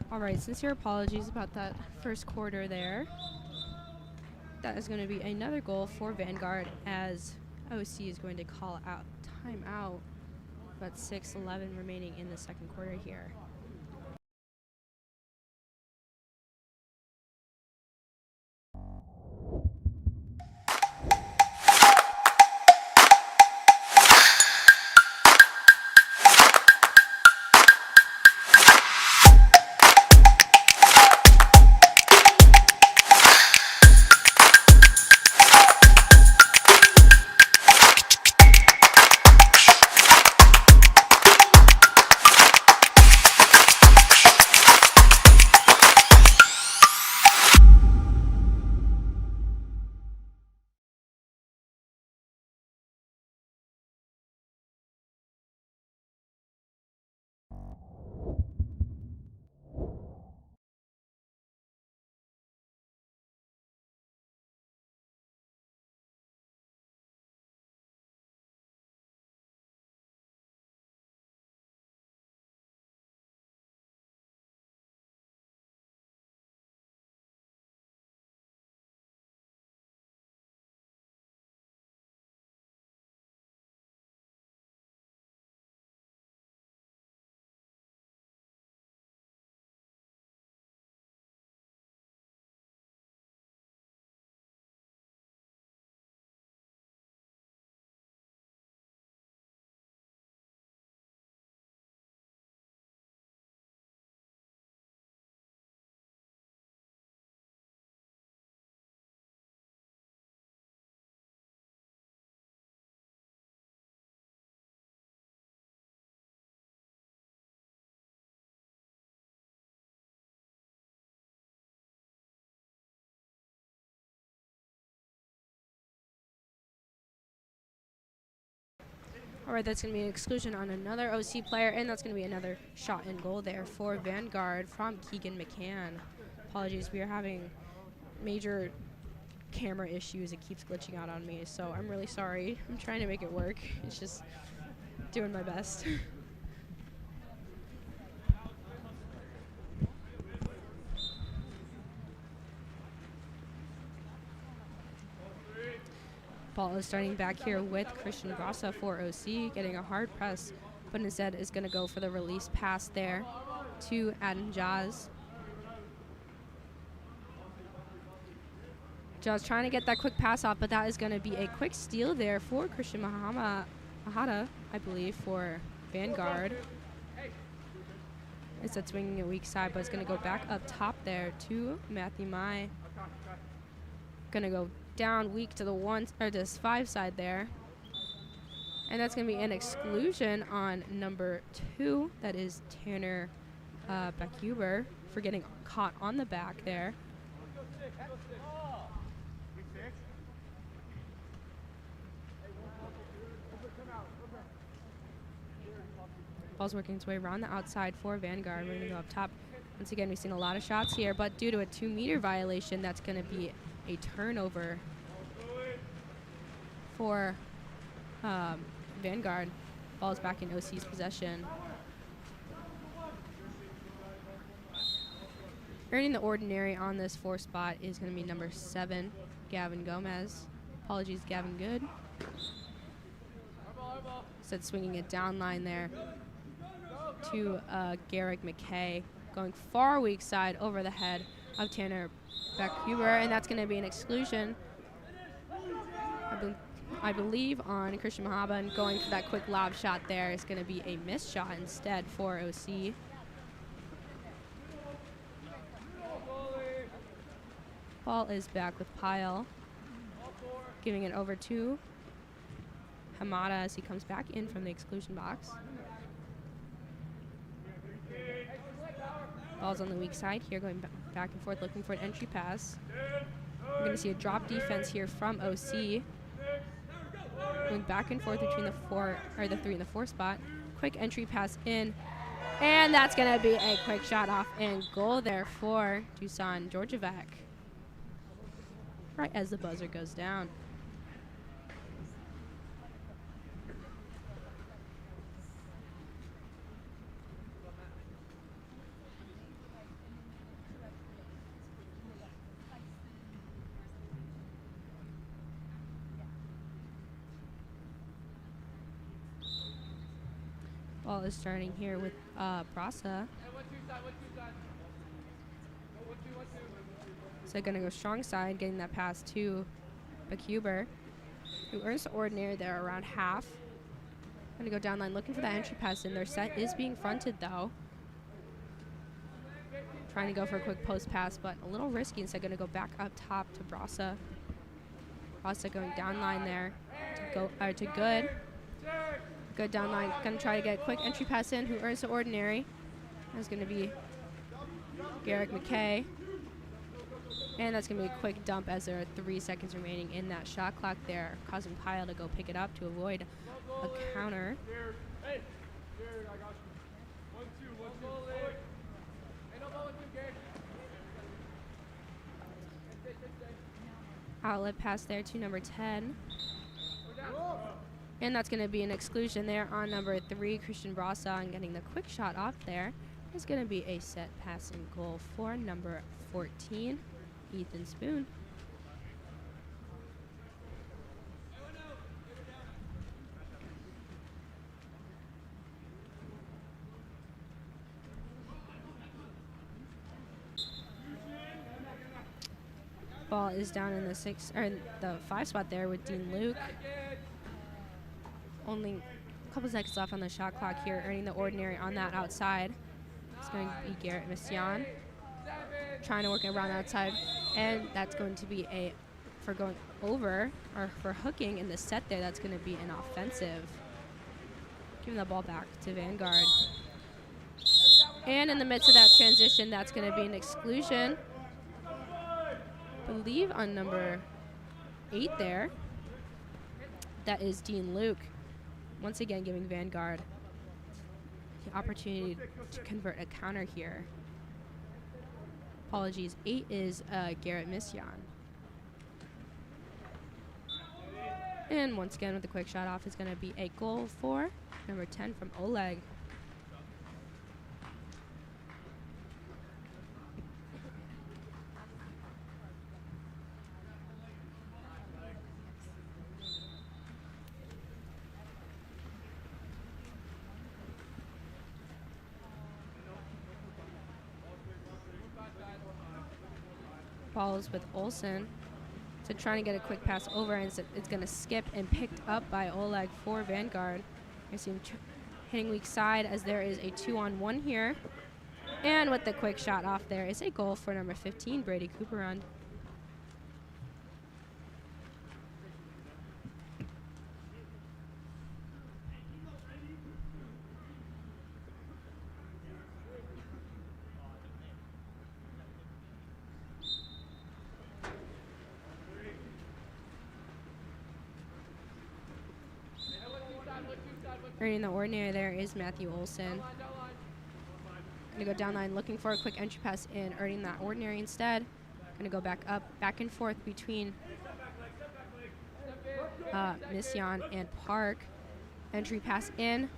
All right, sincere apologies about that first quarter there. That is going to be another goal for Vanguard as OC is going to call out timeout. About 6:11 remaining in the second quarter here. All right, that's going to be an exclusion on another OC player, and that's going to be another shot and goal there for Vanguard from Keegan McCann. Apologies, we are having major camera issues. It keeps glitching out on me, so I'm really sorry. I'm trying to make it work. It's just doing my best. Ball is starting back here with Christian Grassa for OC, getting a hard press, but instead is going to go for the release pass there to Adam Jaz. Jaz trying to get that quick pass off, but that is going to be a quick steal there for Christian Mahada, I believe, for Vanguard. It's that swinging a weak side, but it's going to go back up top there to Matthew Mai. Going to go down weak to the 1 or this 5 side there, and that's going to be an exclusion on number 2. That is Tanner Beckhuber for getting caught on the back there. Ball's working its way around the outside for Vanguard. We're going to go up top. Once again, we've seen a lot of shots here, but due to a 2-meter violation, that's going to be a turnover for Vanguard. Ball's back in OC's possession. Earning the ordinary on this 4 spot is going to be number 7, Gavin Gomez. Apologies, Gavin Good. Instead swinging it down line there to Garrick McKay. Going far weak side over the head of Tanner Beckhuber, and that's going to be an exclusion, I believe, on Christian Mahaba, and going for that quick lob shot there is going to be a missed shot instead for OC. Ball is back with Pyle, giving it over to Hamada as he comes back in from the exclusion box. Ball's on the weak side here, going back and forth, looking for an entry pass. We're going to see a drop defense here from OC. Going back and forth between the 3 and the 4 spot. Quick entry pass in, and that's going to be a quick shot off and goal there for Dusan Georgievac, right as the buzzer goes down. Ball is starting here with Brasa. So gonna go strong side, getting that pass to Bakuber, who earns the ordinary there around half. Gonna go down line looking for that entry pass in. Their set is being fronted though. Trying to go for a quick post pass, but a little risky, instead gonna go back up top to Brasa. Brasa going down line there to Good. Good down line, gonna try to get a quick entry pass in, who earns the ordinary. That's gonna be Garrick McKay. And that's going to be a quick dump as there are 3 seconds remaining in that shot clock there, causing Pyle to go pick it up to avoid a counter. Outlet pass there to number 10. And that's going to be an exclusion there on number 3, Christian Brasa, and getting the quick shot off there is going to be a set passing goal for number 14. Ethan Spoon. Ball is down in the 5 spot there with Dean Luke. Only a couple seconds left on the shot clock here, earning the ordinary on that outside. It's going to be Garrett Missian. Trying to work around outside, and that's going to be for going over, or for hooking in the set there, that's going to be an offensive. Giving the ball back to Vanguard. And in the midst of that transition, that's going to be an exclusion. I believe on number 8 there. That is Dean Luke. Once again giving Vanguard the opportunity to convert a counter here. Apologies, 8 is Garrett Missian. And once again with the quick shot off is going to be a goal for number 10 from Oleg. Balls with Olsen. So trying to get a quick pass over, and it's going to skip and picked up by Oleg for Vanguard. I see him hitting weak side as there is a 2-on-1 here. And with the quick shot off there is a goal for number 15, Brady Cooperund. Earning the ordinary there is Matthew Olsen. Gonna go down line looking for a quick entry pass in, earning that ordinary instead. Gonna go back up, back and forth between Missian and Park. Entry pass in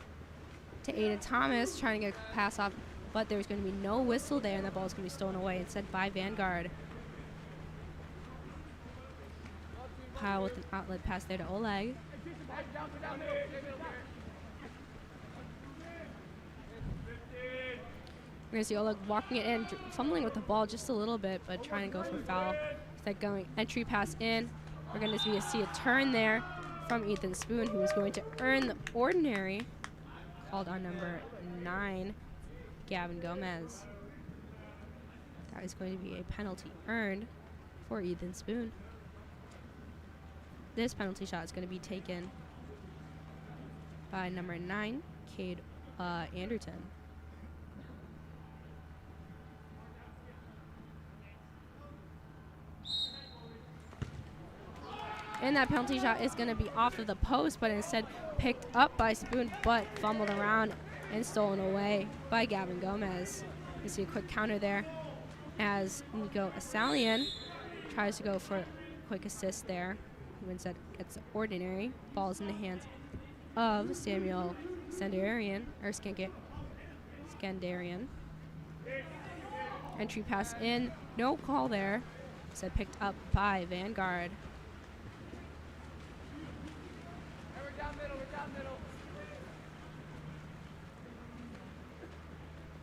to Ada Thomas, trying to get a pass off, but there's gonna be no whistle there, and the ball's gonna be stolen away instead by Vanguard. Pyle with an outlet pass there to Oleg. We're going to see Oleg walking it in, fumbling with the ball just a little bit, but trying to go for foul. Instead going entry pass in. We're going to see a turn there from Ethan Spoon, who is going to earn the ordinary, called on number 9, Gavin Gomez. That is going to be a penalty earned for Ethan Spoon. This penalty shot is going to be taken by number 9, Cade Anderton. And that penalty shot is going to be off of the post, but instead picked up by Spoon, but fumbled around and stolen away by Gavin Gomez. You see a quick counter there as Nico Asalian tries to go for a quick assist there, who instead gets the ordinary. Ball's in the hands of Samuel Skandarian, or Skandarian. Entry pass in, no call there. Instead picked up by Vanguard.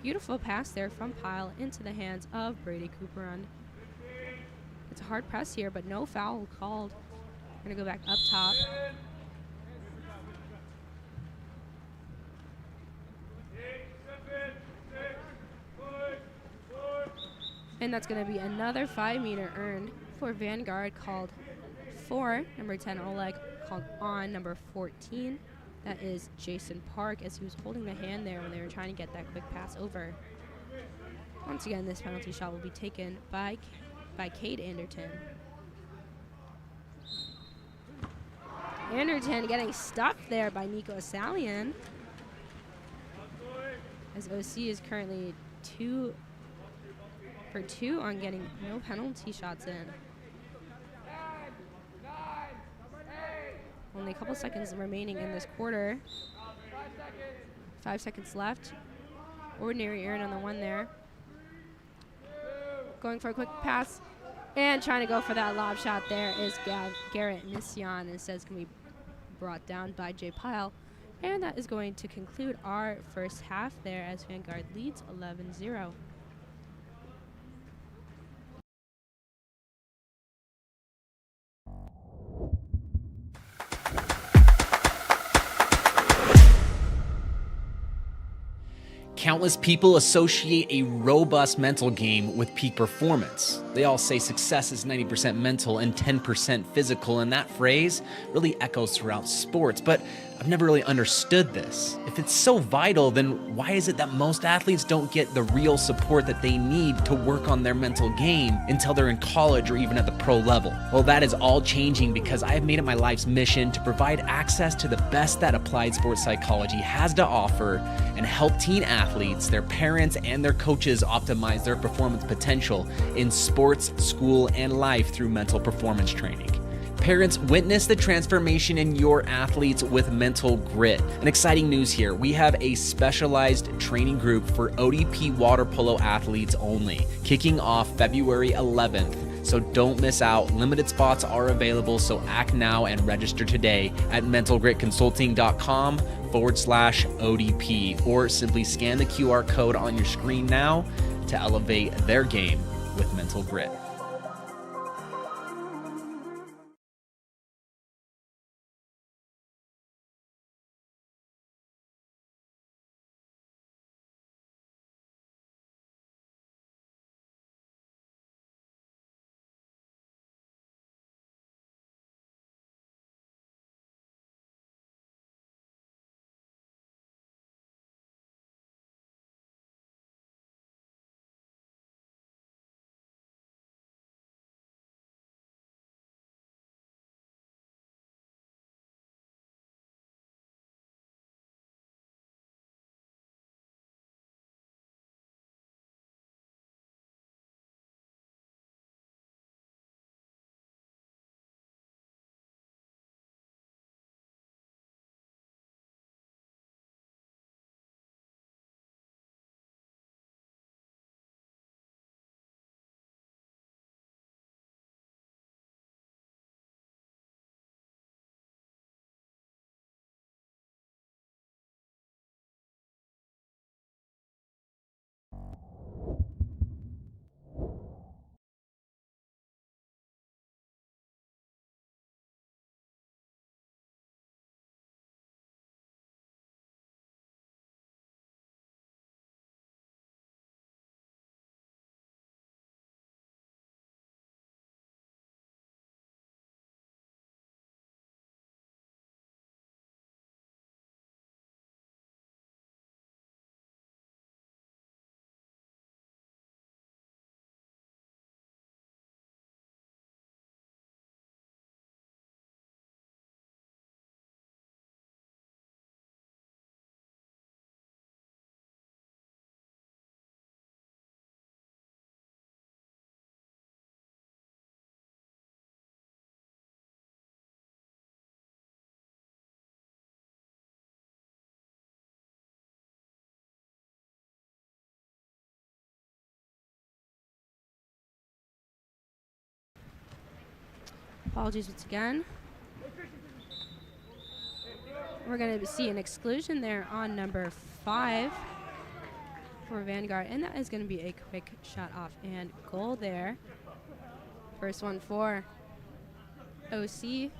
Beautiful pass there from Pyle into the hands of Brady Cooperund. It's a hard press here, but no foul called. We're going to go back up top. And that's going to be another 5-meter earned for Vanguard, called for number 10 Oleg, called on number 14. That is Jason Park, as he was holding the hand there when they were trying to get that quick pass over. Once again, this penalty shot will be taken by Cade Anderton. Anderton getting stuffed there by Nico Salian, as OC is currently 2 for 2 on getting no penalty shots in. Only a couple seconds remaining in this quarter. 5 seconds left. Ordinary Aaron on the one there. Going for a quick pass and trying to go for that lob shot there is Garrett Mission. It says can be brought down by Jay Pyle. And that is going to conclude our first half there as Vanguard leads 11-0. Countless people associate a robust mental game with peak performance. They all say success is 90% mental and 10% physical, and that phrase really echoes throughout sports, but I've never really understood this. If it's so vital, then why is it that most athletes don't get the real support that they need to work on their mental game until they're in college or even at the pro level? Well, that is all changing because I have made it my life's mission to provide access to the best that applied sports psychology has to offer and help teen athletes, their parents, and their coaches optimize their performance potential in sports, school, and life through mental performance training. Parents, witness the transformation in your athletes with Mental Grit. And exciting news here, we have a specialized training group for ODP water polo athletes only, kicking off February 11th. So don't miss out. Limited spots are available, so act now and register today at mentalgritconsulting.com/ODP, or simply scan the QR code on your screen now to elevate their game with Mental Grit. Apologies once again. We're going to see an exclusion there on number 5. for Vanguard, and that is going to be a quick shot off and goal there. First one for OC.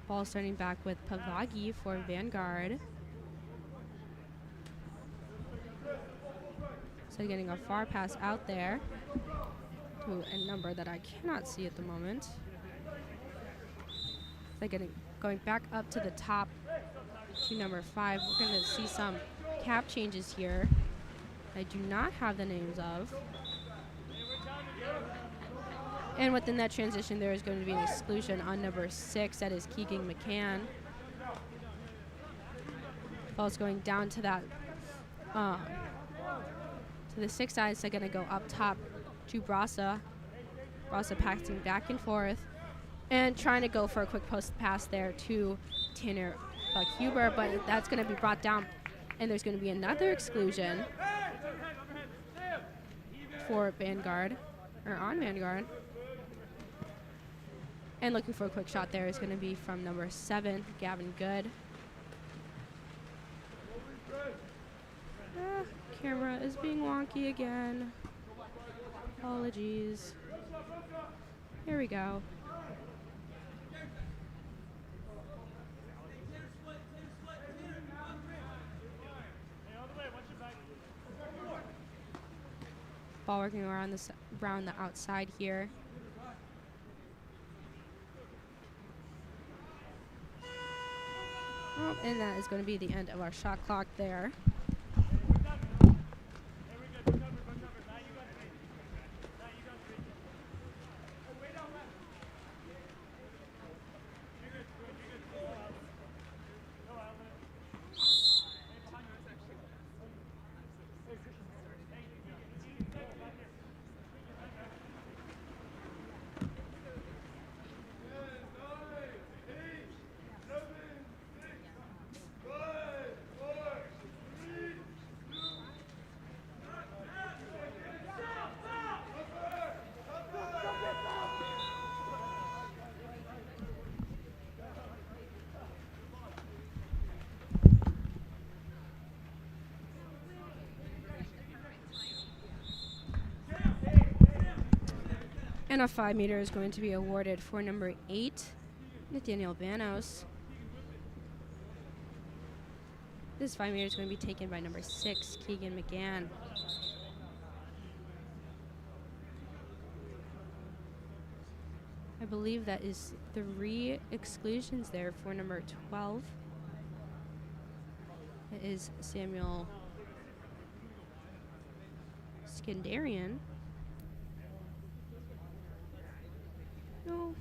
Ball starting back with Pavagi for Vanguard. So getting a far pass out there to a number that I cannot see at the moment. So going back up to the top to number 5. We're going to see some cap changes here I do not have the names of. And within that transition, there is going to be an exclusion on number 6. That is Keegan McCann. Ball's going down to that, to the 6 side. So going to go up top to Brasa. Brasa passing back and forth and trying to go for a quick post pass there to Tanner Buckhuber, but that's going to be brought down, and there's going to be another exclusion for Vanguard, or on Vanguard. And looking for a quick shot there is going to be from number 7, Gavin Good. Camera is being wonky again. Apologies. Here we go. Ball working around the outside here. Oh, and that is going to be the end of our shot clock there. And a 5 meter is going to be awarded for number 8, Nathaniel Banos. This 5 meter is going to be taken by number 6, Keegan McGann. I believe that is 3 exclusions there for number 12. It is Samuel Skandarian. No.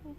Oh.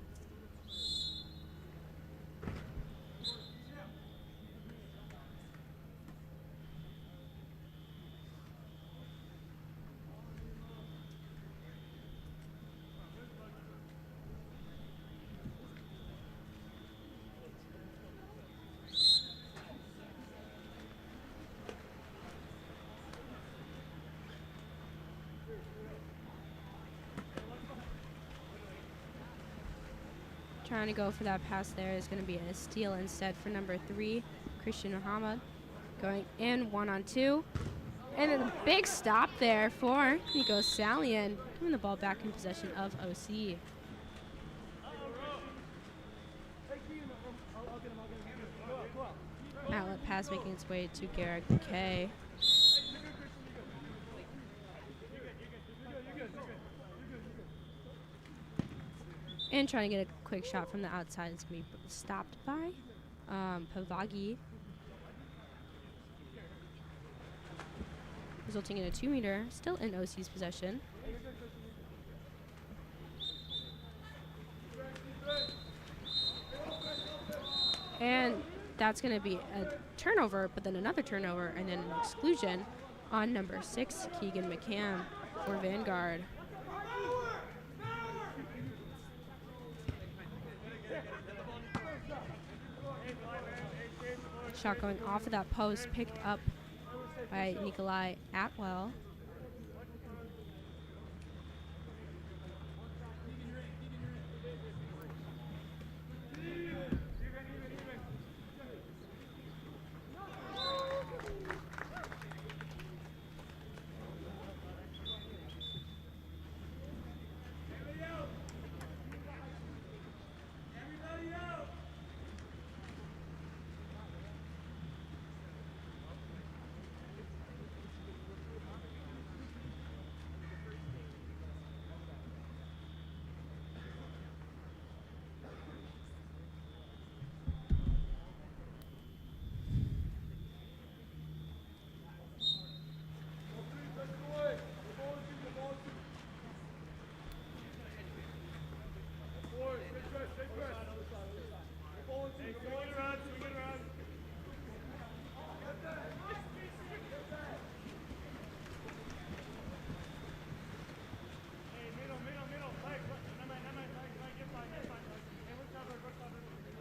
Trying to go for that pass there is going to be a steal instead for number 3, Christian Muhammad. Going in 1-on-2. And then a big stop there for Nico Salian. Putting the ball back in possession of OC. Outlet pass making its way to Garrick McKay. And trying to get a quick shot from the outside. It's going to be stopped by Pavagi. Resulting in a 2 meter, still in OC's possession. And that's going to be a turnover, but then another turnover, and then an exclusion on number 6, Keegan McCann for Vanguard. Shot going off of that post, picked up by Nikolai Atwell.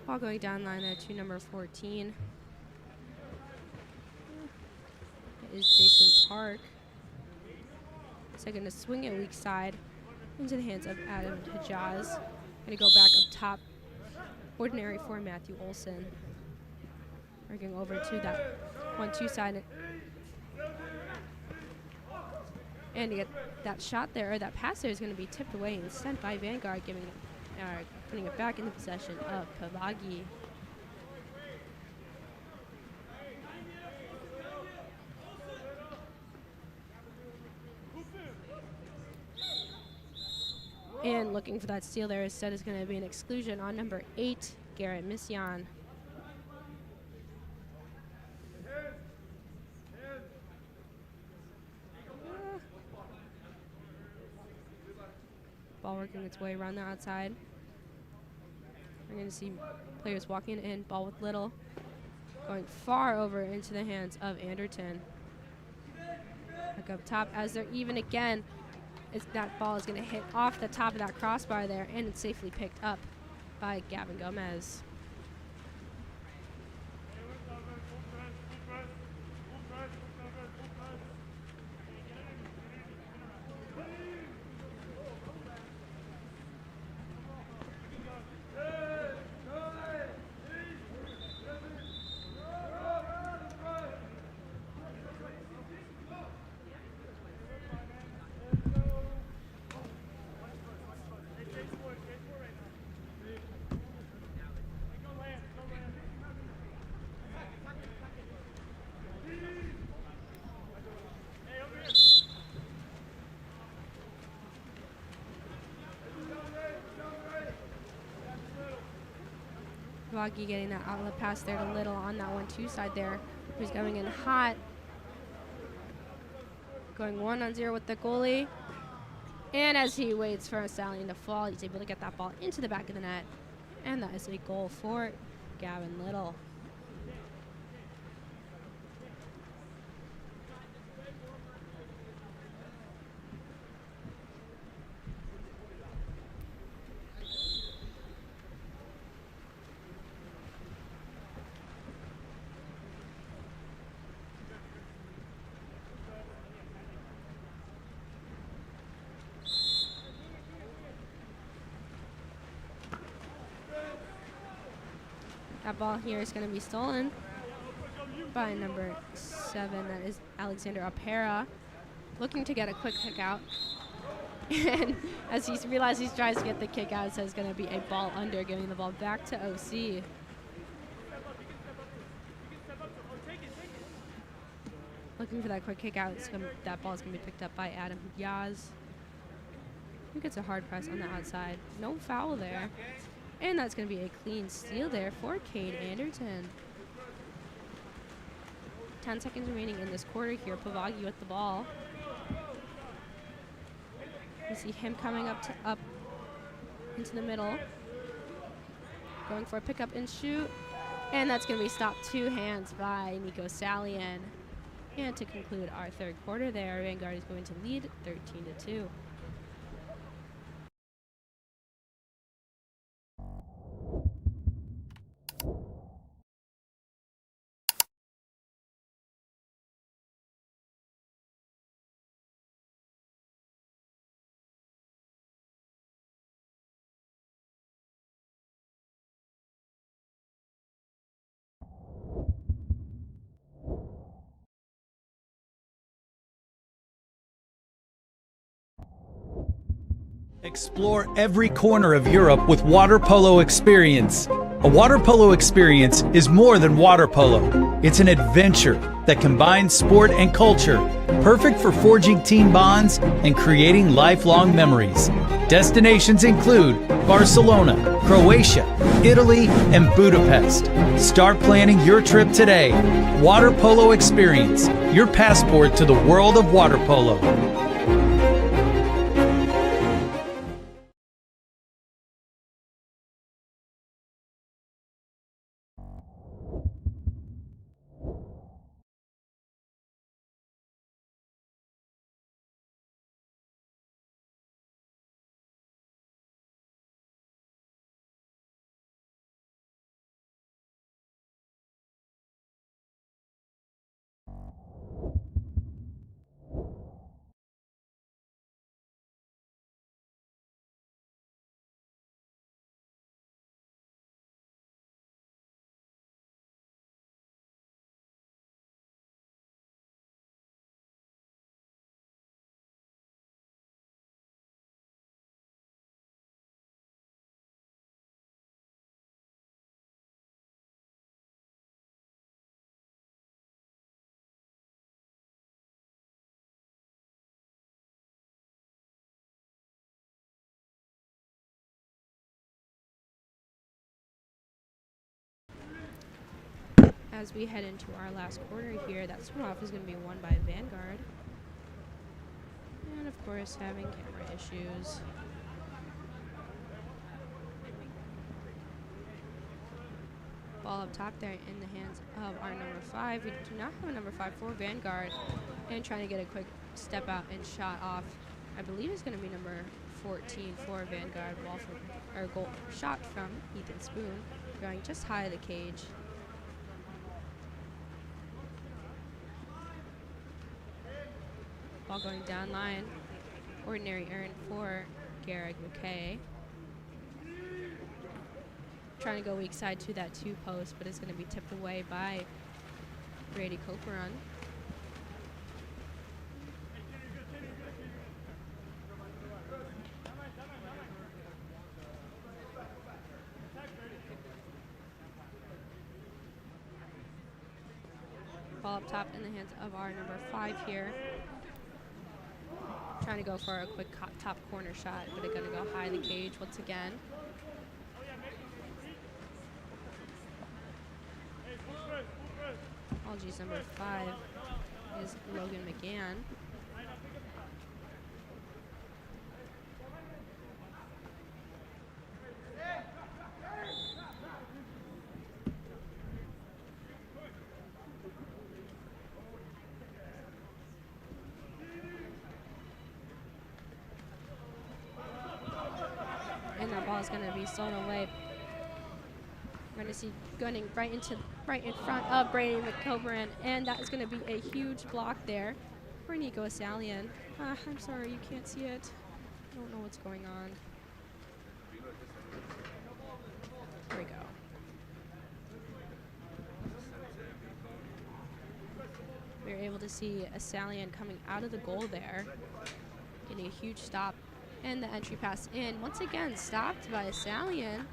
Ball going down line there to number 14. It is Jason Park. Second to swing it weak side into the hands of Adam Hijaz. Gonna go back up top. Ordinary for Matthew Olson. Working over to that 1-2 side. And to get that shot there, or that pass there, is going to be tipped away instead by Vanguard, putting it back into possession of Pavagi. And looking for that steal there, instead is going to be an exclusion on number 8, Garrett Misyan. Ball working its way around the outside. We're going to see players walking in, ball with Little, going far over into the hands of Anderton. Back up top as they're even again. That ball is going to hit off the top of that crossbar there, and it's safely picked up by Gavin Gomez. Pavagi getting that outlet pass there to Little on that 1-2 side there, who's going in hot. Going 1-on-0 with the goalie. And as he waits for Stallion to fall, he's able to get that ball into the back of the net. And that is a goal for Gavin Little. That ball here is going to be stolen by number 7. That is Alexander Opera, looking to get a quick kick out. And as he realizes he tries to get the kick out, it says going to be a ball under, giving the ball back to OC. Looking for that quick kick out. That ball is going to be picked up by Adam Yaz. I think it's a hard press on the outside. No foul there. And that's going to be a clean steal there for Cade Anderton. 10 seconds remaining in this quarter here. Pavagi with the ball. You see him coming up into the middle. Going for a pickup and shoot. And that's going to be stopped 2 hands by Nico Salian. And to conclude our third quarter there, Vanguard is going to lead 13-2. Explore every corner of Europe with Water Polo Experience. A water polo experience is more than water polo. It's an adventure that combines sport and culture, perfect for forging team bonds and creating lifelong memories. Destinations include Barcelona, Croatia, Italy, and Budapest. Start planning your trip today. Water Polo Experience, your passport to the world of water polo. As we head into our last quarter here, that swim-off is going to be won by Vanguard. And of course, having camera issues. Ball up top there in the hands of our number 5. We do not have a number 5 for Vanguard. And trying to get a quick step out and shot off. I believe it's going to be number 14 for Vanguard. Ball from, or goal shot from Ethan Spoon, going just high of the cage. Ball going down line. Ordinary errand for Garrick McKay. Trying to go weak side to that 2 post, but it's going to be tipped away by Brady Coperon. Ball up top in the hands of our number 5 here. Trying to go for a quick top corner shot, but it's going to go high in the cage once again. Apologies, number 5 is Logan McGann. And that ball is going to be stolen away. We're going to see gunning right in front of Brady McCobran, and that is going to be a huge block there for Nico Salian. I'm sorry, you can't see it. I don't know what's going on. There we go. We were able to see a Salian coming out of the goal there, getting a huge stop, and the entry pass in. Once again, stopped by a Salian.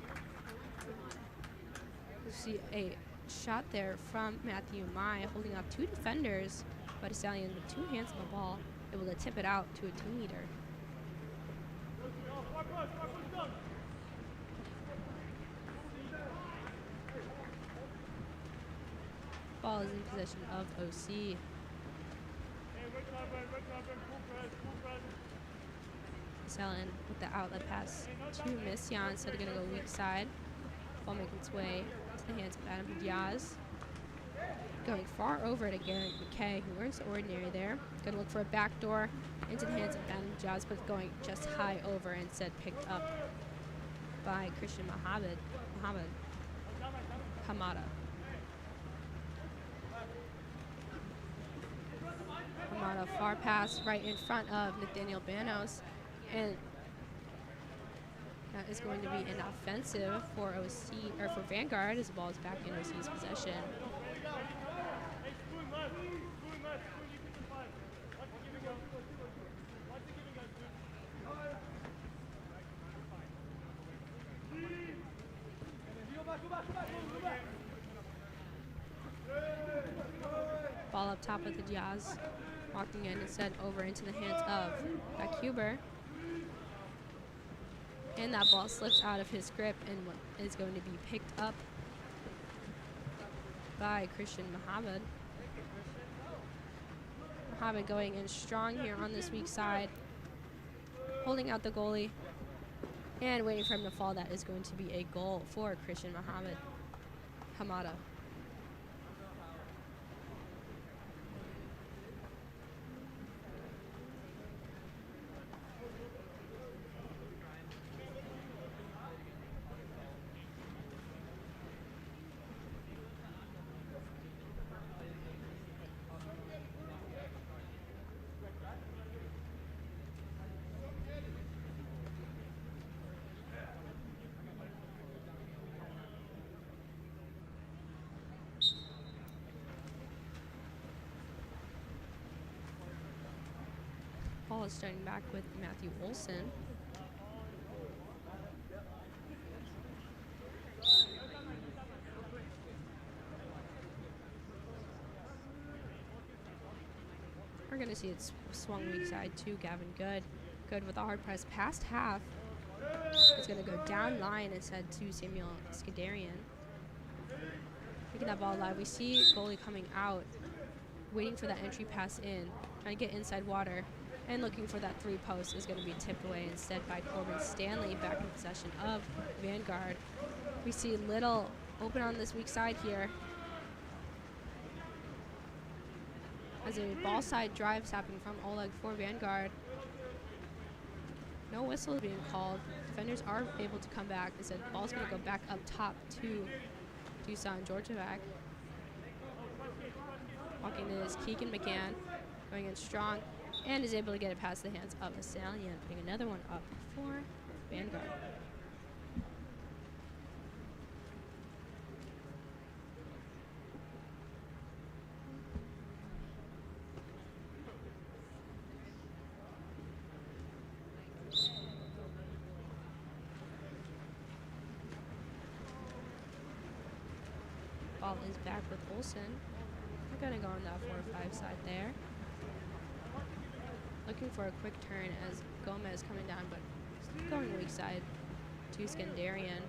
See a shot there from Matthew Mai, holding off 2 defenders, but Salian with 2 hands on the ball, able to tip it out to a team leader. Ball is in possession of OC. Salian with the outlet pass to Mission, so they're going to go weak side. Ball making its way to the hands of Adam Diaz. Going far over to Garrett McKay, who earns the ordinary there. Going to look for a backdoor into the hands of Adam Diaz, but going just high over, instead picked up by Christian Hamada. Hamada far pass right in front of Nathaniel Banos, and that is going to be an offensive for OC, or for Vanguard, as the ball is back in OC's possession. top of the Diaz. Walking in instead over into the hands of Huber. And that ball slips out of his grip and is going to be picked up by Christian Mohammed. Mohammed going in strong here on this weak side, holding out the goalie and waiting for him to fall. That is going to be a goal for Christian Mohammed. Hamada. Ball is starting back with Matthew Olson. We're going to see it swung weak side to Gavin Good. Good with a hard press past half. It's going to go down line instead to Samuel Skidarian. Picking that ball alive. We see goalie coming out, waiting for that entry pass in, trying to get inside water. And looking for that 3 post is going to be tipped away instead by Corbin Stanley, back in possession of Vanguard. We see Little open on this weak side here. As a ball side drive is happening from Oleg for Vanguard. No whistle is being called. Defenders are able to come back. Instead, the ball's going to go back up top to Dusan Georgievak. Walking in is Keegan McGann, going in strong. And is able to get it past the hands of Assalian, putting another one up for Vanguard. Ball is back with Olsen. We're going to go on that 4-5 side there. Looking for a quick turn as Gomez coming down, but going weak side to Skandarian.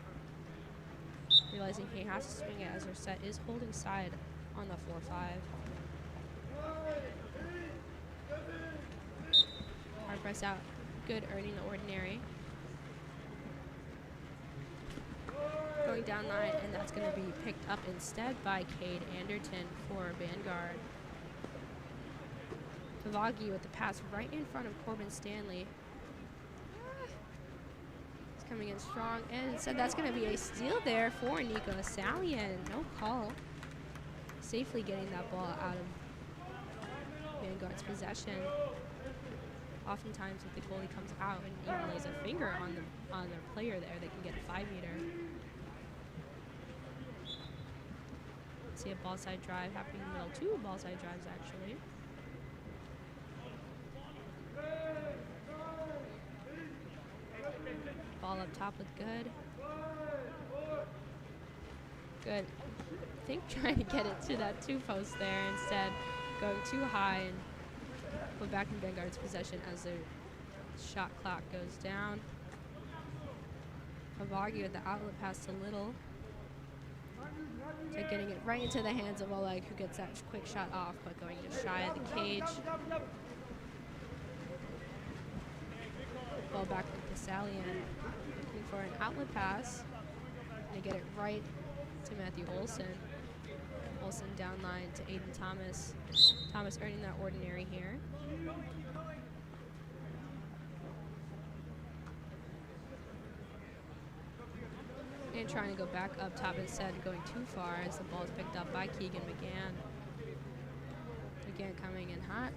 Realizing he has to swing it as our set is holding side on the 4-5. Hard press out. Good earning the ordinary. Going down line, and that's going to be picked up instead by Cade Anderton for Vanguard. Tavagi with the pass right in front of Corbin Stanley. He's coming in strong, and instead that's going to be a steal there for Nico Assalian. No call. Safely getting that ball out of Vanguard's possession. Oftentimes if the goalie comes out and even lays a finger on their player there, they can get a 5-meter. See a ball side drive happening in the middle. 2 ball side drives actually. Ball up top with Good. Good. I think trying to get it to that 2 post there, instead going too high and put back in Vanguard's possession as the shot clock goes down. Havagi with the outlet pass to Little. So getting it right into the hands of Oleg, who gets that quick shot off, but going just shy of the cage. Ball back to Salian, looking for an outlet pass. They get it right to Matthew Olson. Olson down line to Aiden Thomas. Thomas earning that ordinary here. And trying to go back up top instead, going too far as the ball is picked up by Keegan McGann. McGann coming in hot.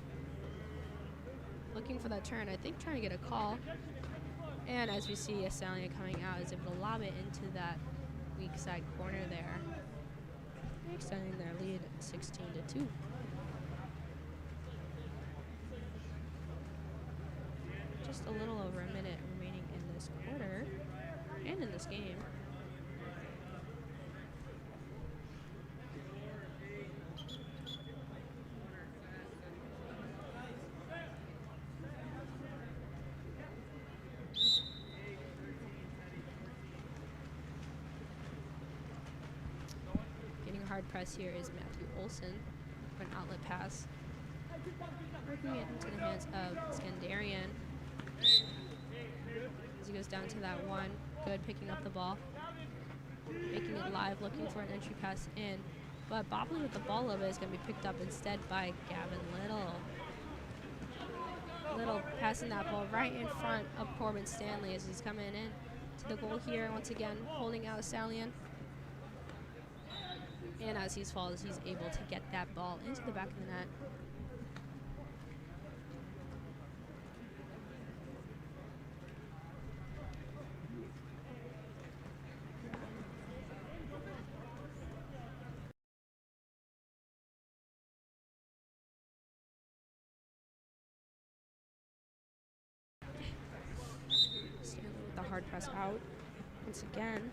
Looking for that turn, I think trying to get a call. And as we see Assalian coming out, is able to lob it into that weak side corner there. Extending their lead 16-2. Just a little over a minute remaining in this quarter and in this game. hard press here is Matthew Olson for an outlet pass. Working it into the hands of Skandarian. As he goes down to that one. Good, picking up the ball. Making it live, looking for an entry pass in. But bobbling with the ball a little bit is going to be picked up instead by Gavin Little. Little passing that ball right in front of Corbin Stanley as he's coming in to the goal here. Once again, holding out Salian. And as he falls, he's able to get that ball into the back of the net. Stanley with the hard press out once again.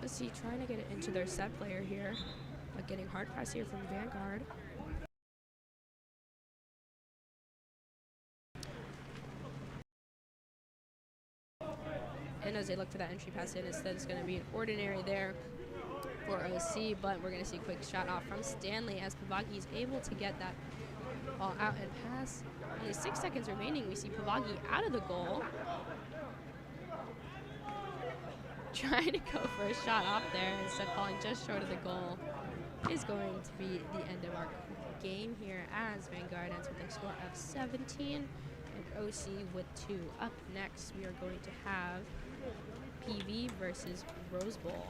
Let's see, trying to get it into their set player here, but getting hard press here from Vanguard. And as they look for that entry pass in, instead it's going to be an ordinary there for OC, but we're going to see a quick shot off from Stanley as Pavagi is able to get that ball out and pass. Only 6 seconds remaining. We see Pavagi out of the goal. Trying to go for a shot off there, instead falling just short of the goal. Is going to be the end of our game here as Vanguard ends with a score of 17 and OC with 2. Up next, we are going to have PV versus Rose Bowl.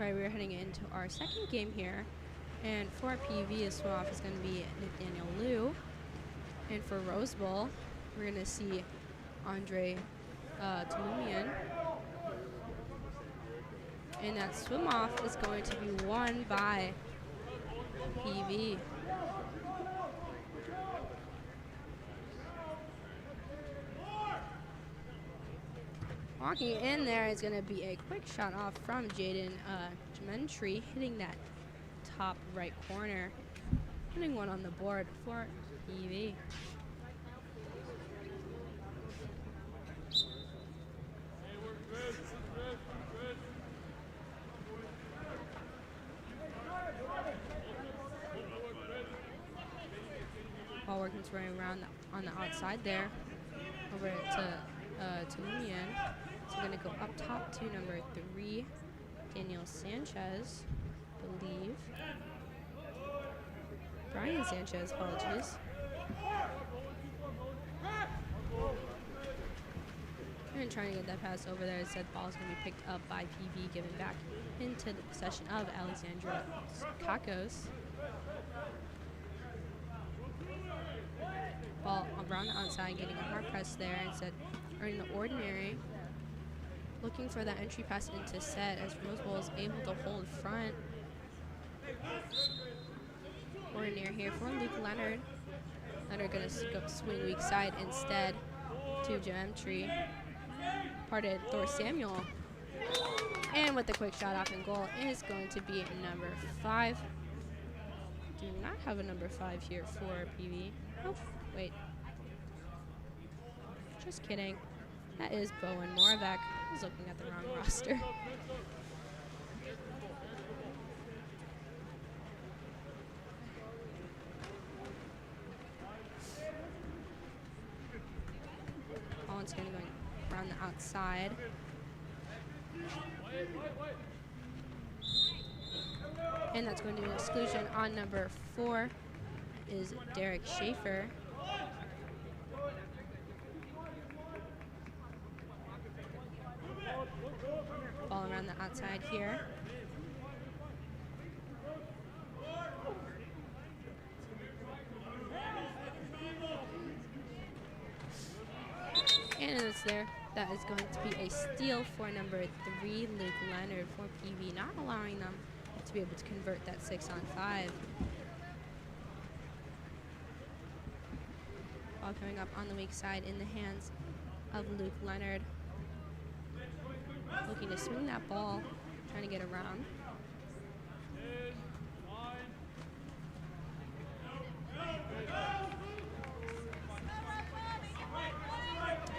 Alright, we're heading into our second game here. And for PV, the swim off is going to be Nathaniel Liu. And for Rose Bowl, we're going to see Andre Tulumian. And that swim off is going to be won by PV. Walking in there is going to be a quick shot off from Jaden Gementry, hitting that top right corner, putting one on the board for PV. Ball working its way around on the outside there, over to Tulumian. So we're going to go up top to number 3, Daniel Sanchez, believe. Brian Sanchez, apologies. And trying to get that pass over there. It said ball is going to be picked up by PV, given back into the possession of Alexandra Kakos. Ball around the outside, getting a hard press there. Instead, earning the ordinary. Looking for that entry pass into set as Rose Bowl is able to hold front. Ordinary here for Luke Leonard. Leonard going to go swing weak side instead to Geometry. Parted Thor Samuel. And with the quick shot off and goal is going to be number 5. Do not have a number 5 here for PV. Oh, wait. Just kidding. That is Bowen Moravec. I was looking at the wrong roster. Ball's going to go around the outside. And that's going to be an exclusion on number 4 is Derek Schaefer. Ball around the outside here. And it's there. That is going to be a steal for number 3, Luke Leonard for PV, not allowing them to be able to convert that 6-on-5. Ball coming up on the weak side in the hands of Luke Leonard. Looking to swing that ball, trying to get around.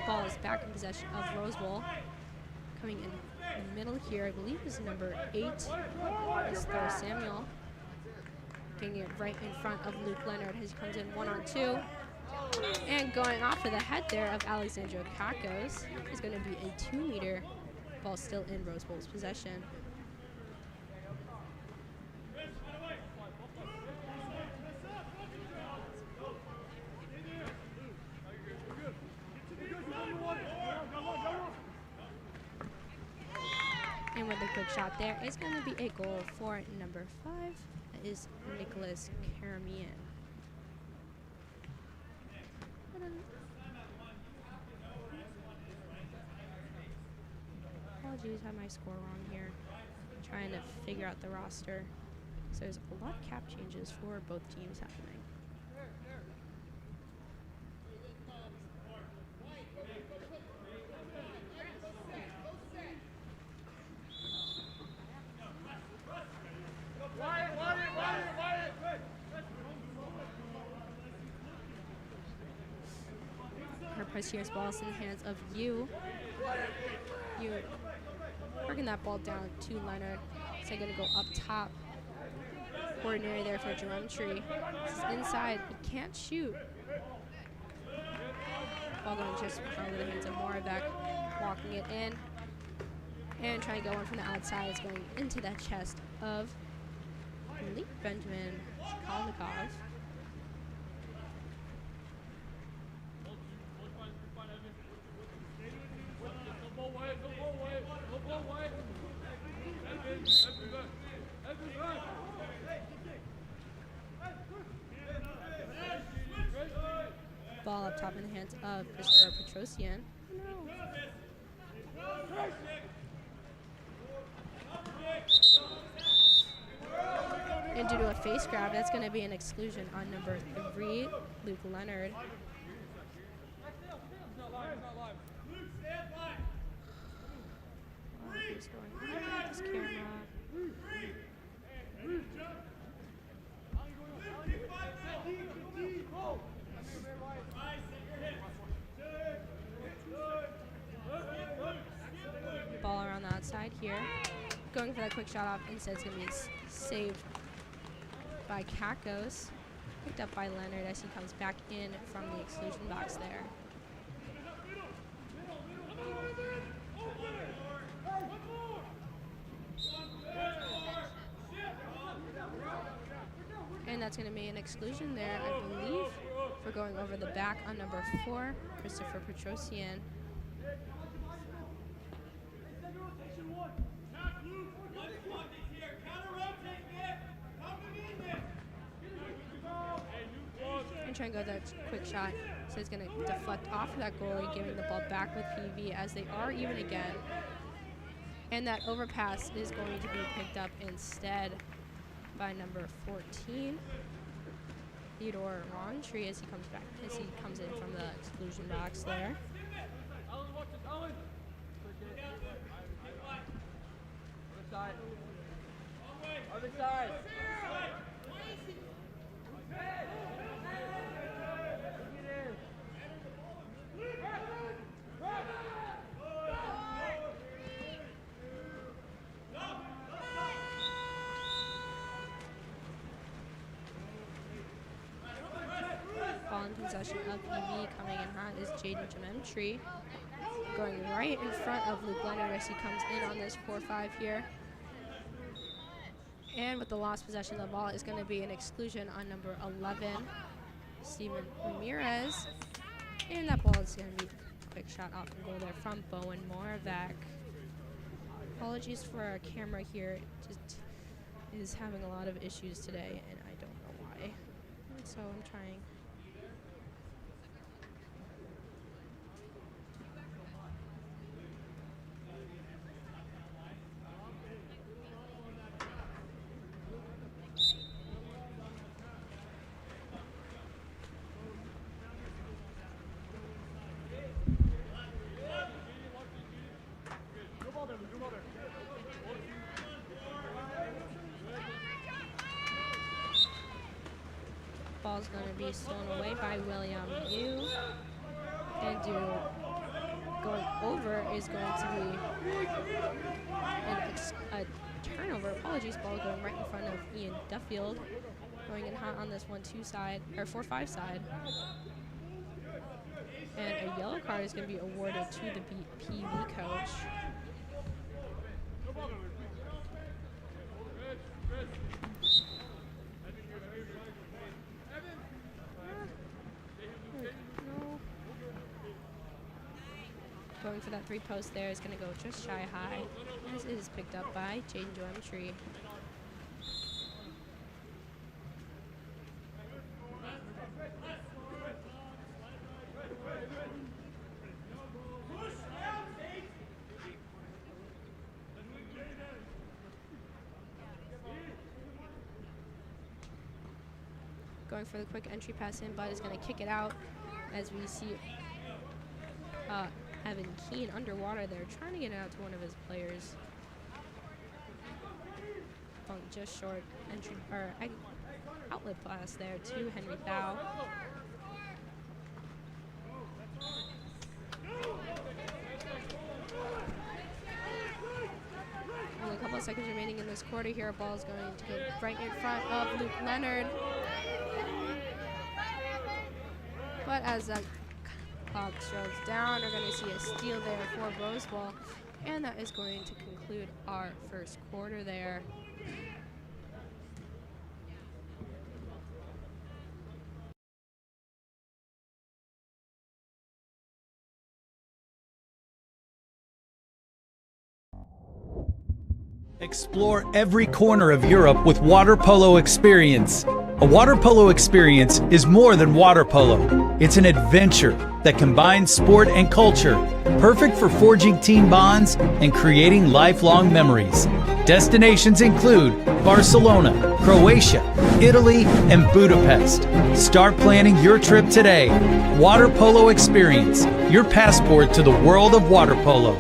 Ball is back in possession of Rose Bowl. Coming in the middle here, I believe is number 8, is Thor Samuel. Getting it right in front of Luke Leonard as he comes in 1-on-2. And going off of the head there of Alexandra Kakos is going to be a 2-meter. Ball still in Rose Bowl's possession. And with a quick shot there, it's going to be a goal for number 5. That is Nicholas Karamian. Apologies, I have my score wrong here. I'm trying to figure out the roster. So there's a lot of cap changes for both teams happening. Her press here's ball in the hands of you. You working that ball down to Leonard. So going to go up top. Ordinary there for Geometry. This is inside. He can't shoot. Ball going just over the hands of Moravec. Walking it in. And trying to go in from the outside. It's going into that chest of Malik Benjamin Kalnikov. Ball up top in the hands of Christopher Petrosian. And due to a face grab, that's going to be an exclusion on number 3, Luke Leonard. What's going on with this camera? Ball around the outside here. Going for that quick shot off. Instead, it's going to be saved by Kakos. Picked up by Leonard as he comes back in from the exclusion box there. And that's going to be an exclusion there, I believe, for going over the back on number 4, Christopher Petrosian. And try and go that quick shot. So it's going to deflect off of that goalie, giving the ball back with PV as they are even again. And that overpass is going to be picked up instead by number 14, Theodore Roundtree, as he comes in from the exclusion box there. Other side. Ball in possession of EV. Coming in hot is Jaden Jamemtree, going right in front of Luke Leonard as he comes in on this 4-5 here. And with the lost possession of the ball is going to be an exclusion on number 11, Steven Ramirez. And that ball is going to be a quick shot off and goal there from Bowen Moravec. Apologies for our camera here. It just is having a lot of issues today, and I don't know why. And so I'm trying. Ball's going to be stolen away by William Yu. And going over is going to be a turnover. Apologies, ball going right in front of Ian Duffield. Going in hot on this 1-2 side, or 4-5 side. And a yellow card is going to be awarded to the PV coach. Going for that 3 post there is going to go just shy high, as it is picked up by Jaden Jamemtree. Going for the quick entry pass in, but is going to kick it out as we see Evan Keane underwater there, trying to get it out to one of his players. Just short entry or outlet pass there to Henry Thau. Only a couple of seconds remaining in this quarter here. Ball is going to go right in front of Luke Leonard. But as that clock strolls down, we're going to see a steal there for Rosewall. And that is going to conclude our first quarter there. Explore every corner of Europe with water polo experience. A water polo experience is more than water polo. It's an adventure that combines sport and culture, perfect for forging team bonds and creating lifelong memories. Destinations include Barcelona, Croatia, Italy, and Budapest. Start planning your trip today. Water Polo Experience, your passport to the world of water polo.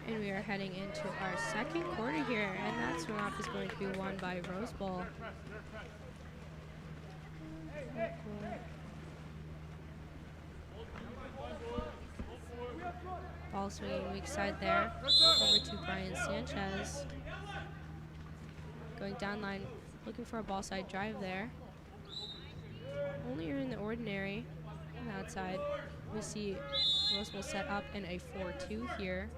And we are heading into our second quarter here, and that swim-off is going to be won by Rose Bowl. Ball swinging weak side there, over to Brian Sanchez. Going down line, looking for a ball side drive there. Only in the ordinary on the outside. We see Rose Bowl set up in a 4-2 here.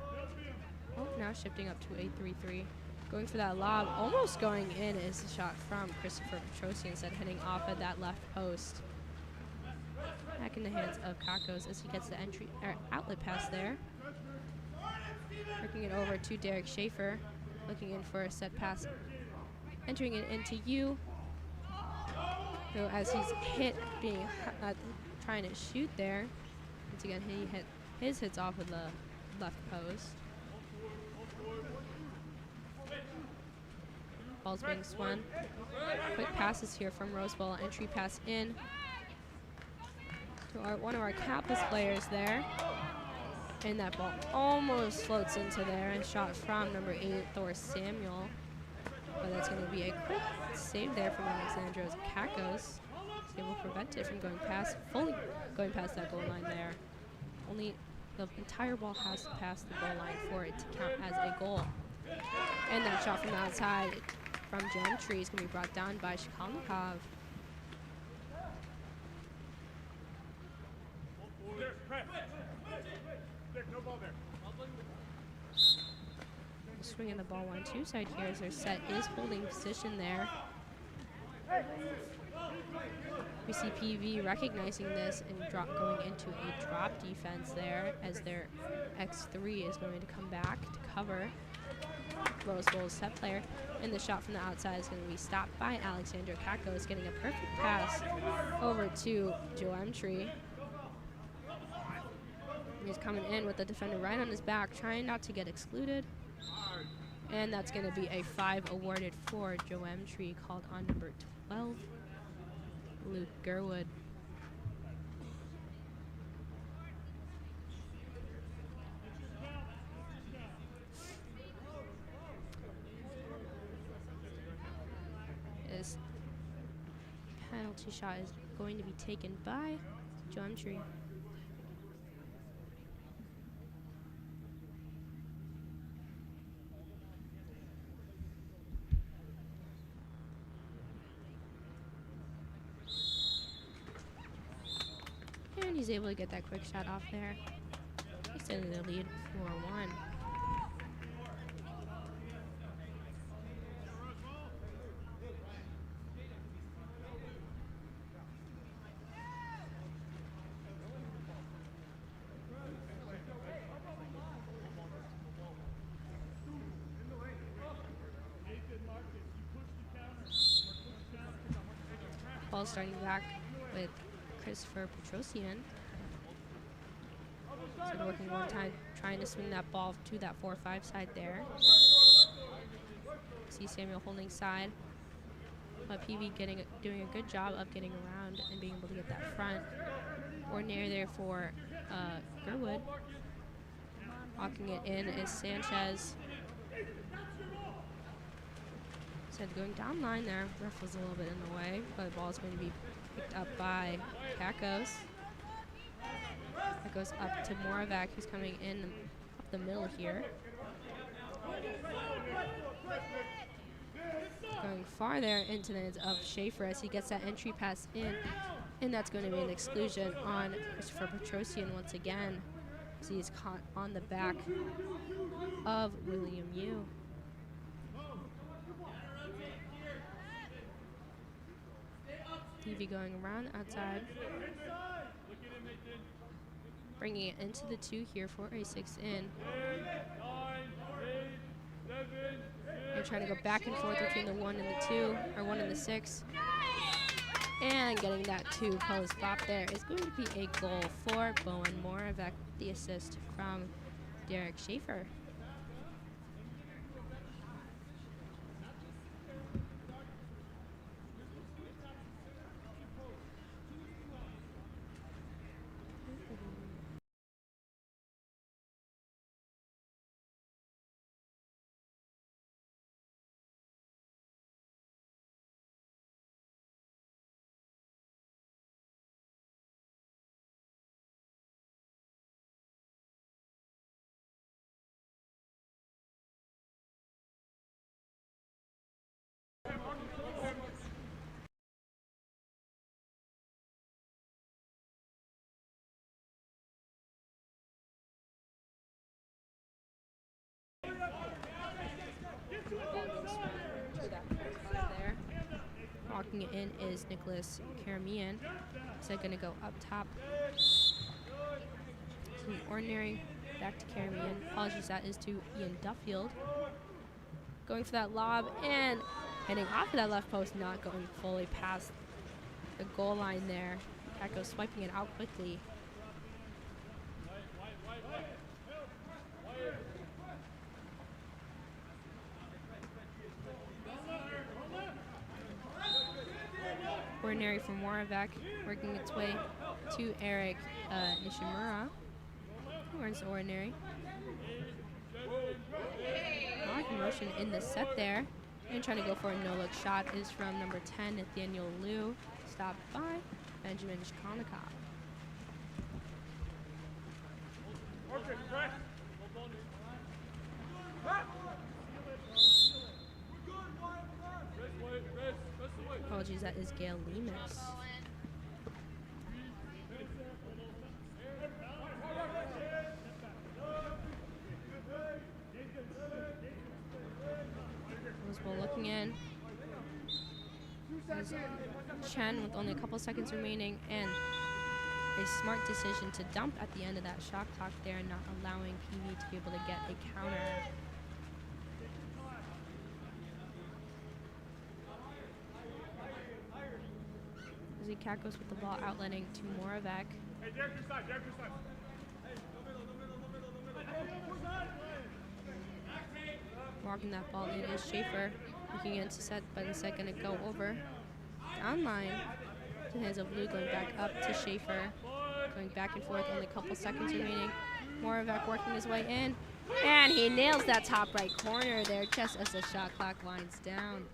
Oh, now shifting up to a 3-3. Going for that lob, almost going in is a shot from Christopher Petrosi, instead heading off at that left post. Back in the hands of Kakos as he gets the outlet pass there. Working it over to Derek Schaefer, looking in for a set pass. Entering it into U. So as he's hit, being trying to shoot there. Once again, his hits off with the left post. Ball's being swung. Quick passes here from Rose Bowl. Entry pass in to one of our campus players there. And that ball almost floats into there. And shot from number 8, Thor Samuel. But that's going to be a quick save there from Alexandros Kakos. He's able to prevent it from going past, fully going past that goal line there. Only the entire ball has to pass the goal line for it to count as a goal. And that shot from the outside from Gentry is going to be brought down by Shikalnikov. Swinging the ball 1-2 side here as their set is holding position there. We see PV recognizing this and going into a drop defense there as their X3 is going to come back to cover Rose Bowl's set player. And the shot from the outside is going to be stopped by Alexander Kakos, getting a perfect pass over to Geometry. He's coming in with the defender right on his back, trying not to get excluded. And that's going to be a 5 awarded for Geometry, called on number 12, Luke Gerwood. This penalty shot is going to be taken by Geometry. And he's able to get that quick shot off there, extending the lead 4-1. Ball starting back with Christopher Petrosian. So working one time, trying to swing that ball to that 4-5 side there. See Samuel holding side, but PV doing a good job of getting around and being able to get that front. Ordinary there for Gerwood. Walking it in is Sanchez. Going down line there. Ref was a little bit in the way, but the ball is going to be picked up by Kakos. That goes up to Moravec, who's coming in up the middle here. Going far there into the hands of Schaefer as he gets that entry pass in, and that's going to be an exclusion on Christopher Petrosian once again, as he is caught on the back of William Yu. TV going around the outside, bringing it into the 2 here for a 6 in. They're trying to go back and forth between the 1 and the 2, or 1 and the 6. And getting that 2 post bop there is going to be a goal for Bowen Moravec, the assist from Derek Schaefer. Walking it in is Nicholas Karamian. So going to go up top. So Ordinary back to Karamian. Apologies, that is to Ian Duffield. Going for that lob and heading off of that left post, not going fully past the goal line there. Kakos swiping it out quickly. Ordinary from Moravec, working its way to Eric Nishimura, who earns Ordinary. Long motion in the set there, and trying to go for a no-look shot is from number 10, Nathaniel Liu, stopped by Benjamin Shkonikov. Apologies, that is Gail Lemus. as Chen with only a couple seconds remaining, and a smart decision to dump at the end of that shot clock there, not allowing PV to be able to get a counter. Kakos with the ball outletting to Moravec. Walking that ball in is Schaefer, looking into set, but the set gonna go over. Down line to the hands of Blue, going back up to Schaefer. Going back and forth, only a couple seconds remaining. Moravec working his way in, and he nails that top right corner there just as the shot clock winds down.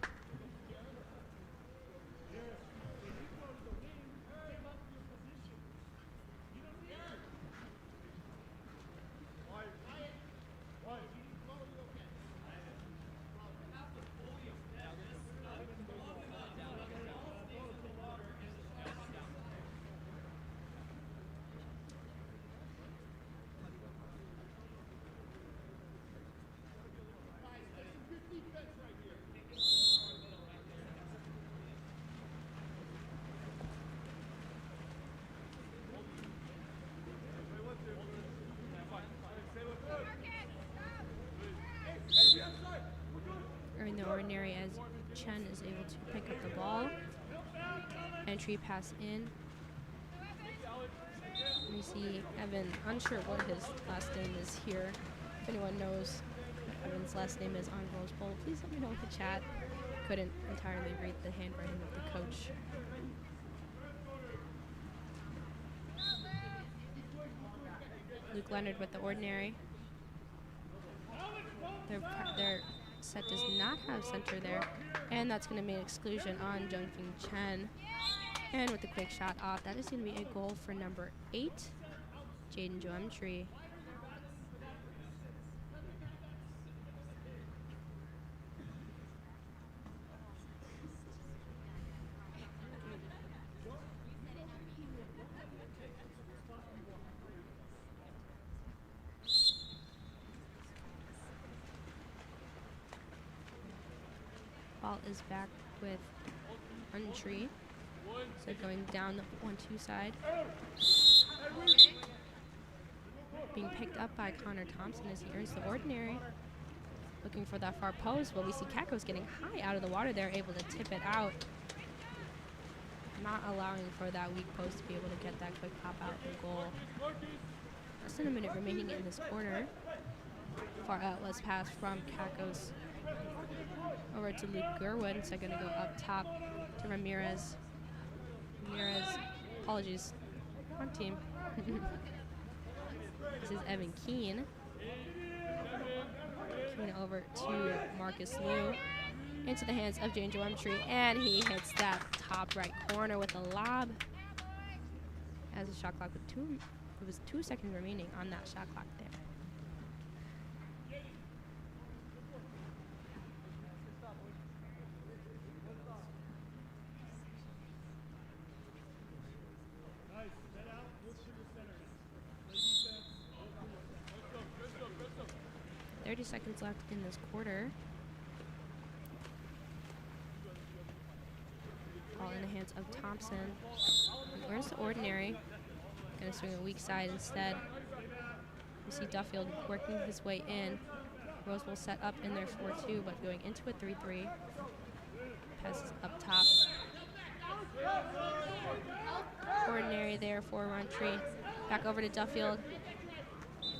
In the ordinary, as Chen is able to pick up the ball. Entry pass in. We see Evan, unsure what his last name is here. If anyone knows what Evan's last name is on Rose Bowl, please let me know in the chat. Couldn't entirely read the handwriting of the coach. Luke Leonard with the ordinary. Their set does not have center there, and that's going to be an exclusion on Jungfing Chen. And with the quick shot off, that is going to be a goal for number 8, Jaden Geometry. Ball is back with Untree. So going down the 1-2 side. Being picked up by Connor Thompson as he earns the ordinary. Looking for that far post, but we see Kakos getting high out of the water there, able to tip it out. Not allowing for that weak post to be able to get that quick pop out and goal. Less than a minute remaining in this quarter. Far outlet pass from Kakos over to Luke Gerwood. So going to go up top to Ramirez. Ramirez, apologies, wrong team. This is Evan Keane. Keane over to Marcus Liu. Into the hands of Jane Geometry, and he hits that top right corner with a lob. As the shot clock with it was 2 seconds remaining on that shot clock there. Seconds left in this quarter. Ball in the hands of Thompson. Where's the ordinary? Gonna swing a weak side instead. We see Duffield working his way in. Rose will set up in their 4-2, but going into a 3-3. Passes up top. Ordinary there for Roundtree. Back over to Duffield.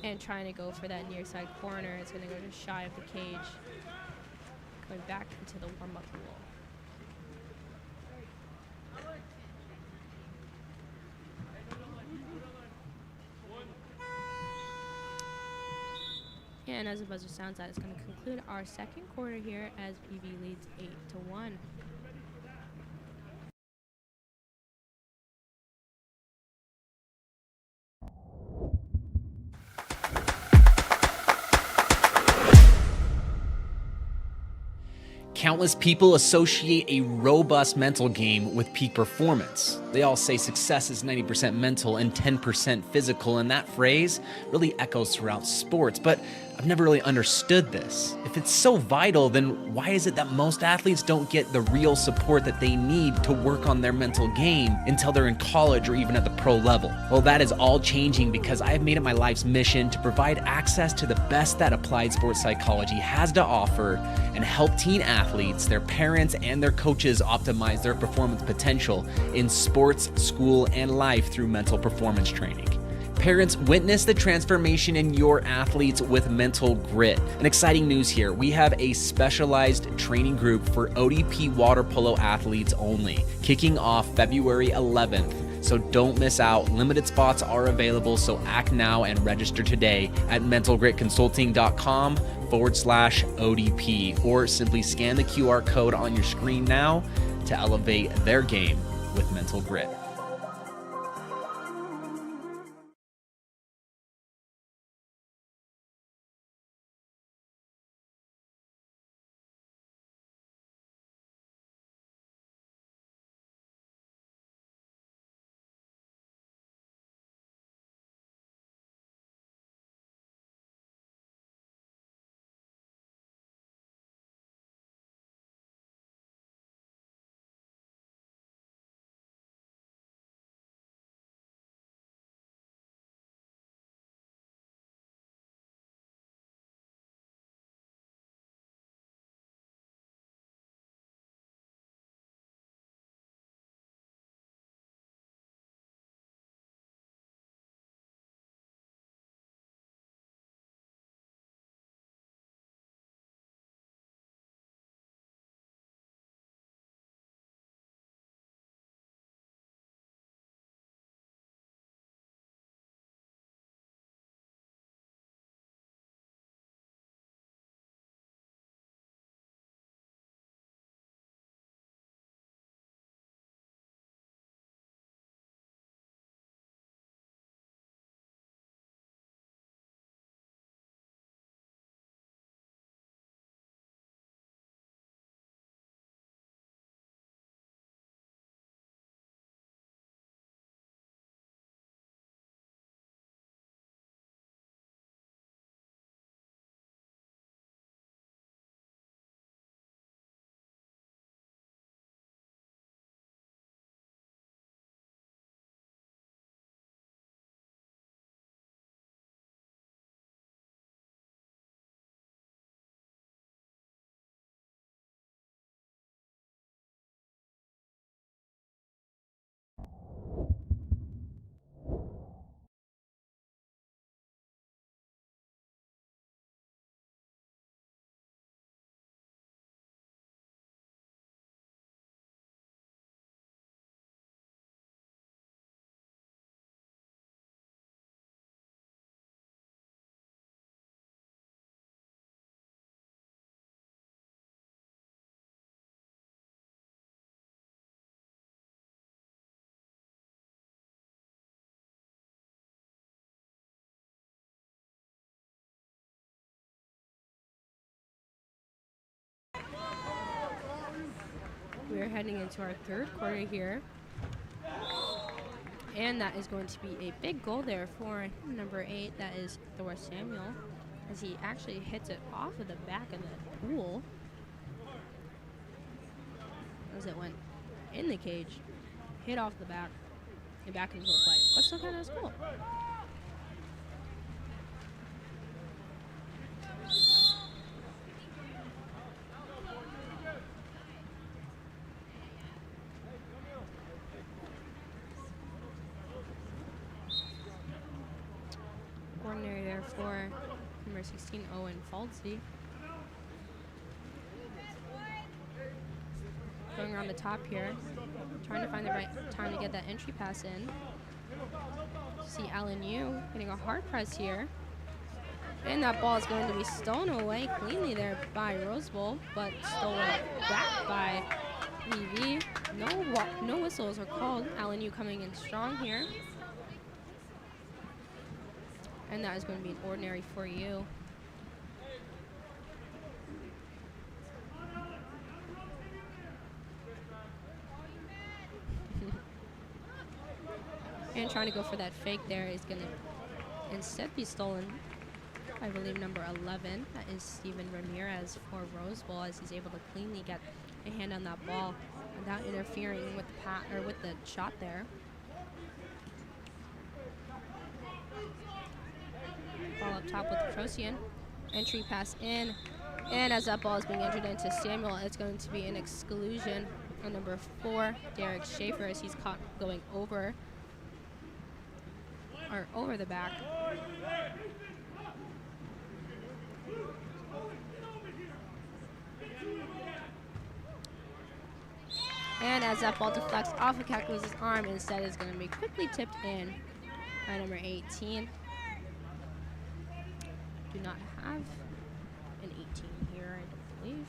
And trying to go for that near side corner. It's going to go just shy of the cage. Going back into the warm-up pool. And as the buzzer sounds out, it's going to conclude our second quarter here as PV leads 8-1. Countless people associate a robust mental game with peak performance. They all say success is 90% mental and 10% physical, and that phrase really echoes throughout sports, but I've never really understood this. If it's so vital, then why is it that most athletes don't get the real support that they need to work on their mental game until they're in college or even at the pro level? Well, that is all changing because I have made it my life's mission to provide access to the best that applied sports psychology has to offer and help teen athletes, their parents, and their coaches optimize their performance potential in sports, school, and life through mental performance training. Parents, witness the transformation in your athletes with Mental Grit. And exciting news here, we have a specialized training group for ODP water polo athletes only, kicking off February 11th. So don't miss out. Limited spots are available, so act now and register today at mentalgritconsulting.com/ODP, or simply scan the QR code on your screen now to elevate their game with Mental Grit. We're heading into our third quarter here. And that is going to be a big goal there for number 8. That is Thor Samuel, as he actually hits it off of the back of the pool as it went in the cage, hit off the back, and back into a play. But still kind of cool. Ordinary there for number 16, Owen Faldsey. Going around the top here, trying to find the right time to get that entry pass in. See Alan Yu getting a hard press here. And that ball is going to be stolen away cleanly there by Rosebowl, but stolen back by Levy. No whistles are called. Alan Yu coming in strong here. And that is going to be an ordinary for you. and trying to go for that fake there is going to instead be stolen. I believe number 11. That is Steven Ramirez for Rose Bowl, as he's able to cleanly get a hand on that ball without interfering with the with the shot there. Ball up top with Petrosian. Entry pass in. And as that ball is being entered into Samuel, it's going to be an exclusion on number 4, Derek Schaefer, as he's caught going over the back. And as that ball deflects off of Keklis's arm, instead is going to be quickly tipped in by number 18. Do not have an 18 here, I don't believe.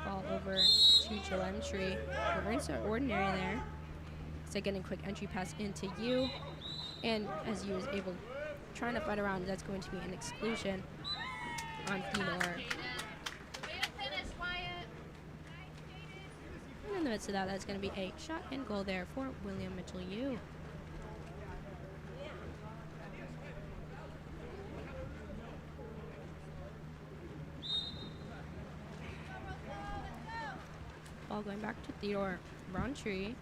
Ball over to Gillentry. Reverse are ordinary there. So getting quick entry pass into you. And as you was able, trying to fight around, that's going to be an exclusion on Theodore. And in the midst of that, that's going to be a shot and goal there for William Mitchell Yu. Ball going back to Theodore Roundtree.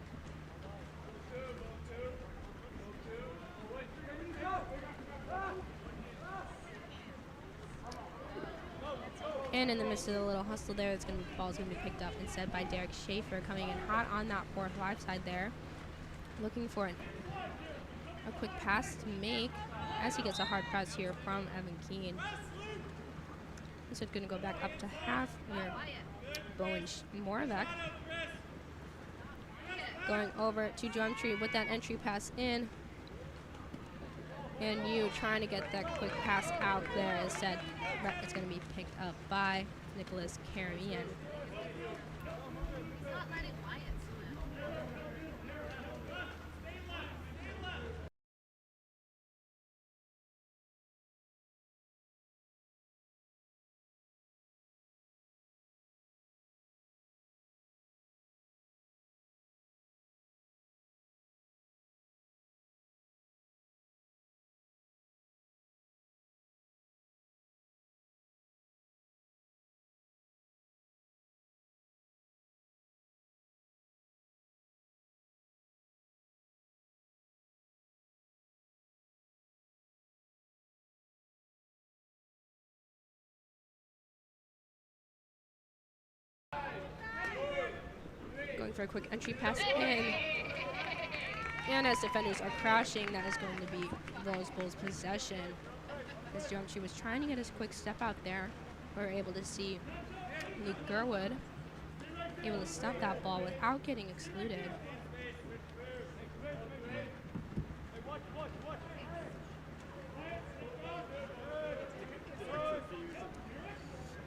And in the midst of the little hustle there, the ball's going to be picked up instead by Derek Schaefer, coming in hot on that 4-5 side there. Looking for a quick pass to make as he gets a hard press here from Evan Keane. So it's going to go back up to half near Bowen Moravec. Going over to Drumtree with that entry pass in. And you trying to get that quick pass out there. Instead, it's going to be picked up by Nicholas Caramian. Going for a quick entry pass in. And as defenders are crashing, that is going to be Rose Bowl's possession. As Drumtree was trying to get his quick step out there, we were able to see Luke Gerwood able to stop that ball without getting excluded.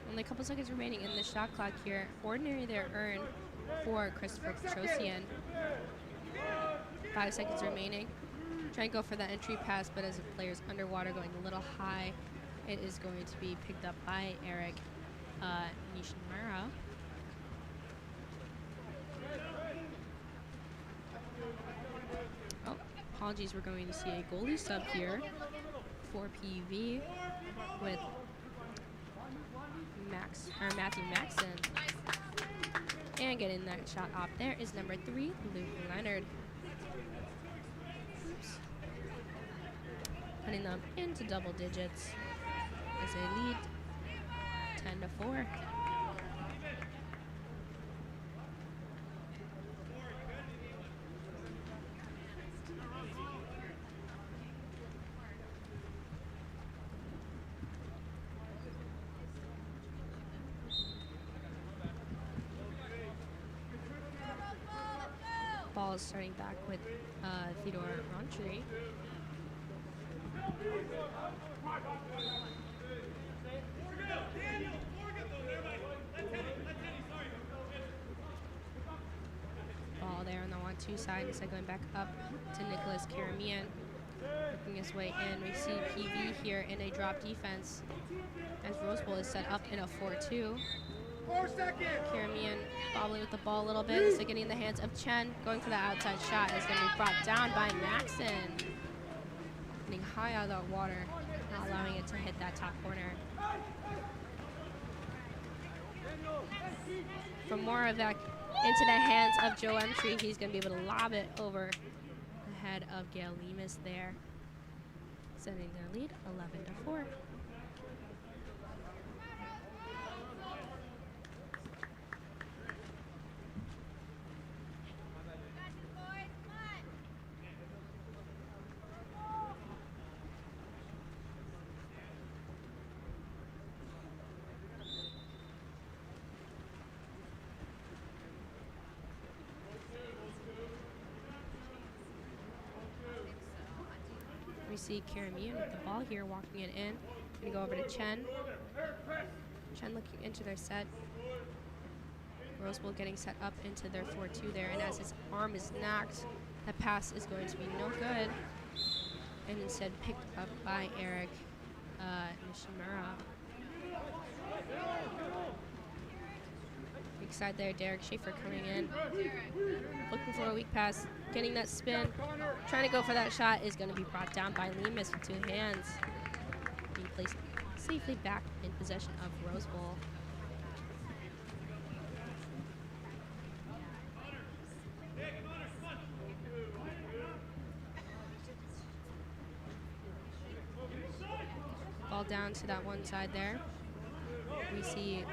Only a couple seconds remaining in the shot clock here. Ordinary there earned for Christopher Petrosian. 5 seconds remaining. Try and go for that entry pass, but as the player's underwater going a little high, it is going to be picked up by Eric Nishimura. Oh, apologies, we're going to see a goalie sub here for PV with Matthew Maxson. And getting that shot off there is number 3, Luke Leonard. Oops. Putting them into double digits as they lead 10-4. Ball is starting back with Theodore Roundtree. 2 side instead going back up to Nicholas Karamian. Working his way in. We see PV here in a drop defense as Rose Bowl is set up in a 4-2. Karamian bobbling with the ball a little bit. Instead getting in the hands of Chen. Going for the outside shot is going to be brought down by Maxon. Getting high out of that water, not allowing it to hit that top corner. For more of that into the hands of Joe Emtree, he's going to be able to lob it over the head of Gail Lemus there, setting their lead 11-4. We see Karamian with the ball here, walking it in. Gonna go over to Chen. Chen looking into their set. Rose Bowl getting set up into their 4-2 there, and as his arm is knocked, that pass is going to be no good, and instead picked up by Eric Nishimura. Weak side there, Derek Schaefer coming in, looking for a weak pass, getting that spin, trying to go for that shot is going to be brought down by Lemus with 2 hands, being placed safely back in possession of Rose Bowl. Ball down to that one side there. We see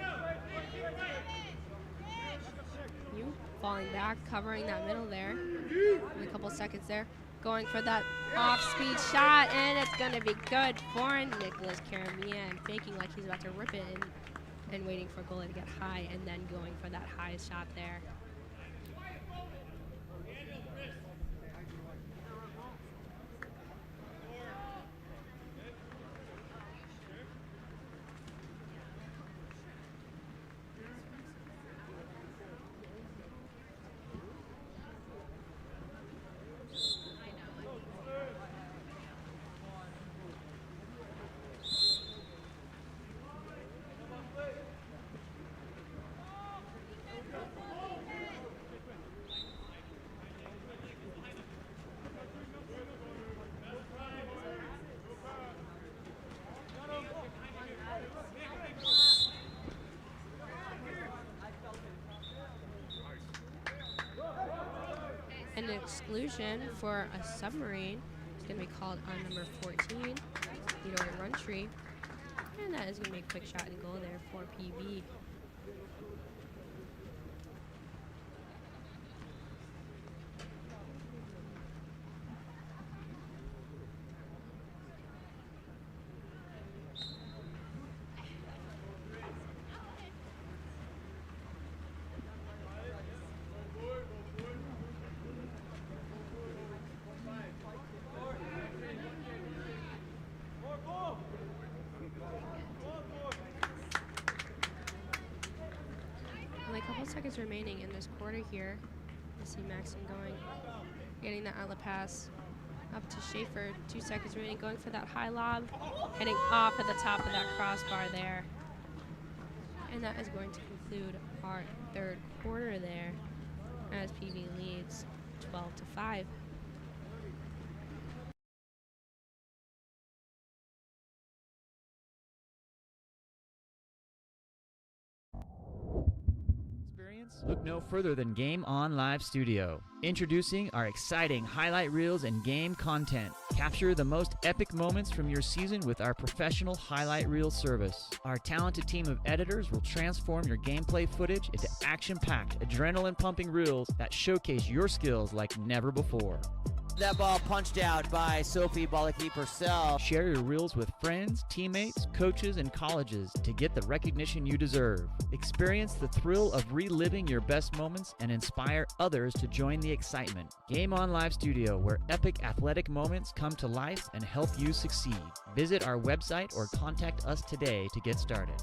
you falling back, covering that middle there. In a couple seconds there. Going for that off-speed shot, and it's going to be good for Nicholas Karamian, faking like he's about to rip it in, and waiting for goalie to get high, and then going for that high shot there. An exclusion for a submarine is going to be called on number 14, Leroy Runtree. And that is going to be a quick shot and goal there for PB. Only a couple seconds remaining in this quarter here. You see Maxon going, getting that outlet pass up to Schaefer. 2 seconds remaining, going for that high lob, heading off at the top of that crossbar there. And that is going to conclude our 3rd quarter there as PV leads 12-5. Look no further than Game On Live Studio. Introducing our exciting highlight reels and game content. Capture the most epic moments from your season with our professional highlight reel service. Our talented team of editors will transform your gameplay footage into action-packed, adrenaline-pumping reels that showcase your skills like never before. That ball punched out by Sophie Bolaki-Purcell. Share your reels with friends, teammates, coaches, and colleges to get the recognition you deserve. Experience the thrill of reliving your best moments and inspire others to join the excitement. Game On Live Studio, where epic athletic moments come to life and help you succeed. Visit our website or contact us today to get started.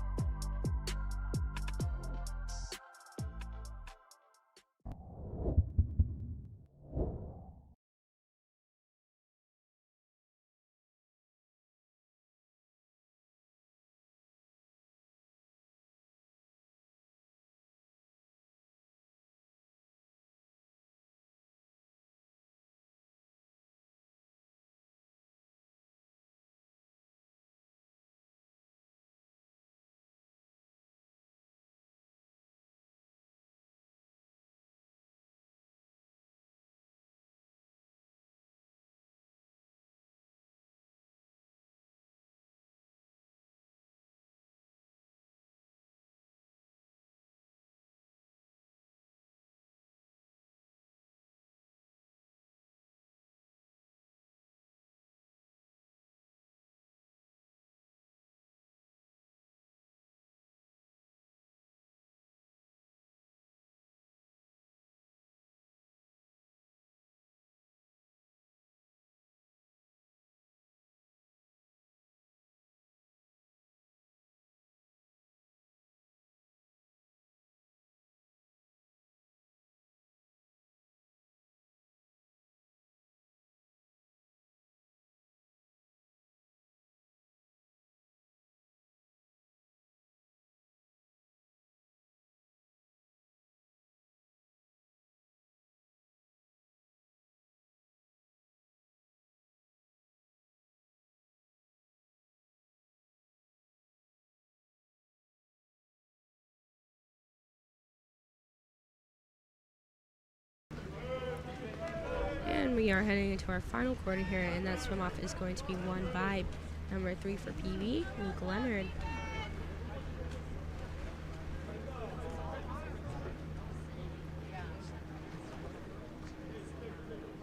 we are heading into our final quarter here, and that swim off is going to be won by number 3 for PB, Luke Leonard.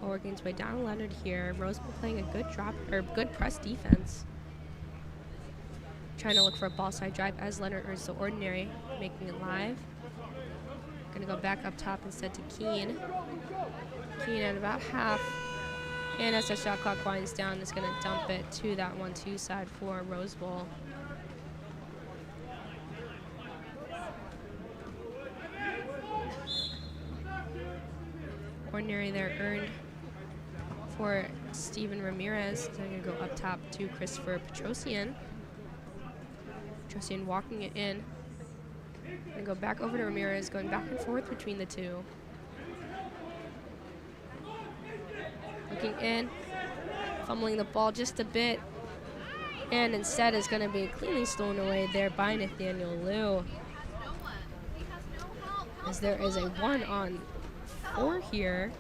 Working its way down Leonard here. Roseville playing a good drop or good press defense. Trying to look for a ball side drive as Leonard earns the ordinary, making it live. Gonna go back up top instead to Keene. Keene at about half. And as the shot clock winds down, it's gonna dump it to that 1-2 side for Roseville. Ordinary there earned for Steven Ramirez. So I'm gonna go up top to Christopher Petrosian. Petrosian walking it in. Gonna go back over to Ramirez, going back and forth between the two. Looking in, fumbling the ball just a bit. And instead is gonna be cleanly stolen away there by Nathaniel Liu. As there is a 1-on-4 here.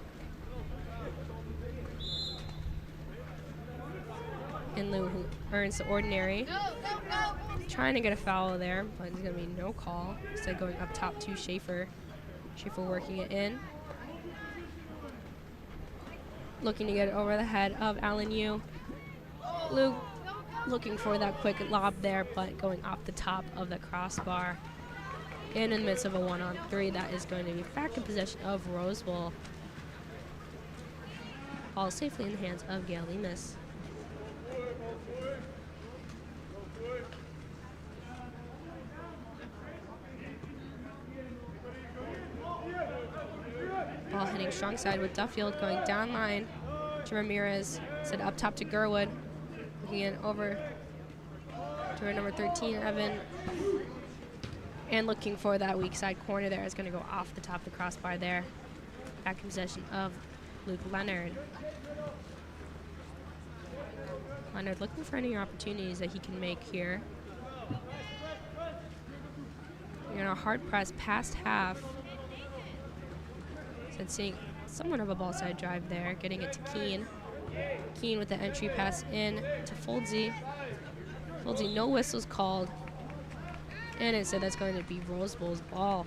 And Liu, who earns the ordinary. Trying to get a foul there, but it's going to be no call. Instead going up top to Schaefer. Schaefer working it in. Looking to get it over the head of Alan Yu. Liu looking for that quick lob there, but going off the top of the crossbar. And in the midst of a 1-on-3, that is going to be back in possession of Roseville. Ball safely in the hands of Gail Lemus. Ball hitting strong side with Duffield going down line to Ramirez. Set up top to Gerwood. Looking in over to our number 13, Evan. And looking for that weak side corner there. Is going to go off the top of the crossbar there. Back in possession of Luke Leonard. Leonard looking for any opportunities that he can make here. You're going to hard press past half. So seeing somewhat of a ball side drive there. Getting it to Keene. Keene with the entry pass in to Foldsey. Foldsey, no whistles called. And instead that's going to be Roseville's ball.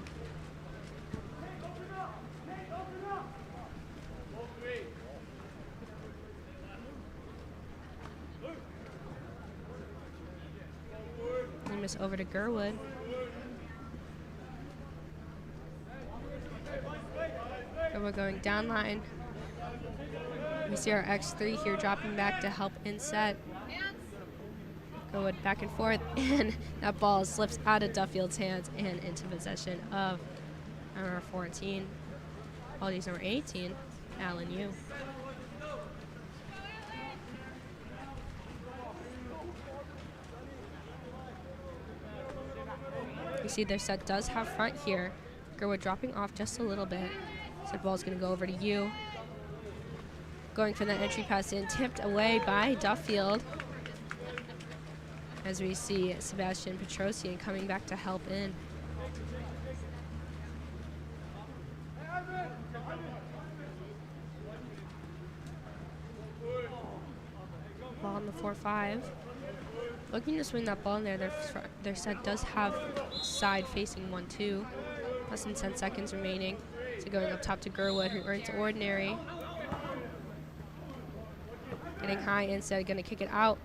Lemus over to Gerwood. Gerwood going down line. We see our X3 here dropping back to help inset. Gerwood back and forth, and that ball slips out of Duffield's hands and into possession of number 14. Apologies, number 18, Alan Yu. You see their set does have front here. Gerwood dropping off just a little bit. So the ball's going to go over to Yu. Going for that entry pass in, tipped away by Duffield. As we see Sebastian Petrosian coming back to help in. Ball on the 4-5. Looking to swing that ball in there. Their set does have side facing 1-2. Less than 10 seconds remaining. So going up top to Gerwood, who earns ordinary. Getting high instead, going to kick it out.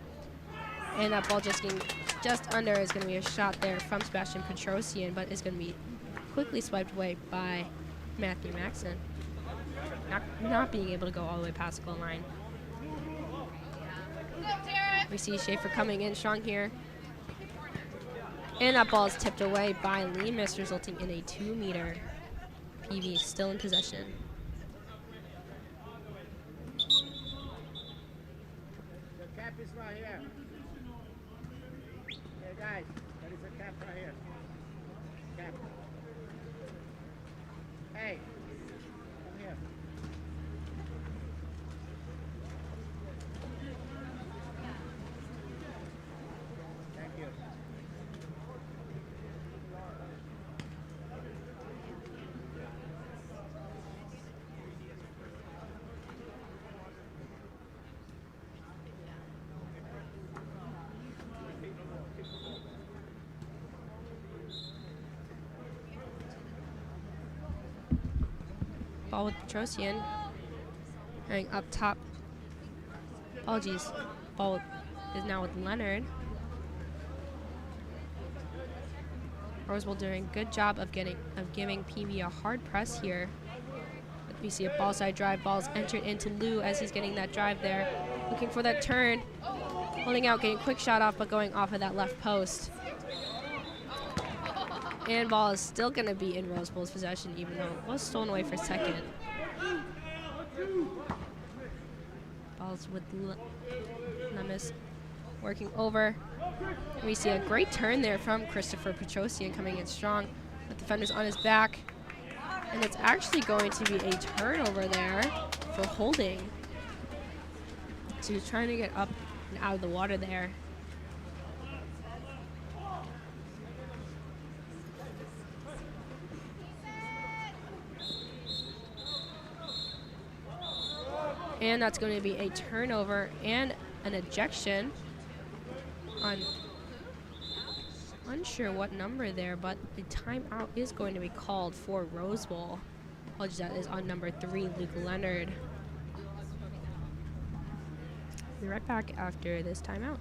And that ball just getting just under is going to be a shot there from Sebastian Petrosian, but is going to be quickly swiped away by Matthew Maxson. Not being able to go all the way past the goal line. We see Schaefer coming in strong here. And that ball is tipped away by Lemus, resulting in a 2-meter. PV still in possession. The cap is right here. Hey guys, there is a cap right here. Cap. Hey, come here. Thank you. Ball with Petrosian. Hang up top. Apologies. Ball is now with Leonard. Rosewell doing a good job of giving PV a hard press here. We see a ball side drive. Ball's entered into Lou as he's getting that drive there. Looking for that turn. Holding out, getting a quick shot off, but going off of that left post. And ball is still going to be in Rosewell's possession, even though it was stolen away for second. Ball's with Lemus working over. We see a great turn there from Christopher Petrosian coming in strong. The defender's on his back. And it's actually going to be a turnover there for holding. So he's trying to get up and out of the water there. And that's going to be a turnover and an ejection on, unsure what number there, but the timeout is going to be called for Rosewell. Apologies, that is on number 3, Luke Leonard. We'll be right back after this timeout.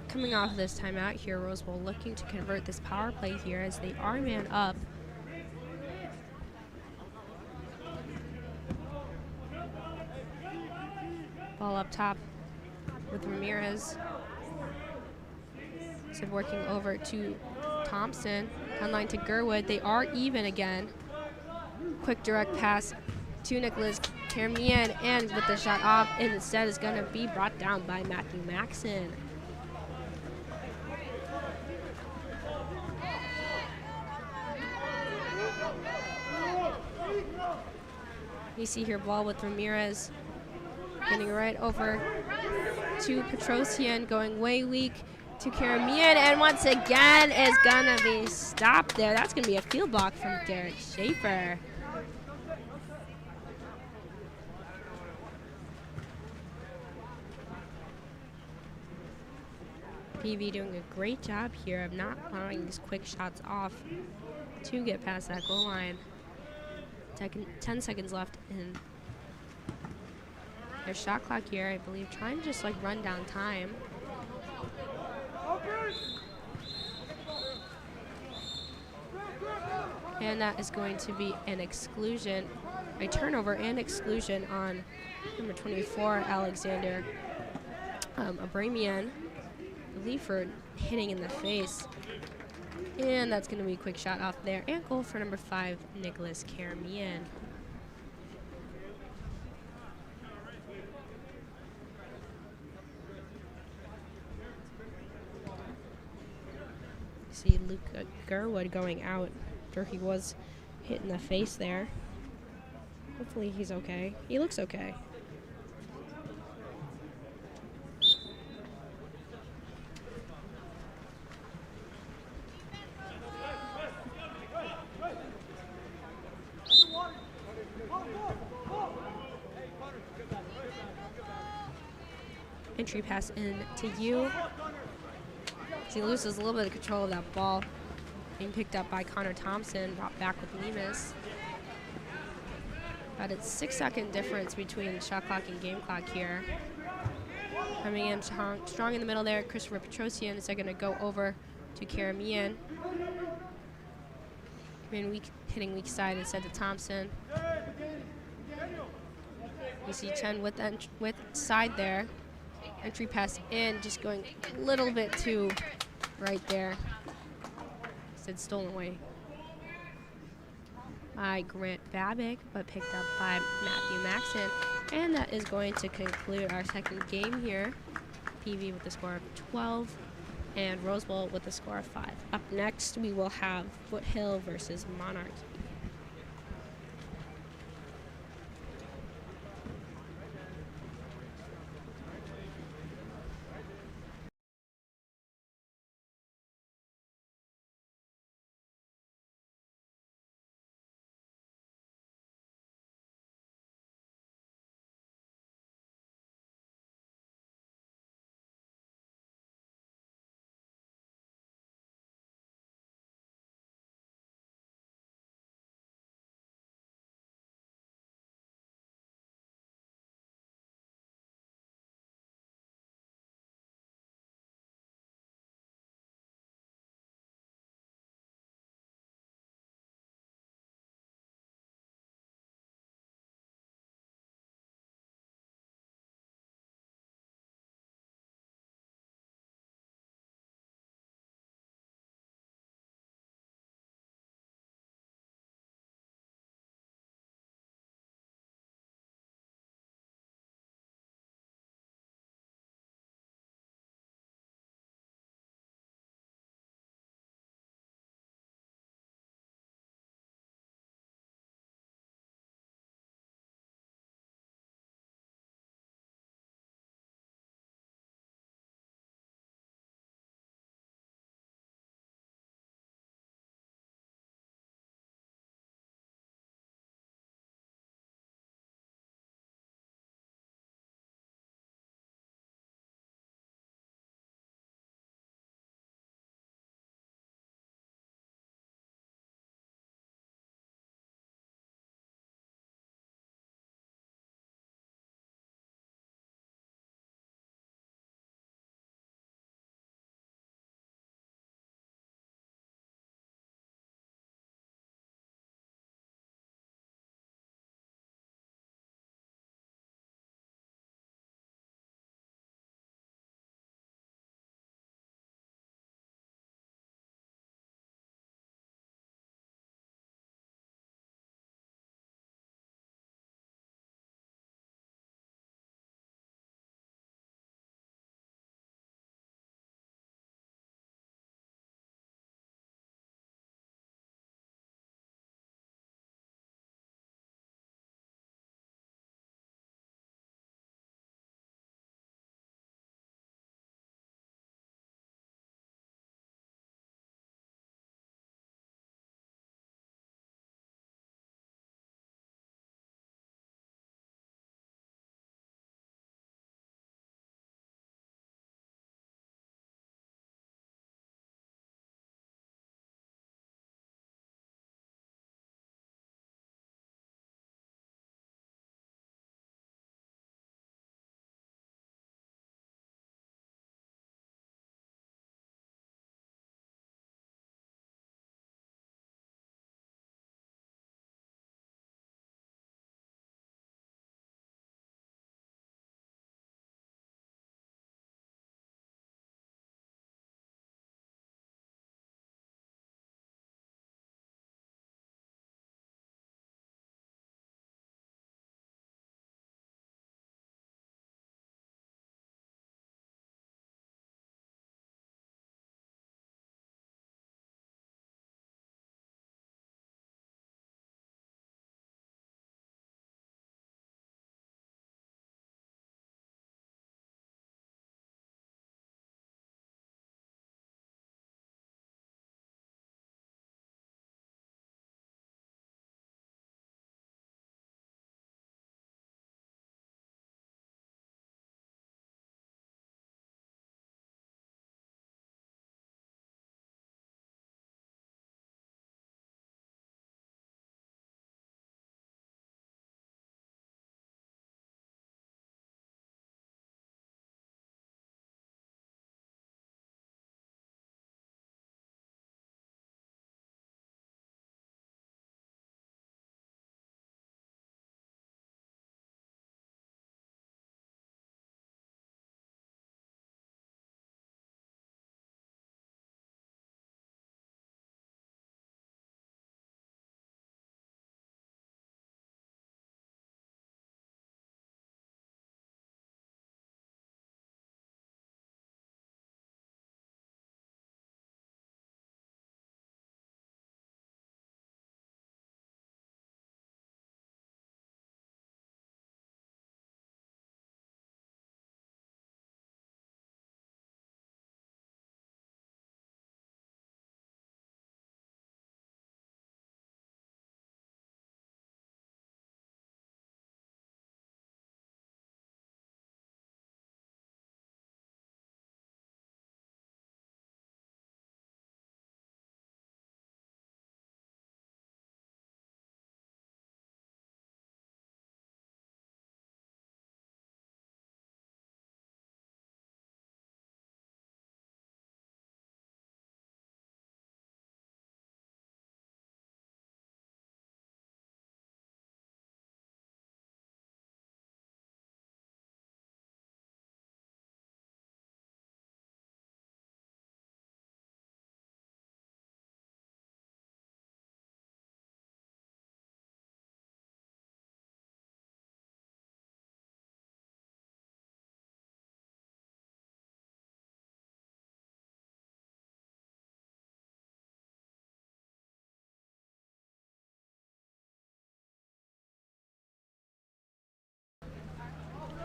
Coming off this timeout here, Rosewell looking to convert this power play here as they are man up. Ball up top with Ramirez. So working over to Thompson. Online to Gerwood. They are even again. Quick direct pass to Nicholas Carmian, and with the shot off, and instead is going to be brought down by Matthew Maxon. You see here ball with Ramirez getting right over to Petrosian, going way weak to Caramian, and once again is gonna be stopped there. That's gonna be a field block from Derek Schaefer. PV doing a great job here of not allowing these quick shots off to get past that goal line. 10 seconds left in their shot clock here, I believe, trying to just like run down time. And that is going to be an exclusion, a turnover and exclusion on number 24, Alexander Abramian, I believe for hitting in the face. And that's going to be a quick shot off there. And goal for number 5, Nicholas Caramian. See Luke Gerwood going out after he was hit in the face there. Hopefully he's okay. He looks okay. Entry pass in to you. He loses a little bit of control of that ball. Being picked up by Connor Thompson, brought back with Lemus. About a 6-second difference between shot clock and game clock here. Coming in strong in the middle there, Christopher Petrosian is going to go over to Karamian. Hitting weak side instead to Thompson. You see Chen with side there. Entry pass in, just going a little bit too right there. Instead stolen away by Grant Babick, but picked up by Matthew Maxon. And that is going to conclude our second game here. PV with the score of 12 and Rosewell with the score of 5. Up next, we will have Foothill versus Monarchy.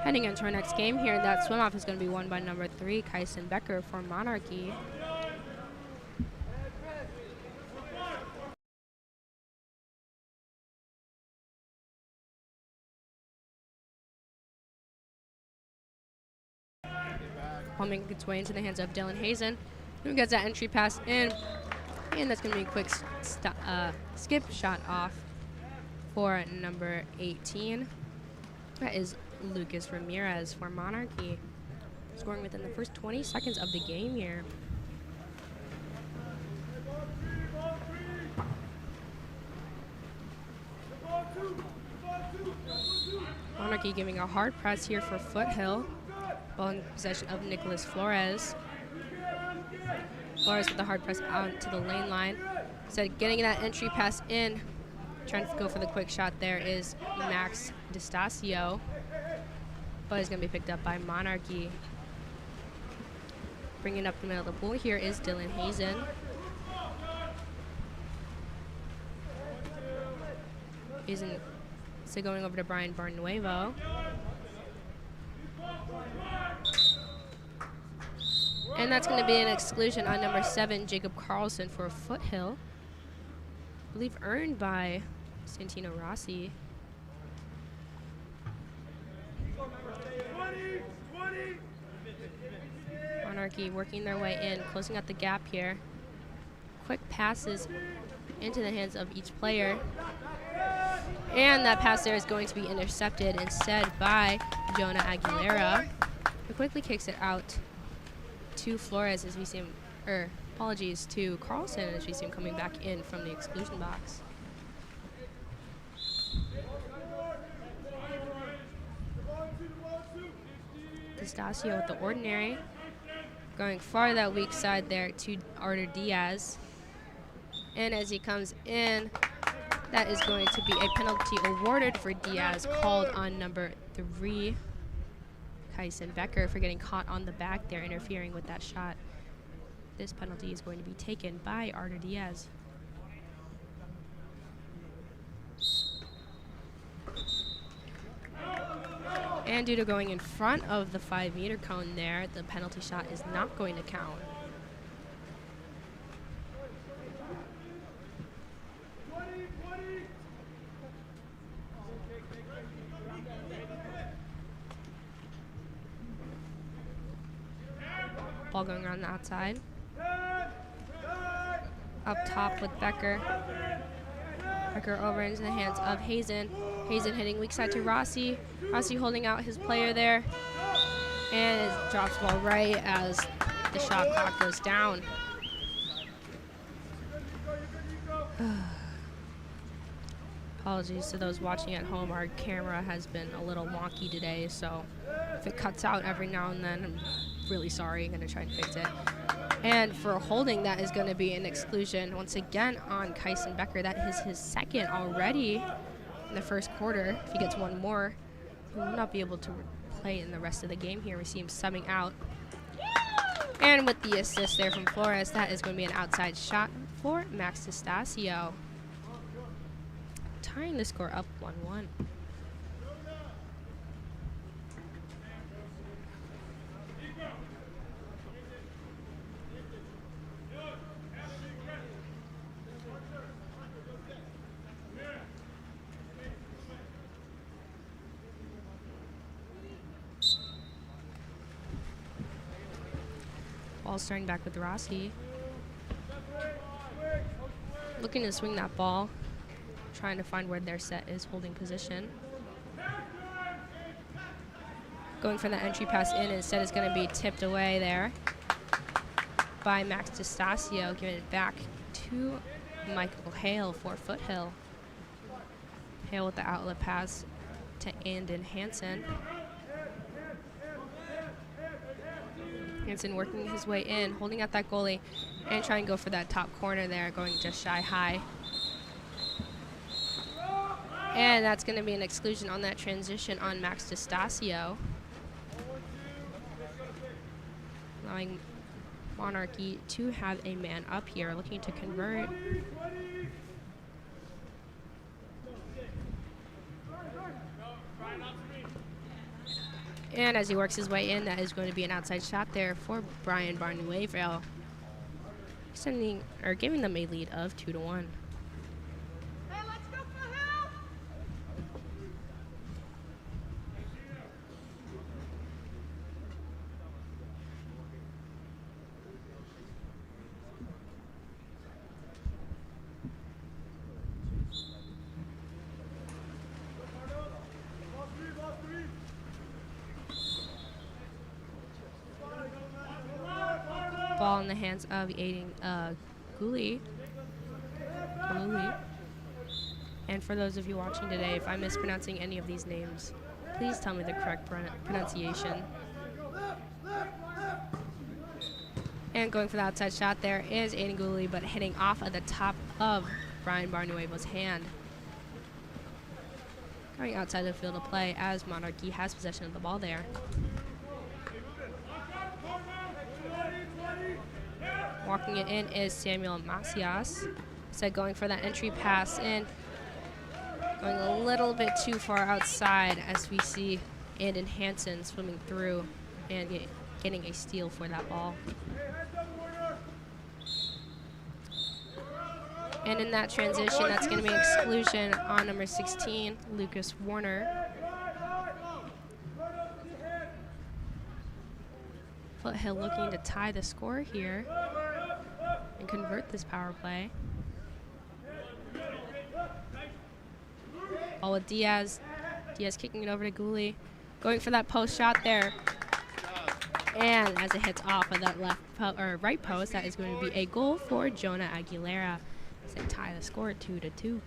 Heading into our next game here, that swim off is going to be won by number 3, Kyson Becker for Monarchy. Ball making its way into the hands of Dylan Hazen, who gets that entry pass in, and that's going to be a quick skip shot off for number 18. That is Lucas Ramirez for Monarchy, scoring within the first 20 seconds of the game here. Monarchy giving a hard press here for Foothill. Ball in possession of Nicholas Flores. Flores with the hard press out to the lane line. Instead, getting that entry pass in. Trying to go for the quick shot there is Max DeStasio, but it's going to be picked up by Monarchy. Bringing up the middle of the pool here is Dylan Hazen. Hazen so going over to Brian Barnuevo. And that's going to be an exclusion on number 7, Jacob Carlson for Foothill. I believe earned by Santino Rossi. Monarchy working their way in, closing out the gap here. Quick passes into the hands of each player. And that pass there is going to be intercepted instead by Jonah Aguilera, who quickly kicks it out to Flores as we see him, apologies, to Carlson as we see him coming back in from the exclusion box. D'Estacio with the ordinary. Going far that weak side there to Artur Diaz. And as he comes in, that is going to be a penalty awarded for Diaz, called on number 3, Kyson Becker, for getting caught on the back there, interfering with that shot. This penalty is going to be taken by Artur Diaz. And due to going in front of the 5-meter cone there, the penalty shot is not going to count. Ball going around the outside. Up top with Becker. Becker over into the hands of Hazen. Hazen hitting weak side to Rossi. Rossi holding out his player there. And it drops ball right as the shot clock goes down. Apologies to those watching at home. Our camera has been a little wonky today, so if it cuts out every now and then, I'm really sorry. I'm going to try and fix it. And for holding, that is going to be an exclusion once again on Kyson Becker. That is his second already in the first quarter. If he gets one more, he will not be able to play in the rest of the game here. We see him subbing out. And with the assist there from Flores, that is going to be an outside shot for Max D'Estacio, tying the score up 1-1. Ball starting back with Rossi. Looking to swing that ball. Trying to find where their set is holding position. Going for the entry pass in. Instead, it's going to be tipped away there by Max D'Estacio, giving it back to Michael Hale for Foothill. Hale with the outlet pass to Andon Hansen. Hansen working his way in, holding out that goalie, and trying to go for that top corner there, going just shy high. And that's going to be an exclusion on that transition on Max D'Estacio, allowing Monarchy to have a man up here, looking to convert. And as he works his way in, that is going to be an outside shot there for Brian Barnueville, giving them a lead of 2-1. Ball in the hands of Aiden Gooley. And for those of you watching today, if I'm mispronouncing any of these names, please tell me the correct pronunciation. And going for the outside shot there is Aiden Gooley, but hitting off of the top of Brian Barnuevo's hand. Going outside the field of play as Monarchy has possession of the ball there. Walking it in is Samuel Macias. Going for that entry pass in. Going a little bit too far outside as we see Andon Hansen swimming through and getting a steal for that ball. And in that transition, that's going to be an exclusion on number 16, Lucas Warner. Foothill looking to tie the score here and convert this power play. Ball with Diaz. Diaz kicking it over to Gooley. Going for that post shot there. And as it hits off of that right post, that is going to be a goal for Jonah Aguilera as they tie the score 2-2.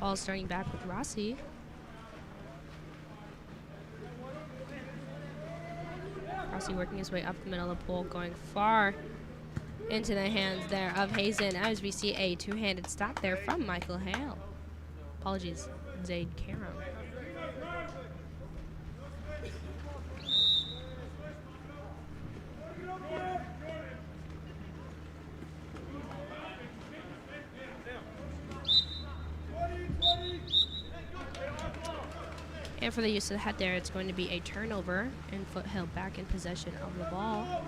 Ball starting back with Rossi. Rossi working his way up the middle of the pool, going far into the hands there of Hazen as we see a two-handed stop there from Michael Hale. Apologies, Zaid Karam. And for the use of the head there, it's going to be a turnover, and Foothill back in possession of the ball.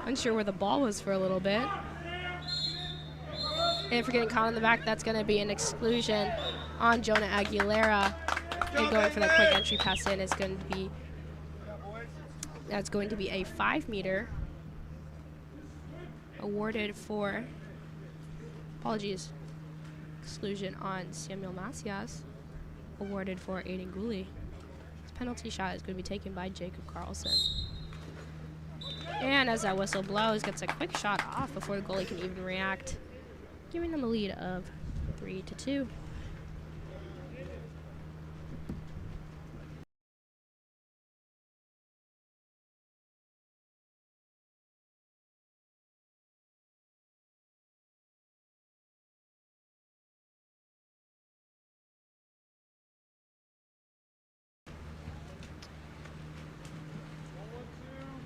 Unsure where the ball was for a little bit. And for getting caught in the back, that's going to be an exclusion on Jonah Aguilera. And going for that quick entry pass in is going to be That's going to be a 5-meter awarded for, exclusion on Samuel Macias, awarded for Aiden Gooley. This penalty shot is going to be taken by Jacob Carlson. And as that whistle blows, gets a quick shot off before the goalie can even react, giving them a lead of 3-2.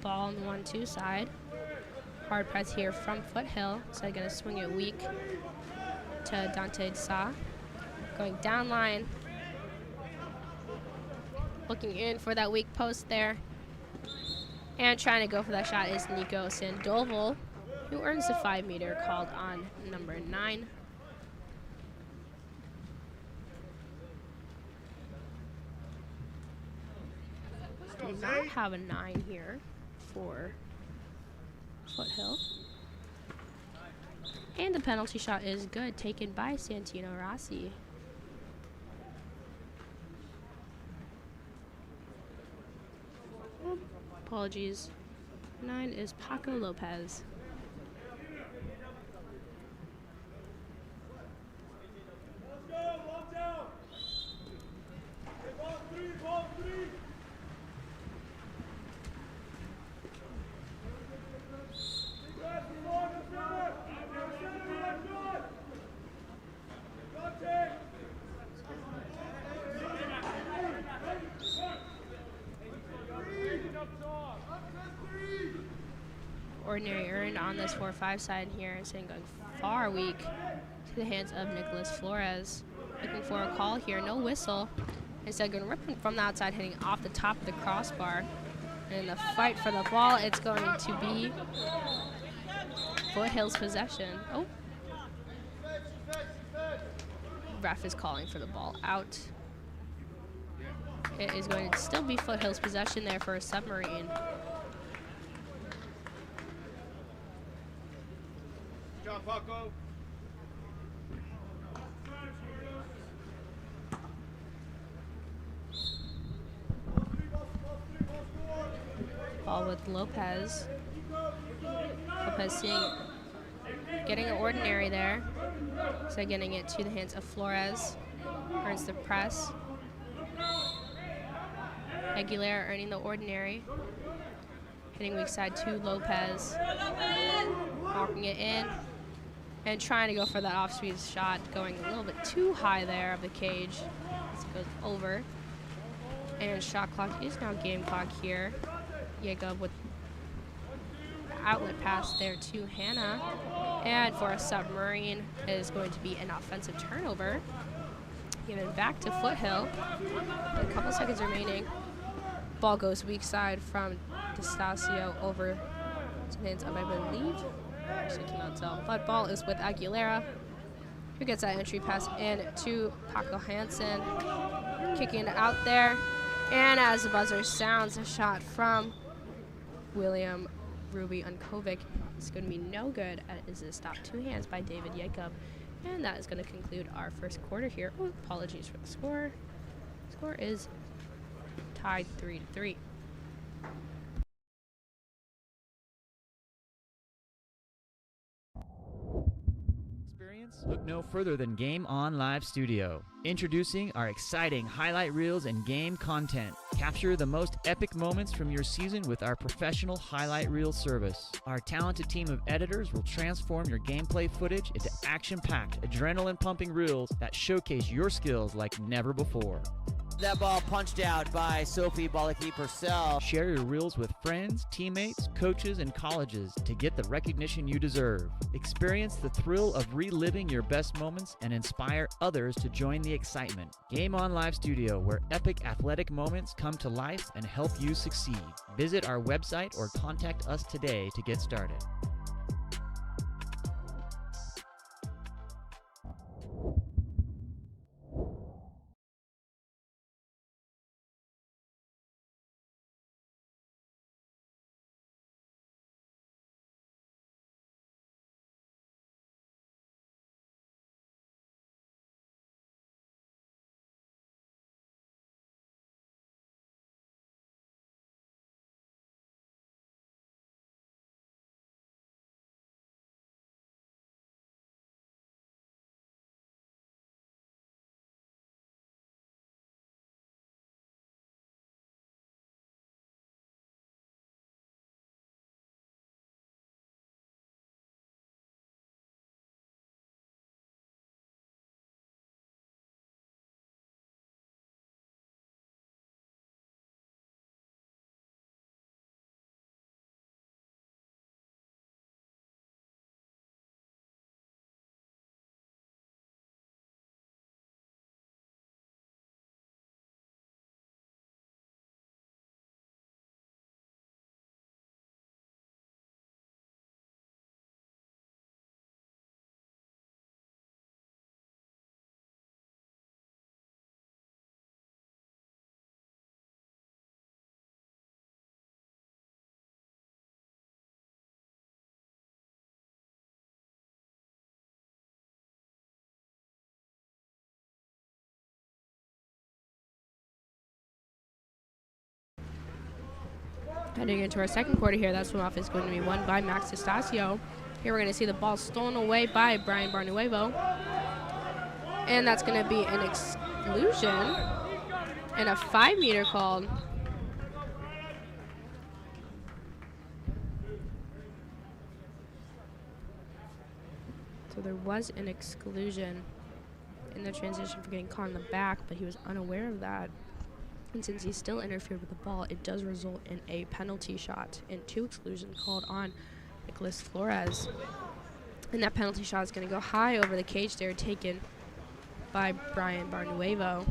Ball on the 1-2 side. Hard press here from Foothill. So they're going to swing it weak to Dante Sa. Going down line. Looking in for that weak post there. And trying to go for that shot is Nico Sandoval, who earns the 5-meter called on number 9. Do not have a 9 here for Foothill. And the penalty shot is good, taken by Santino Rossi. Apologies. 9 is Paco Lopez. ordinary earned on this 4-5 side here. Instead going far weak to the hands of Nicholas Flores. Looking for a call here, no whistle. Instead going ripping from the outside, hitting off the top of the crossbar. And in the fight for the ball, it's going to be Foothill's possession. Oh. Ref is calling for the ball out. It is going to still be Foothill's possession there for a submarine. John Paco. Ball with Lopez. Lopez getting an ordinary there. So getting it to the hands of Flores. Earns the press. Aguilera earning the ordinary. Hitting weak side to Lopez. Walking it in. And trying to go for that off-speed shot. Going a little bit too high there of the cage. As it goes over. And shot clock is now game clock here. Jacob with the outlet pass there to Hannah. And for a submarine, it is going to be an offensive turnover. Given back to Foothill. A couple seconds remaining. Ball goes weak side from D'Estacio over to the hands of, I believe, actually cannot tell. But ball is with Aguilera, who gets that entry pass in to Paco Hansen. Kicking it out there. And as the buzzer sounds, a shot from William Ruby Unkovic is going to be no good. As it is stopped two hands by David Jacob. And that is going to conclude our first quarter here. Oh, apologies for the score. Score is tied 3-3. Look no further than Game On Live Studio. Introducing our exciting highlight reels and game content. Capture the most epic moments from your season with our professional highlight reel service. Our talented team of editors will transform your gameplay footage into action-packed, adrenaline-pumping reels that showcase your skills like never before. That ball punched out by Sophie Bollicki-Purcell. Share your reels with friends, teammates, coaches, and colleges to get the recognition you deserve. Experience the thrill of reliving your best moments and inspire others to join the excitement. Game On Live Studio, where epic athletic moments come to life and help you succeed. Visit our website or contact us today to get started. Heading into our second quarter here, that swim off is going to be won by Max D'Estacio. Here we're going to see the ball stolen away by Brian Barnuevo. And that's going to be an exclusion and a 5-meter called. So there was an exclusion in the transition for getting caught in the back, but he was unaware of that. And since he still interfered with the ball, it does result in a penalty shot and 2 exclusions called on Nicholas Flores. And that penalty shot is going to go high over the cage there, taken by Brian Barnuevo.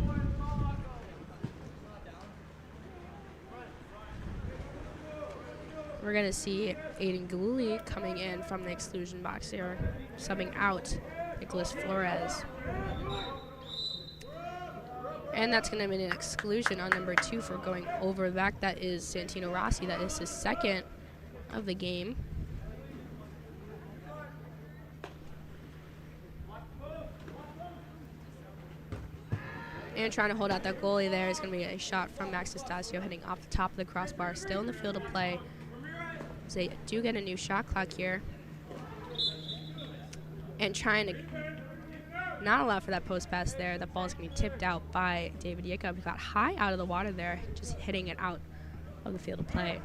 We're going to see Aiden Galuli coming in from the exclusion box here, subbing out Nicholas Flores. And that's going to be an exclusion on number 2 for going over the back. That is Santino Rossi. That is his second of the game. And trying to hold out that goalie there is going to be a shot from Max Estacio hitting off the top of the crossbar. Still in the field of play. So they do get a new shot clock here. And trying to not allow for that post pass there. That ball is going to be tipped out by David Jacob. He got high out of the water there, just hitting it out of the field of play.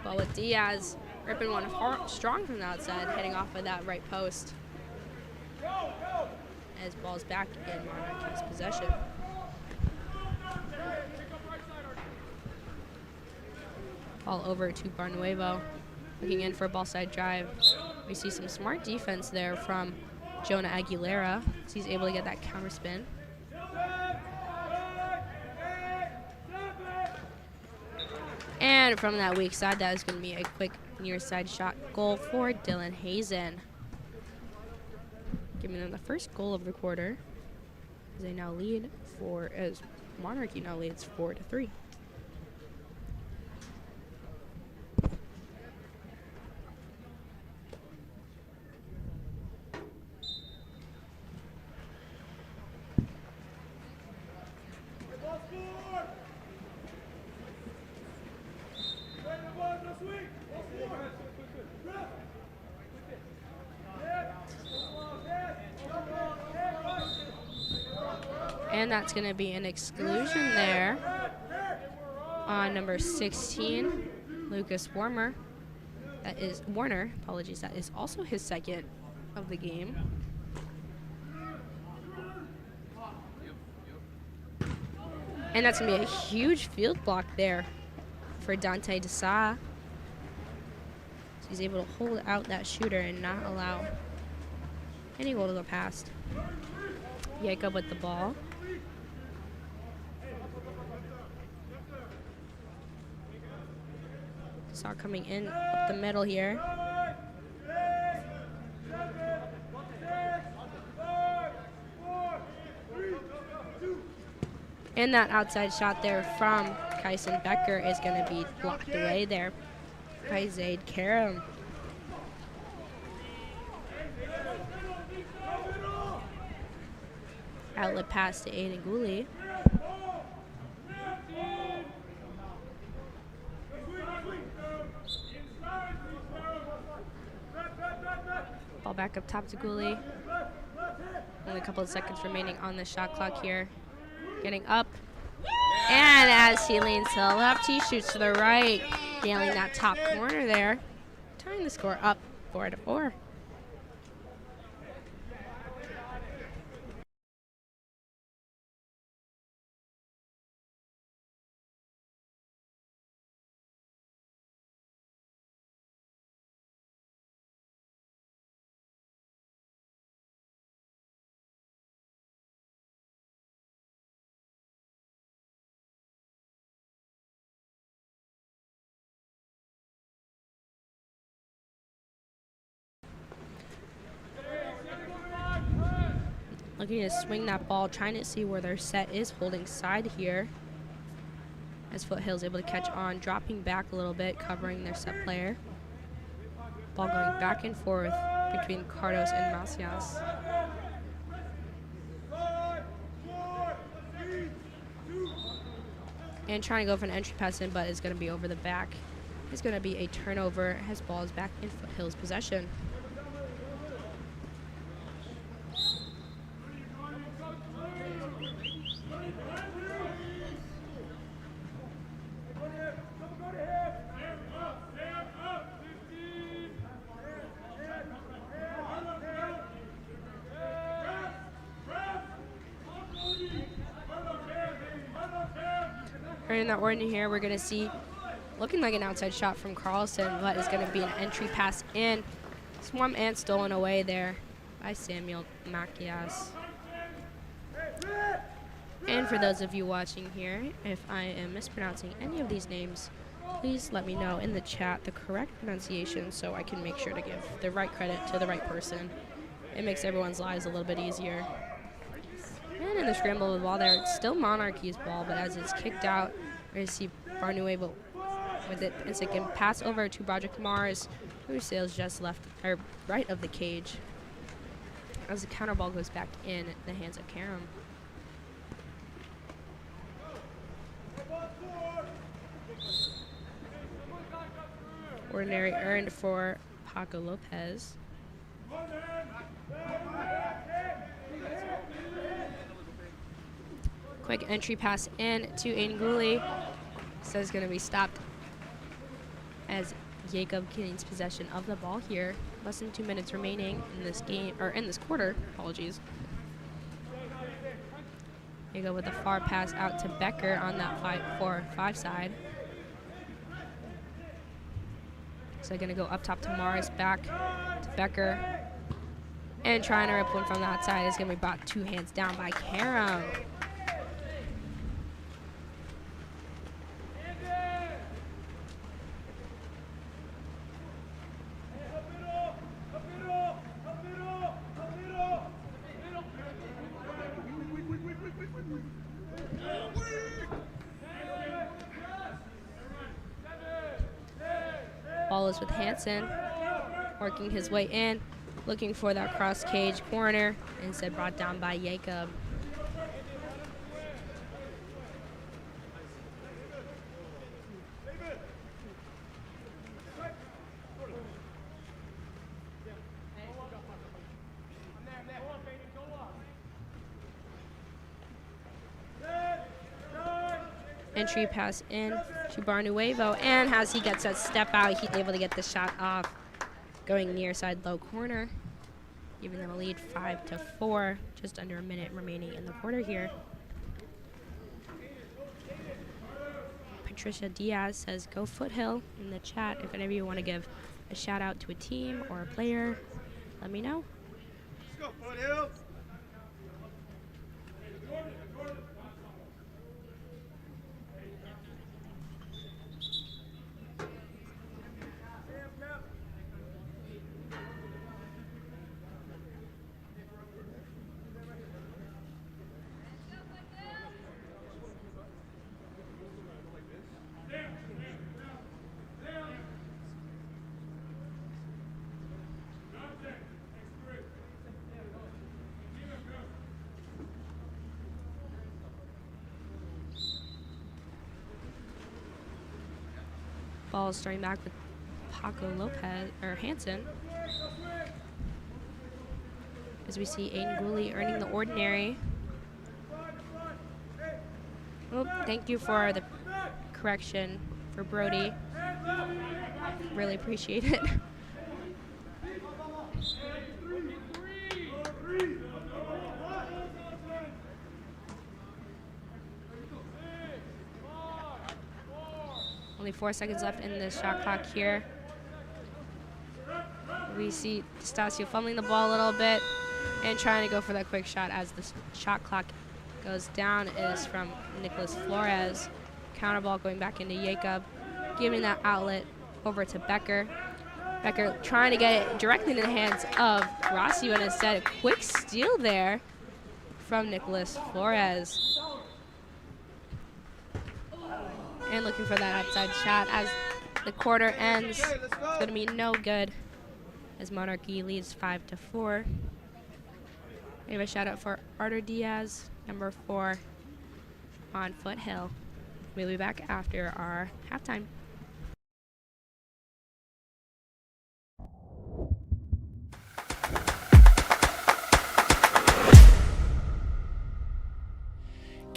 Ball with Diaz ripping one strong from the outside, hitting off of that right post. As ball's back in Monarchy's possession. Ball over to Barnuevo, looking in for a ball side drive. We see some smart defense there from Jonah Aguilera, so he's able to get that counter spin. And from that weak side, that is going to be a quick near side shot goal for Dylan Hazen. Giving them the first goal of the quarter as they now lead as Monarchy now leads 4-3. And that's going to be an exclusion there on number 16, Lucas Warner. That is Warner, apologies. That is also his second of the game. And that's going to be a huge field block there for Dante Desa. So he's able to hold out that shooter and not allow any goal to go past. Jacob with the ball. Saw coming in up the middle here. And that outside shot there from Kyson Becker is going to be blocked away there by Zaid Karam. Outlet pass to Aiden Gooley. Ball back up top to Gooley. Only a couple of seconds remaining on the shot clock here. Getting up. And as he leans to the left, he shoots to the right. Nailing that top corner there. Tying the score up 4-4. Looking to swing that ball, trying to see where their set is, holding side here. As Foothill's able to catch on, dropping back a little bit, covering their set player. Ball going back and forth between Cardos and Macias. And trying to go for an entry pass in, but it's going to be over the back. It's going to be a turnover as ball is back in Foothill's possession. Right in that order here, we're going to see looking like an outside shot from Carlson, but it's going to be an entry pass in. Swarm and stolen away there by Samuel Macias. And for those of you watching here, if I am mispronouncing any of these names, please let me know in the chat the correct pronunciation so I can make sure to give the right credit to the right person. It makes everyone's lives a little bit easier. And in the scramble of the ball there, it's still Monarchy's ball, but as it's kicked out, we're going to see Barnuevo with it. It's a pass over to Broderick Mars, who sails just left or right of the cage. As the counter ball goes back in the hands of Karam. Ordinary earned for Paco Lopez. Quick entry pass in to Anguli. So it's going to be stopped as Jacob gains possession of the ball here. Less than 2 minutes remaining in this game, or in this quarter, apologies. Jacob with a far pass out to Becker on that 4-5 side. So they're going to go up top to Morris, back to Becker. And trying to rip one from the outside is going to be brought 2 hands down by Karam. Ball is with Hansen, working his way in, looking for that cross cage corner, instead brought down by Jacob. Entry pass in to Barnuevo, and as he gets that step out, he's able to get the shot off, going near side low corner, giving them a lead 5-4, just under a minute remaining in the quarter here. Patricia Diaz says, go Foothill in the chat. If any of you want to give a shout out to a team or a player, let me know. Let's go, Foothill. Ball starting back with Paco Lopez, or Hansen. As we see Aiden Gooley earning the ordinary. Oh, thank you for the correction for Brody. Really appreciate it. Only 4 seconds left in the shot clock here. We see Stasio fumbling the ball a little bit and trying to go for that quick shot as the shot clock goes down. It is from Nicholas Flores. Counter ball going back into Jacob, giving that outlet over to Becker. Becker trying to get it directly into the hands of Rossi, and instead a quick steal there from Nicholas Flores. And looking for that outside shot as the quarter ends. It's going to be no good as Monarchy leads 5-4. We have a shout out for Artur Diaz, number 4 on Foothill. We'll be back after our halftime.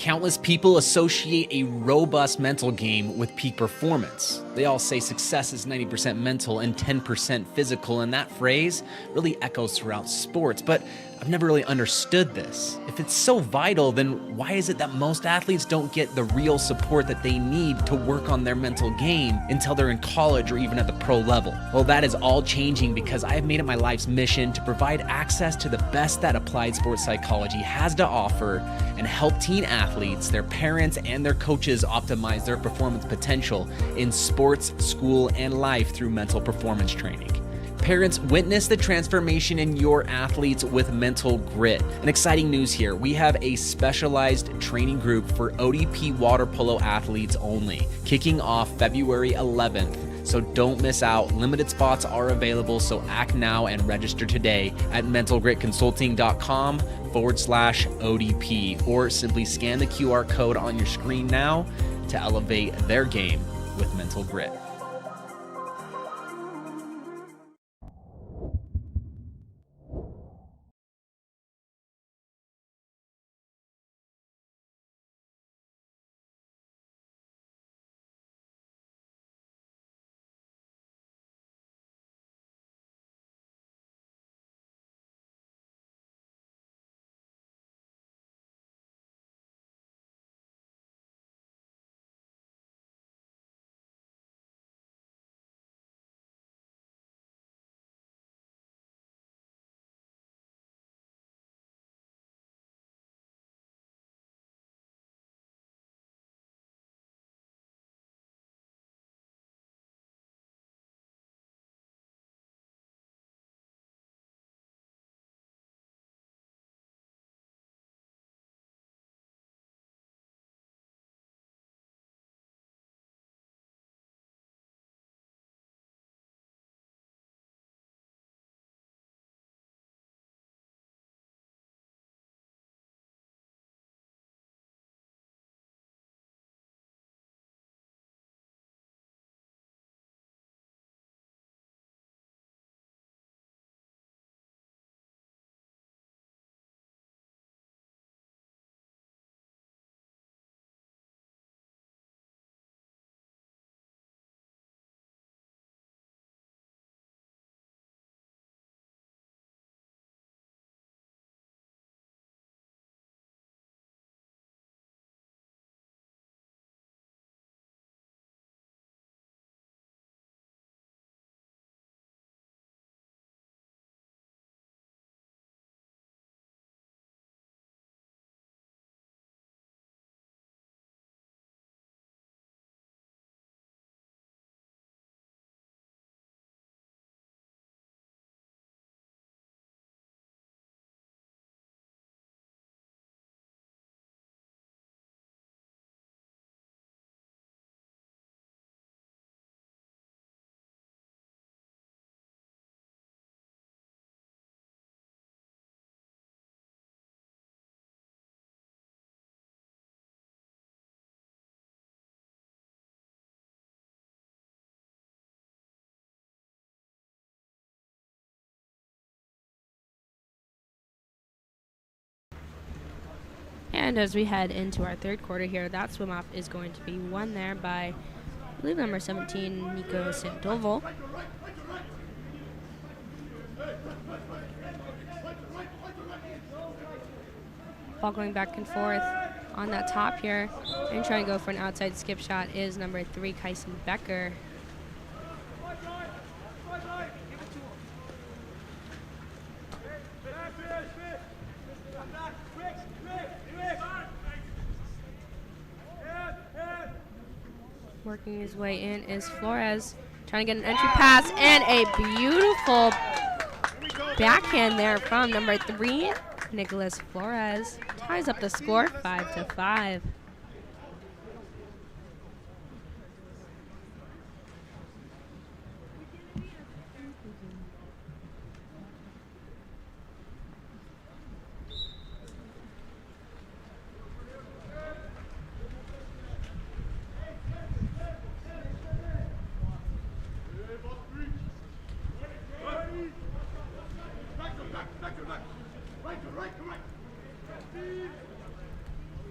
Countless people associate a robust mental game with peak performance. They all say success is 90% mental and 10% physical, and that phrase really echoes throughout sports. But I've never really understood this. If it's so vital, then why is it that most athletes don't get the real support that they need to work on their mental game until they're in college or even at the pro level? Well, that is all changing because I have made it my life's mission to provide access to the best that applied sports psychology has to offer and help teen athletes, their parents, and their coaches optimize their performance potential in sports, school, and life through mental performance training. Parents, witness the transformation in your athletes with Mental Grit. And exciting news here, we have a specialized training group for ODP water polo athletes only, kicking off February 11th. So don't miss out. Limited spots are available, so act now and register today at mentalgritconsulting.com/ODP, or simply scan the QR code on your screen now to elevate their game with Mental Grit. And as we head into our third quarter here, that swim off is going to be won there by, I believe, number 17, Nico Sandoval. Ball going back and forth on that top here, and trying to go for an outside skip shot is number 3, Kyson Becker. Working his way in is Flores, trying to get an entry pass, and a beautiful backhand there from number 3, Nicholas Flores. Ties up the score 5-5.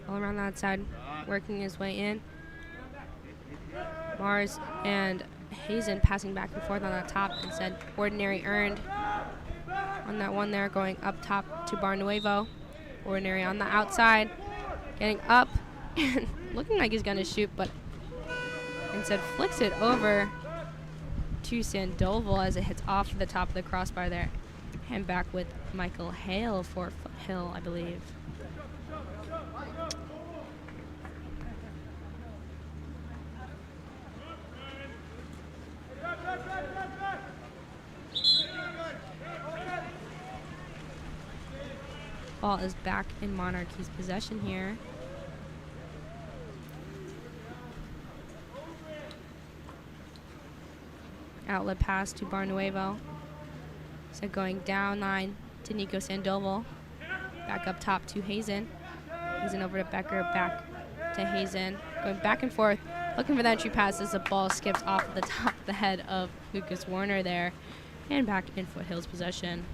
All around the outside, working his way in. Mars and Hazen passing back and forth on the top. Instead, Ordinary earned on that one there, going up top to Bar Nuevo. Ordinary on the outside, getting up and looking like he's going to shoot, but instead flicks it over to Sandoval as it hits off the top of the crossbar there. And back with Michael Hale for Foothill, I believe. Ball is back in Monarchy's possession here. Outlet pass to Bar Nuevo. So going down line to Nico Sandoval. Back up top to Hazen. Hazen over to Becker, back to Hazen. Going back and forth, looking for the entry pass as the ball skips off the top of the head of Lucas Warner there. And back in Foothill's possession.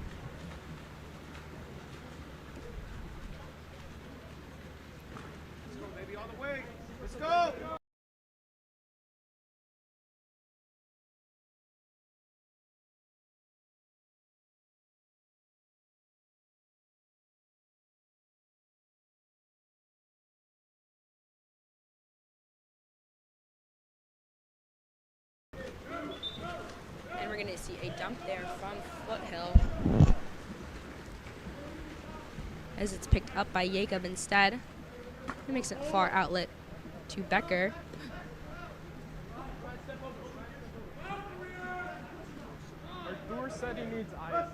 Let's go! And we're going to see a dump there from Foothill as it's picked up by Jacob instead. It makes it far outlet to Becker. Arthur said he needs ice.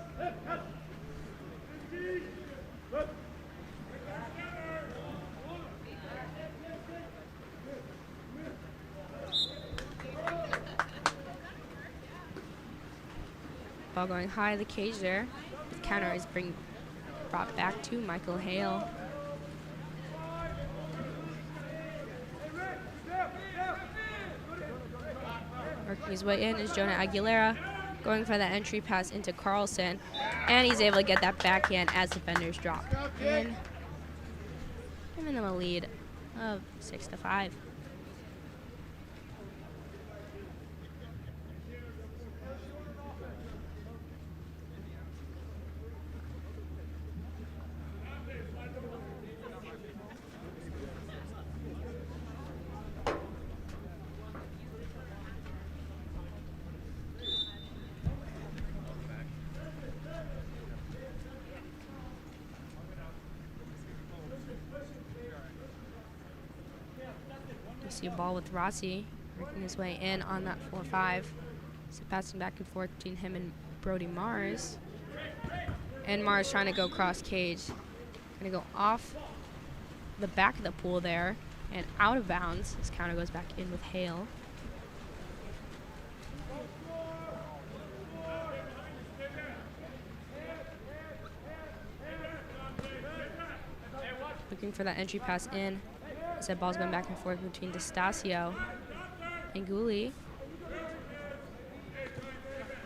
Ball going high, the cage there. The counter is brought back to Michael Hale. Working his way in is Jonah Aguilera, going for that entry pass into Carlson, and he's able to get that backhand as defenders drop in, giving them a lead of 6-5. See a ball with Rossi working his way in on that 4-5. So passing back and forth between him and Brody Mars. And Mars trying to go cross cage. Gonna go off the back of the pool there and out of bounds. His counter goes back in with Hale. Looking for that entry pass in. That ball's going back and forth between DeStasio and Gooley.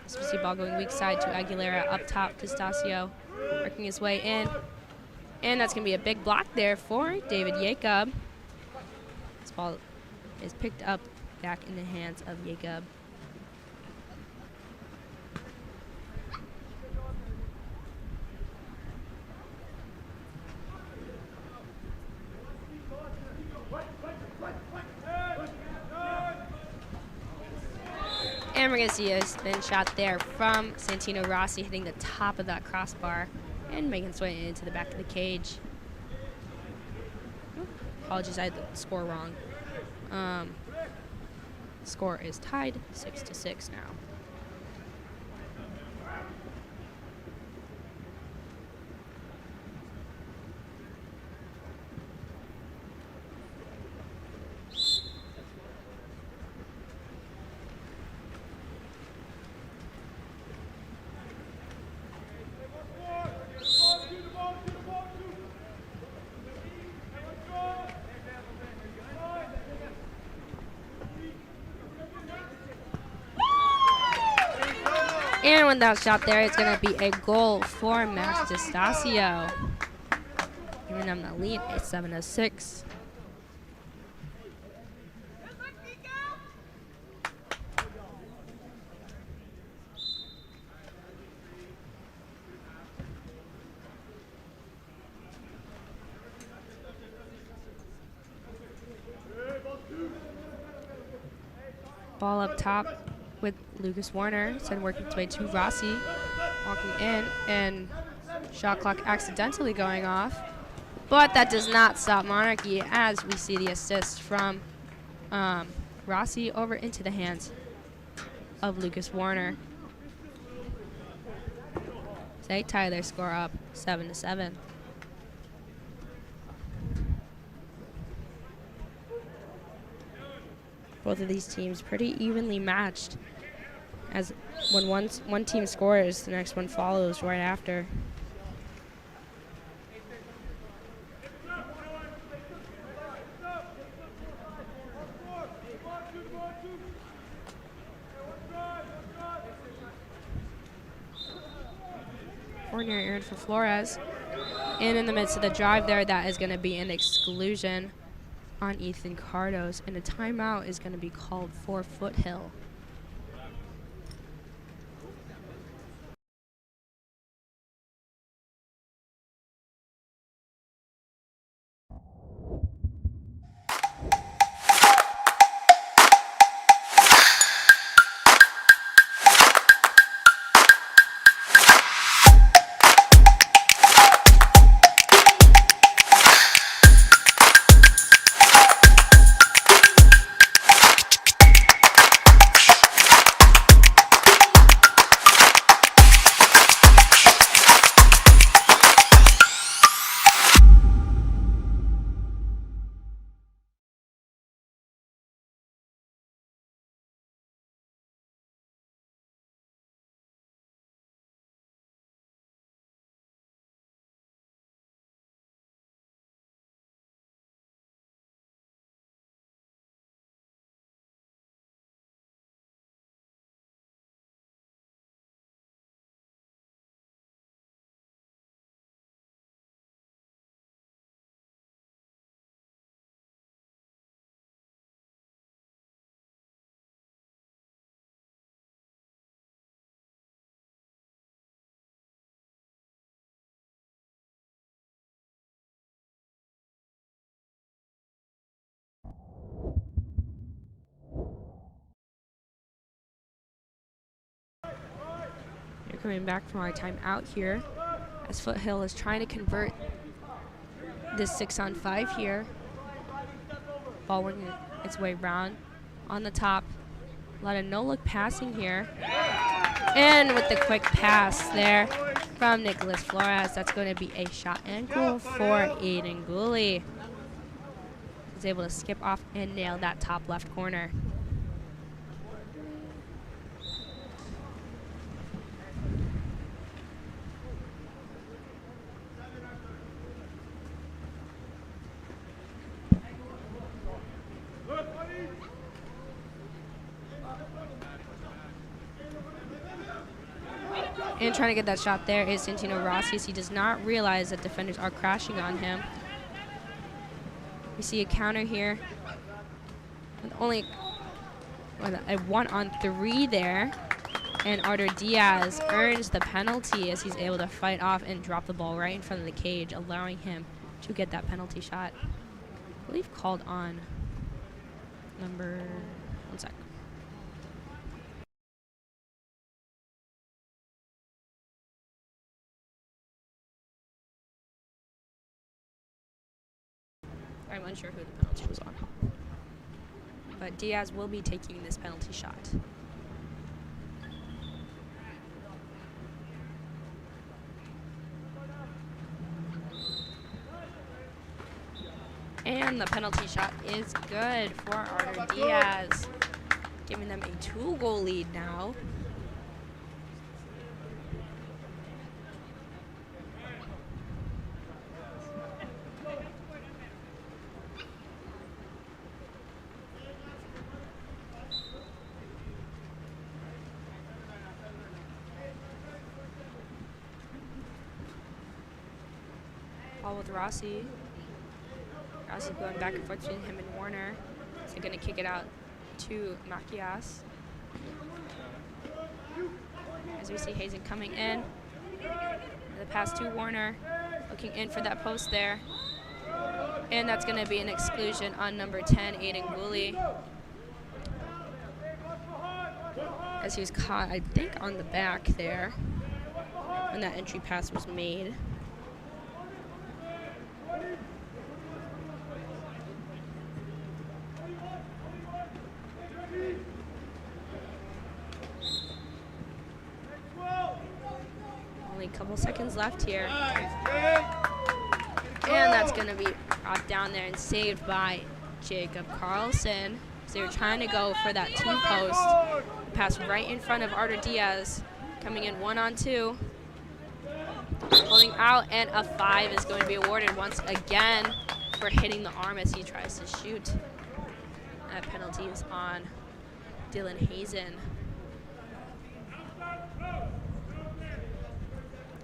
So we see ball going weak side to Aguilera, up top DeStasio, working his way in. And that's going to be a big block there for David Jacob. This ball is picked up back in the hands of Jacob. And we're going to see a spin shot there from Santino Rossi, hitting the top of that crossbar and making its way into the back of the cage. Apologies, I had the score wrong. Score is tied 6-6 now. And with that shot there, it's going to be a goal for Max DeStasio. giving them the lead, a 7-6. Ball up top with Lucas Warner. Instead working its way to Rossi. Walking in, and shot clock accidentally going off. But that does not stop Monarchy as we see the assist from Rossi over into the hands of Lucas Warner. So they tie their score up 7-7. Both of these teams pretty evenly matched, as when one team scores, the next one follows right after. Corner earned for Flores. And in the midst of the drive there, that is going to be an exclusion on Ethan Cardos, and a timeout is going to be called for Foothill. We're coming back from our timeout here, as Foothill is trying to convert this 6-on-5 here. Ball working its way around on the top. A lot of no-look passing here. And with the quick pass there from Nicholas Flores, that's going to be a shot and goal for Aiden Gooley. He's able to skip off and nail that top left corner. And trying to get that shot there is Santino Rossi. He does not realize that defenders are crashing on him. We see a counter here with only a 1-on-3 there. And Artur Diaz earns the penalty as he's able to fight off and drop the ball right in front of the cage, allowing him to get that penalty shot. I believe called on number, one sec. I'm unsure who the penalty was on. But Diaz will be taking this penalty shot. And the penalty shot is good for Artur Diaz, giving them a 2-goal lead now. ball with Rossi. Rossi's going back and forth between him and Warner. So they're going to kick it out to Macias. As we see Hazen coming in. The pass to Warner. Looking in for that post there. And that's going to be an exclusion on number 10, Aiden Gooley. As he was caught, I think, on the back there when that entry pass was made. Only a couple seconds left here. And that's going to be brought down there and saved by Jacob Carlson. So they were trying to go for that two post. Pass right in front of Artur Diaz. Coming in 1-on-2. Pulling out, and a 5 is going to be awarded once again for hitting the arm as he tries to shoot. That penalty is on Dylan Hazen.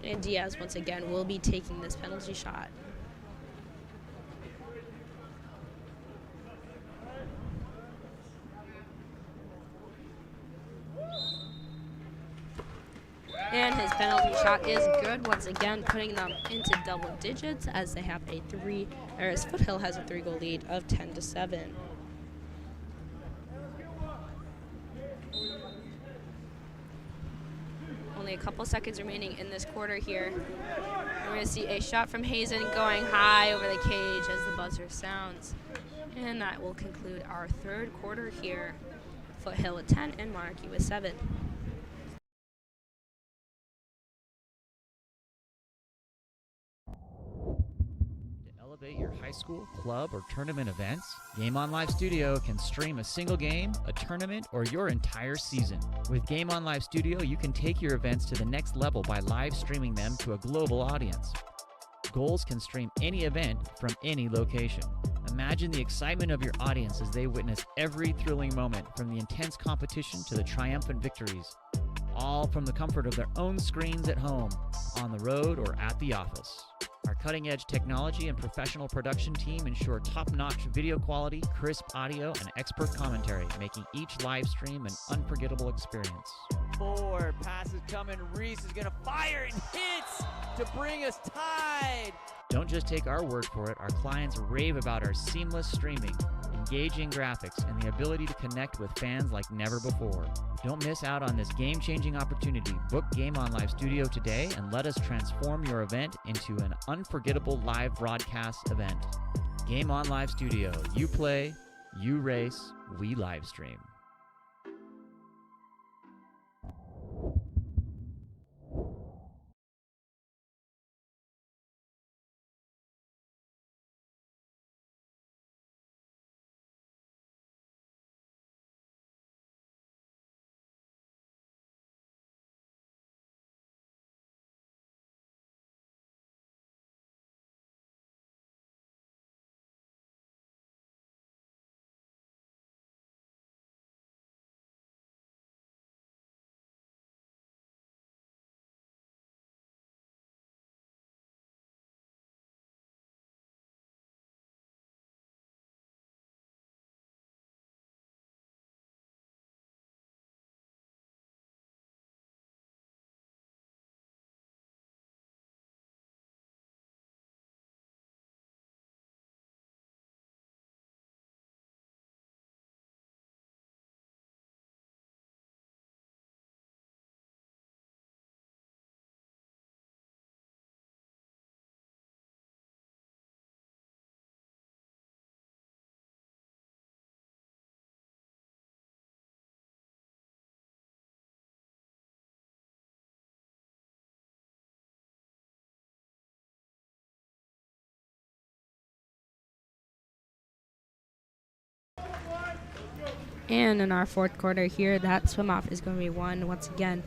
And Diaz once again will be taking this penalty shot. And his penalty shot is good once again, putting them into double digits as they have a as Foothill has a 3-goal lead of 10-7. Only a couple seconds remaining in this quarter here. We're going to see a shot from Hazen going high over the cage as the buzzer sounds. And that will conclude our third quarter here. Foothill with 10 and Monarchy with 7. Elevate your high school, club, or tournament events? Game On Live Studio can stream a single game, a tournament, or your entire season. With Game On Live Studio, you can take your events to the next level by live streaming them to a global audience. Goals can stream any event from any location. Imagine the excitement of your audience as they witness every thrilling moment, from the intense competition to the triumphant victories, all from the comfort of their own screens at home, on the road, or at the office. Our cutting-edge technology and professional production team ensure top-notch video quality, crisp audio, and expert commentary, making each live stream an unforgettable experience. Forward passes coming. Reese is going to fire and hits to bring us tied. Don't just take our word for it. Our clients rave about our seamless streaming, engaging graphics, and the ability to connect with fans like never before. Don't miss out on this game-changing opportunity. Book Game On Live Studio today and let us transform your event into an unforgettable live broadcast event. Game On Live Studio. You play, you race, we live stream. And in our fourth quarter here, that swim off is going to be won once again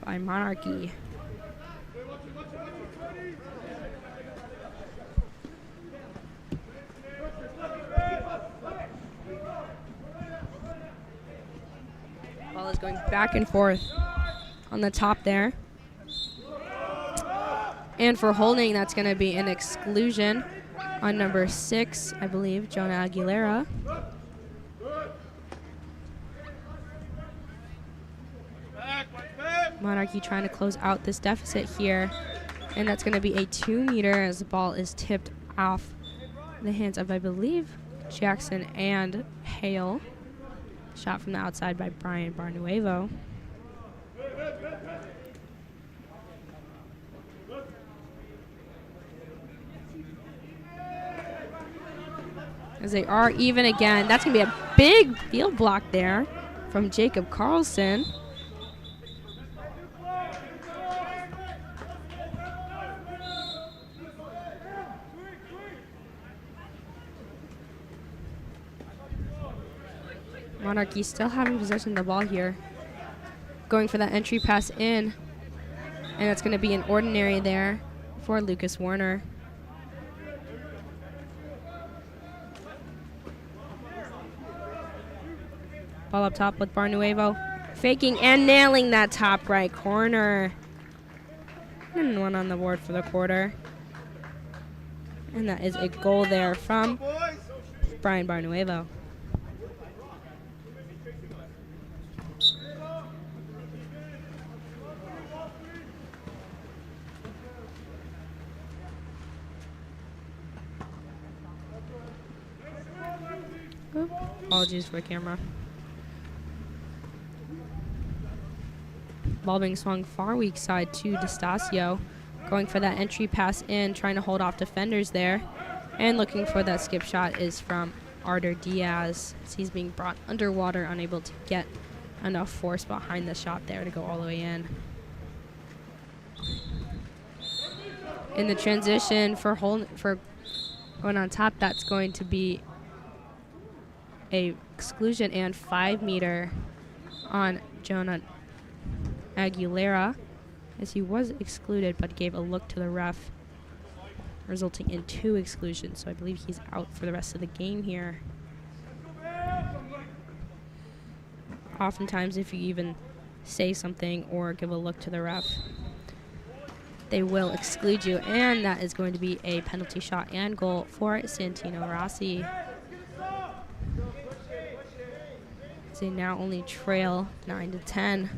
by Monarchy. Ball is going back and forth on the top there. And for holding, that's going to be an exclusion on number 6, I believe, Jonah Aguilera. Monarchy trying to close out this deficit here. And that's going to be a 2 meter as the ball is tipped off the hands of, I believe, Jackson and Hale. Shot from the outside by Brian Barnuevo. As they are even again. That's going to be a big field block there from Jacob Carlson. Monarchy still having possession of the ball here. Going for that entry pass in. And it's going to be an ordinary there for Lucas Warner. Ball up top with Barnuevo. Faking and nailing that top right corner. And one on the board for the quarter. And that is a goal there from Brian Barnuevo. Oop, apologies for the camera. Ball being swung far weak side to DeStasio. Going for that entry pass in, trying to hold off defenders there. And looking for that skip shot is from Arter Diaz. As he's being brought underwater, unable to get enough force behind the shot there to go all the way in. In the transition for going on top, that's going to be a exclusion and 5 meter on Jonah Aguilera, as he was excluded but gave a look to the ref, resulting in 2 exclusions. So I believe he's out for the rest of the game here. Oftentimes, if you even say something or give a look to the ref, they will exclude you, and that is going to be a penalty shot and goal for Santino Rossi. They now only trail 9-10.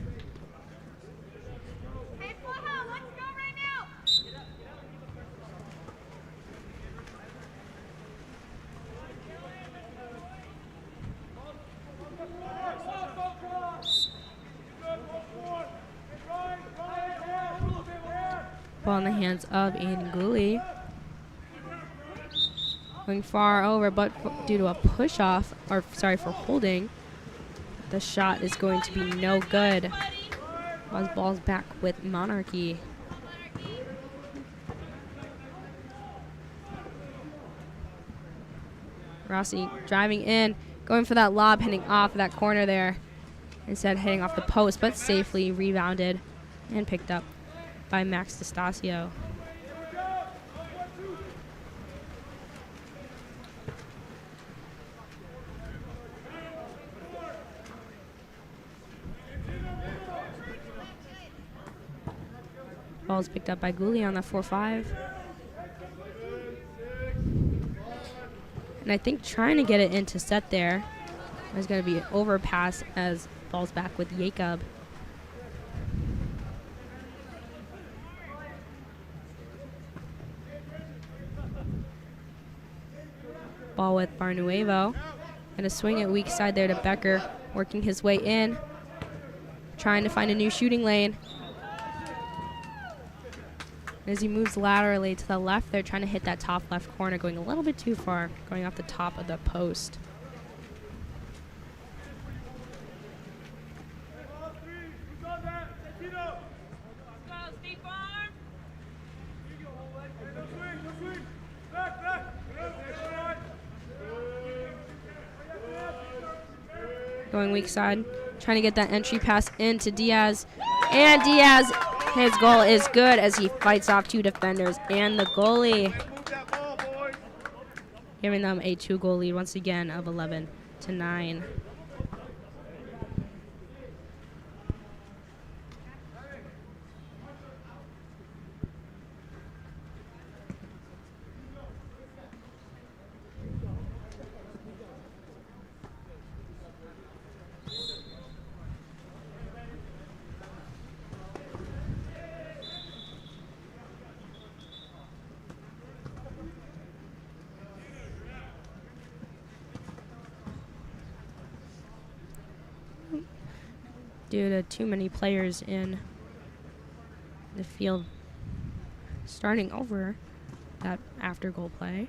Ball in the hands of Aiden Gooley. Going far over, but due to a push off, or sorry, for holding, the shot is going to be no good. Ball's back with Monarchy. Rossi driving in, going for that lob, hitting off that corner there. Instead hitting off the post, but safely rebounded and picked up by Max DeStasio. Ball's picked up by Gooley on the 4-5. And I think trying to get it into set there. There's going to be an overpass as ball's back with Jacob. Ball with Barnuevo. And a swing at weak side there to Becker, working his way in. Trying to find a new shooting lane. As he moves laterally to the left, they're trying to hit that top left corner, going a little bit too far, going off the top of the post. Going weak side, trying to get that entry pass into Diaz. And Diaz, his goal is good as he fights off 2 defenders and the goalie, giving them a 2-goal lead once again of 11-9. due to too many players in the field starting over that after goal play.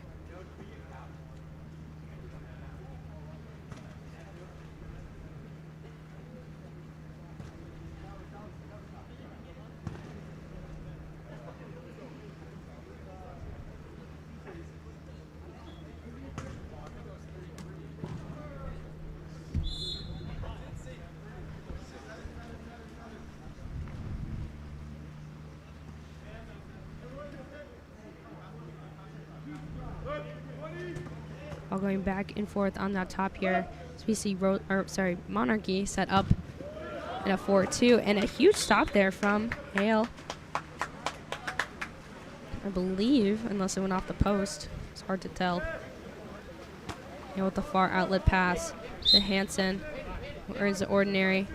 All going back and forth on that top here. So we see Monarchy set up in a 4-2 and a huge stop there from Hale. I believe, unless it went off the post. It's hard to tell. And with the far outlet pass to Hansen, who earns the ordinary.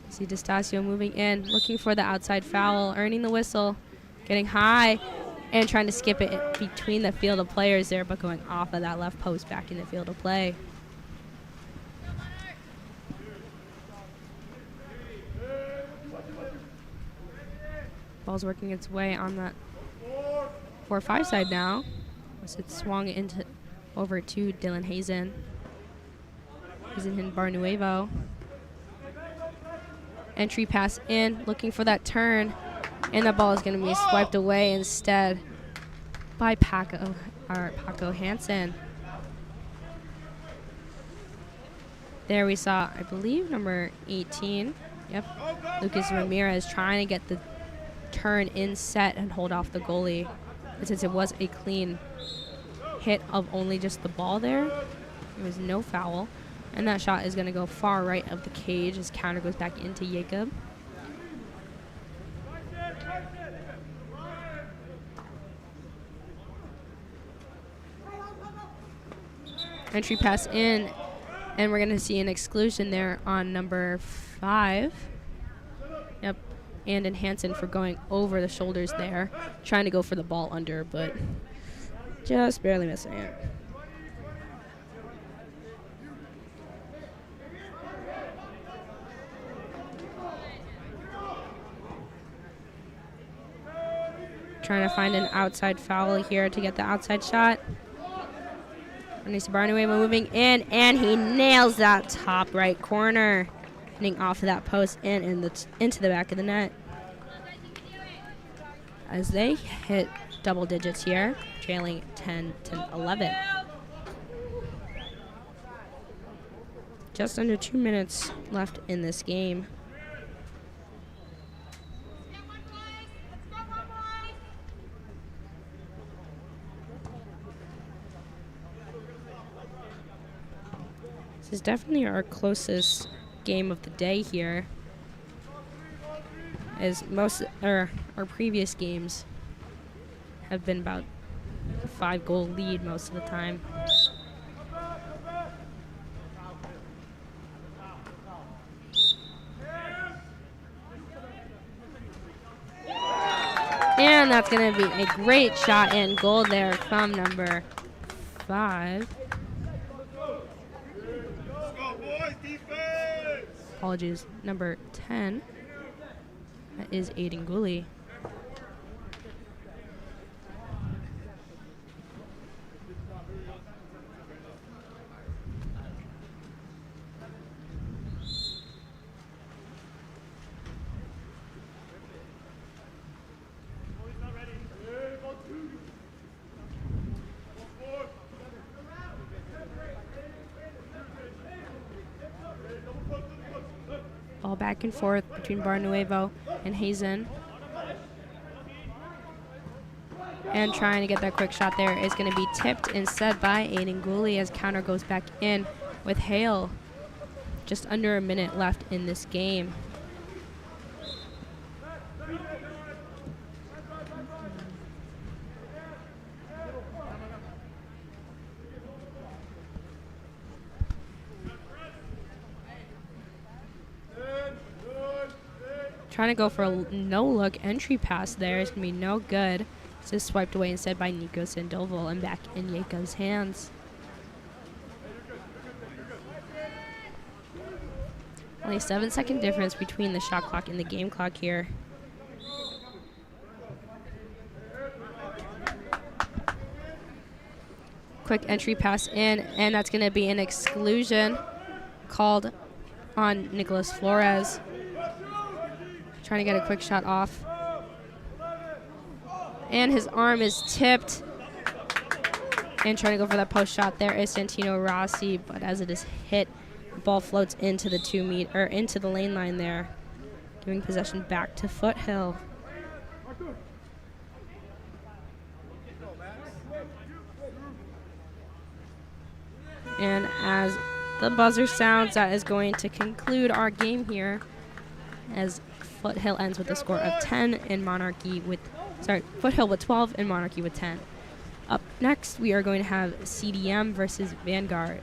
See D'Estasio moving in, looking for the outside foul, earning the whistle, getting high, and trying to skip it between the field of players there, but going off of that left post back in the field of play. Ball's working its way on that 4-5 side now. As it swung over to Dylan Hazen. Hazen in Barnuevo. Entry pass in, looking for that turn, and the ball is going to be swiped away instead by Paco Hansen. There we saw, I believe, number 18. Yep, Lucas Ramirez trying to get the turn in set and hold off the goalie. And since it was a clean hit of only just the ball there, there was no foul. And that shot is going to go far right of the cage as counter goes back into Jacob. Entry pass in, and we're going to see an exclusion there on number 5. Yep, and Hansen for going over the shoulders there, trying to go for the ball under, but just barely missing it. Trying to find an outside foul here to get the outside shot. Ernesto Barnuevo moving in, and he nails that top right corner, hitting off of that post and into the back of the net. As they hit double digits here, trailing 10-11. Just under 2 minutes left in this game. This is definitely our closest game of the day here, as most our previous games have been about a 5-goal lead most of the time. And that's going to be a great shot and goal there from number 5. Apologies, number 10. That is Aiden Gooley. Ball back and forth between Barnuevo and Hazen. And trying to get that quick shot there is going to be tipped instead by Aiden Gooley as counter goes back in with Hale. Just under a minute left in this game. Trying to go for a no-look entry pass there. It's going to be no good. This is swiped away instead by Nico Sandoval and back in Yakov's hands. Only a 7-second difference between the shot clock and the game clock here. Quick entry pass in, and that's going to be an exclusion called on Nicolas Flores. Trying to get a quick shot off. And his arm is tipped. And trying to go for that post shot there is Santino Rossi, but as it is hit, the ball floats into the into the lane line there, giving possession back to Foothill. And as the buzzer sounds, that is going to conclude our game here, as Foothill ends with a score of 10 and Foothill with 12 and Monarchy with 10. Up next, we are going to have CDM versus Vanguard.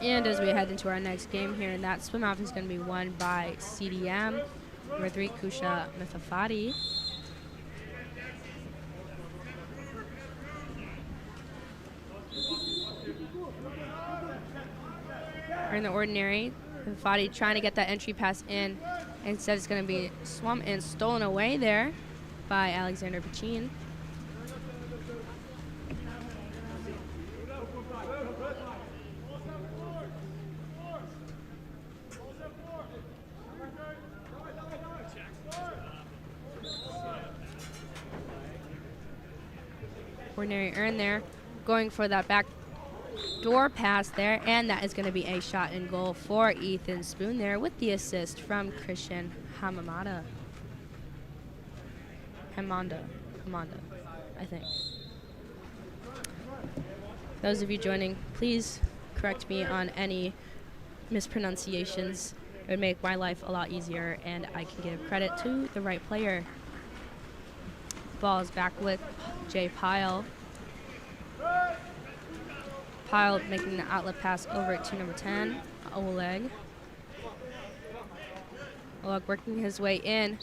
And as we head into our next game here, and that swim off is going to be won by CDM, number 3, Kusha Mithafati. We're in the ordinary. Mithafati trying to get that entry pass in. Instead, it's going to be swum and stolen away there by Alexander Pachin. Ordinary earn there, going for that back door pass there, and that is going to be a shot and goal for Ethan Spoon there with the assist from Christian Hamamada. Hamanda, I think. Those of you joining, please correct me on any mispronunciations. It would make my life a lot easier, and I can give credit to the right player. Ball is back with Jay Pyle. Pyle making the outlet pass over to number 10, Oleg. Oleg working his way in.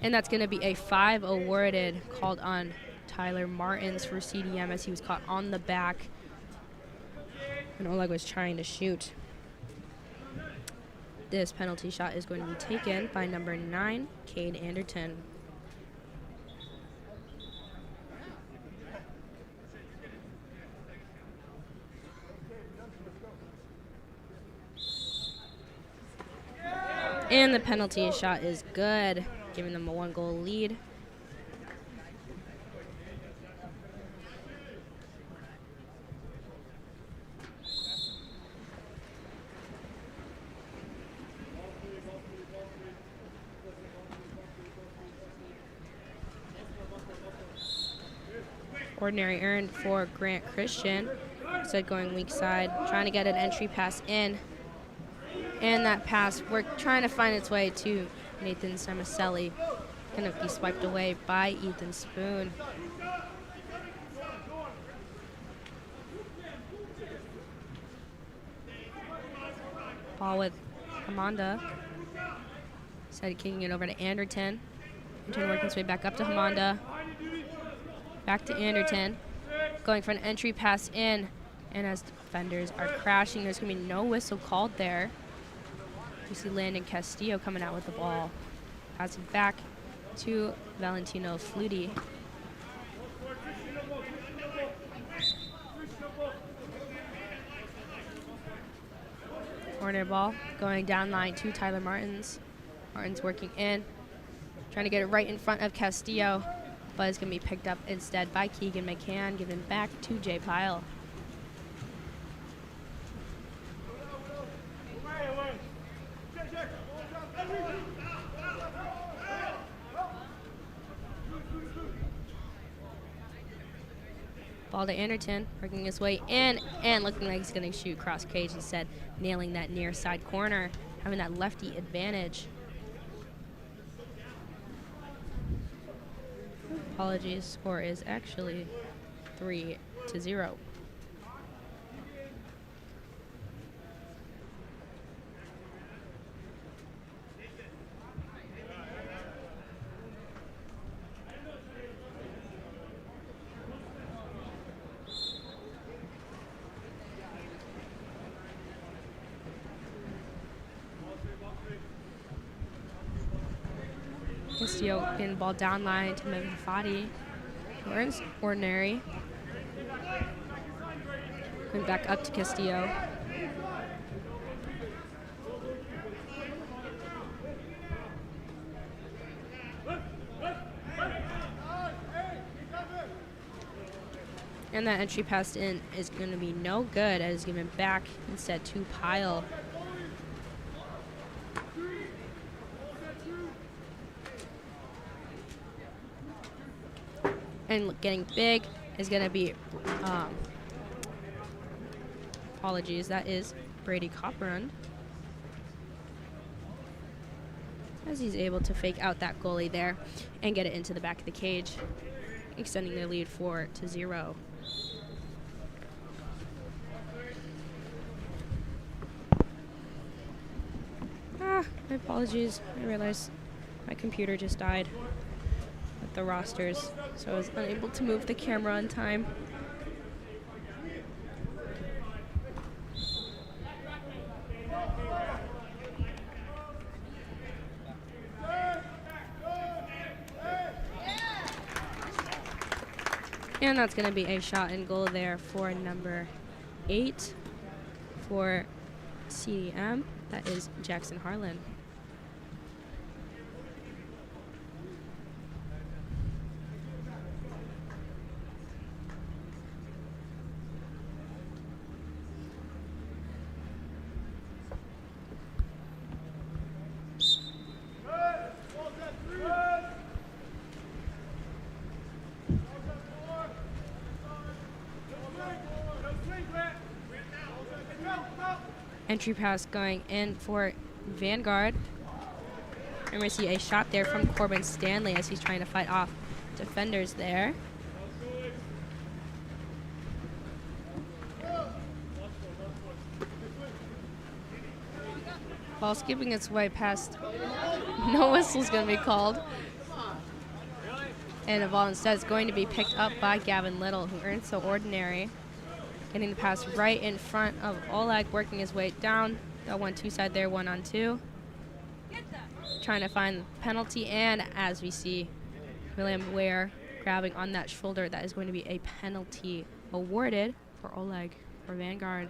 And that's going to be a 5 awarded, called on Tyler Martins for CDM as he was caught on the back. And Oleg was trying to shoot. This penalty shot is going to be taken by number 9, Cade Anderton. And the penalty shot is good, giving them a 1-goal lead. Ordinary earned for Grant Christian. Instead going weak side, trying to get an entry pass in. And that pass, we're trying to find its way to Nathan Samaselli. Going to be swiped away by Ethan Spoon. Ball with Hamanda. Instead kicking it over to Anderton. Anderton working his way back up to Hamanda. Back to Anderton. Going for an entry pass in. And as defenders are crashing, there's going to be no whistle called there. You see Landon Castillo coming out with the ball. Pass it back to Valentino Flutie. Corner ball going down line to Tyler Martins. Martins working in, trying to get it right in front of Castillo, but it's going to be picked up instead by Keegan McCann, given back to Jay Pyle. Ball to Anderton, working his way in, and looking like he's going to shoot cross cage instead, nailing that near side corner, having that lefty advantage. Apologies, score is actually 3-0. Castillo getting the ball down line to Mithafati. Earns ordinary. Going back up to Castillo. And that entry pass in is going to be no good, as it's given back instead to Pyle. And getting big is going to be, apologies, that is Brady Copperund. As he's able to fake out that goalie there and get it into the back of the cage, extending their lead 4-0. My apologies. I realized my computer just died with the rosters, so I was unable to move the camera on time. And that's going to be a shot and goal there for number 8 for CDM. That is Jackson Harlan. Entry pass going in for Vanguard. And we see a shot there from Corbin Stanley as he's trying to fight off defenders there. Ball skipping its way past. No whistle's going to be called. And the ball instead is going to be picked up by Gavin Little, who earned so ordinary. Getting the pass right in front of Oleg, working his way down. Got 1-2 side there, 1-on-2. Trying to find the penalty, and as we see, William Ware grabbing on that shoulder, that is going to be a penalty awarded for Oleg for Vanguard.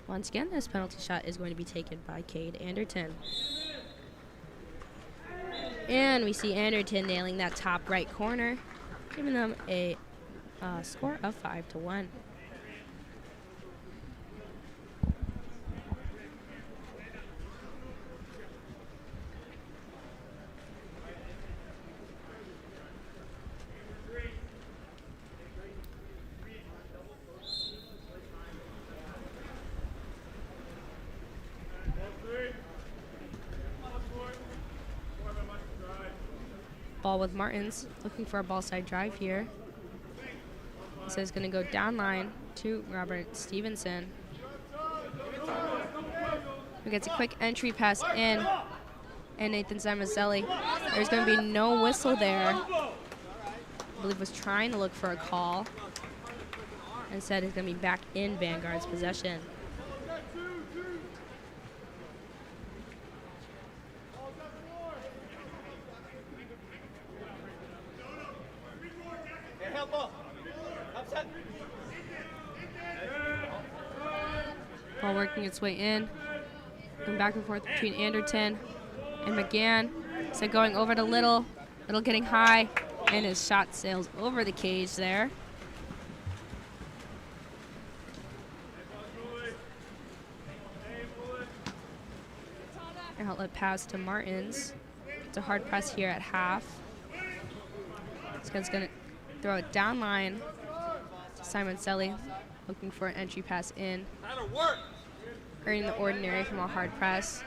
Once again, this penalty shot is going to be taken by Cade Anderton. And we see Anderton nailing that top right corner, giving them a score of 5-1. Ball with Martins, looking for a ball side drive here. So it's going to go down line to Robert Stevenson. Who gets a quick entry pass in. And Nathan Zamazelli. There's going to be no whistle there. I believe was trying to look for a call. Instead, he's going to be back in Vanguard's possession. Ball working its way in. Going back and forth between Anderton and McGann. So going over to Little. Little getting high. And his shot sails over the cage there. Outlet pass to Martins. It's a hard press here at half. This guy's going to throw it down line. Simon Selly looking for an entry pass in. Earning the ordinary from a hard press.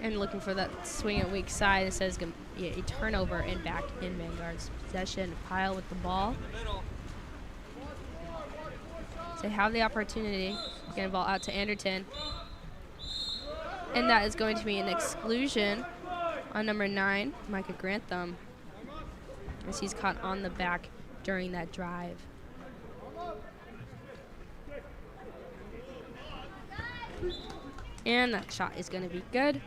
And looking for that swing at weak side. It says it's going to be a turnover and back in Vanguard's possession. Pile with the ball. So they have the opportunity. Get the ball out to Anderton. And that is going to be an exclusion on number 9, Micah Grantham, as he's caught on the back during that drive. And that shot is going to be good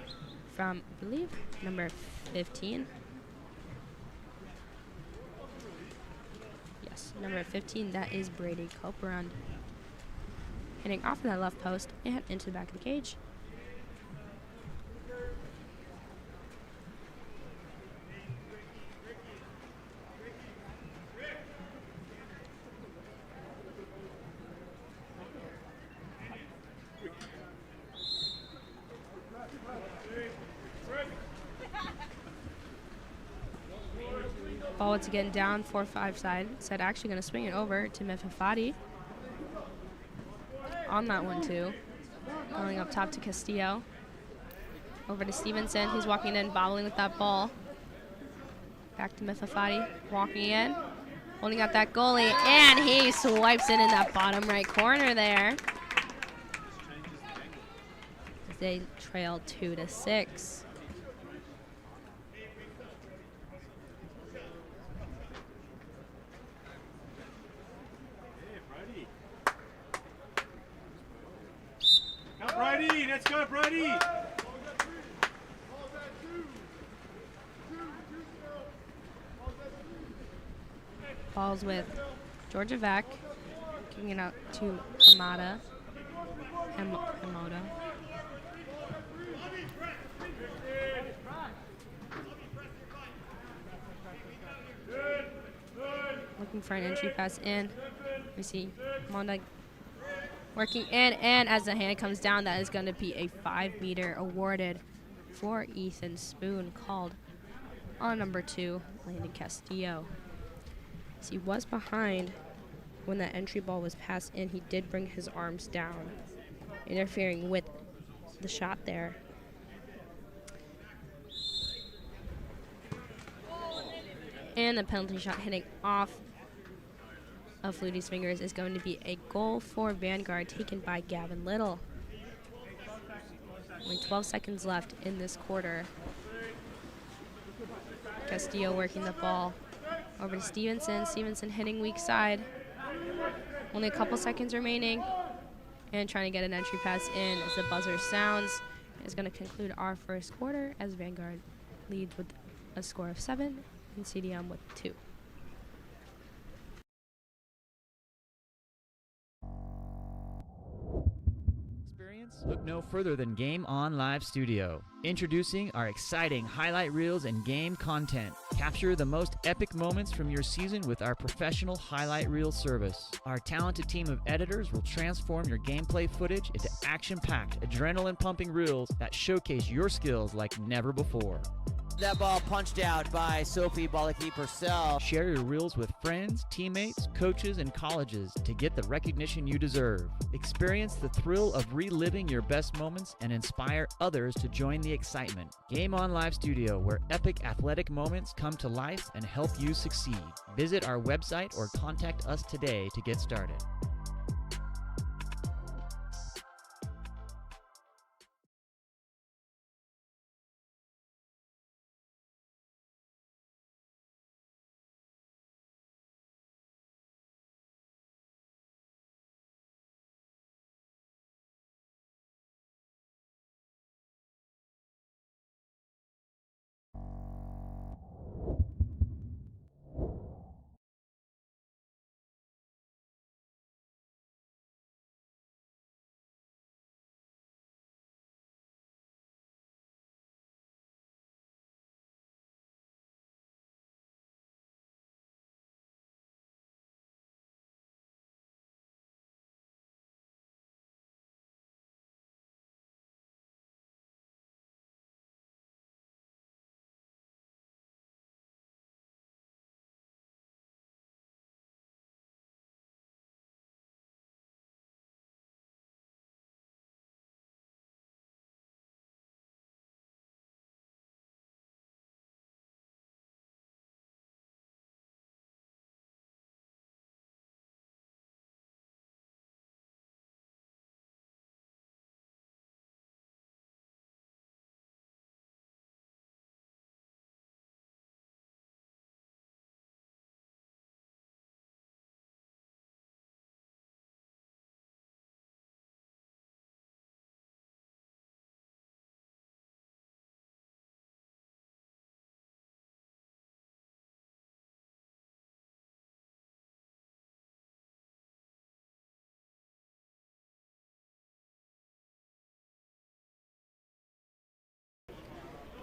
from, I believe, number 15. Yes, number 15, that is Brady Copeland. Hitting off of that left post and into the back of the cage. Ball once again down 4-5 side. Said actually going to swing it over to Mefafati. On that one too. Going up top to Castillo. Over to Stevenson. He's walking in, bobbling with that ball. Back to Mefafati. Walking in. holding out that goalie, and he swipes it in that bottom right corner there. They trail 2-6. Go, Brady! Let's go, Brady! Balls with Georgievac, kicking it out to Hamada. Hamoda. Looking for an entry pass in. We see Monda working in, and as the hand comes down, that is going to be a 5-meter awarded for Ethan Spoon, called on number 2, Landon Castillo. As he was behind when that entry ball was passed in, he did bring his arms down, interfering with the shot there. And the penalty shot hitting off of Flutie's fingers is going to be a goal for Vanguard, taken by Gavin Little. Only 12 seconds left in this quarter. Castillo working the ball over to Stevenson. Stevenson hitting weak side. Only a couple seconds remaining. And trying to get an entry pass in as the buzzer sounds. Is going to conclude our first quarter as Vanguard leads with a score of 7 and CDM with 2. Look no further than Game On Live Studio. Introducing our exciting highlight reels and game content. Capture the most epic moments from your season with our professional highlight reel service. Our talented team of editors will transform your gameplay footage into action-packed, adrenaline-pumping reels that showcase your skills like never before. That ball punched out by Sophie Bolaki-Purcell. Share your reels with friends, teammates, coaches, and colleges to get the recognition you deserve. Experience the thrill of reliving your best moments and inspire others to join the excitement. Game On Live Studio, where epic athletic moments come to life and help you succeed. Visit our website or contact us today to get started.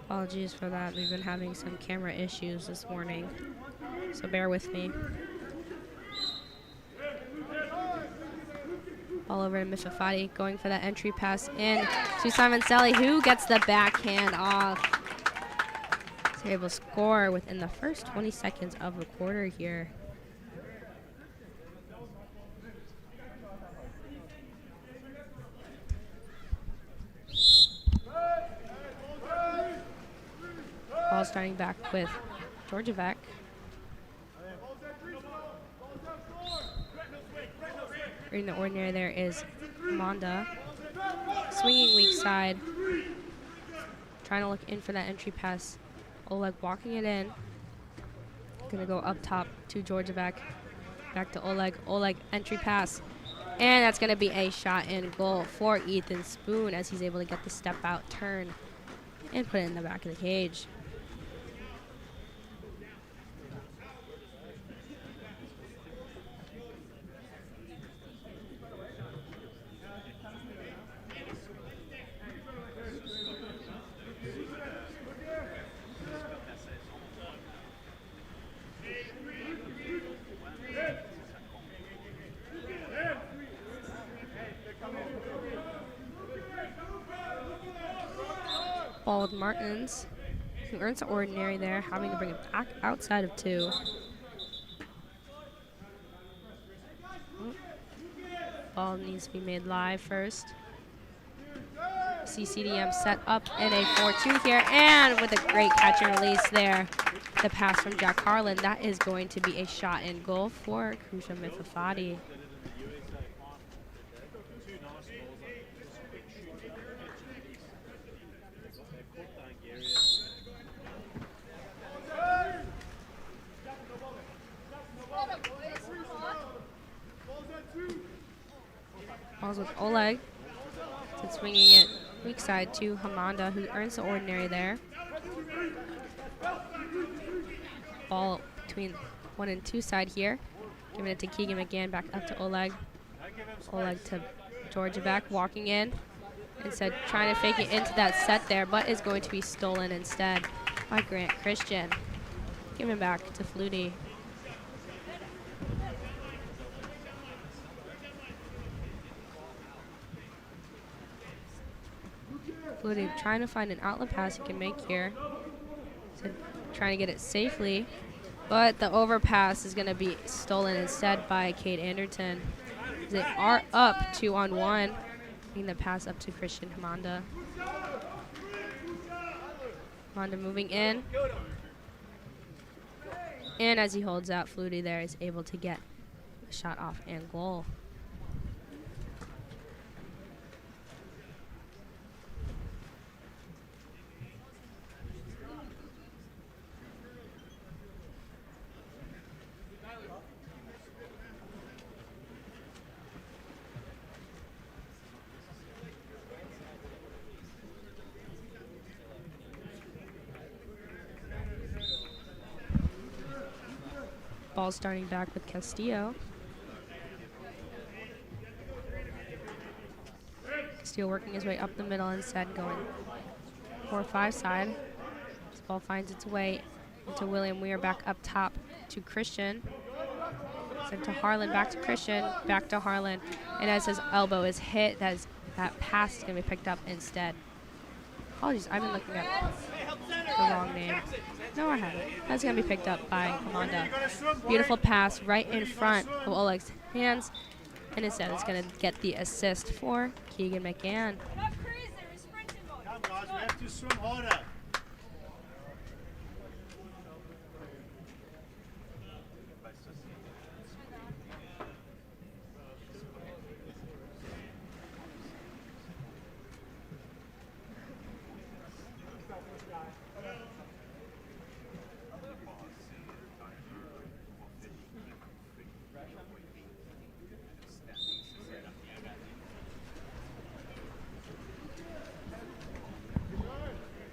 Apologies for that. We've been having some camera issues this morning, so bear with me. All over to Mifafati, going for that entry pass in to Simon Selly, who gets the backhand off. So able to score within the first 20 seconds of the quarter here. Ball starting back with Georgievac. In the ordinary there is Amanda. Swinging weak side. Trying to look in for that entry pass. Oleg walking it in. Gonna go up top to Georgia back to Oleg. Oleg entry pass. And that's gonna be a shot and goal for Ethan Spoon as he's able to get the step out turn and put it in the back of the cage. Ball with Martins, who earns the ordinary there, having to bring it back outside of 2. Ball needs to be made live first. See CDM set up in a 4-2 here, and with a great catch and release there, the pass from Jack Harlan. That is going to be a shot and goal for Kusha Mifafati. Balls with Oleg. So swinging it weak side to Hamanda, who earns the ordinary there. Ball between 1 and 2 side here. Giving it to Keegan McGann, back up to Oleg. Oleg to Georgia back, walking in. Instead, trying to fake it into that set there, but is going to be stolen instead by Grant Christian. Giving back to Flutie. Flutie trying to find an outlet pass he can make here. So trying to get it safely, but the overpass is going to be stolen instead by Kate Anderton. They are up 2-on-1, getting the pass up to Christian Hamanda. Hamanda moving in. And as he holds out, Flutie there is able to get a shot off and goal. Ball starting back with Castillo. Castillo working his way up the middle instead, going 4-5 side. This ball finds its way into William Weir, back up top to Christian. Sent to Harlan, back to Christian, back to Harlan. And as his elbow is hit, that pass is going to be picked up instead. Apologies, I've been looking at the wrong name. No, I haven't. That's going to be picked up by Hamanda. Beautiful pass right in front of Oleg's hands. And instead, it's going to get the assist for Keegan McGann. Come, guys, we have to swim harder.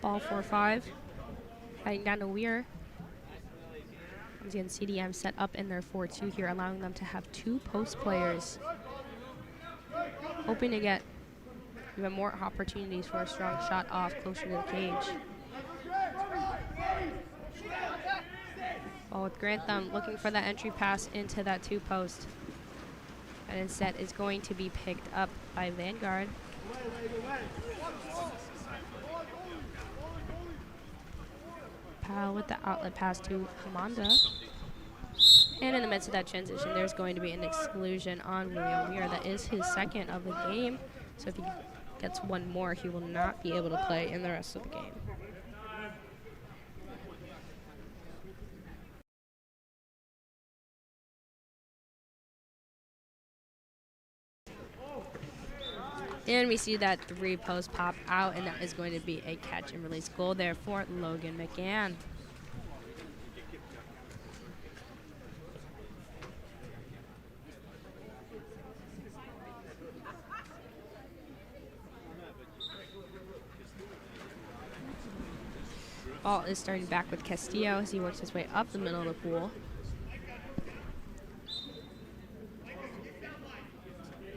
Ball 4-5. Heading down to Weir. Once again, CDM set up in their 4-2 here, allowing them to have 2 post players. Hoping to get even more opportunities for a strong shot off closer to the cage. Ball with Grantham looking for that entry pass into that 2 post. And instead is going to be picked up by Vanguard. Powell with the outlet pass to Hamanda. And in the midst of that transition, there's going to be an exclusion on William Weir. That is his second of the game. So if he gets one more, he will not be able to play in the rest of the game. And we see that 3 post pop out, and that is going to be a catch and release goal there for Logan McGann. Ball is starting back with Castillo as he works his way up the middle of the pool.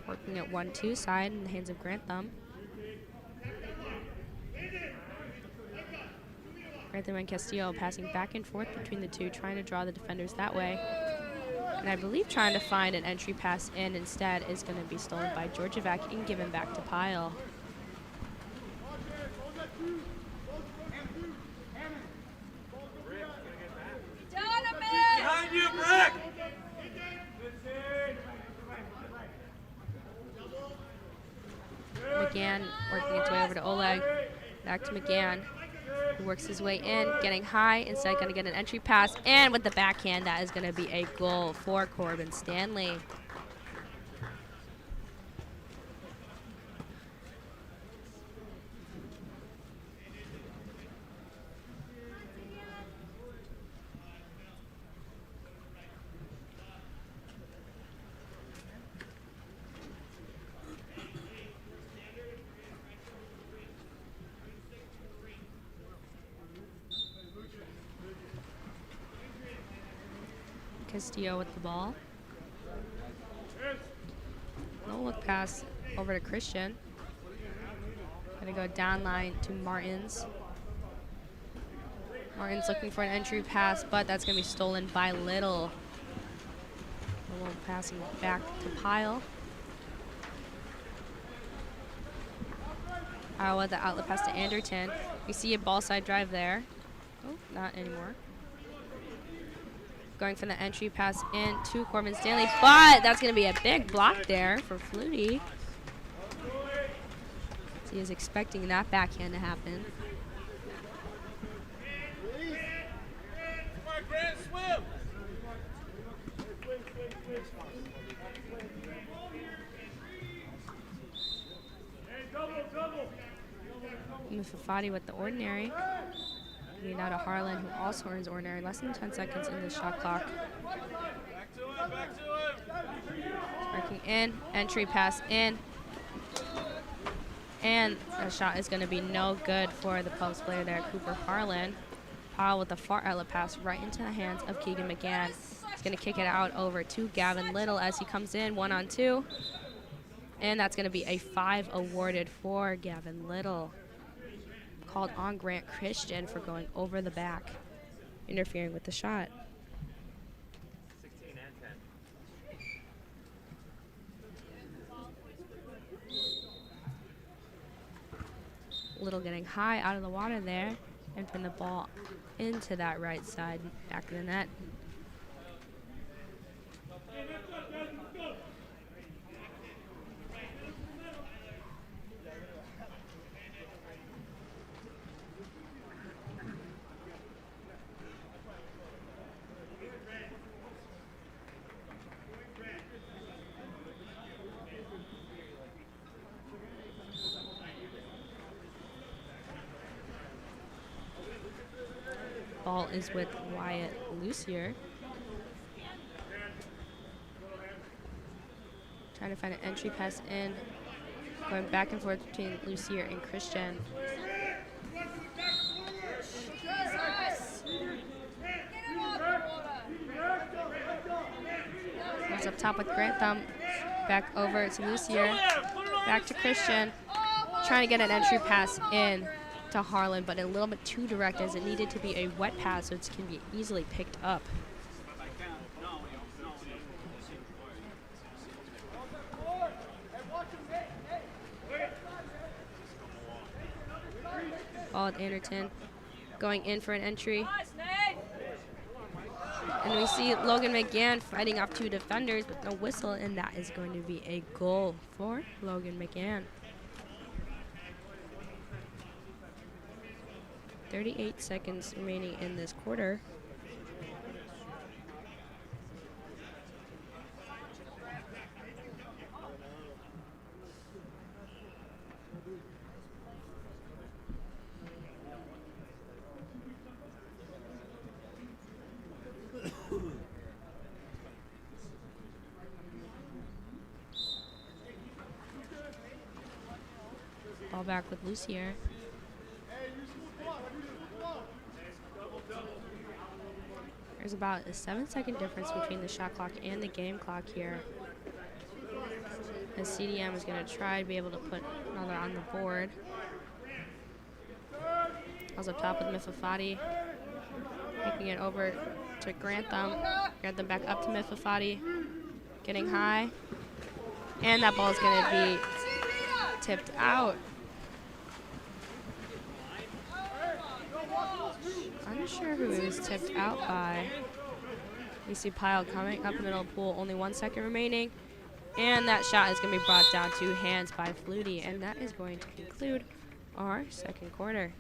Working at 1-2 side in the hands of Grantham. Grantham and Castillo passing back and forth between the two, trying to draw the defenders that way. And I believe trying to find an entry pass in instead is going to be stolen by Georgievac and given back to Pyle. Behind you, Brick! McGann working its way over to Oleg. Back to McGann, who works his way in, getting high. Instead, going to get an entry pass. And with the backhand, that is going to be a goal for Corbin Stanley. Castillo with the ball. No look pass over to Christian. Gonna go down line to Martins. Martins looking for an entry pass, but that's gonna be stolen by Little. Little passing back to Pyle. Pyle with the outlet pass to Anderton. We see a ball side drive there. Oh, not anymore. Going for the entry pass in to Corbin Stanley, but that's going to be a big block there for Flutie. So he is expecting that backhand to happen. Mufafati with the ordinary. Getting out of Harlan, who also earns ordinary. Less than 10 seconds in the shot clock. Working in, entry pass in. And the shot is going to be no good for the post player there, Cooper Harlan. Powell with the far outlet pass right into the hands of Keegan McGann. He's going to kick it out over to Gavin Little as he comes in 1-on-2. And that's going to be a 5 awarded for Gavin Little. Called on Grant Christian for going over the back, interfering with the shot. 16 and 10. Little getting high out of the water there and putting the ball into that right side, back of the net. Ball is with Wyatt Lucier. Trying to find an entry pass in. Going back and forth between Lucier and Christian. Comes up top with Grantham. Back over to Lucier. Back to Christian. Trying to get an entry pass in to Harlan, but a little bit too direct as it needed to be a wet pass so it can be easily picked up. Ball at Anderton going in for an entry. And we see Logan McGann fighting off 2 defenders with no whistle, and that is going to be a goal for Logan McGann. 38 seconds remaining in this quarter. back with Lucier. There's about a 7-second difference between the shot clock and the game clock here. As CDM is going to try to be able to put another on the board. I was up top with Mifafati, making it over to Grantham. Grantham back up to Mifafati, getting high. And that ball is going to be tipped out. Unsure who it was tipped out by. You see Pyle coming up in the middle of the pool, only 1 second remaining. And that shot is going to be brought down to hands by Flutie. And that is going to conclude our second quarter.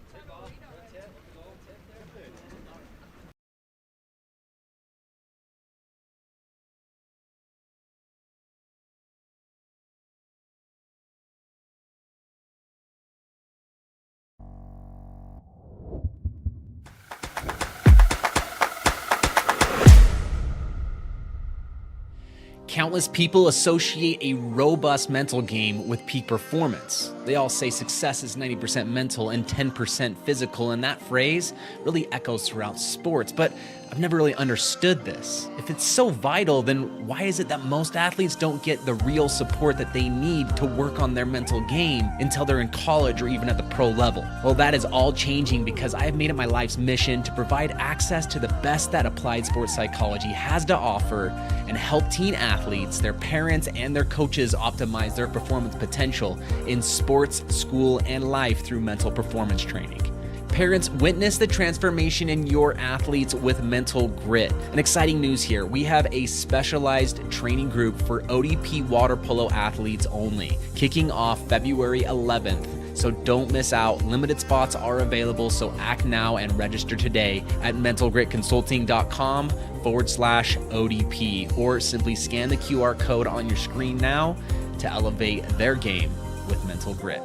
Countless people associate a robust mental game with peak performance. They all say success is 90% mental and 10% physical, and that phrase really echoes throughout sports, but I've never really understood this. If it's so vital, then why is it that most athletes don't get the real support that they need to work on their mental game until they're in college or even at the pro level? Well, that is all changing because I have made it my life's mission to provide access to the best that applied sports psychology has to offer and help teen athletes, their parents, and their coaches optimize their performance potential in sports, school, and life through mental performance training. Parents, witness the transformation in your athletes with Mental Grit. And exciting news here, we have a specialized training group for ODP water polo athletes only, kicking off February 11th. So don't miss out. Limited spots are available, so act now and register today at mentalgritconsulting.com/ODP, or simply scan the QR code on your screen now to elevate their game with Mental Grit.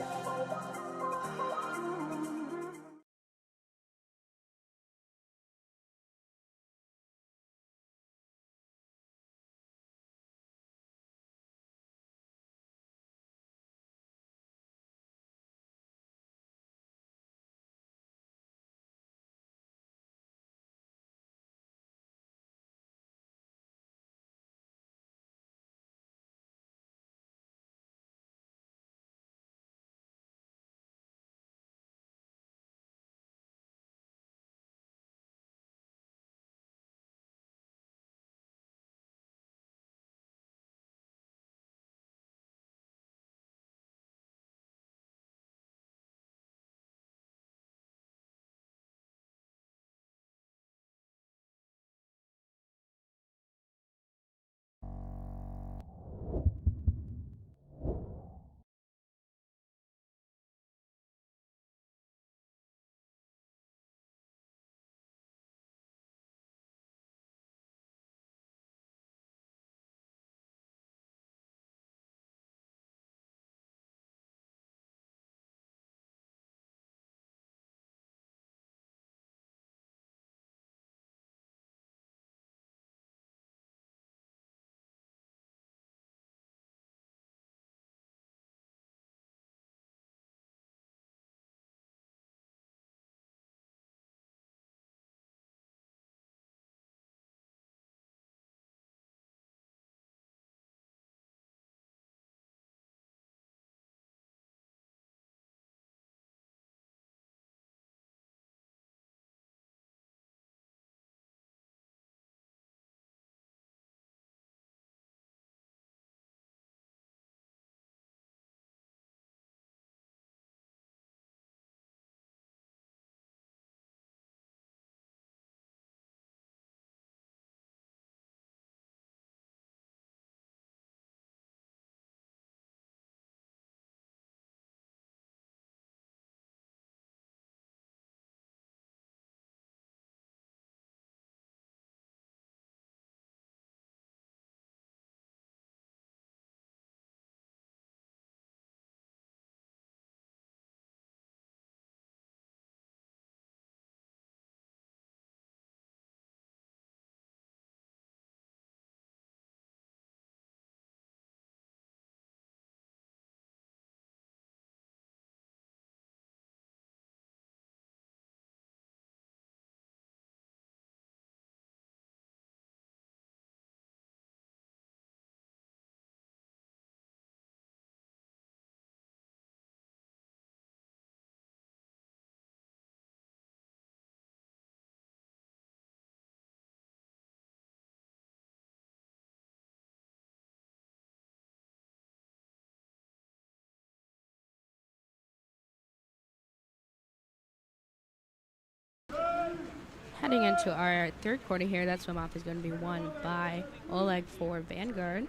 Heading into our third quarter here, that swim off is going to be won by Oleg for Vanguard.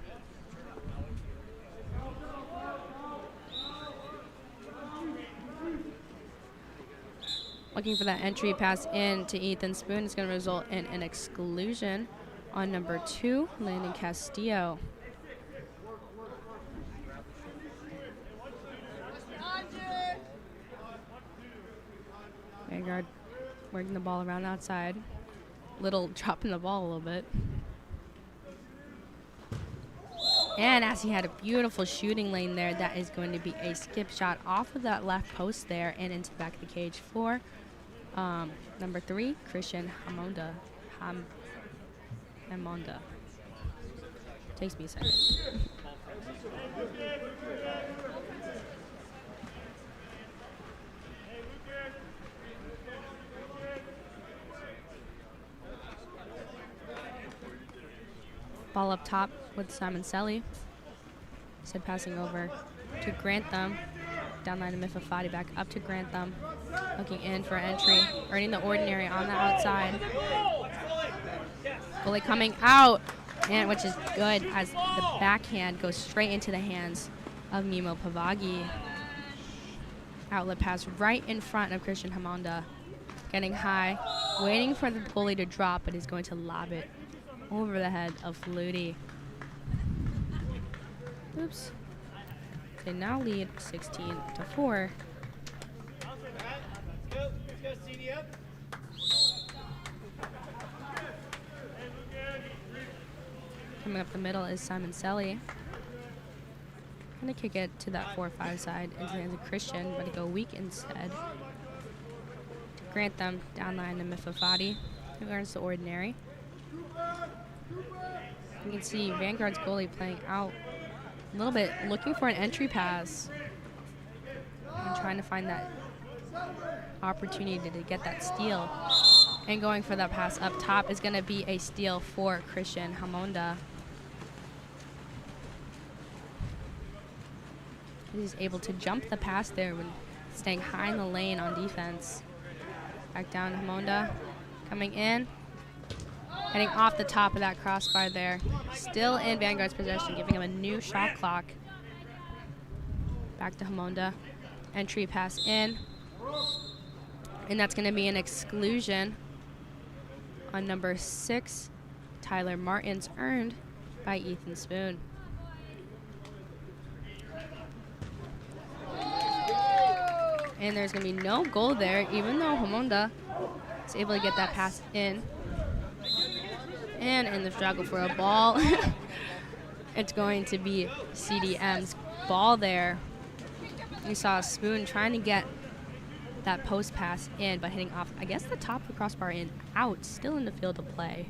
Looking for that entry pass in to Ethan Spoon. It's going to result in an exclusion on number 2, Landon Castillo. Vanguard working the ball around outside. Little dropping the ball a little bit. And as he had a beautiful shooting lane there, that is going to be a skip shot off of that left post there and into the back of the cage for number 3, Christian Hamonda. Hamonda. Takes me a second. Ball up top with Simon Selly. Instead passing over to Grantham. Down line to Mifafati, back up to Grantham. Looking in for entry. Earning the ordinary on the outside. Goalie coming out, and which is good as the backhand goes straight into the hands of Mimo Pavagi. Outlet pass right in front of Christian Hamonda. Getting high, waiting for the goalie to drop, but he's going to lob it over the head of Flutie. Oops. They now lead 16-4. Let's go, CDM. Coming up the middle is Simon Selly. Gonna kick it to that 4-5 side into the hands of Christian, but to go weak instead. To Grantham, down line to Mifafati, who earns the ordinary. You can see Vanguard's goalie playing out a little bit, looking for an entry pass and trying to find that opportunity to get that steal. And going for that pass up top is going to be a steal for Christian Hamonda. He's able to jump the pass there when staying high in the lane on defense. Back down to Hamonda, coming in. Heading off the top of that crossbar there. Still in Vanguard's possession, giving him a new shot clock. Back to Hamonda. Entry pass in. And that's going to be an exclusion on number 6, Tyler Martins, earned by Ethan Spoon. And there's going to be no goal there, even though Hamonda is able to get that pass in. And in the struggle for a ball, it's going to be CDM's ball there. We saw Spoon trying to get that post pass in, but hitting off, I guess, the top of the crossbar and out, still in the field of play.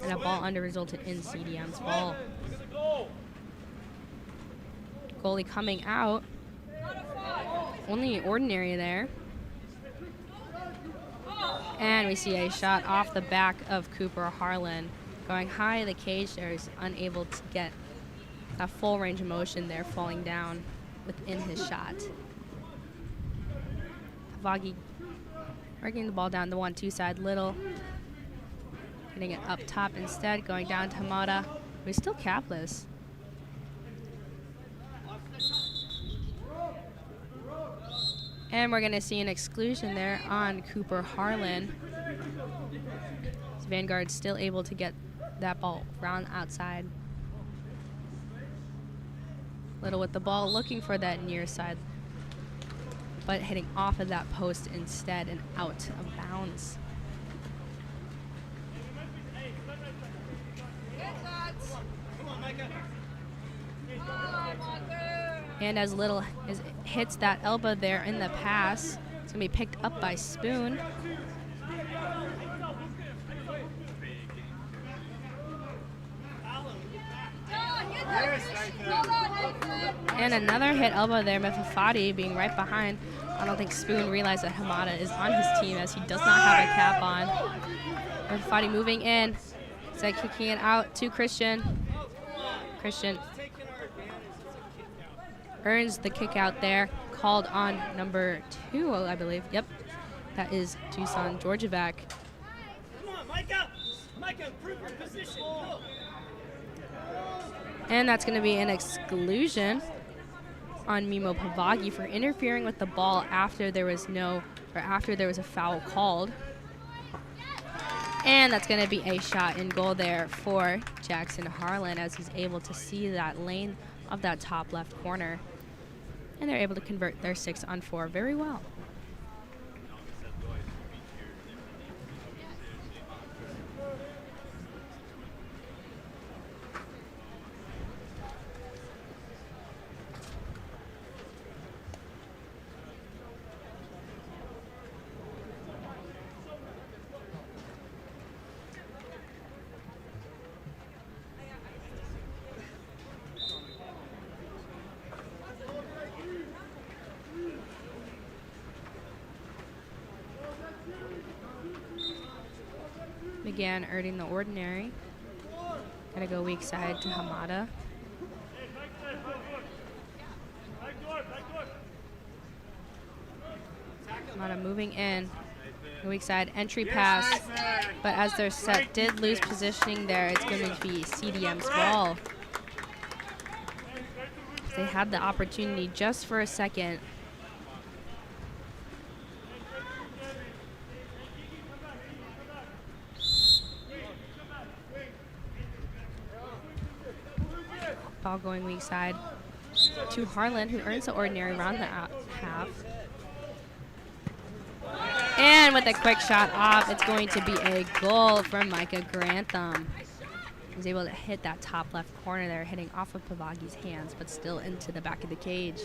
And a ball under resulted in CDM's ball. Goalie coming out. Only ordinary there. And we see a shot off the back of Cooper Harlan. Going high in the cage there, is unable to get that full range of motion there, falling down within his shot. Vagi working the ball down the 1-2 side, Little hitting it up top instead, going down to Hamada, who's still capless. And we're going to see an exclusion there on Cooper Harlan. Vanguard still able to get that ball round outside. Little with the ball, looking for that near side, but hitting off of that post instead and out of bounds. And as Little hits that elbow there in the pass, it's going to be picked up by Spoon. And another hit elbow there, Mefafati being right behind. I don't think Spoon realized that Hamada is on his team as he does not have a cap on. Mefafati moving in, so kicking it out to Christian. Christian earns the kick out there, called on number 2, I believe. Yep, That is Tucson Georgievec. Come on, Micah! Micah, improve your position. Go. And that's going to be an exclusion on Mimo Pavagi for interfering with the ball after there was a foul called. And that's going to be a shot in goal there for Jackson Harlan as he's able to see that lane of that top left corner. And they're able to convert their 6-on-4 very well. Again, earning the ordinary. Gonna go weak side to Hamada. Hamada moving in. The weak side entry pass. But as their set did lose positioning there, it's going to be CDM's ball. They had the opportunity just for a second. Ball going weak side to Harlan, who earns the ordinary around the half. And with a quick shot off, it's going to be a goal from Micah Grantham. He's able to hit that top left corner there, hitting off of Pavagi's hands, but still into the back of the cage.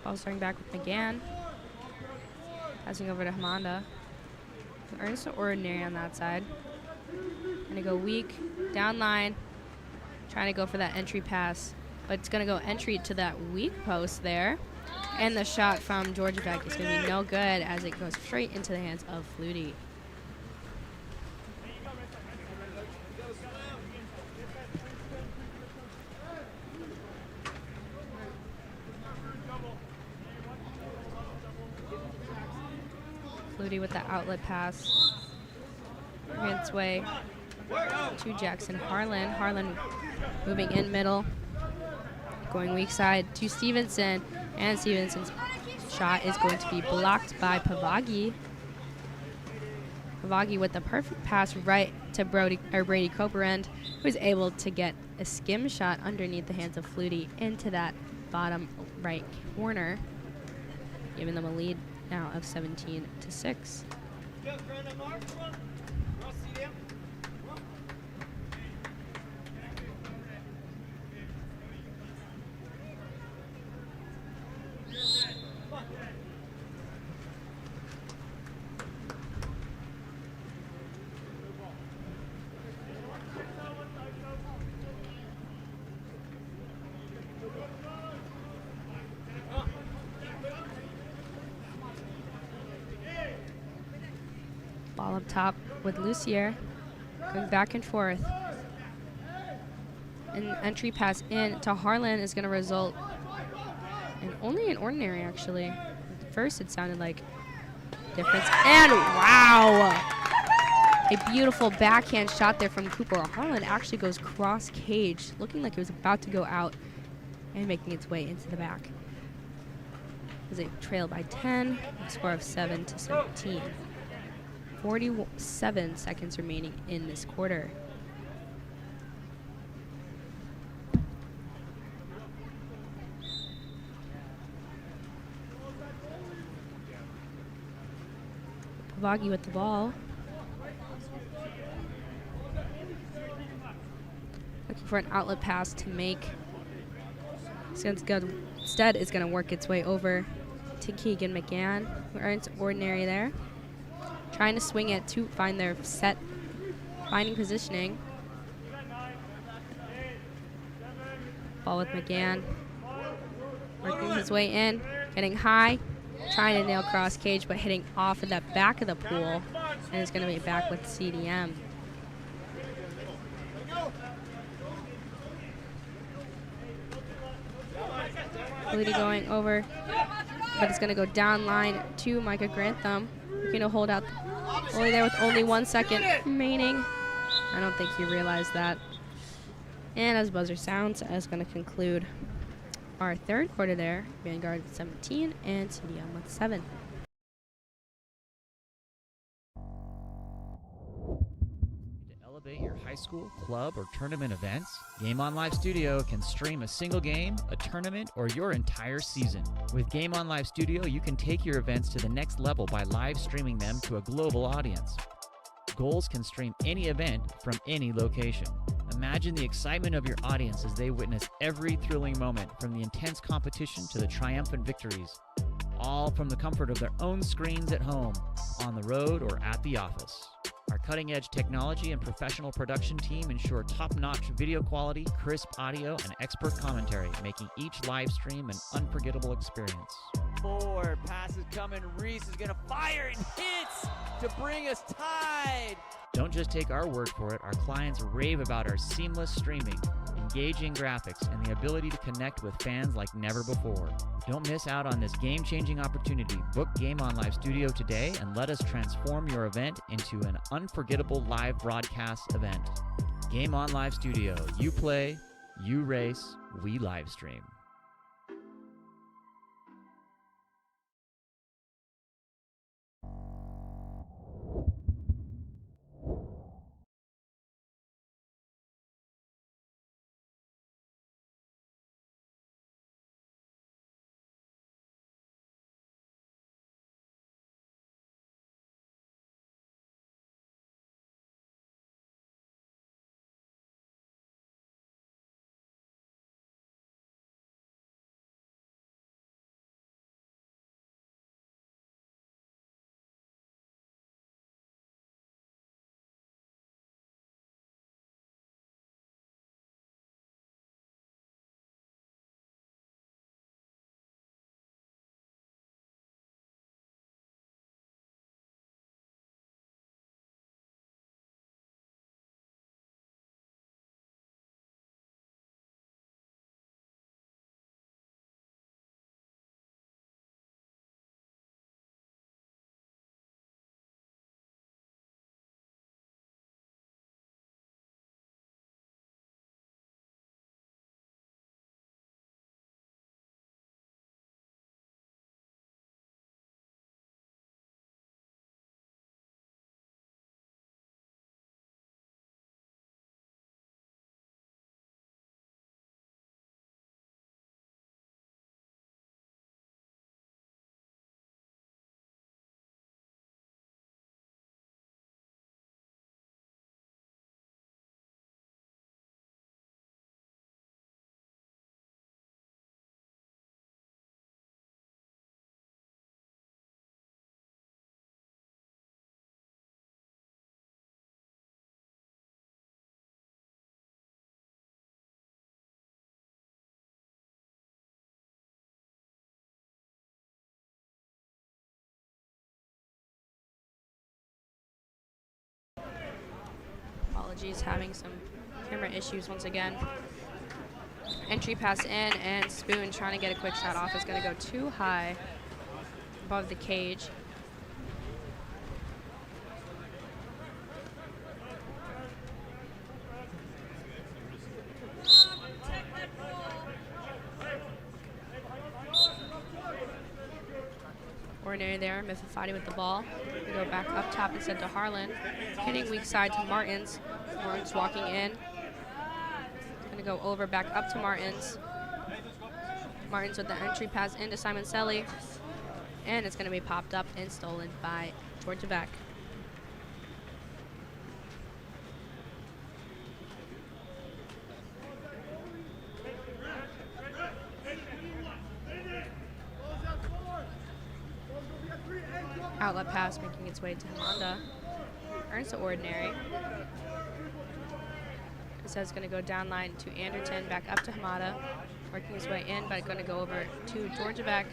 Ball starting back with McGann. Passing over to Hamada. Earns the ordinary on that side. Gonna go weak, down line. Trying to go for that entry pass. But it's gonna go entry to that weak post there. And the shot from Georgievec is gonna be no good as it goes straight into the hands of Flutie. Flutie with the outlet pass. Working its way to Jackson Harlan. Harlan moving in middle. Going weak side to Stevenson. And Stevenson's shot is going to be blocked by Pavagi. Pavagi with the perfect pass right to Brady Coperend, who is able to get a skim shot underneath the hands of Flutie into that bottom right corner, giving them a lead now of 17-6. Ball up top with Lucier, going back and forth. An entry pass in to Harlan is going to result in only an ordinary, actually. At first, it sounded like difference. And wow! A beautiful backhand shot there from Cooper. Harlan actually goes cross cage, looking like it was about to go out and making its way into the back. As they trail by 10, a score of 7-17. 47 seconds remaining in this quarter. Pavagi with the ball. Looking for an outlet pass to make. Instead, it's going to work its way over to Keegan McGann, who earns ordinary there. Trying to swing it to find their set, finding positioning. Ball with McGann. Working his its way in, getting high, trying to nail cross cage, but hitting off of that back of the pool, and it's going to be back with CDM. Ludi going over, but it's going to go down line to Micah Grantham. Going to hold out only there with only 1 second remaining. I don't think he realized that. And as buzzer sounds, that's going to conclude our third quarter there. Vanguard with 17 and CDM with 7. To elevate your high school, club, or tournament events, Game On Live Studio can stream a single game, a tournament, or your entire season. With Game On Live Studio, you can take your events to the next level by live streaming them to a global audience. Goals can stream any event from any location. Imagine the excitement of your audience as they witness every thrilling moment, from the intense competition to the triumphant victories, all from the comfort of their own screens at home, on the road, or at the office. Our cutting-edge technology and professional production team ensure top-notch video quality, crisp audio, and expert commentary, making each live stream an unforgettable experience. Forward, pass is coming. Reese is going to fire and hits to bring us tied. Don't just take our word for it. Our clients rave about our seamless streaming, engaging graphics, and the ability to connect with fans like never before. Don't miss out on this game-changing opportunity. Book Game On Live Studio today and let us transform your event into an unforgettable live broadcast event. Game On Live Studio. You play, you race, we live stream. Apologies, having some camera issues once again. Entry pass in, and Spoon trying to get a quick shot off is going to go too high above the cage. Ordinary there, Mifafati with the ball. We go back up top instead to Harlan. Hitting weak side to Martins. Martins walking in. Gonna go over back up to Martins. Martins with the entry pass into Simon Selly. And it's gonna be popped up and stolen by Georgia Beck. Outlet pass making its way to Hamanda. Earns to Ordinary. This is going to go down line to Anderton, back up to Hamada. working his way in, but going to go over to Georgia back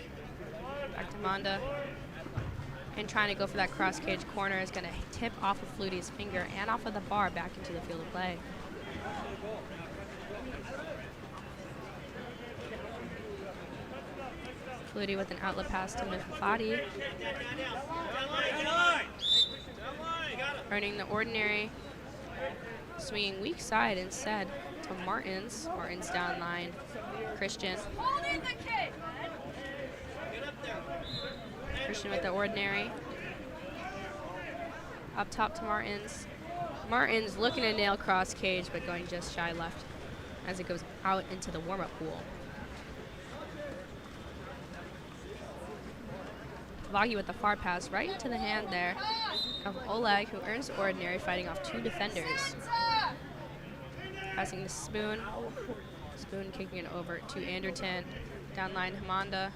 to Monda. And trying to go for that cross cage corner is going to tip off of Flutie's finger and off of the bar back into the field of play. Flutie with an outlet pass to Mifafati. Earning the ordinary. Swinging weak side instead to Martins. Martins down line. Christian. Christian with the ordinary. Up top to Martins. Martins looking to nail cross cage, but going just shy left as it goes out into the warm-up pool. Vagi with the far pass right into the hand there of Oleg, who earns the ordinary, fighting off two defenders. Passing to Spoon. Spoon kicking it over to Anderton. Downline Hamanda.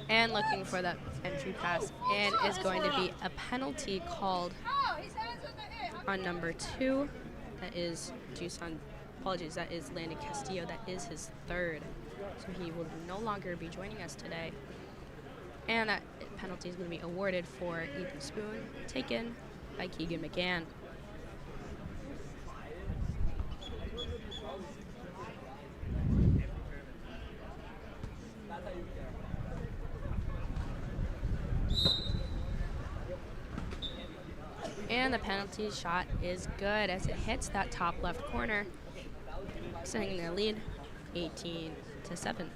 And looking for that entry pass. And is going to be a penalty called on number 2. That is Jusan. Apologies, that is Landon Castillo. That is his third. So he will no longer be joining us today. And that penalty is going to be awarded for Ethan Spoon, taken by Keegan McGann. And the penalty shot is good as it hits that top left corner, sending their lead 18-7.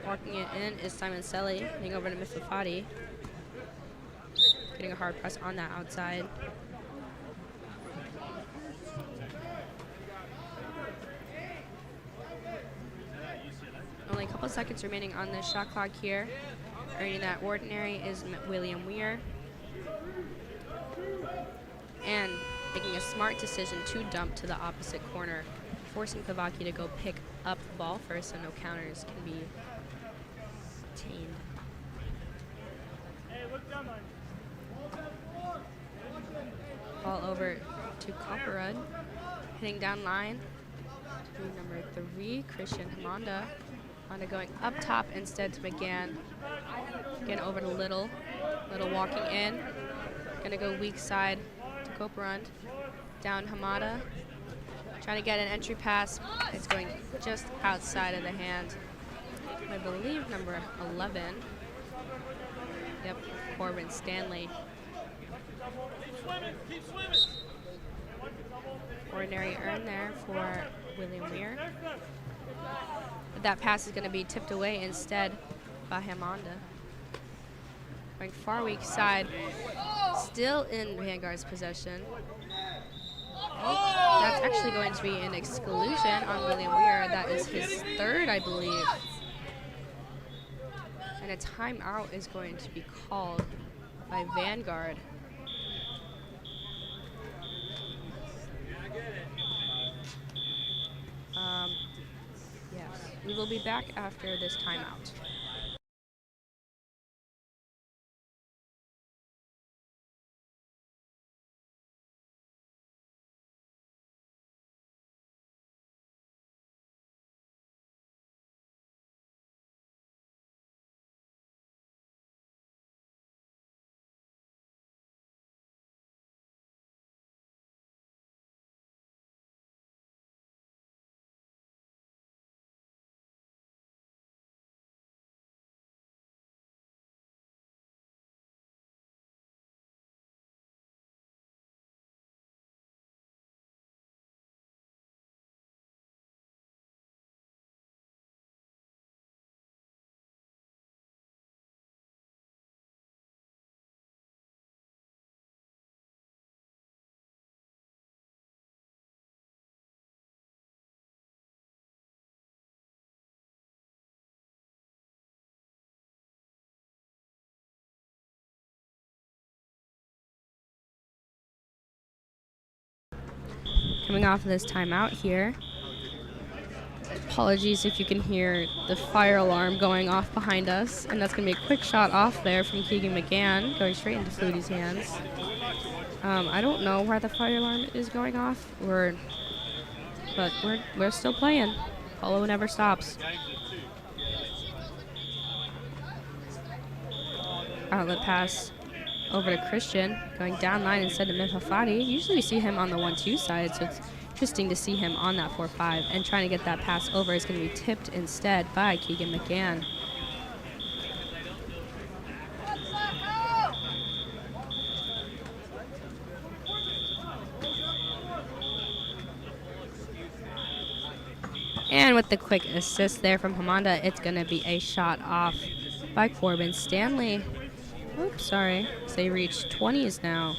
Walking it in is Simon Selly, heading over to Mifafati. Getting a hard press on that outside. Only a couple seconds remaining on this shot clock here. Earning that ordinary is William Weir. And making a smart decision to dump to the opposite corner, forcing Kavaki to go pick up the ball first so no counters can be obtained. Ball over to Copperud, hitting down line to number 3, Christian Hamanda. Hamanda going up top instead to McGann. Again over to Little. Little walking in. Gonna go weak side to Copperud. Down Hamada. Trying to get an entry pass. It's going just outside of the hand. I believe number 11. Yep, Corbin Stanley. Ordinary earn there for William Weir. But that pass is going to be tipped away instead by Hamanda. Going far weak side. Still in Vanguard's possession. That's actually going to be an exclusion on William Weir. That is his third, I believe. And a timeout is going to be called by Vanguard. Yes, we will be back after this timeout. Coming off of this timeout here. Apologies if you can hear the fire alarm going off behind us. And that's going to be a quick shot off there from Keegan McGann, going straight into Flutie's hands. I don't know why the fire alarm is going off, but we're still playing. Polo never stops. Outlet pass over to Christian, going down line instead of Mifafati. Usually we see him on the 1-2 side, so it's interesting to see him on that 4-5, and trying to get that pass over is going to be tipped instead by Keegan McGann. And with the quick assist there from Hamanda, it's going to be a shot off by Corbin Stanley. Oops, sorry. They reach 20s now.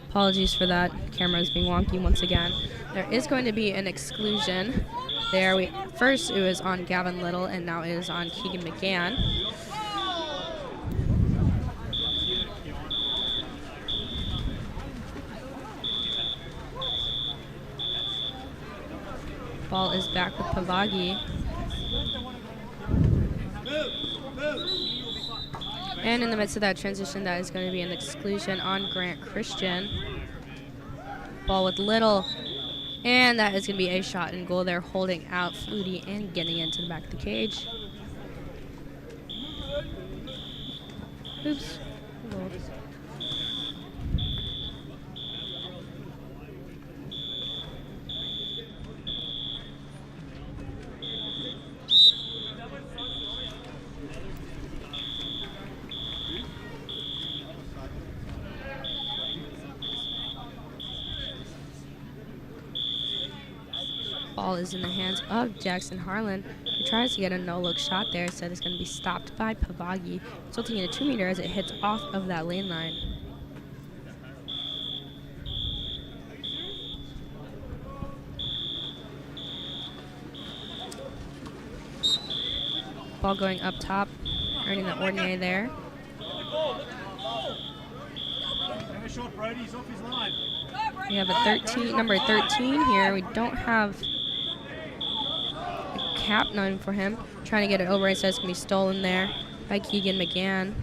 Apologies for that. Camera's being wonky once again. There is going to be an exclusion there. First it was on Gavin Little, and now it is on Keegan McGann. Ball is back with Pavagi. And in the midst of that transition, that is going to be an exclusion on Grant Christian. Ball with Little. And that is going to be a shot and goal there, holding out Flutie and getting into the back of the cage. Oops. Goal. Ball is in the hands of Jackson Harlan, who tries to get a no-look shot there. Instead, it's going to be stopped by Pavagi, resulting in a 2-meter as it hits off of that lane line. Ball going up top, earning the ordinary there. We have a number 13 here. We don't have a cap 9 for him. Trying to get it over, so it's going to be stolen there by Keegan McGann.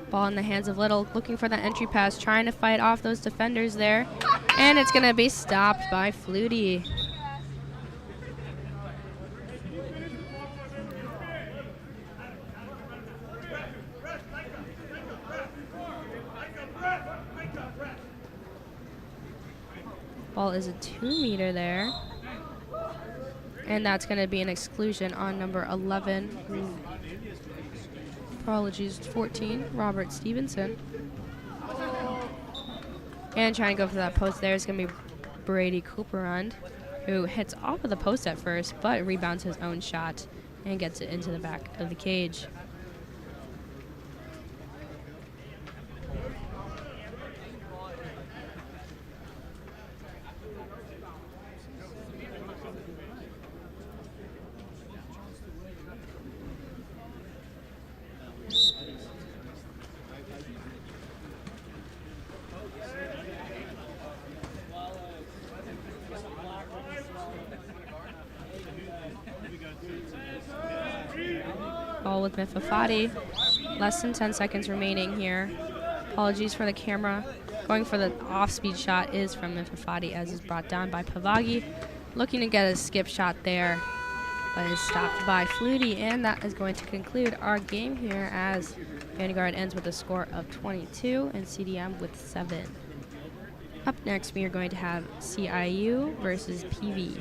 Ball in the hands of Little, looking for that entry pass, trying to fight off those defenders there. And it's going to be stopped by Flutie. Ball is a 2-meter there. And that's going to be an exclusion on number 11. Apologies, 14, Robert Stevenson. And trying to go for that post there is going to be Brady Cooperund, who hits off of the post at first, but rebounds his own shot and gets it into the back of the cage. ball with Mifafati. Less than 10 seconds remaining here. Apologies for the camera. Going for the off-speed shot is from Mifafati, as is brought down by Pavagi. Looking to get a skip shot there, but is stopped by Flutie, and that is going to conclude our game here as Vanguard ends with a score of 22 and CDM with 7. Up next, we are going to have CIU versus PV.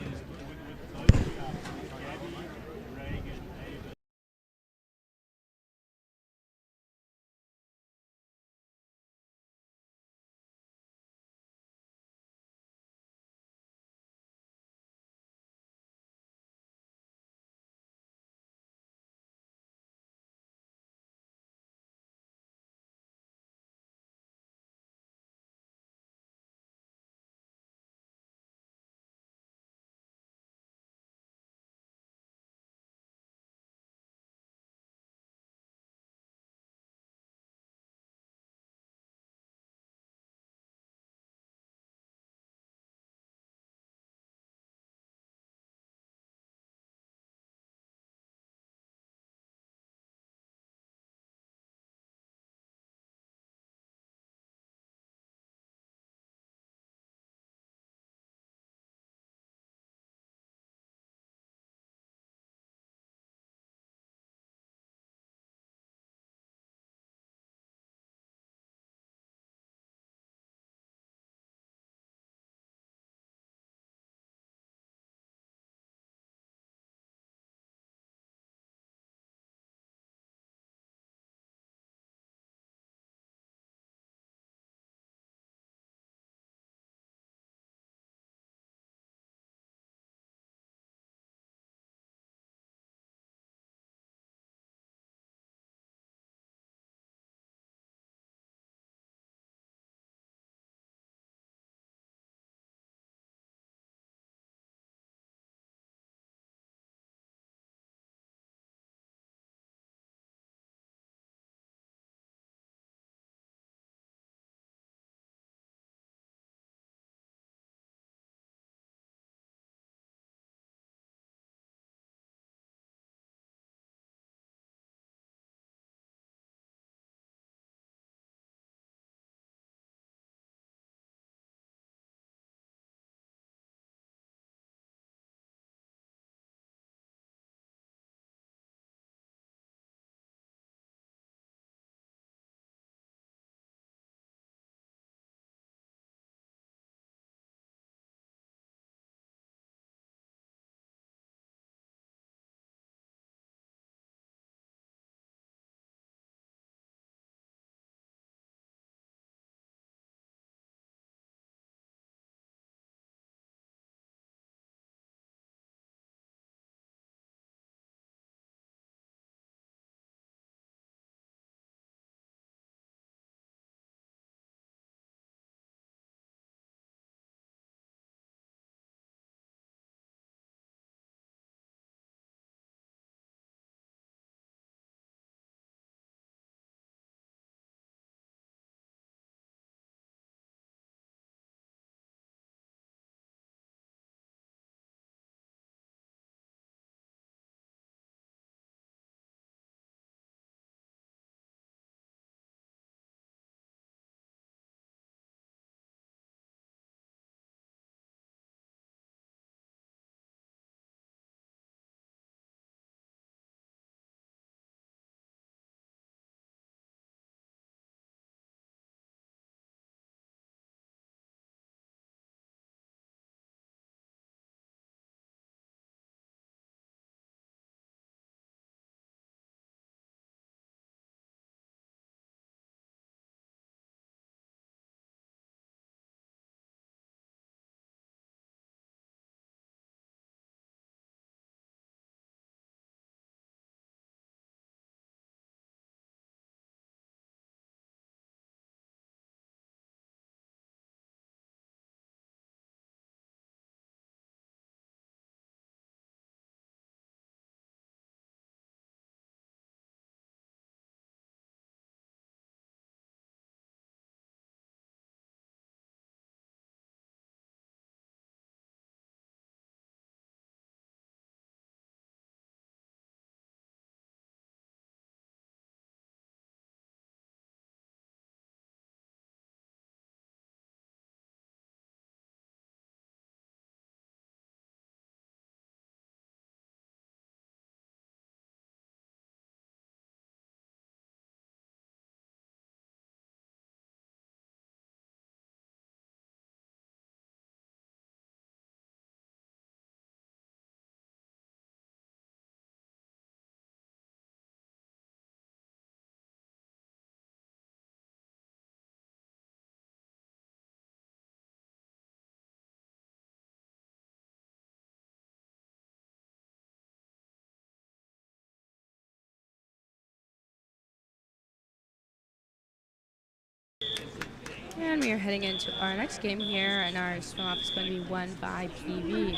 And we are heading into our next game here, and our swim off is going to be won by PV.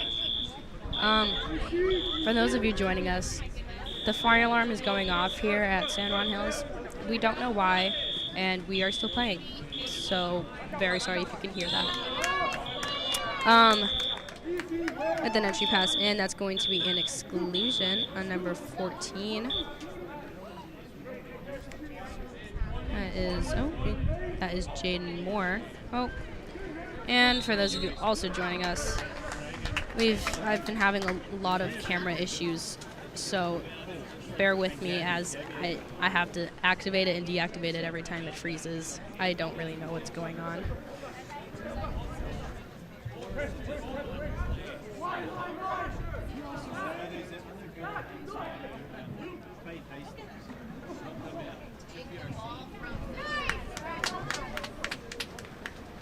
For those of you joining us, the fire alarm is going off here at San Juan Hills. We don't know why, and we are still playing. So, very sorry if you can hear that. At the entry pass in, that's going to be an exclusion on number 14. That is Jaden Moore. Oh, and for those of you also joining us, I've been having a lot of camera issues, so bear with me as I have to activate it and deactivate it every time it freezes. I don't really know what's going on.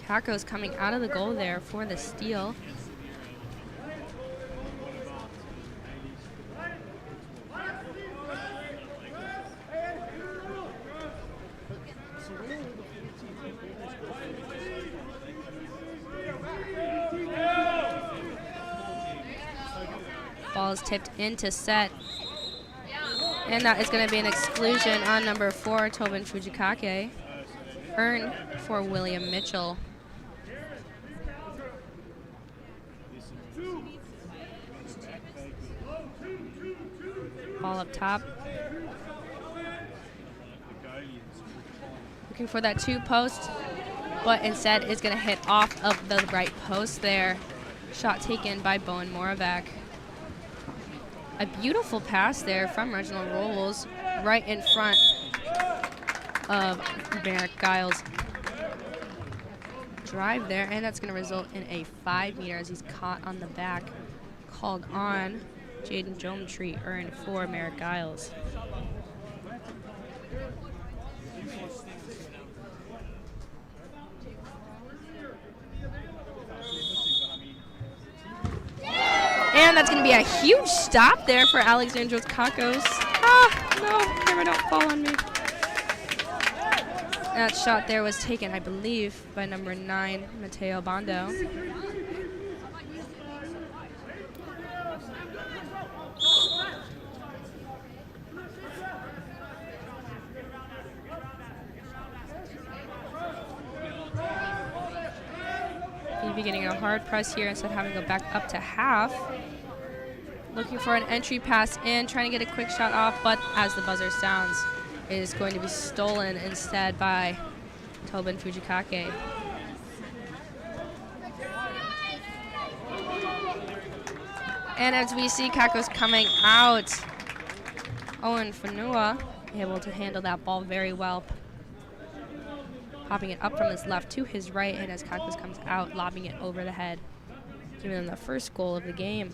Caco's coming out of the goal there for the steal. Ball is tipped into set. And that is going to be an exclusion on number 4, Tobin Fujikake. Earn for William Mitchell. Ball up top. Looking for that 2 post, but instead is going to hit off of the right post there. Shot taken by Bowen Moravec. A beautiful pass there from Reginald Robles right in front of Merrick Giles. Drive there, and that's going to result in a 5 meter as he's caught on the back. Called on. Jaden Geometry earned for Merrick Giles. And that's going to be a huge stop there for Alexandros Kakos. Ah, no, camera don't fall on me. That shot there was taken, I believe, by number 9, Mateo Bondo. Be getting a hard press here instead of having to go back up to half. Looking for an entry pass in, trying to get a quick shot off, but as the buzzer sounds, it is going to be stolen instead by Tobin Fujikake. And as we see Kakos coming out, Owen Fanua able to handle that ball very well. Popping it up from his left to his right, and as Kakos comes out, lobbing it over the head, giving them the first goal of the game.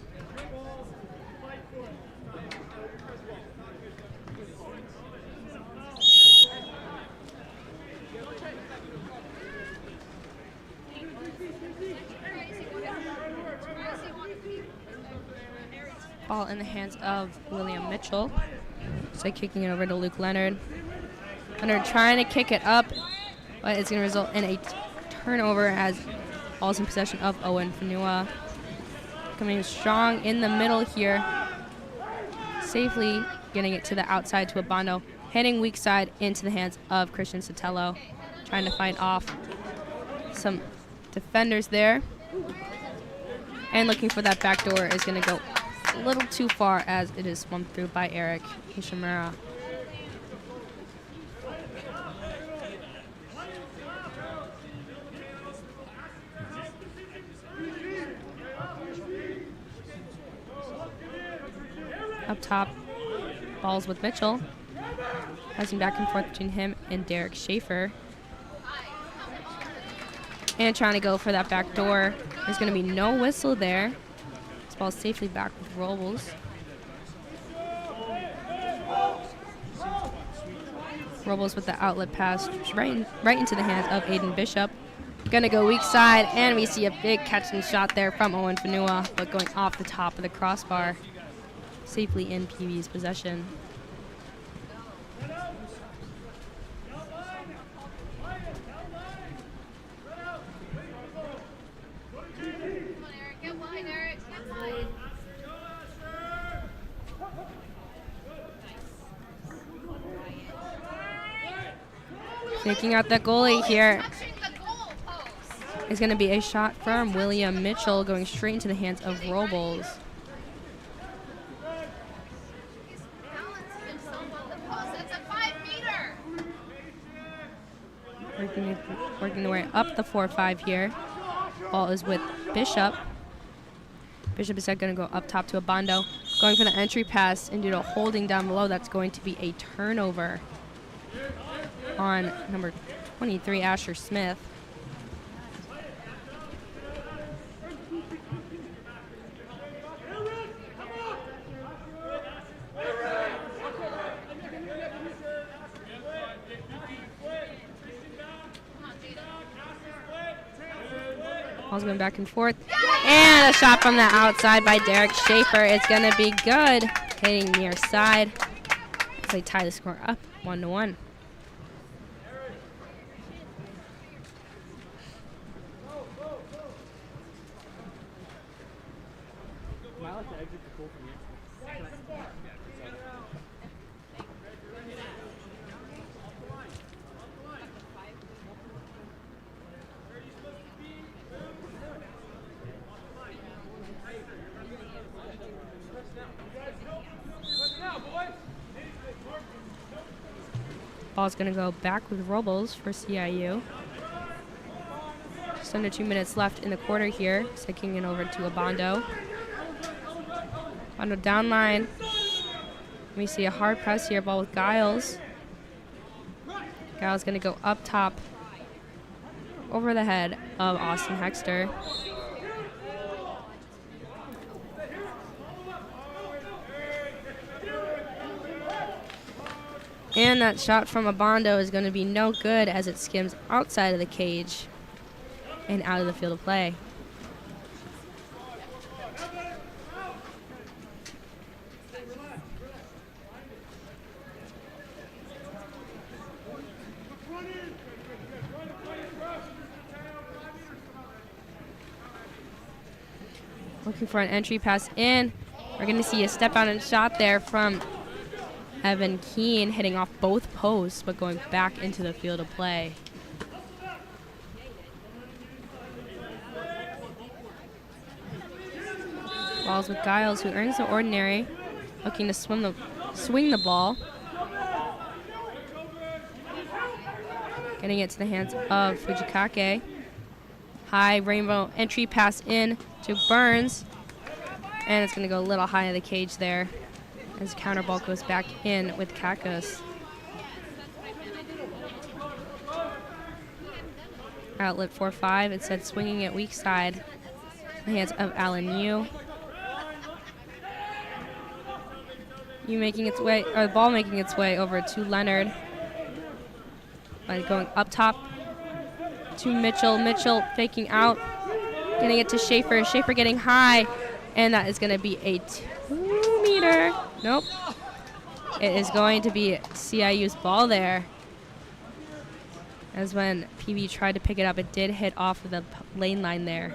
Ball in the hands of William Mitchell. So kicking it over to Luke Leonard. Leonard trying to kick it up, but it's going to result in a turnover as ball's in possession of Owen Fanua. Coming strong in the middle here. Safely getting it to the outside to Abondo. Heading weak side into the hands of Christian Sotelo. Trying to fight off some defenders there. And looking for that back door is going to go a little too far as it is swum through by Eric Ishimura. Up top, balls with Mitchell. Passing back and forth between him and Derek Schaefer. And trying to go for that back door. There's going to be no whistle there. This ball is safely back with Robles. Robles with the outlet pass right into the hands of Aiden Bishop. Gonna go weak side, and we see a big catch and shot there from Owen Fanua, but going off the top of the crossbar. Safely in PV's possession. Taking out the goalie here is going to be a shot from William Mitchell going straight into the hands of Robles. Working their way up the 4-5 here. Ball is with Bishop. Bishop is going to go up top to Abando. Going for the entry pass, and due to holding down below, that's going to be a turnover on number 23, Asher Smith. Ball's going back and forth. And a shot from the outside by Derek Schaefer. It's going to be good. Hitting near side. They tie the score up 1-1. Ball's going to go back with Robles for CIU. Just under 2 minutes left in the quarter here. Kicking it over to Abando. Abando down line. We see a hard press here. Ball with Giles. Giles going to go up top over the head of Austin Hexter. And that shot from Abando is going to be no good as it skims outside of the cage and out of the field of play. Looking for an entry pass in. We're going to see a step out and shot there from Evan Keene, hitting off both posts, but going back into the field of play. Ball's with Giles, who earns the ordinary, looking to swing the ball. Getting it to the hands of Fujikake. High rainbow entry pass in to Burns. And it's going to go a little high in the cage there as counter ball goes back in with Kakos. Outlet 4-5, it said swinging it weak side. The hands of Alan Yu. Yu making its way, or the ball making its way over to Leonard. Going up top to Mitchell. Mitchell faking out, getting it to Schaefer. Schaefer getting high, and that is going to be a 2-meter. Nope. It is going to be CIU's ball there. As when PB tried to pick it up, it did hit off of the lane line there.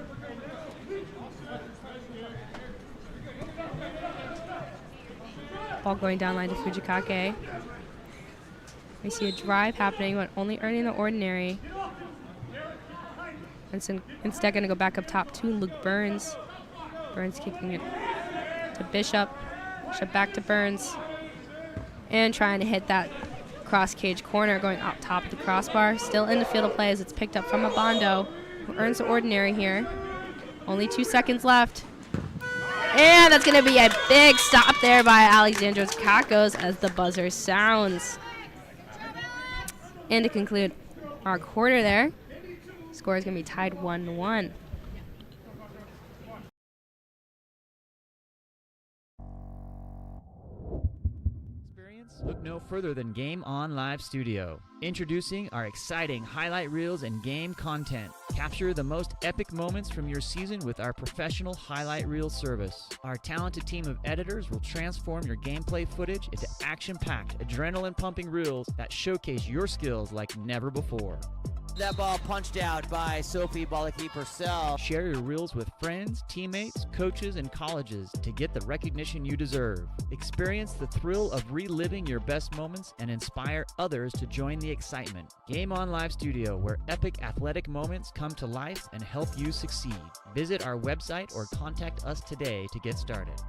Ball going down line to Fujikake. We see a drive happening, but only earning the ordinary. And instead going to go back up top to Luke Burns. Burns kicking it to Bishop. Bishop back to Burns. And trying to hit that cross cage corner, going up top of the crossbar. Still in the field of play as it's picked up from Abando, who earns the ordinary here. Only 2 seconds left. And that's going to be a big stop there by Alexandros Kakos as the buzzer sounds. And to conclude our quarter there, score is going to be tied 1-1. Look no further than Game On Live Studio. Introducing our exciting highlight reels and game content. Capture the most epic moments from your season with our professional highlight reel service. Our talented team of editors will transform your gameplay footage into action-packed, adrenaline-pumping reels that showcase your skills like never before. That ball punched out by Sophie Bolaki-Purcell. Share your reels with friends, teammates, coaches, and colleges to get the recognition you deserve. Experience the thrill of reliving your best moments and inspire others to join the excitement. Game On Live Studio, where epic athletic moments come to life and help you succeed. Visit our website or contact us today to get started.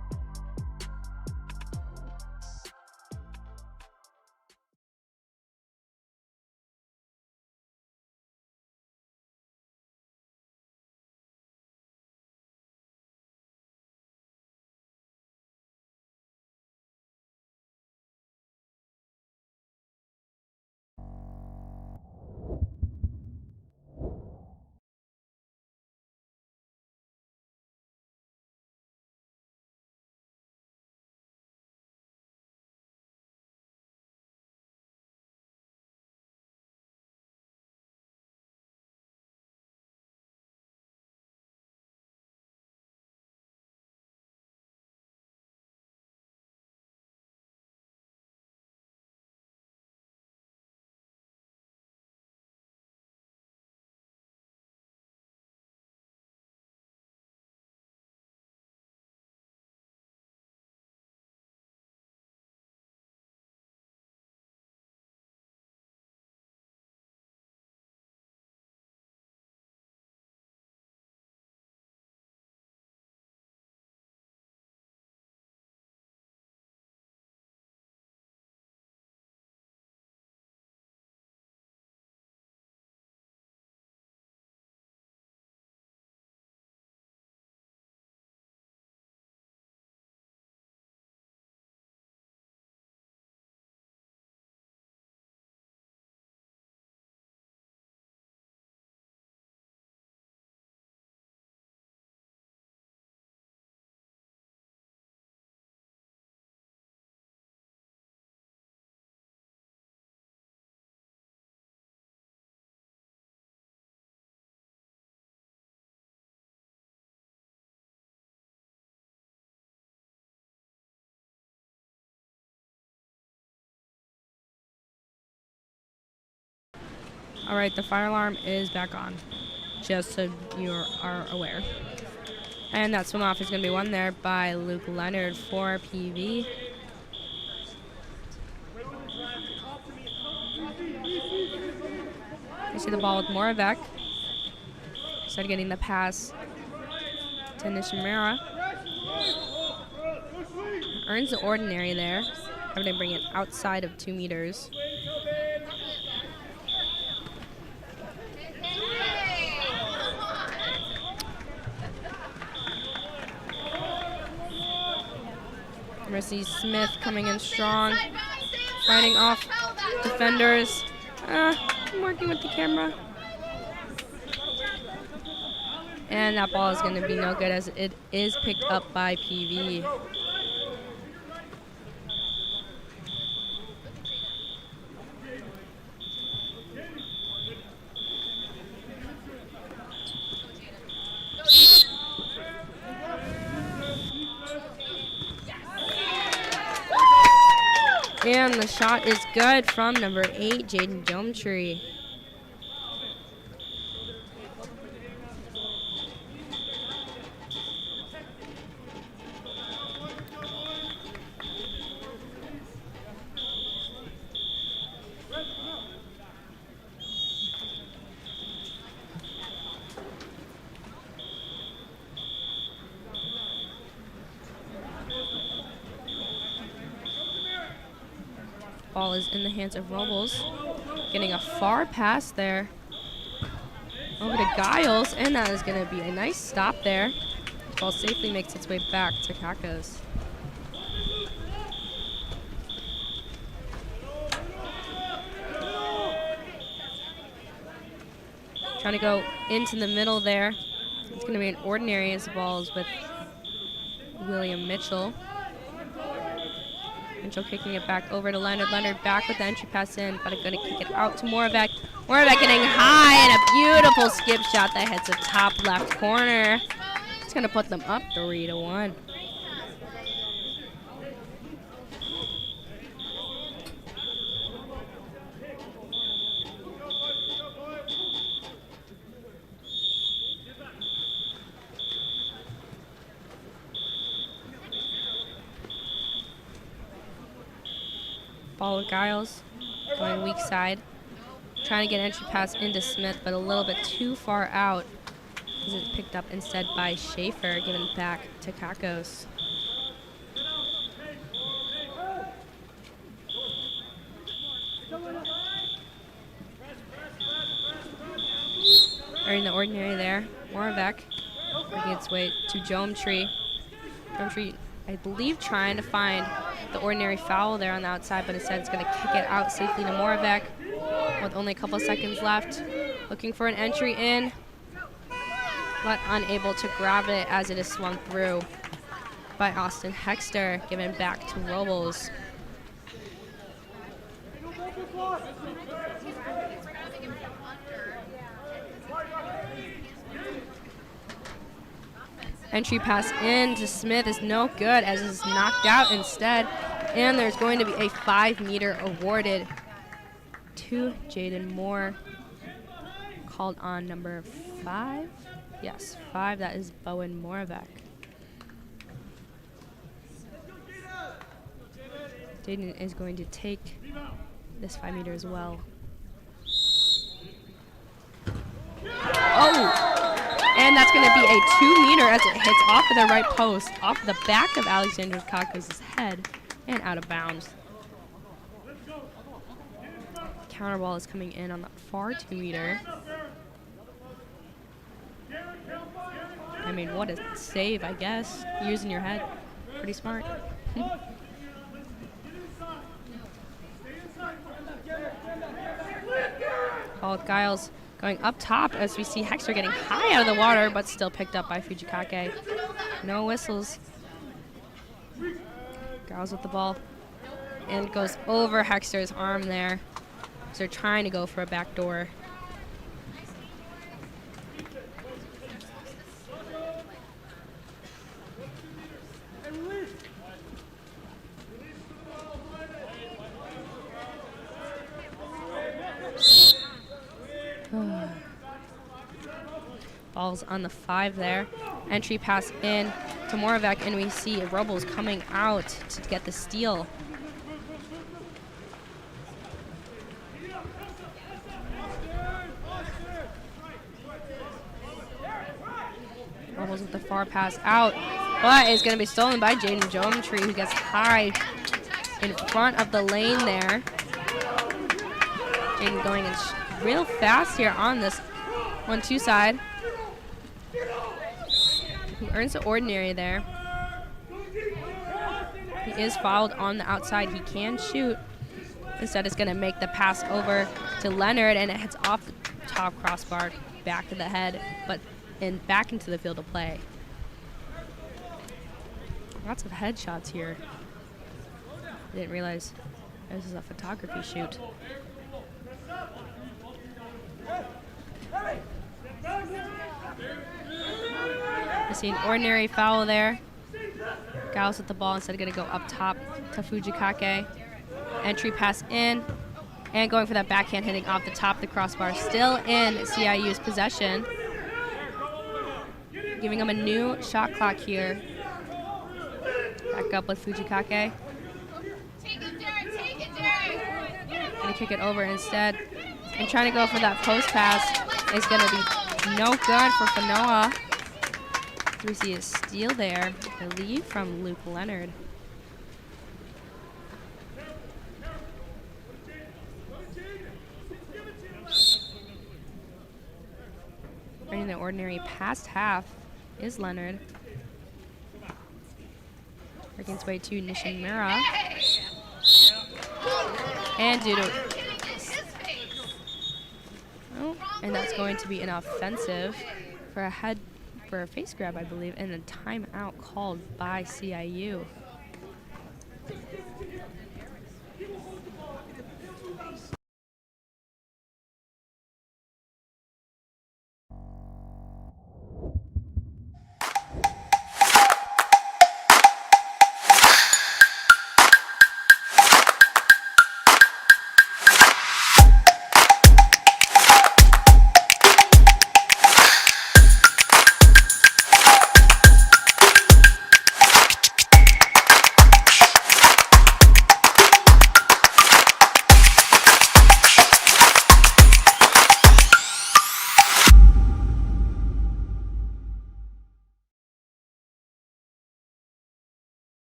All right, the fire alarm is back on, just so you are aware. And that swim off is going to be won there by Luke Leonard for PV. You see the ball with Moravec. Started getting the pass to Nishimura. Earns the ordinary there. Having to bring it outside of 2 meters. Mercy Smith coming in strong, fighting off defenders. I'm working with the camera. And that ball is going to be no good as it is picked up by PV. And the shot is good from number 8, Jaden Gilmtree. Ball is in the hands of Robles. Getting a far pass there over to Giles, and that is going to be a nice stop there. Ball safely makes its way back to Kakos. Trying to go into the middle there. It's going to be an ordinary as the ball is with William Mitchell. Mitchell kicking it back over to Leonard. Leonard back with the entry pass in, but going to kick it out to Moravec. Moravec getting high and a beautiful skip shot that hits the top left corner. It's going to put them up 3-1. Ball with Giles. Going weak side. Trying to get entry pass into Smith, but a little bit too far out. As it's picked up instead by Schaefer, given back to Kakos. Or in the ordinary there. Moravec working its way to Geometry. Geometry, I believe, trying to find the ordinary foul there on the outside, but instead it's going to kick it out safely to Moravec with only a couple seconds left. Looking for an entry in, but unable to grab it as it is swung through by Austin Hexter, given back to Robles. Entry pass in to Smith is no good as it's knocked out instead. And there's going to be a 5-meter awarded to Jaden Moore. Called on number 5. Yes, 5. That is Bowen Moravec. Jaden is going to take this 5-meter as well. Oh! And that's going to be a 2-meter as it hits off of the right post, off the back of Alexander Kakos' head, and out of bounds. Counter ball is coming in on that far 2-meter. I mean, what a save, I guess. Using your head. Pretty smart. Ball with Giles going up top as we see Hexter getting high out of the water, but still picked up by Fujikake. No whistles. Giles with the ball. And goes over Hexter's arm there. So they're trying to go for a backdoor. Ball's on the 5 there. Entry pass in to Moravec, and we see Robles coming out to get the steal. Robles with the far pass out, but it's going to be stolen by Jaden Geometry, who gets high in front of the lane there. Jaden going in real fast here on this 1-2 side. He earns the ordinary there. He is fouled on the outside. He can shoot. Instead, it's going to make the pass over to Leonard, and it hits off the top crossbar, back to the head, but back into the field of play. Lots of headshots here. I didn't realize this is a photography shoot. I see an ordinary foul there. Giles with the ball, instead going to go up top to Fujikake. Entry pass in, and going for that backhand, hitting off the top of the crossbar. Still in CIU's possession. Giving them a new shot clock here. Back up with Fujikake. Going to kick it over instead. And trying to go for that post pass is going to be no good for Fanoa. We see a steal there, I believe, from Luke Leonard. Bringing the ordinary past half is Leonard. Working its way to Nishimura. And oh, and that's going to be an offensive for a face grab, I believe, and a timeout called by CIU.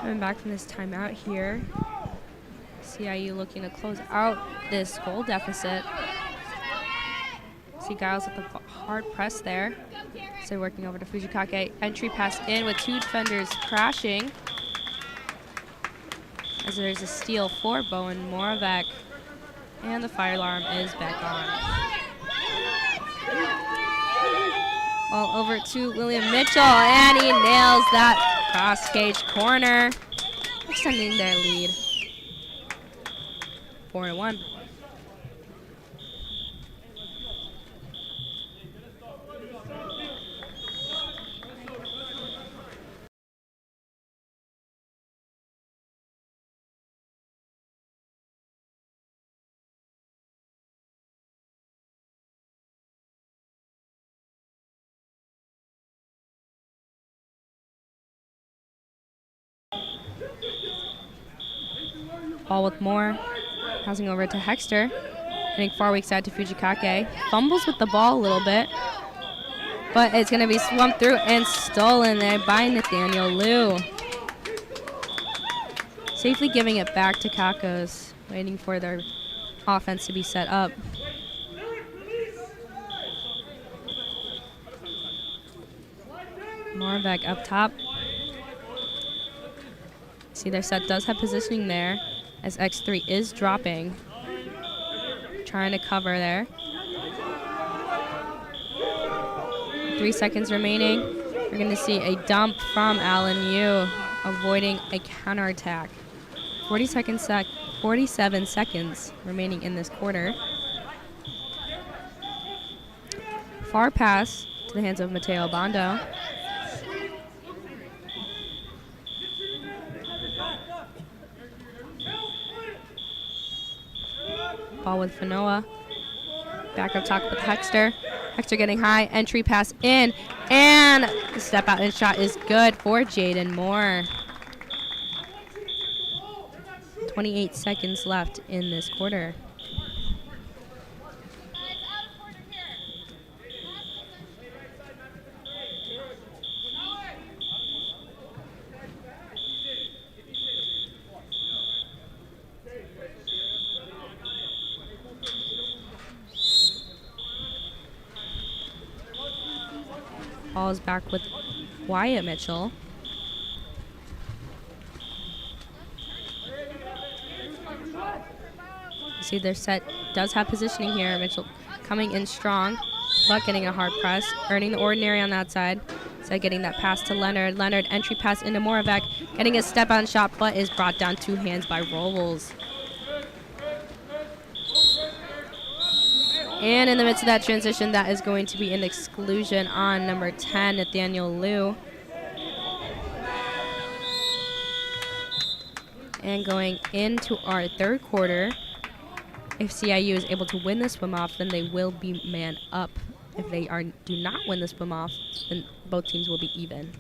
Coming back from this timeout here. CIU looking to close out this goal deficit. See Giles at the hard press there. So working over to Fujikake. Entry pass in with two defenders crashing. As there's a steal for Bowen Moravec. And the fire alarm is back on. All over to William Mitchell, and he nails that cross cage corner, extending their lead. 4-1. Ball with Moore, passing over to Hexter, hitting far weak side to Fujikake. Fumbles with the ball a little bit, but it's going to be swamped through and stolen there by Nathaniel Liu. Safely giving it back to Kakos, waiting for their offense to be set up. Moravec up top. See, their set does have positioning there, as X3 is dropping. Trying to cover there. 3 seconds remaining. We're going to see a dump from Allen Yu, avoiding a counterattack. 47 seconds remaining in this quarter. Far pass to the hands of Mateo Bondo. Ball with Fanoa. Back up top with Hexter. Hexter getting high. Entry pass in. And the step out and shot is good for Jaden Moore. 28 seconds left in this quarter. Ball is back with Wyatt Mitchell. See, their set does have positioning here. Mitchell coming in strong, but getting a hard press, earning the ordinary on that side. So getting that pass to Leonard. Leonard entry pass into Moravec, getting a step on shot, but is brought down 2 hands by Robles. And in the midst of that transition, that is going to be an exclusion on number 10, Nathaniel Liu. And going into our third quarter, if CIU is able to win the swim-off, then they will be man up. If they do not win the swim-off, then both teams will be even.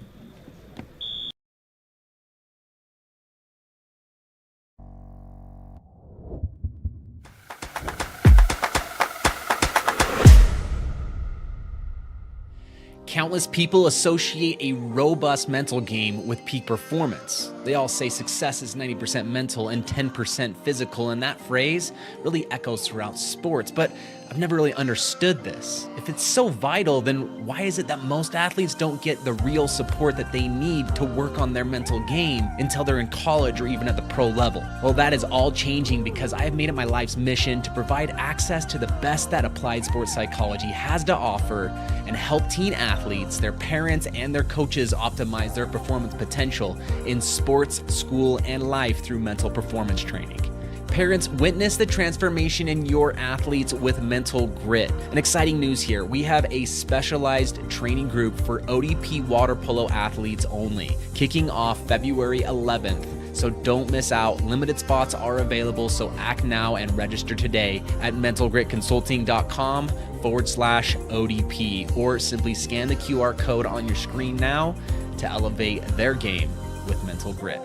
Countless people associate a robust mental game with peak performance. They all say success is 90% mental and 10% physical, and that phrase really echoes throughout sports, but I've never really understood this. If it's so vital, then why is it that most athletes don't get the real support that they need to work on their mental game until they're in college or even at the pro level? Well, that is all changing because I have made it my life's mission to provide access to the best that applied sports psychology has to offer and help teen athletes, their parents, and their coaches optimize their performance potential in sports, school, and life through mental performance training. Parents, witness the transformation in your athletes with Mental Grit. And exciting news here, we have a specialized training group for ODP water polo athletes only, kicking off February 11th. So don't miss out. Limited spots are available, so act now and register today at mentalgritconsulting.com/ODP, or simply scan the QR code on your screen now to elevate their game with Mental Grit.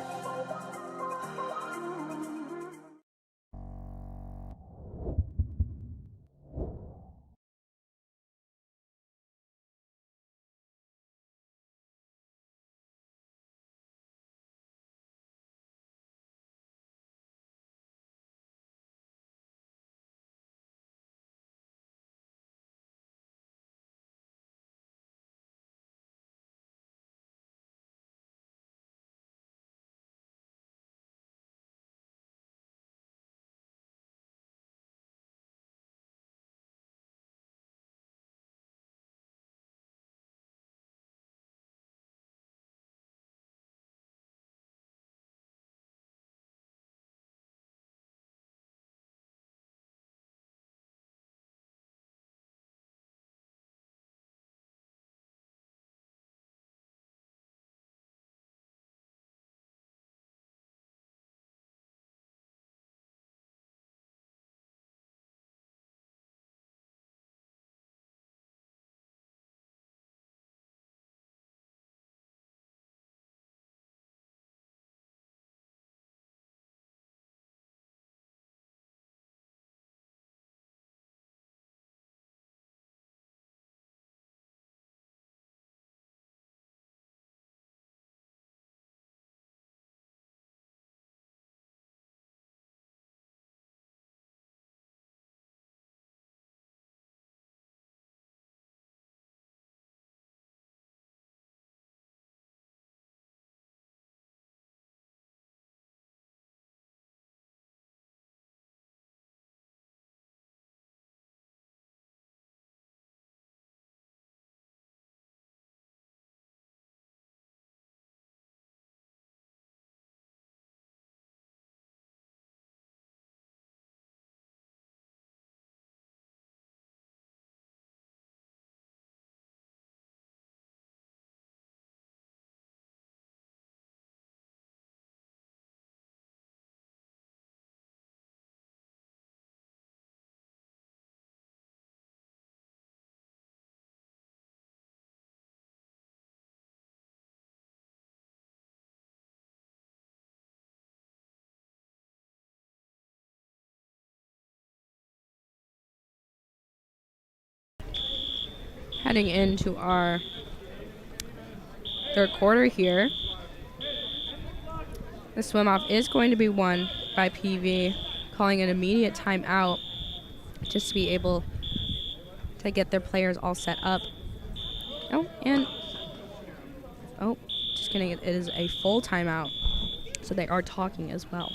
heading into our third quarter here. The swim off is going to be won by PV, calling an immediate timeout just to be able to get their players all set up. Just kidding, it is a full timeout, so they are talking as well.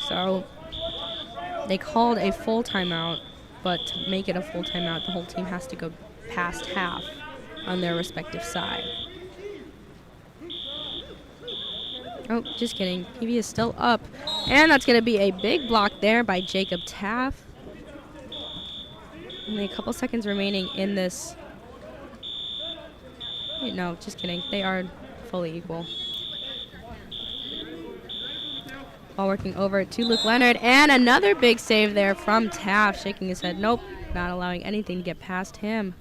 So they called a full timeout, but to make it a full timeout, the whole team has to go past half on their respective side. Oh, just kidding. PV is still up. And that's going to be a big block there by Jacob Taff. Only a couple seconds remaining in this. No, just kidding. They are fully equal. Ball working over to Luke Leonard, and another big save there from Taft, shaking his head. Nope, not allowing anything to get past him.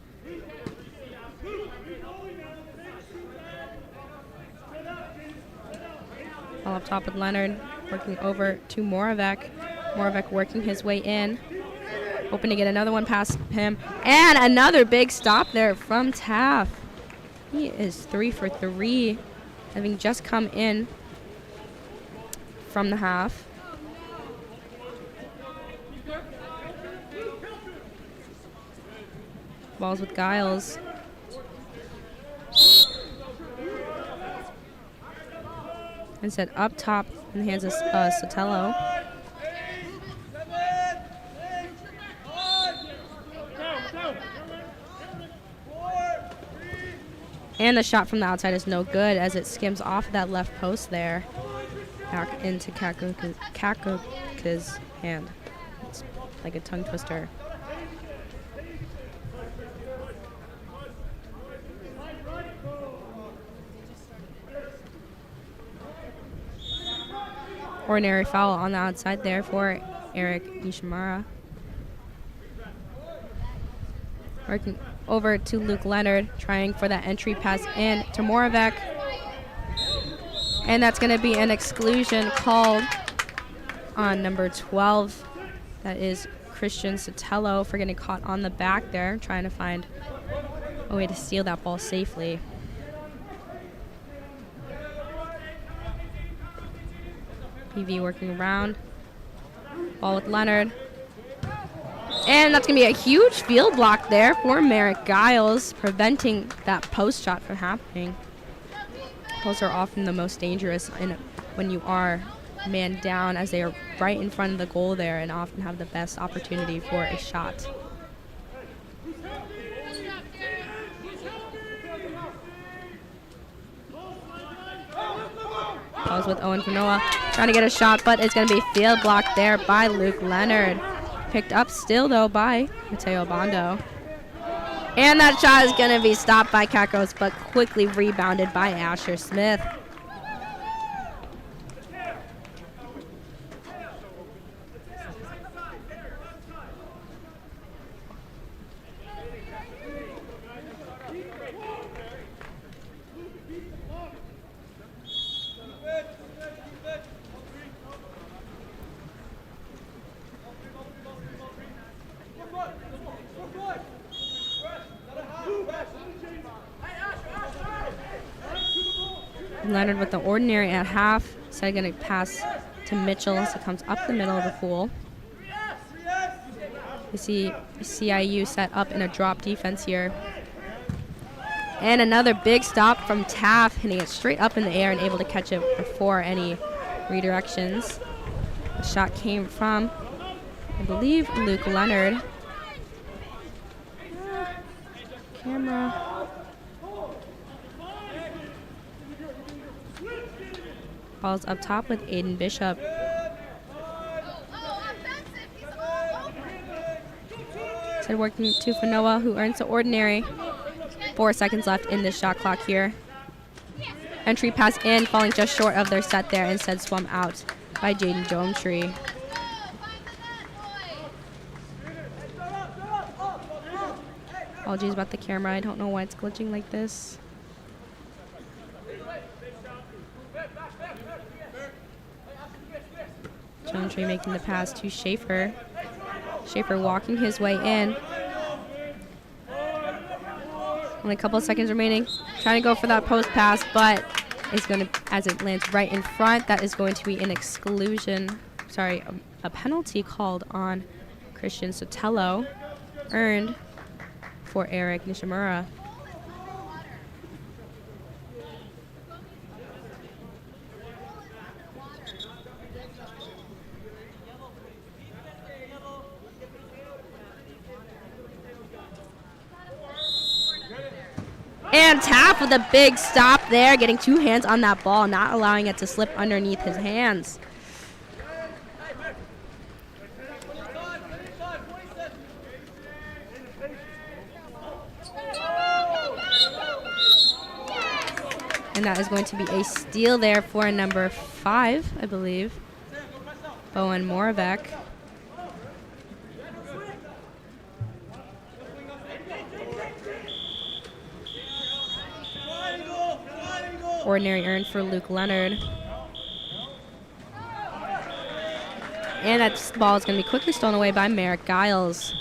Ball up top with Leonard, working over to Moravec. Moravec working his way in, hoping to get another one past him, and another big stop there from Taft. He is 3 for 3, having just come in from the half. Balls with Giles. Instead up top in the hands of Sotelo. And the shot from the outside is no good as it skims off that left post there. Back into Kakoka's hand. It's like a tongue twister. Ordinary foul on the outside there for Eric Ishimara. Working over to Luke Leonard, trying for that entry pass in to Moravec. And that's going to be an exclusion called on number 12. That is Christian Sotelo for getting caught on the back there, trying to find a way to steal that ball safely. PV working around. Ball with Leonard. And that's going to be a huge field block there for Merrick Giles, preventing that post shot from happening. Posts are often the most dangerous when you are man down, as they are right in front of the goal there and often have the best opportunity for a shot. Balls with Owen Fanoa, trying to get a shot, but it's going to be field blocked there by Luke Leonard. Picked up still, though, by Mateo Bondo. And that shot is going to be stopped by Kakos, but quickly rebounded by Asher Smith. Leonard with the ordinary at half. Instead going to pass to Mitchell as it comes up the middle of the pool. You see CIU set up in a drop defense here. And another big stop from Taft, hitting it straight up in the air and able to catch it before any redirections. The shot came from, I believe, Luke Leonard. Camera. Ball's up top with Aiden Bishop. Instead working to Fanoa, who earns the ordinary. 4 seconds left in this shot clock here. Entry pass in, falling just short of their set there, instead swum out by Jaden Jometree. Apologies about the camera. I don't know why it's glitching like this. Jometree making the pass to Schaefer. Schaefer walking his way in. Only a couple of seconds remaining. Trying to go for that post pass, but is going to, as it lands right in front, that is going to be an exclusion. Sorry, a penalty called on Christian Sotelo, earned for Eric Nishimura. And Taft with a big stop there, getting 2 hands on that ball, not allowing it to slip underneath his hands. And that is going to be a steal there for number 5, I believe, Bowen Moravec. Ordinary earned for Luke Leonard. And that ball is going to be quickly stolen away by Merrick Giles.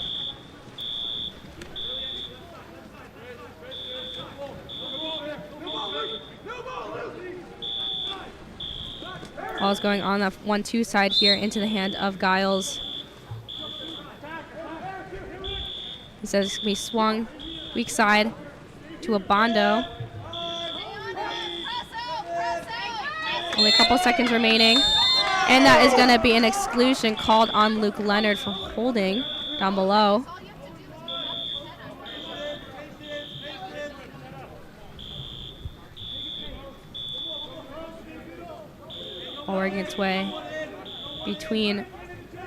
Ball is going on the 1-2 side here into the hand of Giles. He says it's going to be swung weak side to Abondo. Only a couple seconds remaining. And that is going to be an exclusion called on Luke Leonard for holding down below. Ball working its way between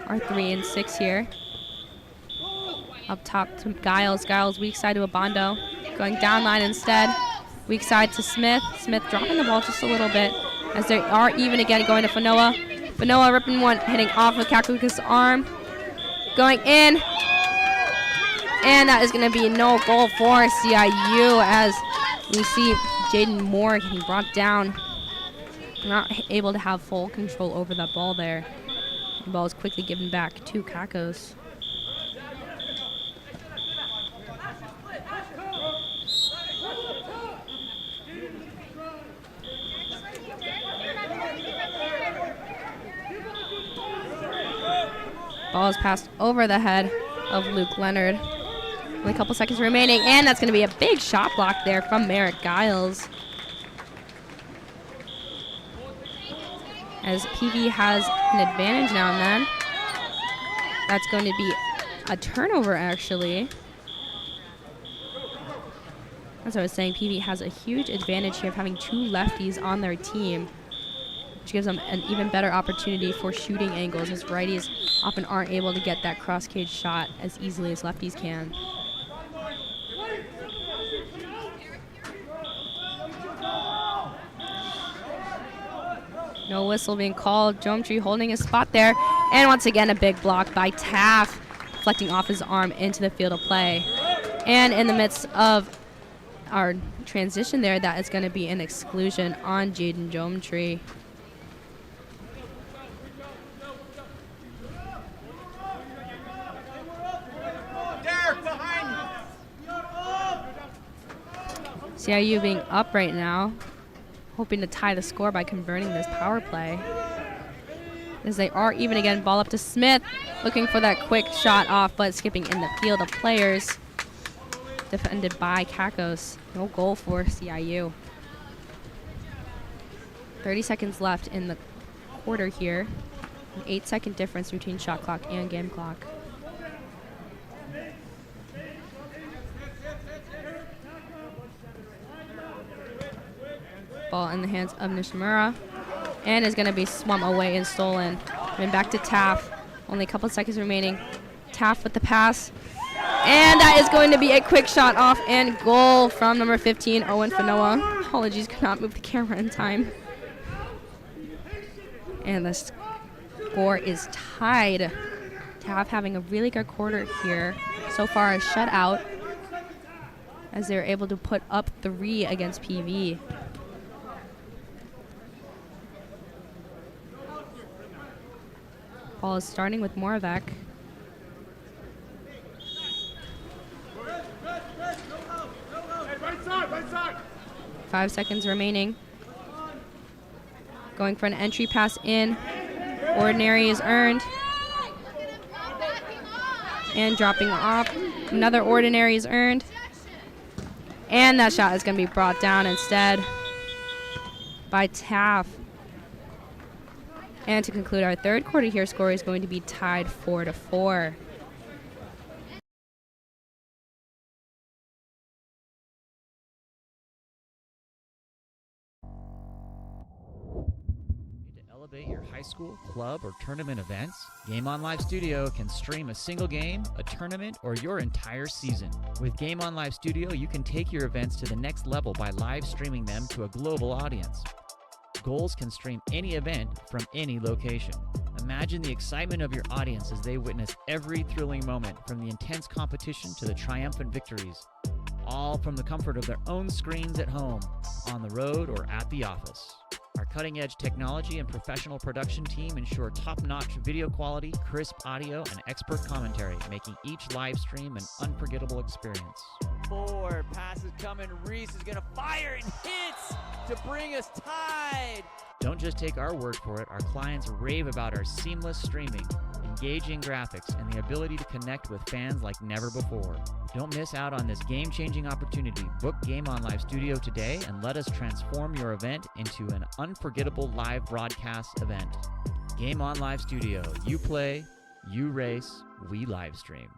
our 3 and 6 here. Up top to Giles. Giles weak side to Abondo. Going down line instead. Weak side to Smith. Smith dropping the ball just a little bit as they are even again, going to Fanoa. Fanoa ripping one, hitting off of Kakuka's arm. Going in. And that is going to be no goal for CIU as we see Jaden Moore getting brought down. Not able to have full control over that ball there. The ball is quickly given back to Kakos. Ball is passed over the head of Luke Leonard. Only a couple seconds remaining, and that's going to be a big shot block there from Merrick Giles. As PV has an advantage now and then. That's going to be a turnover, actually. As I was saying, PV has a huge advantage here of having 2 lefties on their team, which gives them an even better opportunity for shooting angles, as righties often aren't able to get that cross-cage shot as easily as lefties can. No whistle being called. Jometree holding his spot there. And once again, a big block by Taft, deflecting off his arm into the field of play. And in the midst of our transition there, that is going to be an exclusion on Jaden Jometree. CIU being up right now, hoping to tie the score by converting this power play. As they are even again, ball up to Smith, looking for that quick shot off, but skipping in the field of players. defended by Kakos. No goal for CIU. 30 seconds left in the quarter here. An 8-second difference between shot clock and game clock. Ball in the hands of Nishimura, and is going to be swum away and stolen. And back to Taff. Only a couple seconds remaining. Taff with the pass. And that is going to be a quick shot off and goal from number 15, Owen Fanoa. Apologies, could not move the camera in time. And the score is tied. Taff having a really good quarter here. So far a shutout, as they're able to put up 3 against PV. Ball is starting with Moravec. Right side. 5 seconds remaining. Going for an entry pass in. Ordinary is earned. And dropping off. Another ordinary is earned. And that shot is going to be brought down instead by Taff. And to conclude our third quarter here, score is going to be tied 4-4. To elevate your high school, club, or tournament events, Game On Live Studio can stream a single game, a tournament, or your entire season. With Game On Live Studio, you can take your events to the next level by live streaming them to a global audience. Goals can stream any event from any location. Imagine the excitement of your audience as they witness every thrilling moment, from the intense competition to the triumphant victories, all from the comfort of their own screens at home, on the road, or at the office. Our cutting-edge technology and professional production team ensure top-notch video quality, crisp audio, and expert commentary, making each live stream an unforgettable experience. Forward, pass is coming. Reese is going to fire and hits to bring us tied. Don't just take our word for it. Our clients rave about our seamless streaming, engaging graphics, and the ability to connect with fans like never before. Don't miss out on this game-changing opportunity. Book Game On Live Studio today and let us transform your event into an unforgettable live broadcast event. Game On Live Studio. You play, you race, we live stream.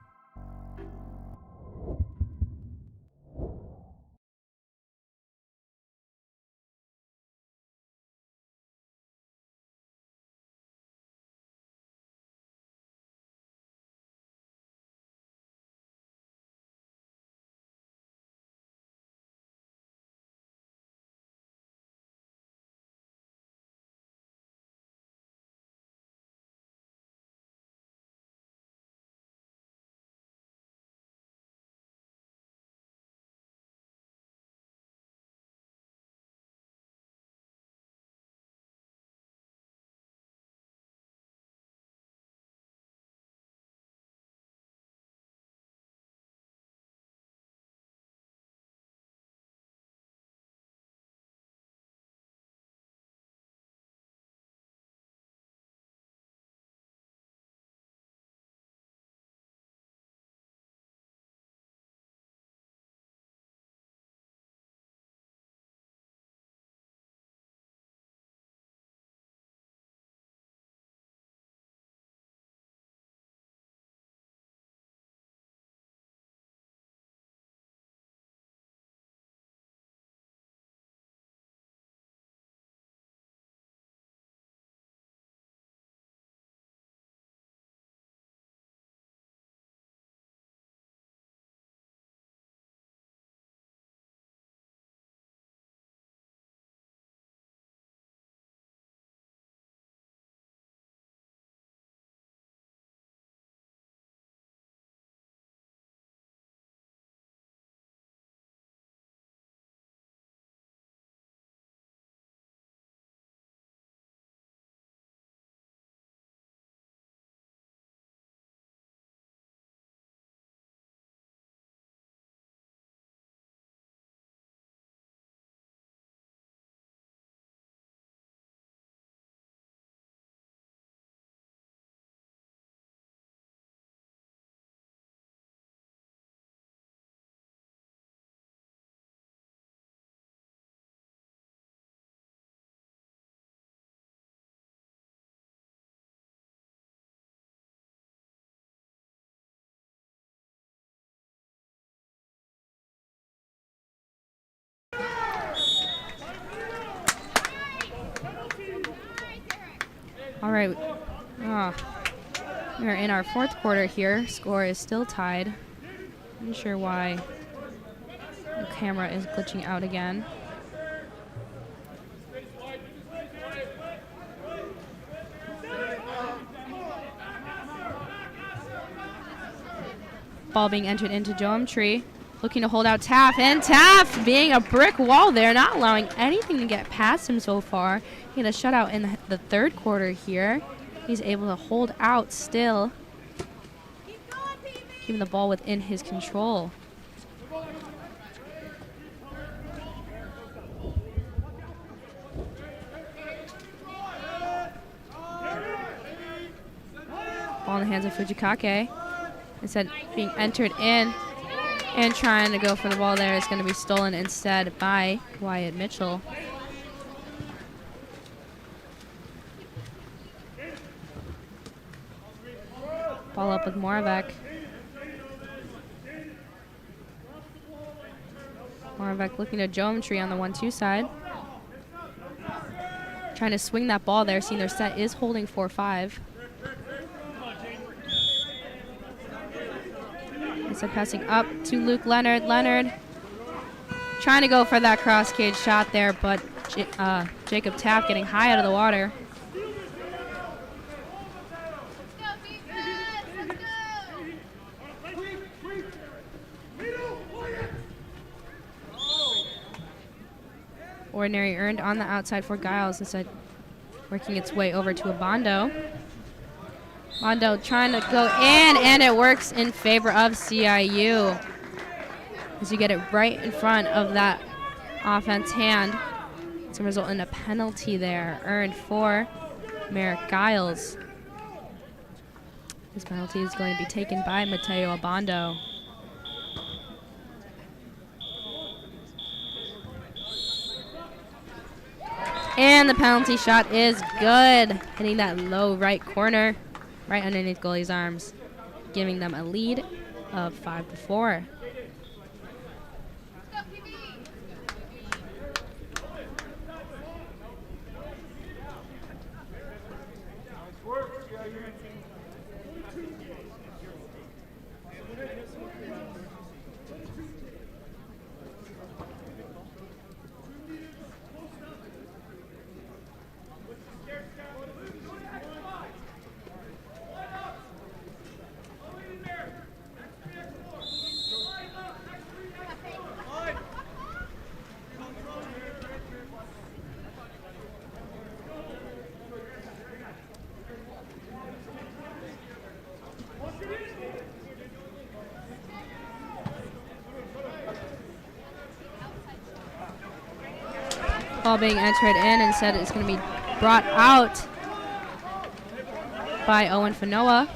All right. We're in our fourth quarter here. Score is still tied. I'm not sure why the camera is glitching out again. Ball being entered into Geometry. Looking to hold out Taft, and Taft being a brick wall there, not allowing anything to get past him so far. He had a shutout in the third quarter here. He's able to hold out still, keeping the ball within his control. Ball in the hands of Fujikake. Instead being entered in and trying to go for the ball there is going to be stolen instead by Wyatt Mitchell. Ball up with Moravec. Moravec looking to Geometry on the 1-2 side. Trying to swing that ball there, seeing their set is holding 4-5. Instead passing up to Luke Leonard. Leonard trying to go for that cross cage shot there, but Jacob Taft getting high out of the water. Ordinary earned on the outside for Giles, instead working its way over to Abondo. Mondo trying to go in, and it works in favor of CIU as you get it right in front of that offense hand. It's going to result in a penalty there earned for Merrick Giles. This penalty is going to be taken by Mateo Abondo. And the penalty shot is good, hitting that low right corner. Right underneath goalie's arms, giving them a lead of 5-4. Ball being entered in, instead it's going to be brought out by Owen Fanoa.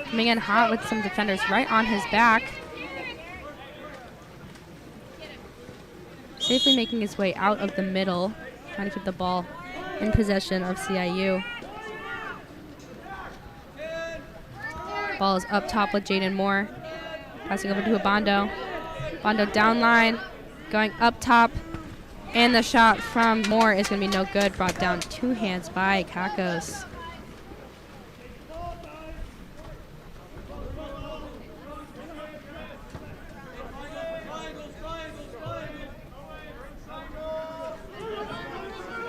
Coming in hot with some defenders right on his back. Safely making his way out of the middle, trying to keep the ball in possession of CIU. Ball is up top with Jaden Moore. Passing over to Abondo. Abondo down line, going up top. And the shot from Moore is going to be no good. Brought down two hands by Kakos.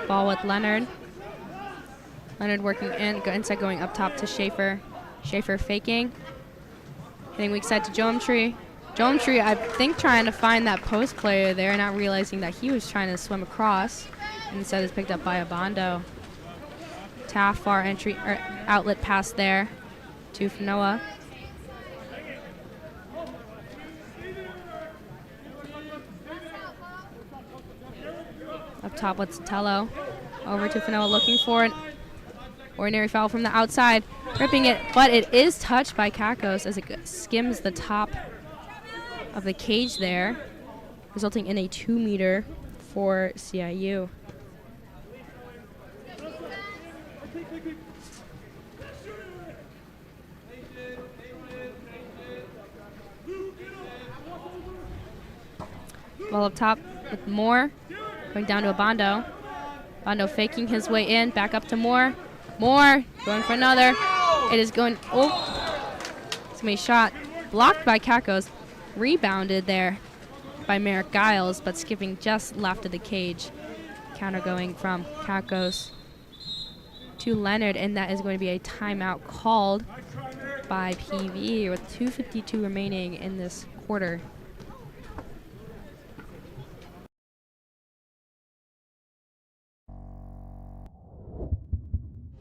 Ball with Leonard. Leonard working in, inside going up top to Schaefer. Schaefer faking. Hitting weak side to Geometry. Geometry, I think, trying to find that post player there, not realizing that he was trying to swim across. And instead is picked up by Abondo. Taft far entry outlet pass there to Fanoa. Up top with Sotelo. Over to Fanoa looking for an ordinary foul from the outside. Ripping it, but it is touched by Kakos as it skims the top of the cage there, resulting in a 2-meter for CIU. Ball up top with Moore, going down to Abondo. Abondo faking his way in, back up to Moore. More. Going for another. It is going. Oh. It's going to be a shot. Blocked by Kakos. Rebounded there by Merrick Giles, but skipping just left of the cage. Counter going from Kakos to Leonard, and that is going to be a timeout called by PV with 2:52 remaining in this quarter.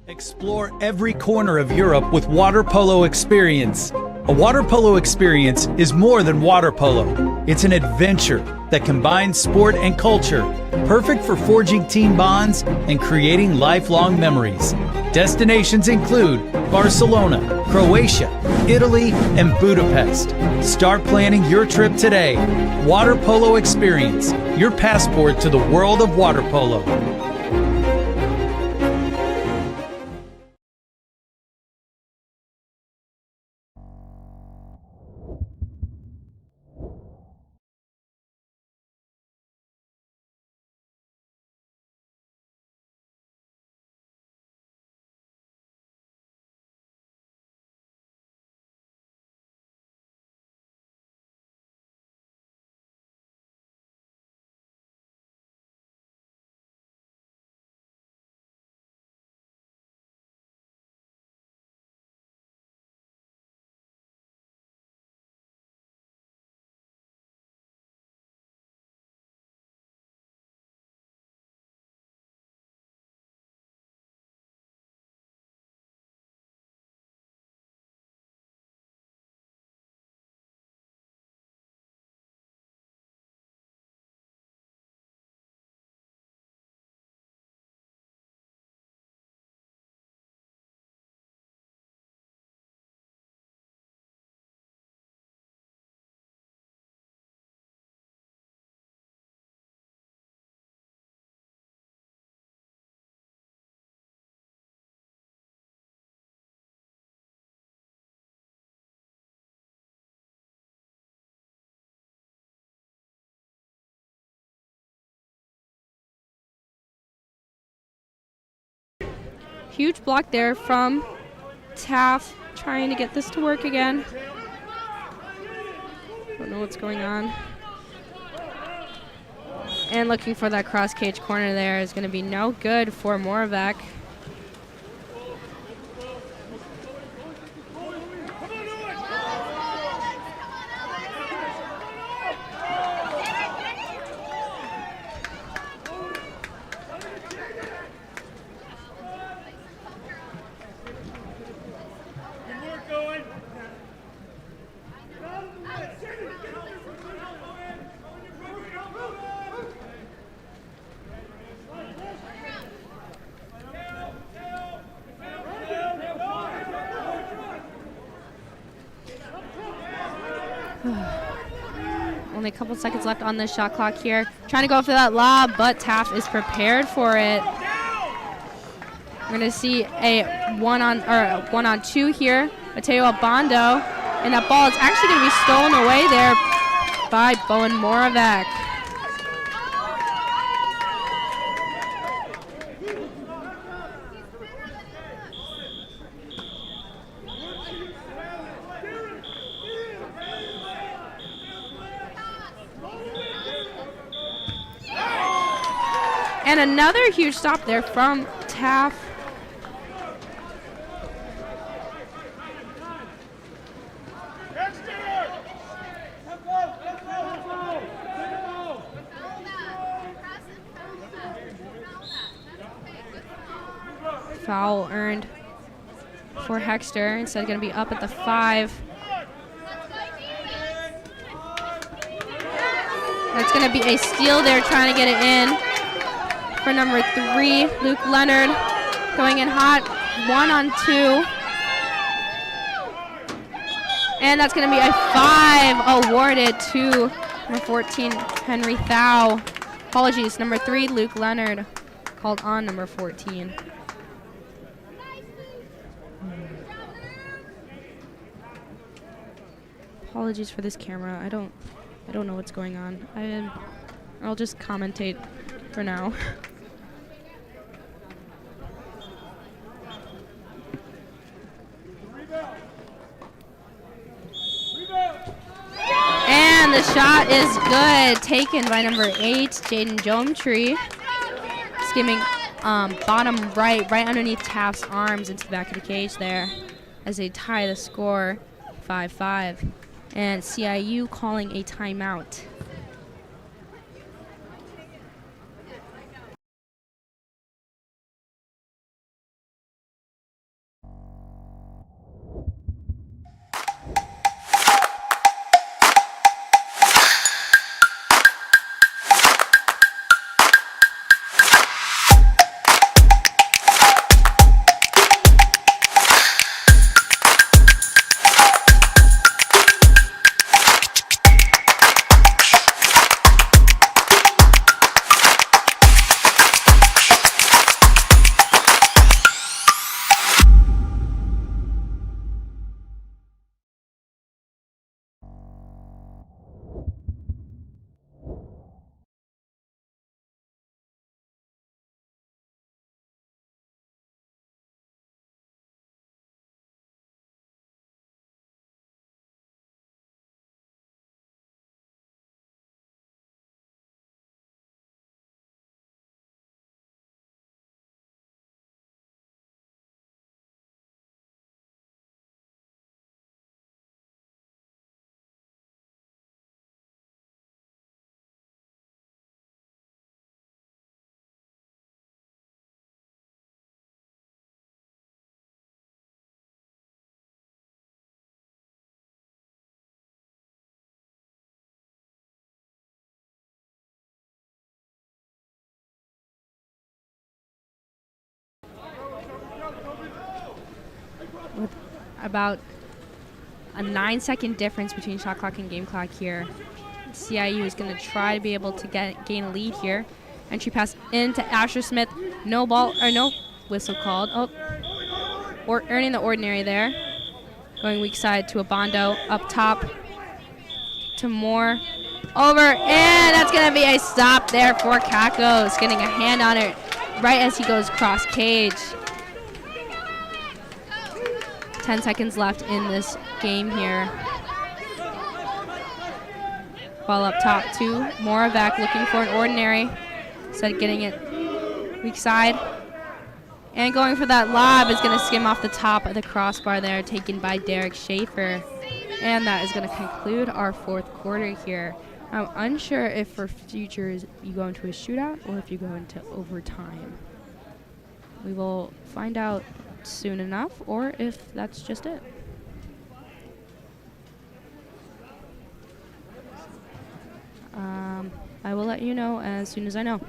Explore every corner of Europe with water polo experience. A water polo experience is more than water polo. It's an adventure that combines sport and culture, perfect for forging team bonds and creating lifelong memories. Destinations include Barcelona, Croatia, Italy, and Budapest. Start planning your trip today. Water Polo Experience, your passport to the world of water polo. Huge block there from Taft, trying to get this to work again. Don't know what's going on. And looking for that cross cage corner there is going to be no good for Moravec. Only a couple seconds left on the shot clock here. Trying to go for that lob, but Taft is prepared for it. We're going to see a one-on-two here. Mateo Abondo, and that ball is actually going to be stolen away there by Bowen Moravec. And another huge stop there from Taft. Foul earned for Hexter. Instead going to be up at the 5. That's going to be a steal there, trying to get it in. For number 3, Luke Leonard going in hot, 1-on-2. And that's going to be a 5 awarded to number 14, Henry Thau. Apologies, number 3, Luke Leonard called on number 14. Apologies for this camera. I don't know what's going on. I'll just commentate for now. the shot is good. Taken by number 8, Jaden Jometree. Skimming bottom right underneath Taft's arms into the back of the cage there as they tie the score 5-5. And CIU calling a timeout. With about a 9-second difference between shot clock and game clock here, CIU is going to try to be able to gain a lead here. Entry pass into Asher Smith. No ball, or no whistle called. Oh, or earning the ordinary there. Going weak side to Abondo. Up top to Moore. Over, and that's going to be a stop there for Kakos. Getting a hand on it right as he goes cross cage. 10 seconds left in this game here. Ball up top to Moravec, looking for an ordinary. Instead, getting it weak side. And going for that lob is going to skim off the top of the crossbar there, taken by Derek Schaefer. And that is going to conclude our fourth quarter here. I'm unsure if for futures you go into a shootout or if you go into overtime. We will find out soon enough, or if that's just it. I will let you know as soon as I know.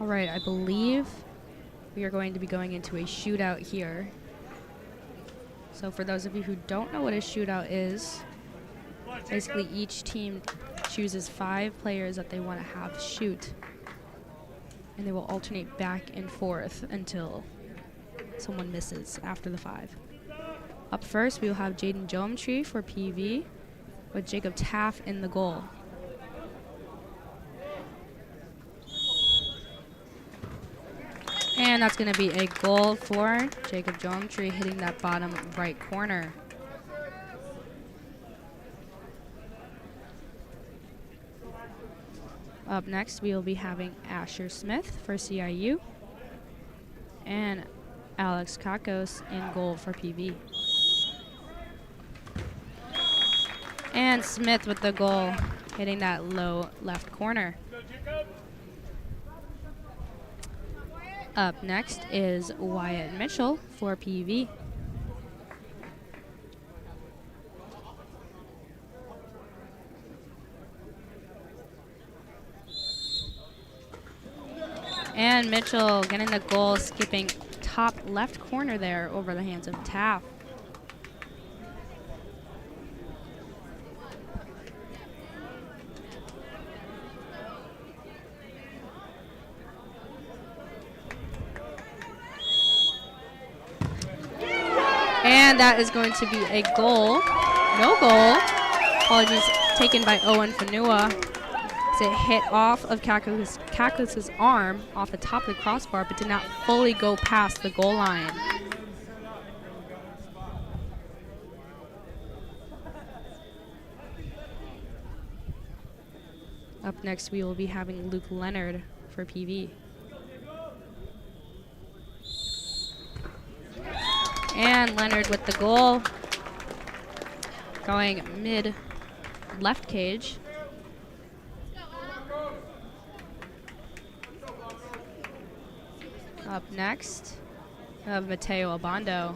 All right, I believe we are going to be going into a shootout here. So for those of you who don't know what a shootout is, basically each team chooses 5 players that they want to have shoot. And they will alternate back and forth until someone misses after the 5. Up first, we will have Jaden Geometry for PV with Jacob Taff in the goal. And that's going to be a goal for Jacob Geometry, hitting that bottom right corner. Up next, we will be having Asher Smith for CIU and Alex Kakos in goal for PV. And Smith with the goal, hitting that low left corner. Up next is Wyatt Mitchell for PV. And Mitchell getting the goal, skipping top left corner there over the hands of Taff. And that is going to be a goal. No goal. Apologies taken by Owen Fanua. As it hit off of Kakos' arm off the top of the crossbar, but did not fully go past the goal line. Up next, we will be having Luke Leonard for PV. And Leonard with the goal, going mid left cage. Up next, we have Mateo Abando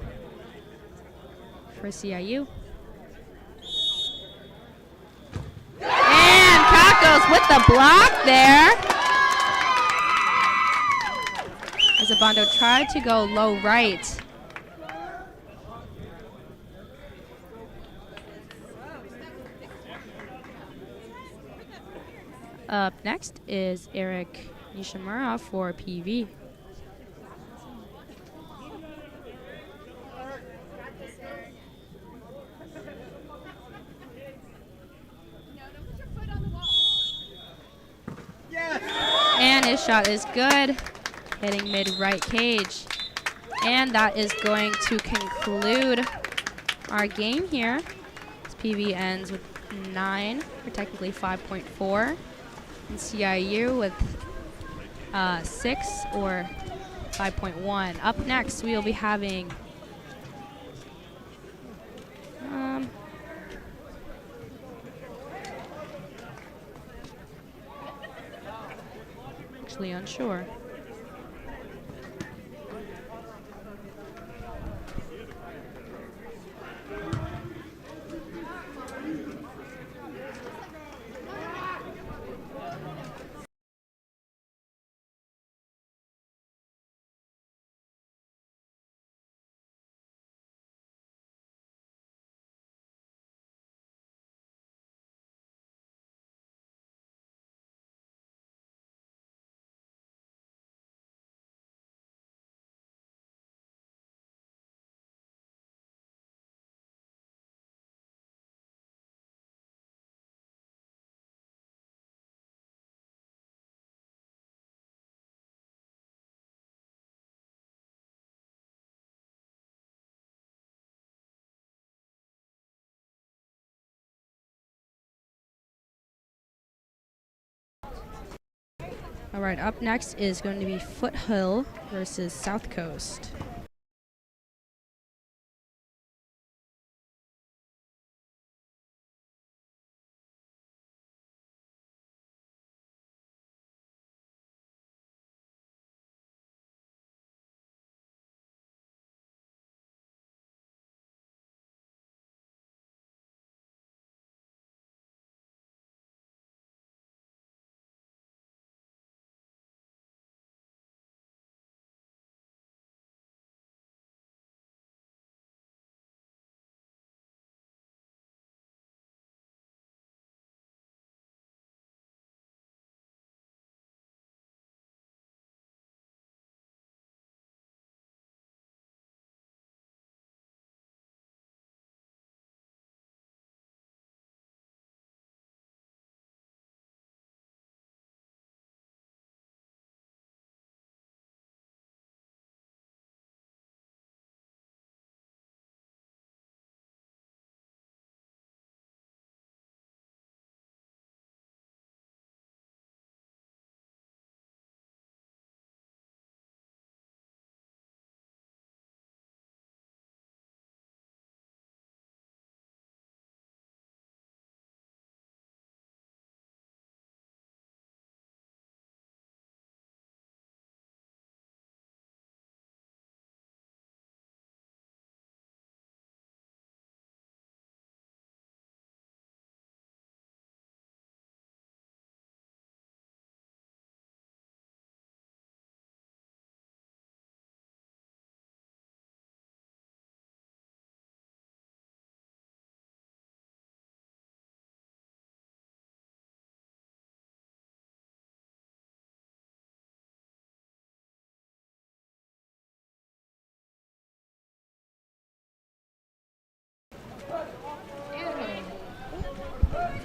for CIU. And Kakos with the block there. As Abando tried to go low right. Up next is Eric Nishimura for PV. And his shot is good, hitting mid-right cage. And that is going to conclude our game here. This PV ends with 9, or technically 5.4. And CIU with 6 or 5.1. Up next, we will be having actually unsure. All right, up next is going to be Foothill versus South Coast.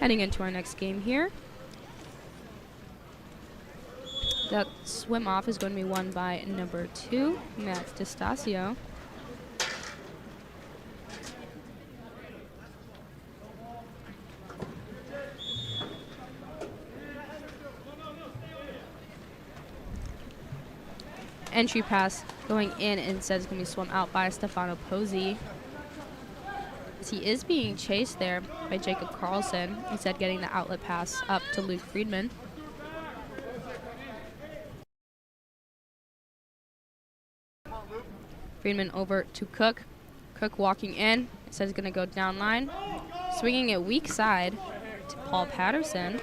Heading into our next game here. That swim off is going to be won by number 2, Max D'Estasio. Entry pass going in, and instead it's going to be swum out by Stefano Pozzi. He is being chased there by Jacob Carlson, instead getting the outlet pass up to Luke Friedman. Friedman over to Cook. Cook walking in, instead is going to go down line. Swinging it weak side to Paul Patterson.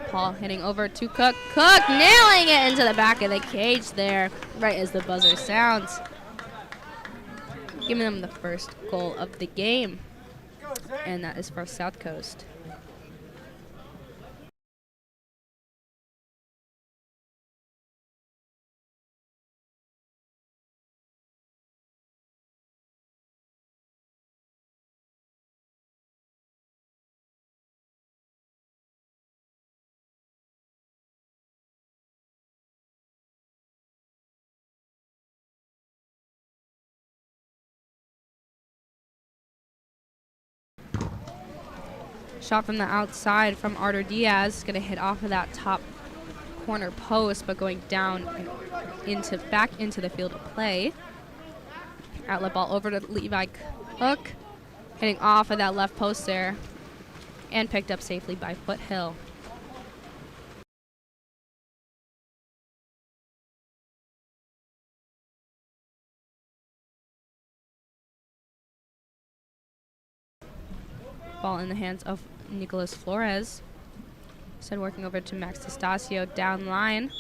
Paul hitting over to Cook. Cook nailing it into the back of the cage there, right as the buzzer sounds. Giving them the first goal of the game. And that is for South Coast. Shot from the outside from Artur Diaz, gonna hit off of that top corner post, but going down back into the field of play. Outlet ball over to Levi Cook, hitting off of that left post there, and picked up safely by Foothill. Ball in the hands of Nicolas Flores. Instead working over to Max D'Estasio down line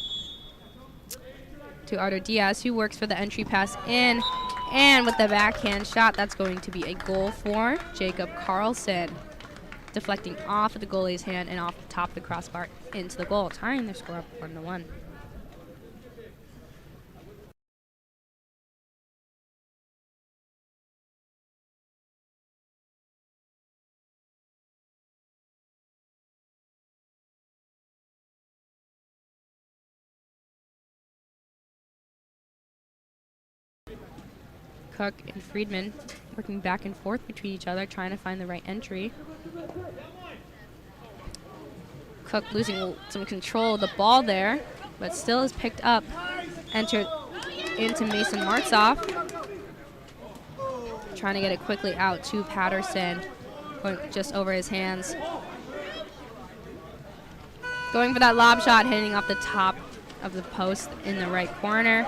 to Artur Diaz, who works for the entry pass in. And with the backhand shot, that's going to be a goal for Jacob Carlson. Deflecting off of the goalie's hand and off the top of the crossbar into the goal, tying their score up 1-1. Cook and Friedman working back and forth between each other, trying to find the right entry. Cook losing some control of the ball there, but still is picked up. Entered into Mason Martzoff. Trying to get it quickly out to Patterson, going just over his hands. Going for that lob shot, hitting off the top of the post in the right corner.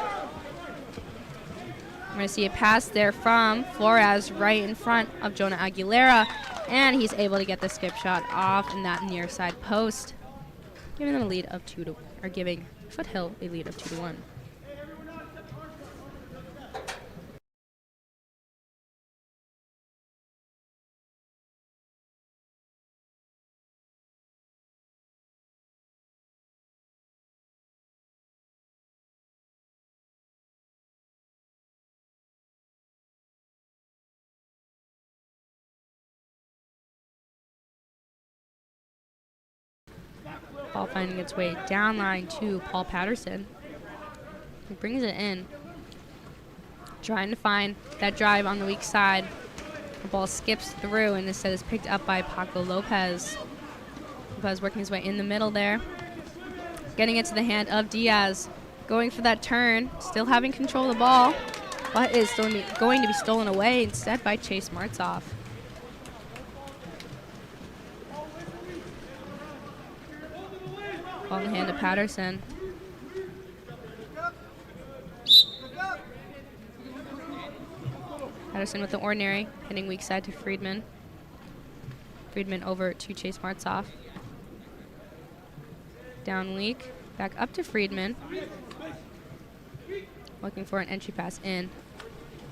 We're going to see a pass there from Flores right in front of Jonah Aguilera, and he's able to get the skip shot off in that near side post, giving them a lead of giving Foothill a lead of 2-1. Ball finding its way down line to Paul Patterson. He brings it in. Trying to find that drive on the weak side. The ball skips through and instead is picked up by Paco Lopez. Lopez working his way in the middle there. Getting it to the hand of Diaz. Going for that turn. Still having control of the ball. But is still going to be stolen away instead by Chase Martzoff. Ball in the hand of Patterson. Patterson with the ordinary, hitting weak side to Friedman. Friedman over to Chase Martzoff. Down weak, back up to Friedman. Looking for an entry pass in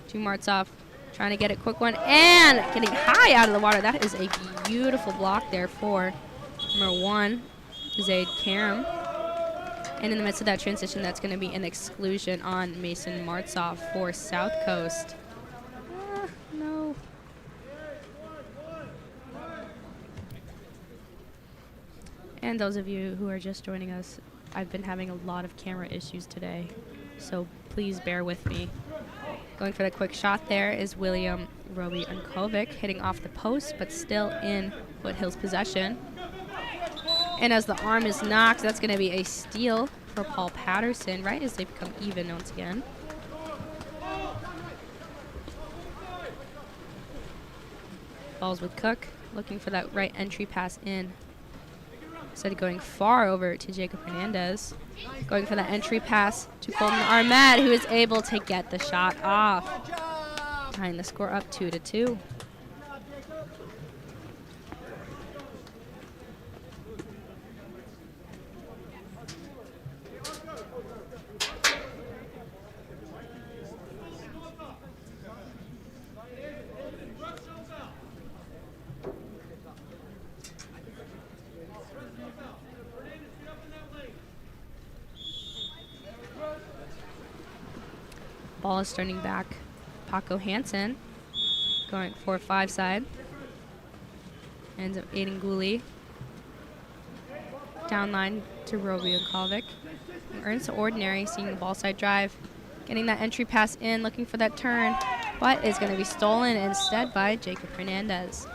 to Martzoff. Trying to get a quick one and getting high out of the water. That is a beautiful block there for number 1. Zaid Karam. And in the midst of that transition, that's going to be an exclusion on Mason Martzoff for South Coast. No. And those of you who are just joining us, I've been having a lot of camera issues today, so please bear with me. Going for the quick shot there is William Roby Unkovic, hitting off the post, but still in Foothill's possession. And as the arm is knocked, that's going to be a steal for Paul Patterson, right as they become even once again. Balls with Cook, looking for that right entry pass in. Instead of going far over to Jacob Hernandez. Going for that entry pass to Colton Armet, who is able to get the shot off. Tying the score up 2-2. Ball is turning back. Paco Hansen going for 5 side. Ends up Aiden Gooley. Down line to Roby Unkovic. Earns the ordinary, seeing the ball side drive. Getting that entry pass in, looking for that turn, but is going to be stolen instead by Jacob Hernandez.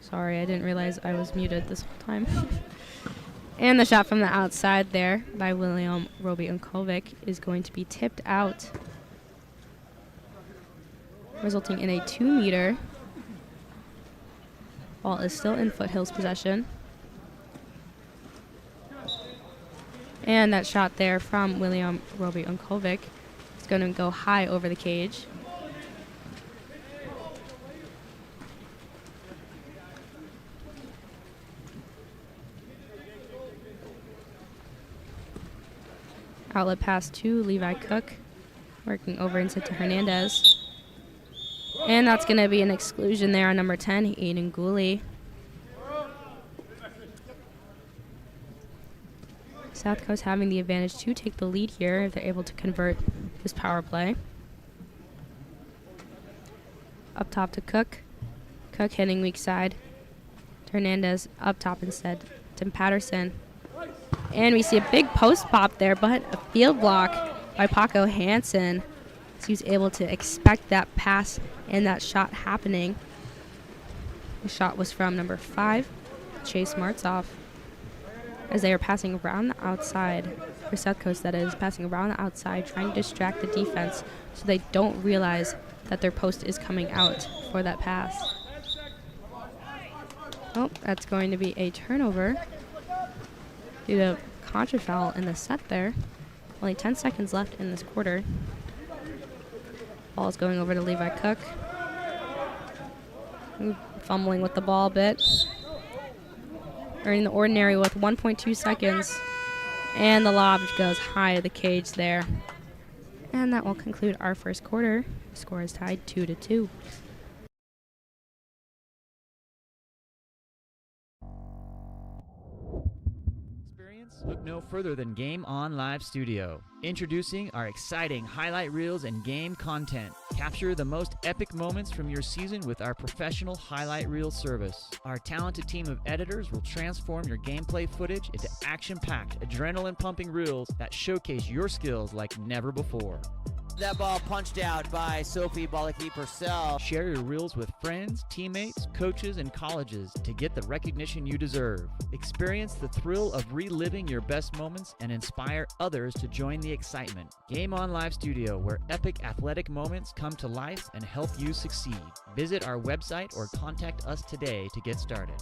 Sorry, I didn't realize I was muted this whole time. And the shot from the outside there by William Roby Unkovic is going to be tipped out, resulting in a 2-meter. Ball is still in Foothill's possession. And that shot there from William Roby Unkovic is going to go high over the cage. Outlet pass to Levi Cook, working over inside to Hernandez. And that's going to be an exclusion there on number 10, Aiden Gooley. South Coast having the advantage to take the lead here if they're able to convert this power play. Up top to Cook. Cook hitting weak side. Hernandez up top instead. Tim Patterson. And we see a big post pop there, but a field block by Paco Hansen. So he was able to expect that pass and that shot happening. The shot was from number 5, Chase Martzoff. As they are passing around the outside, for South Coast that is, passing around the outside, trying to distract the defense so they don't realize that their post is coming out for that pass. Oh, that's going to be a turnover due to contra foul in the set there. Only 10 seconds left in this quarter. Ball's going over to Levi Cook. Fumbling with the ball a bit. Earning the ordinary with 1.2 seconds. And the lob goes high to the cage there. And that will conclude our first quarter. The score is tied 2-2. Look no further than Game On Live Studio. Introducing our exciting highlight reels and game content. Capture the most epic moments from your season with our professional highlight reel service. Our talented team of editors will transform your gameplay footage into action-packed, adrenaline-pumping reels that showcase your skills like never before. That ball punched out by Sophie Balaki-Purcell. Share your reels with friends, teammates, coaches, and colleges to get the recognition you deserve. Experience the thrill of reliving your best moments and inspire others to join the excitement. Game On Live Studio, where epic athletic moments come to life and help you succeed. Visit our website or contact us today to get started.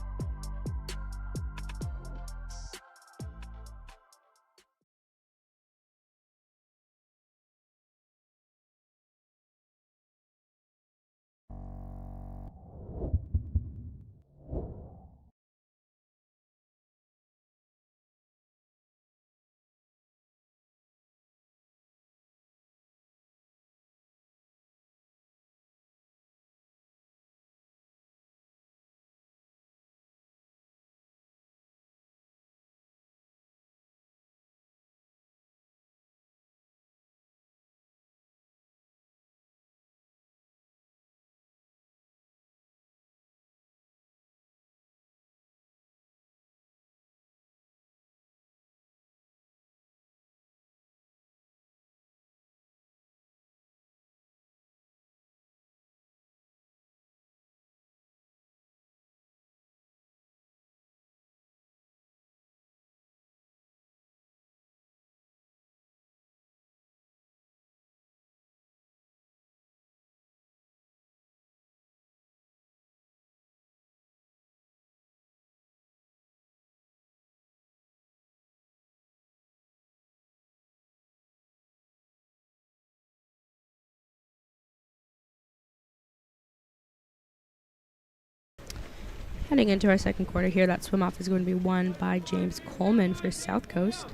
Heading into our second quarter here, that swim off is going to be won by James Coleman for South Coast.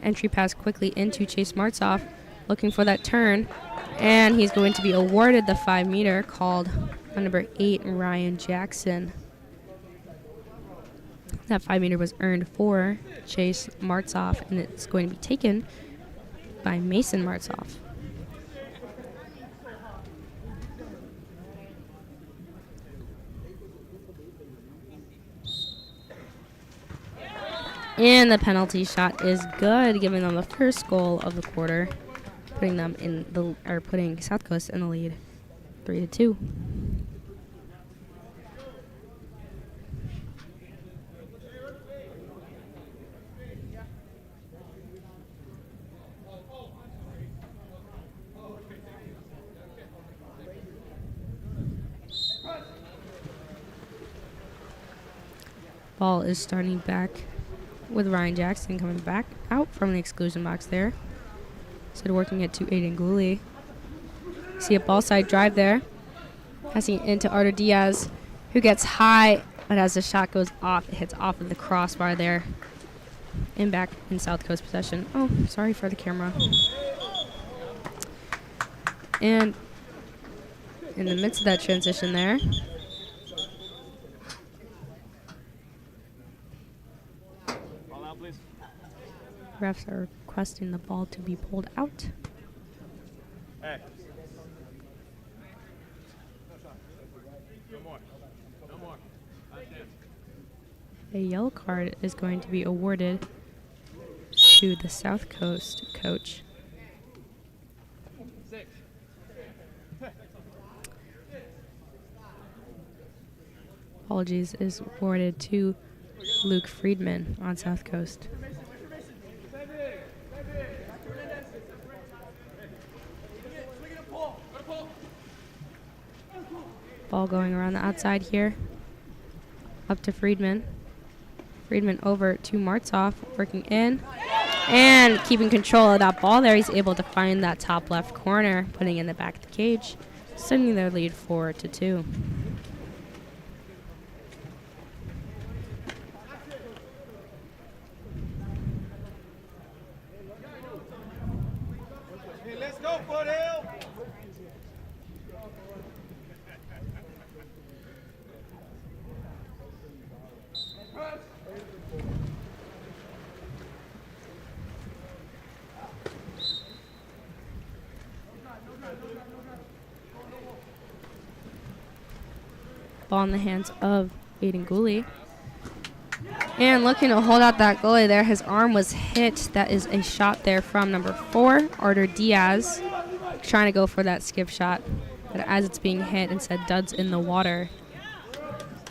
Entry pass quickly into Chase Martzoff, looking for that turn, and he's going to be awarded the 5-meter called by number 8, Ryan Jackson. That 5-meter was earned for Chase Martzoff, and it's going to be taken by Mason Martzoff. And the penalty shot is good, giving them the first goal of the quarter, putting them in the putting South Coast in the lead, 3-2. Ball is starting back with Ryan Jackson coming back out from the exclusion box there. Instead of working it to Aiden Gooley. See a ball side drive there. Passing it into Artur Diaz, who gets high, but as the shot goes off, it hits off of the crossbar there. And back in South Coast possession. Oh, sorry for the camera. And in the midst of that transition there, refs are requesting the ball to be pulled out. Hey. No more. No more. A yellow card is going to be awarded to the South Coast coach. 6. Apologies is awarded to Luke Friedman on South Coast. Ball going around the outside here. Up to Friedman. Friedman over to Martzoff, working in. And keeping control of that ball there, he's able to find that top left corner, putting it in the back of the cage, sending their lead 4-2. Hey, let's go, Foothill. Ball in the hands of Aiden Gooley. And looking to hold out that goalie there. His arm was hit. That is a shot there from number 4, Arthur Diaz. Trying to go for that skip shot. But as it's being hit, instead duds in the water.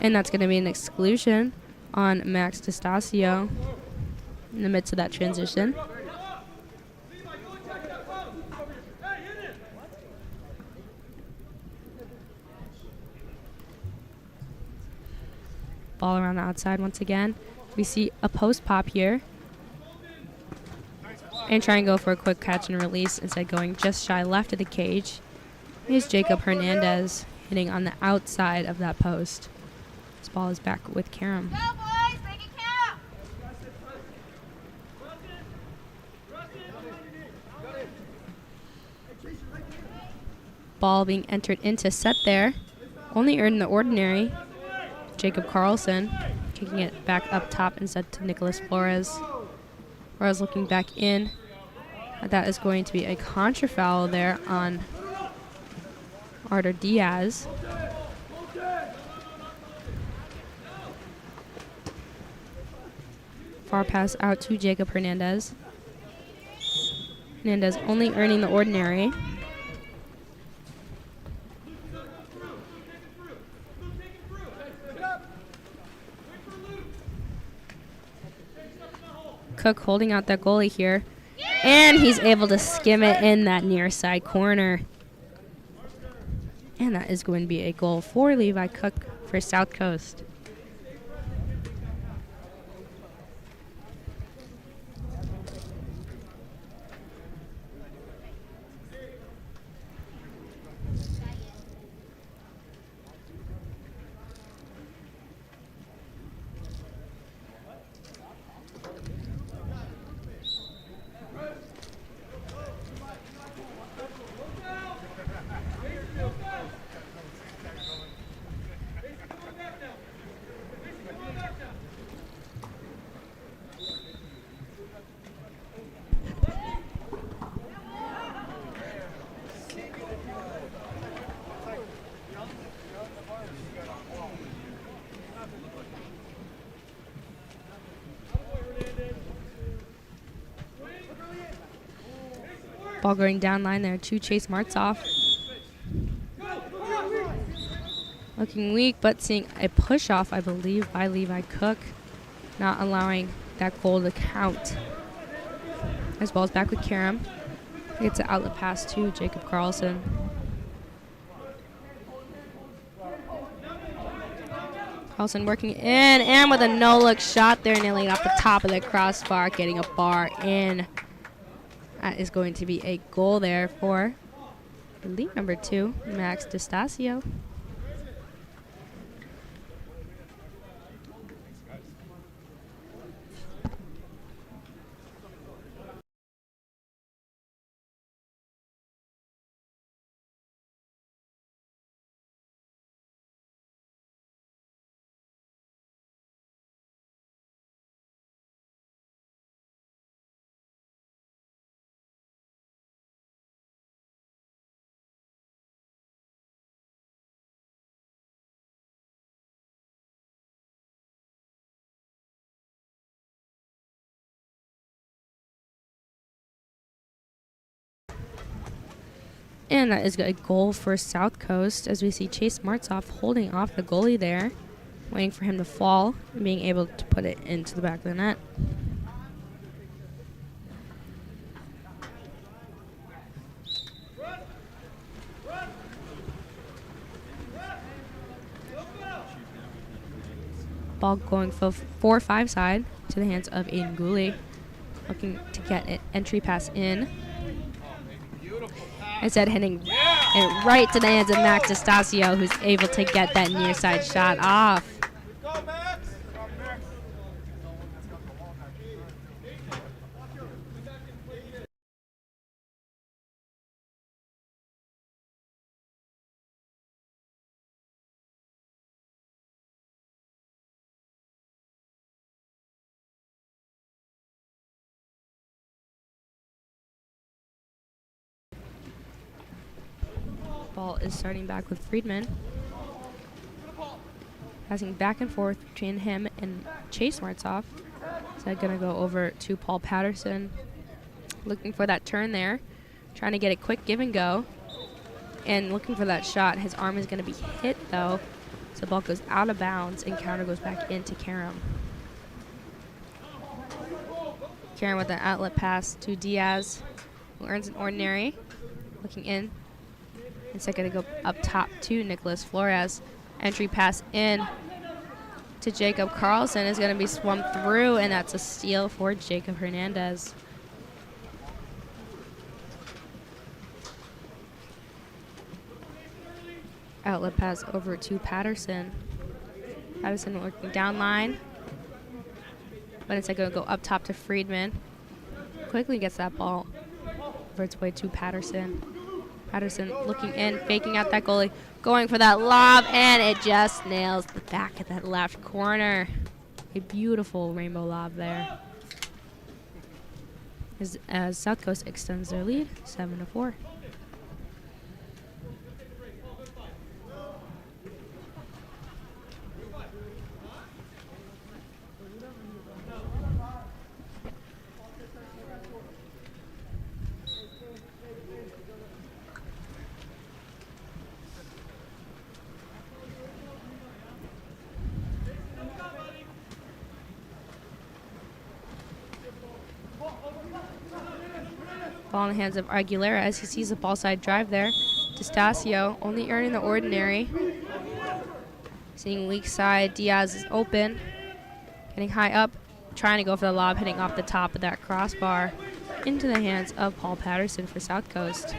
And that's going to be an exclusion on Max D'Estasio in the midst of that transition. Ball around the outside once again. We see a post pop here. And try and go for a quick catch and release, instead going just shy left of the cage. Here's Jacob Hernandez hitting on the outside of that post. This ball is back with Karam. Go, boys! Make it count! Ball being entered into set there. Only earned in the ordinary. Jacob Carlson kicking it back up top instead to Nicholas Flores. Flores looking back in. That is going to be a contra foul there on Arthur Diaz. Far pass out to Jacob Hernandez. Hernandez only earning the ordinary. Cook holding out that goalie here. And he's able to skim it in that near side corner. And that is going to be a goal for Levi Cook for South Coast. Ball going down line there to Chase Martzoff. Looking weak, but seeing a push off, I believe, by Levi Cook, not allowing that goal to count. As ball's back with Karam. Gets an outlet pass to Jacob Carlson. Carlson working in and with a no-look shot there, nailing it off the top of the crossbar, getting a bar in. That is going to be a goal there for lead number 2, Max D'Estasio. And that is a goal for South Coast, as we see Chase Martzoff holding off the goalie there, waiting for him to fall and being able to put it into the back of the net. Ball going 4-5 side to the hands of Aiden Gooley. looking to get an entry pass in. Instead, hitting it right to the hands of Max Estacio, who's able to get that near side shot off. Go, Max! Ball is starting back with Friedman. Passing back and forth between him and Chase Martzoff. So gonna go over to Paul Patterson. Looking for that turn there. Trying to get a quick give and go. And looking for that shot. His arm is gonna be hit though. So the ball goes out of bounds and counter goes back into Karam. Karam with an outlet pass to Diaz, who earns an ordinary. Looking in. Instead going to go up top to Nicholas Flores. Entry pass in to Jacob Carlson is going to be swum through, and that's a steal for Jacob Hernandez. Outlet pass over to Patterson. Patterson working down line. But instead going to go up top to Friedman. Quickly gets that ball over its way to Patterson. Patterson looking in, faking out that goalie, going for that lob, and it just nails the back of that left corner. A beautiful rainbow lob there. As South Coast extends their lead, 7-4. Ball in the hands of Aguilera as he sees a ball side drive there. D'Estacio only earning the ordinary. Seeing weak side, Diaz is open. Getting high up, trying to go for the lob, hitting off the top of that crossbar into the hands of Paul Patterson for South Coast.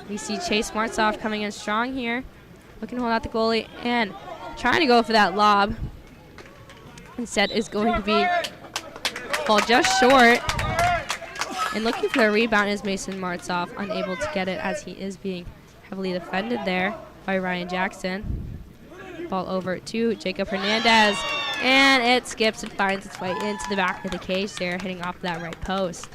We see Chase Martzoff coming in strong here. Looking to hold out the goalie and trying to go for that lob. Instead is going to be ball just short. And looking for the rebound is Mason Martzoff, unable to get it as he is being heavily defended there by Ryan Jackson. Ball over to Jacob Hernandez, and it skips and finds its way into the back of the cage there, hitting off that right post.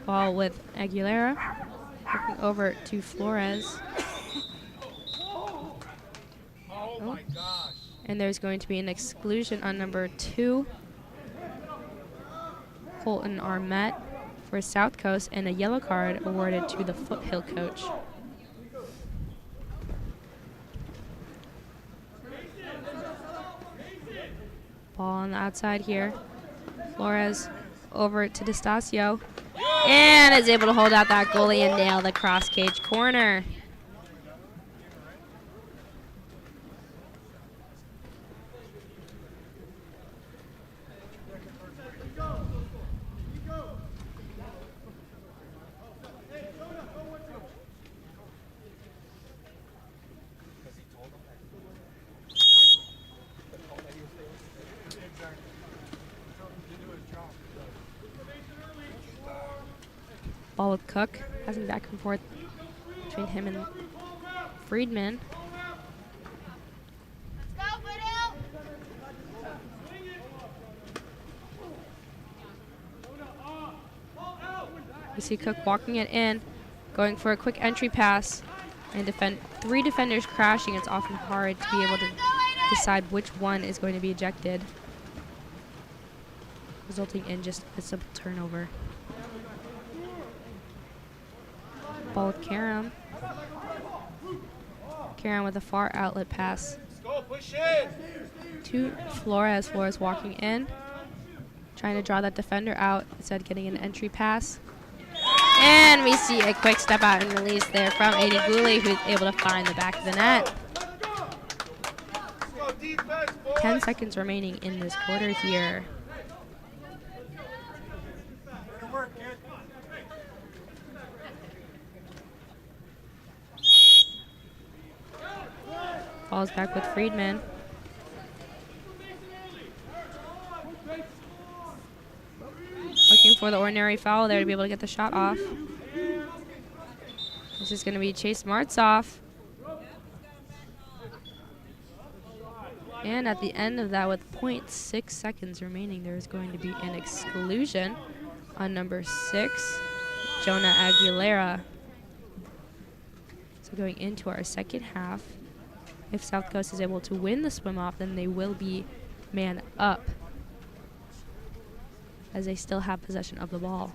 Ball with Aguilera, looking over to Flores. Oh my gosh. And there's going to be an exclusion on number 2, Colton Armette for South Coast, and a yellow card awarded to the Foothill coach. Ball on the outside here. Flores over to D'Estacio. And is able to hold out that goalie and nail the cross cage corner. Ball with Cook, passing back and forth between him and Friedman. Let's go, Foothill! We see Cook walking it in, going for a quick entry pass, and 3 defenders crashing. It's often hard to be able to decide which one is going to be ejected, resulting in just a simple turnover. Ball with Karam, Carry on with a far outlet pass Let's go, push in. to Flores. Flores walking in, trying to draw that defender out, instead getting an entry pass. And we see a quick step out and release there from Aiden Gooley, who's able to find the back of the net. Let's go, defense, boys. 10 seconds remaining in this quarter here. Falls back with Friedman. Looking for the ordinary foul there to be able to get the shot off. This is going to be Chase Martzoff. And at the end of that, with 0.6 seconds remaining, there is going to be an exclusion on number 6, Jonah Aguilera. So going into our second half, if South Coast is able to win the swim off, then they will be man up, as they still have possession of the ball.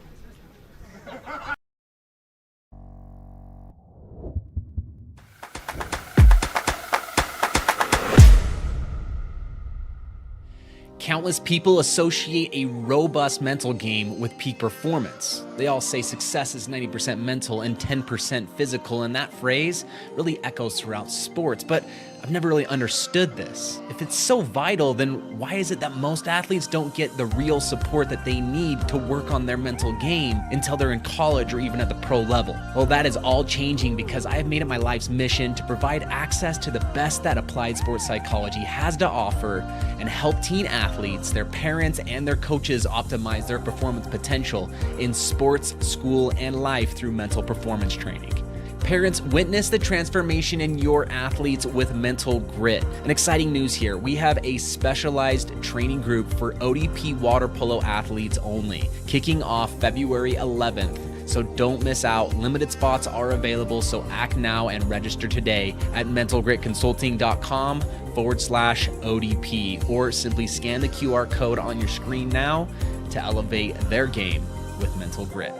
Countless people associate a robust mental game with peak performance. They all say success is 90% mental and 10% physical, and that phrase really echoes throughout sports, but I've never really understood this. If it's so vital, then why is it that most athletes don't get the real support that they need to work on their mental game until they're in college or even at the pro level? Well, that is all changing because I have made it my life's mission to provide access to the best that applied sports psychology has to offer and help teen athletes, their parents, and their coaches optimize their performance potential in sports, school, and life through mental performance training. Parents, witness the transformation in your athletes with Mental Grit. And exciting news here, we have a specialized training group for ODP water polo athletes only, kicking off February 11th. So don't miss out. Limited spots are available, so act now and register today at mentalgritconsulting.com/ODP, or simply scan the QR code on your screen now to elevate their game with Mental Grit.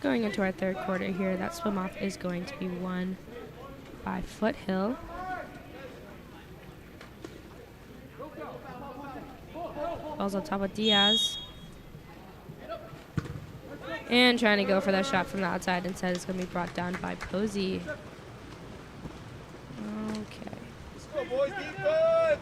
Going into our third quarter here, that swim off is going to be won by Foothill. Ball's on top of Diaz. And trying to go for that shot from the outside. Instead, it's going to be brought down by Posey. Okay. Let's go, boys, defense!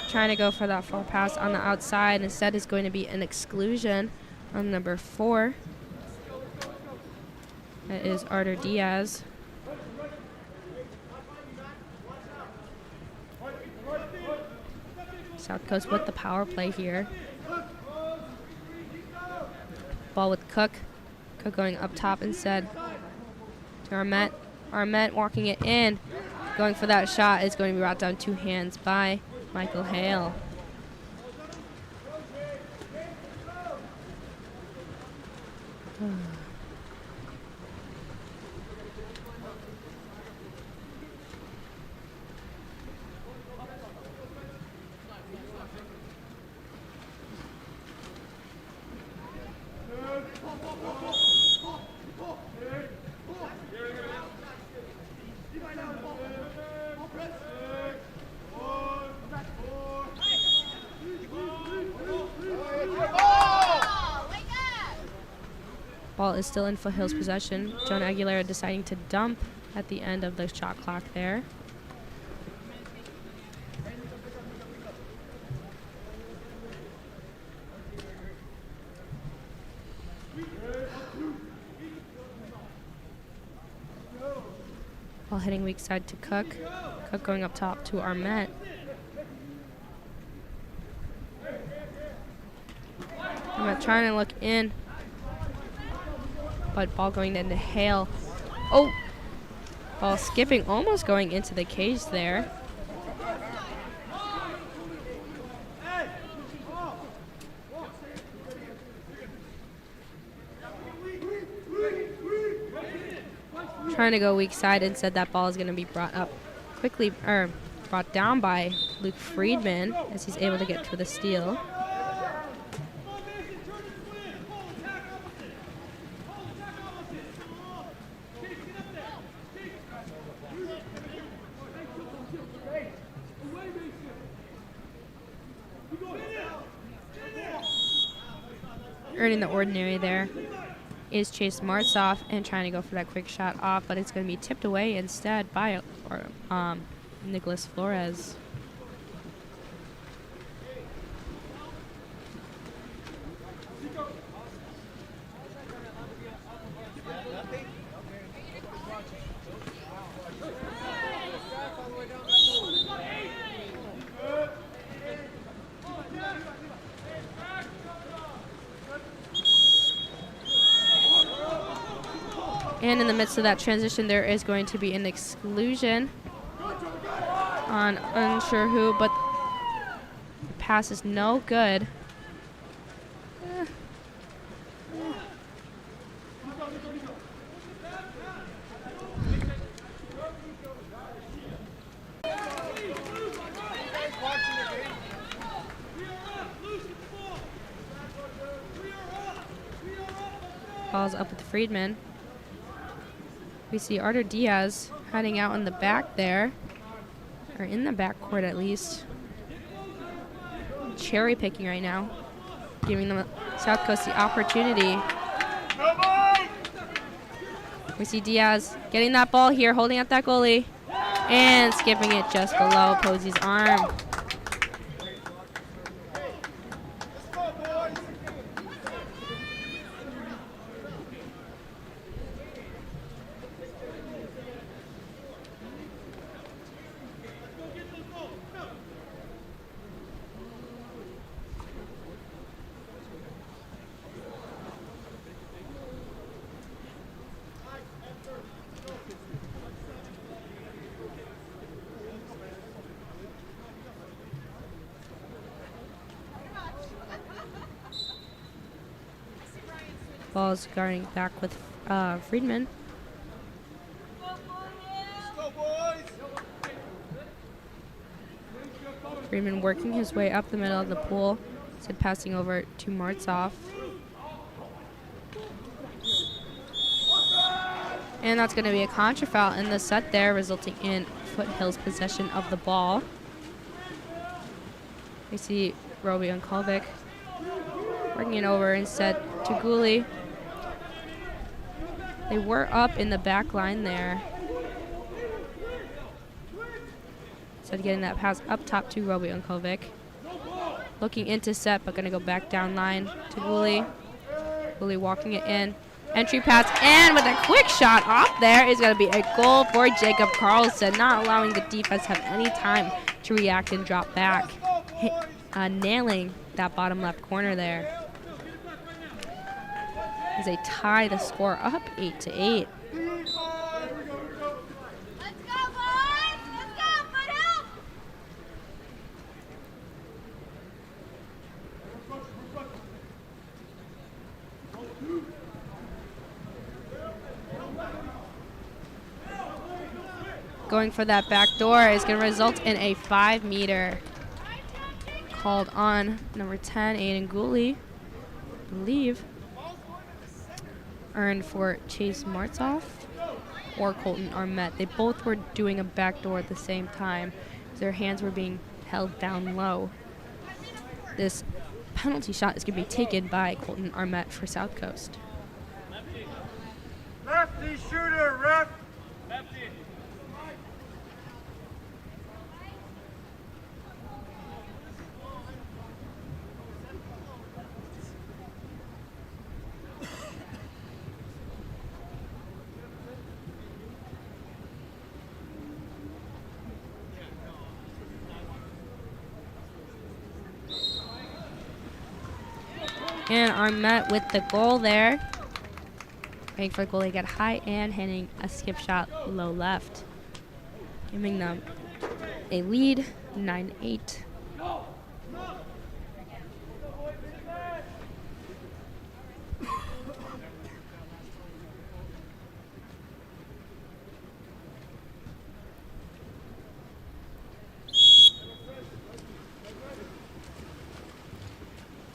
Trying to go for that far pass on the outside. Instead, it's going to be an exclusion on number 4. That is Arter Diaz. South Coast with the power play here. Ball with Cook. Cook going up top instead to Armet. Armet walking it in. Going for that shot is going to be brought down 2 hands by Michael Hale. Ball is still in Foothill's possession. Jonah Aguilera deciding to dump at the end of the shot clock there. Ball hitting weak side to Cook. Cook going up top to Armet. Armet trying to look in. But ball going into Hale. Oh! Ball skipping, almost going into the cage there. Trying to go weak side. Instead, that ball is going to be brought up quickly, or brought down by Luke Friedman as he's able to get to the steal. Earning the ordinary there is Chase Martzoff and trying to go for that quick shot off, but it's going to be tipped away instead by Nicholas Flores. And in the midst of that transition, there is going to be an exclusion on unsure who, but the pass is no good. Ball's up with Friedman. We see Arter Diaz hiding out in the back there, or in the back court at least. Cherry picking right now, giving them South Coast the opportunity. We see Diaz getting that ball here, holding out that goalie, and skipping it just below Posey's arm. Ball's guarding back with Friedman. go, boys. Freeman working his way up the middle of the pool. Instead passing over to Martzoff. And that's going to be a contra foul in the set there, resulting in Foothill's possession of the ball. We see Roby Unkovic working it over instead to Gooley. They were up in the back line there. Instead getting that pass up top to Roby Unkovic. Looking into set, but going to go back down line to Gooley. Gooley walking it in. Entry pass, and with a quick shot off there is going to be a goal for Jacob Carlson, not allowing the defense to have any time to react and drop back. Nailing that bottom left corner there. As they tie the score up 8-8. Let's go, boys! Let's go, Foothill! Going for that back door is going to result in a 5-meter called on number 10, Aiden Gooley. I believe earned for Chase Martzoff or Colton Armette. They both were doing a back door at the same time. Their hands were being held down low. This penalty shot is going to be taken by Colton Armette for South Coast. Lefty shooter, ref. Lefty. And Armette with the goal there. Waiting for the goalie to get high and hitting a skip shot low left. Giving them a lead, 9-8.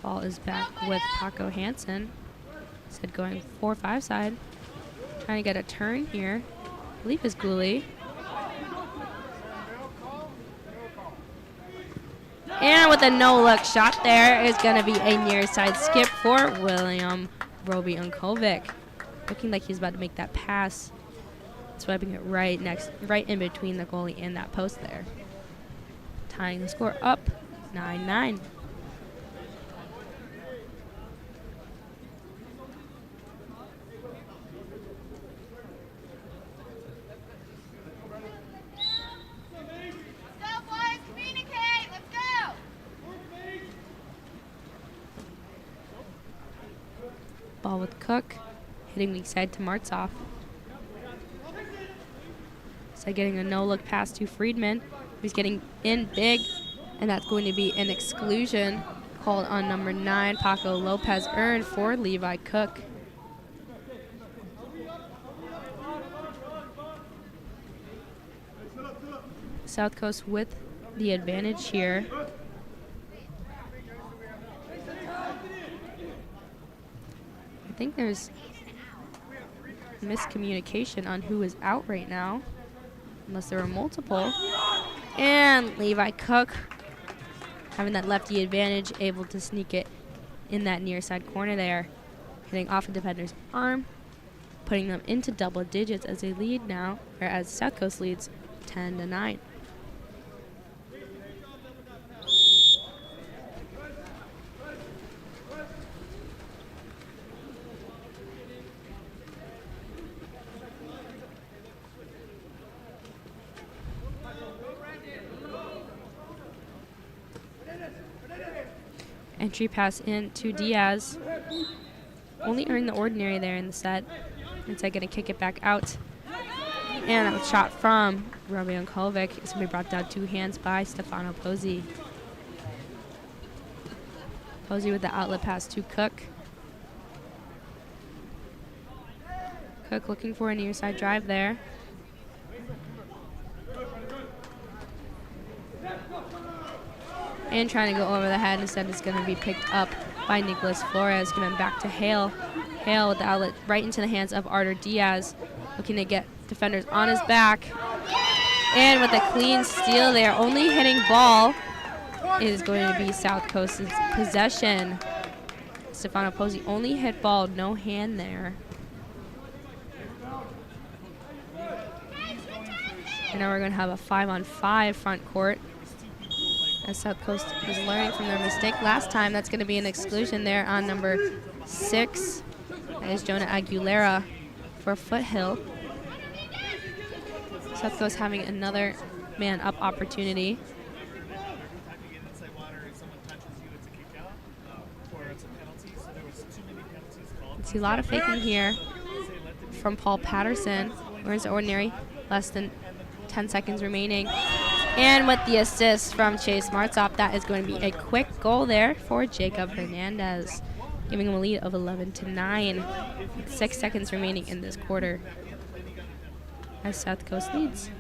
Ball is back with Paco Hansen. Instead going 4-5 side. Trying to get a turn here. I believe is Gooley. And with a no-look shot there is going to be a near side skip for William Roby Unkovic. Looking like he's about to make that pass. Swiping it right in between the goalie and that post there. Tying the score up 9-9. Ball with Cook, hitting weak side to Martzoff. So getting a no-look pass to Friedman, who's getting in big, and that's going to be an exclusion called on number 9, Paco Lopez, earned for Levi Cook. South Coast with the advantage here. I think there's miscommunication on who is out right now, unless there are multiple. And Levi Cook, having that lefty advantage, able to sneak it in that near side corner there, hitting off a defender's arm, putting them into double digits as they lead now, or as South Coast leads 10-9. Entry pass in to Diaz. Only earned the ordinary there in the set. Instead going to kick it back out. And that was shot from Roby Unkovic. It's going to be brought down 2 hands by Stefano Pozzi. Pozzi with the outlet pass to Cook. Cook looking for a near side drive there. And trying to go over the head. Instead, it's going to be picked up by Nicholas Flores. Giving back to Hale. Hale with the outlet right into the hands of Artur Diaz. Looking to get defenders on his back. And with a clean steal there, only hitting ball is going to be South Coast's possession. Stefano Pozzi only hit ball, no hand there. And now we're going to have a 5-on-5 front court. As South Coast is learning from their mistake last time. That's going to be an exclusion there on number 6. That is Jonah Aguilera for Foothill. South Coast having another man-up opportunity. See a lot of faking here from Paul Patterson. Where's the ordinary? Less than 10 seconds remaining. And with the assist from Chase Martzop, that is going to be a quick goal there for Jacob Hernandez, giving him a lead of 11-9 with 6 seconds remaining in this quarter as South Coast leads.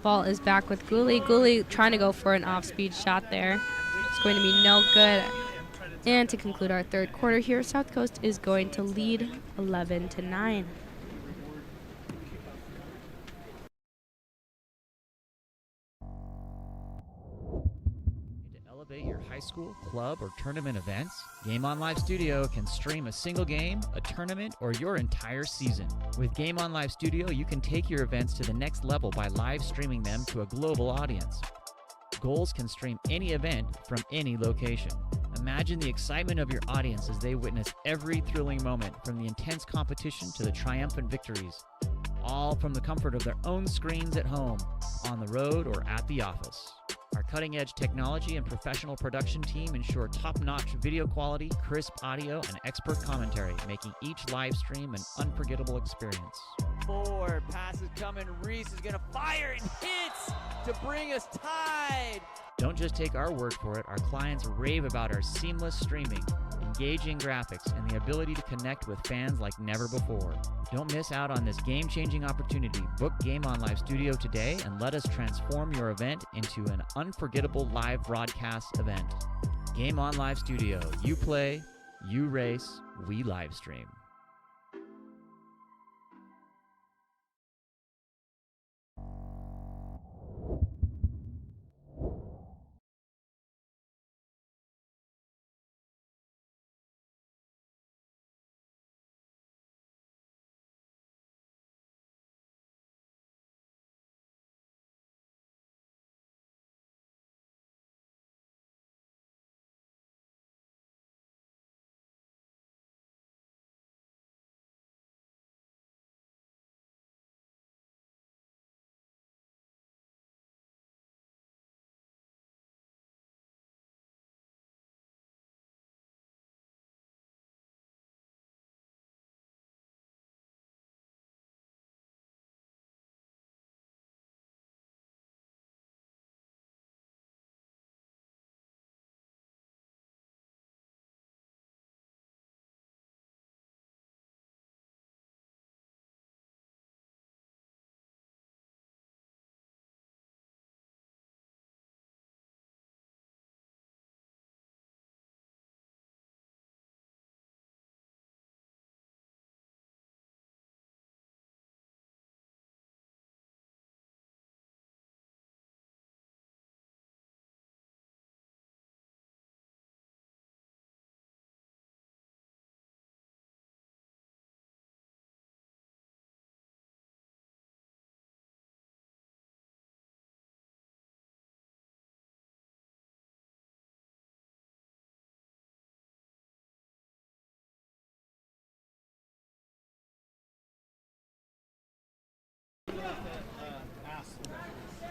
Ball is back with Gooley. Gooley trying to go for an off-speed shot there. It's going to be no good. And to conclude our third quarter here, South Coast is going to lead 11-9. To elevate your high school, club, or tournament events, Game On Live Studio can stream a single game, a tournament, or your entire season. With Game On Live Studio, you can take your events to the next level by live streaming them to a global audience. Goals can stream any event from any location. Imagine the excitement of your audience as they witness every thrilling moment, from the intense competition to the triumphant victories, all from the comfort of their own screens at home, on the road, or at the office. Our cutting-edge technology and professional production team ensure top-notch video quality, crisp audio, and expert commentary, making each live stream an unforgettable experience. Forward, passes coming. Reese is going to fire and hits to bring us tied. Don't just take our word for it. Our clients rave about our seamless streaming, engaging graphics, and the ability to connect with fans like never before. Don't miss out on this game-changing opportunity. Book Game On Live Studio today and let us transform your event into an unforgettable live broadcast event. Game On Live Studio. You play, you race, we live stream.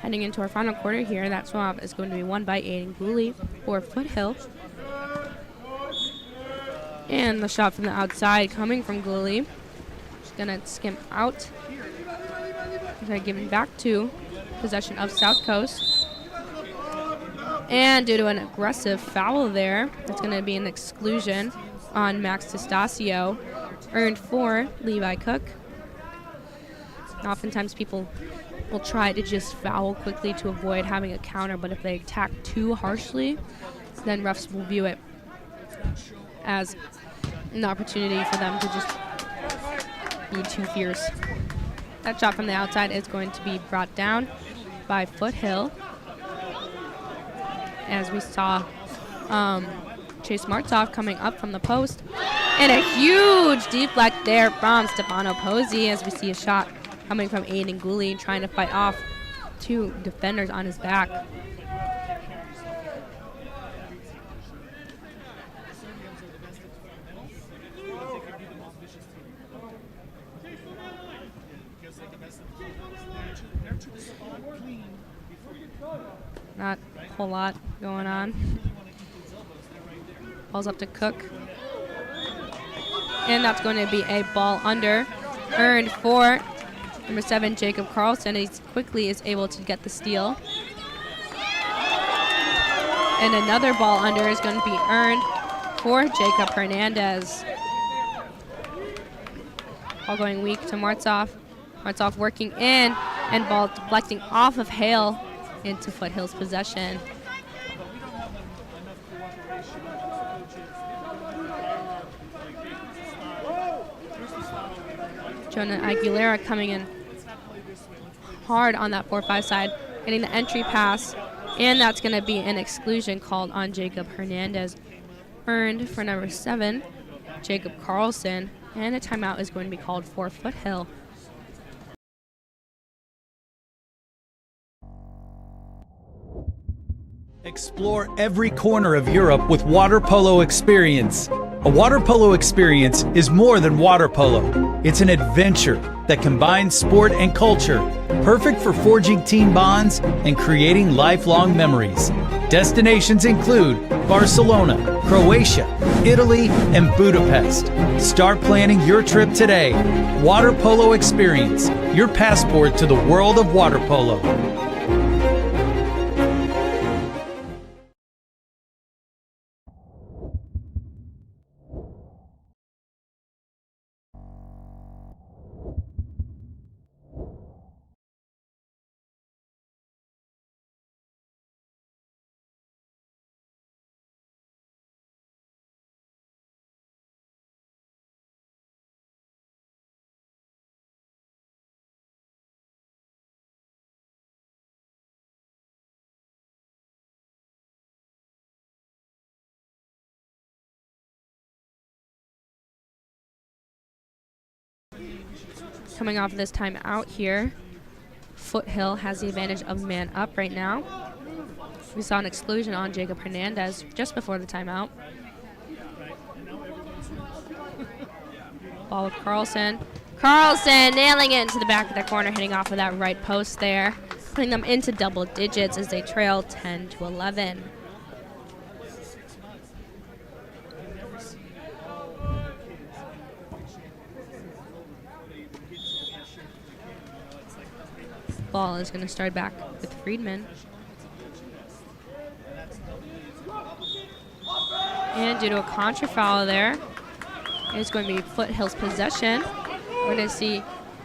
Heading into our final quarter here, that swap is going to be won by Aiden Gooley for Foothill. And the shot from the outside coming from Gooley. Just going to skim out. They're giving back to possession of South Coast. And due to an aggressive foul there, it's going to be an exclusion on Max Testasio. Earned for Levi Cook. Oftentimes people will try to just foul quickly to avoid having a counter, but if they attack too harshly, then refs will view it as an opportunity for them to just be too fierce. That shot from the outside is going to be brought down by Foothill. As we saw Chase Martov coming up from the post. And a huge deflect there from Stefano Pozzi as we see a shot coming from Aiden Gooley trying to fight off two defenders on his back. Not a whole lot going on. Ball's up to Cook. And that's going to be a ball under. Earned for number 7, Jacob Carlson. He quickly is able to get the steal. And another ball under is going to be earned for Jacob Hernandez. Ball going weak to Martov. Martov working in, and ball deflecting off of Hale into Foothill's possession. Jonah Aguilera coming in hard on that 4-5 side, getting the entry pass, and that's going to be an exclusion called on Jacob Hernandez. Earned for number 7, Jacob Carlson, and a timeout is going to be called for Foothill. Explore every corner of Europe with Water Polo Experience. A water polo experience is more than water polo. It's an adventure that combines sport and culture, perfect for forging team bonds and creating lifelong memories. Destinations include Barcelona, Croatia, Italy, and Budapest. Start planning your trip today. Water Polo Experience, your passport to the world of water polo. Coming off this timeout here, Foothill has the advantage of man up right now. We saw an exclusion on Jacob Hernandez just before the timeout. Ball with Carlson. Carlson nailing it into the back of the corner, hitting off of that right post there, putting them into double digits as they trail 10-11. Ball is going to start back with Friedman. And due to a contra foul there, it's going to be Foothill's possession. We're going to see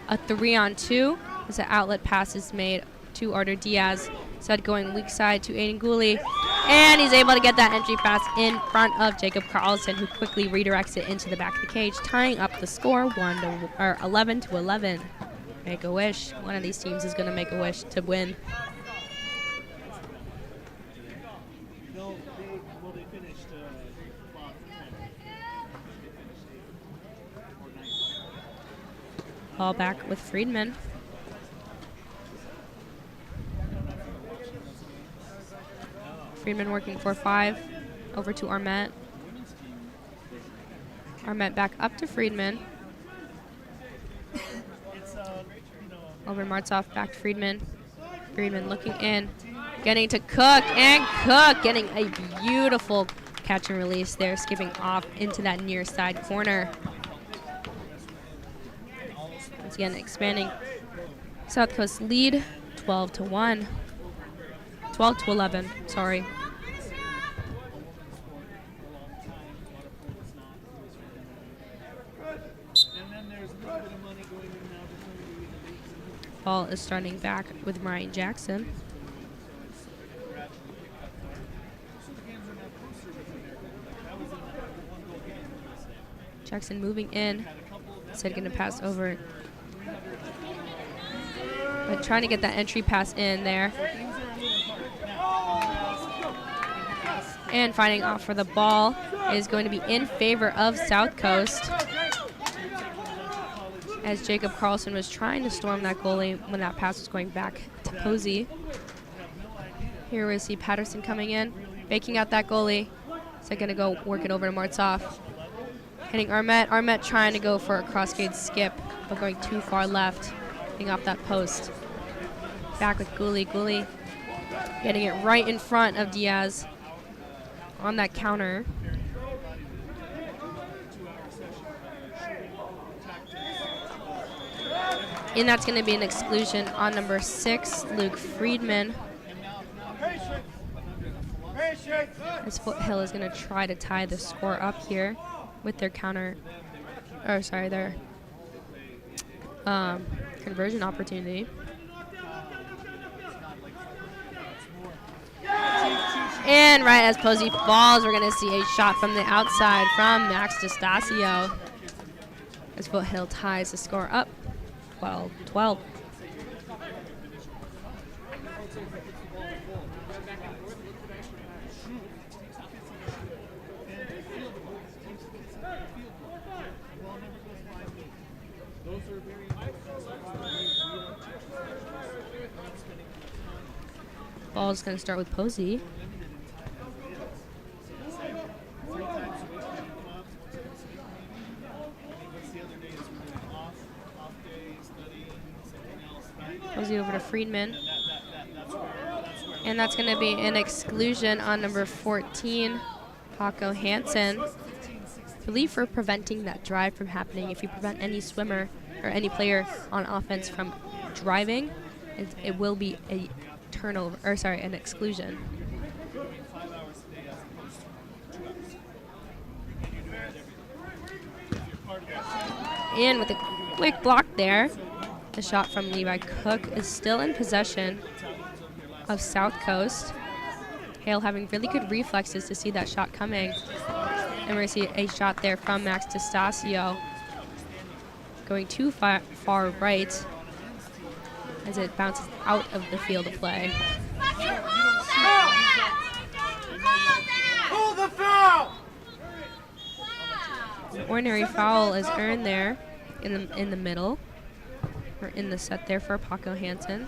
a 3-on-2 as the outlet pass is made to Artur Diaz. Instead going weak side to Aiden Gooley. And he's able to get that entry pass in front of Jacob Carlson, who quickly redirects it into the back of the cage, tying up the score 11-11. Make a wish. One of these teams is going to make a wish to win. Ball back with Friedman. Friedman working 4-5 over to Armet. Armet back up to Friedman. Over Martov, back to Friedman. Friedman looking in, getting to Cook, and Cook getting a beautiful catch and release there, skipping off into that near side corner. Once again, expanding South Coast lead 12-1. 12-11, sorry. Ball is starting back with Ryan Jackson. Jackson moving in. Said going to pass over. But trying to get that entry pass in there. And finding off for the ball is going to be in favor of South Coast, as Jacob Carlson was trying to storm that goalie when that pass was going back to Posey. Here we see Patterson coming in, baking out that goalie. So going to go work it over to Martzoff. Hitting Armet. Armet trying to go for a cross-gate skip, but going too far left, hitting off that post. Back with Gooley. Gooley getting it right in front of Diaz on that counter. And that's going to be an exclusion on number 6, Luke Friedman. As Foothill is going to try to tie the score up here with their their conversion opportunity. And right as Posey falls, we're going to see a shot from the outside from Max DeStasio, as Foothill ties the score up 12-12. Ball's going to start with Posey. Posey over to Friedman. And that's going to be an exclusion on number 14, Paco Hansen. I believe for preventing that drive from happening. If you prevent any swimmer or any player on offense from driving, it will be a turnover, or sorry, an exclusion. And with a quick block there, the shot from Levi Cook is still in possession of South Coast. Hale having really good reflexes to see that shot coming. And we're going to see a shot there from Max DeStasio going too far right as it bounces out of the field of play. Pull the foul! An ordinary foul is earned there in the middle, or in the set there for Paco Hansen.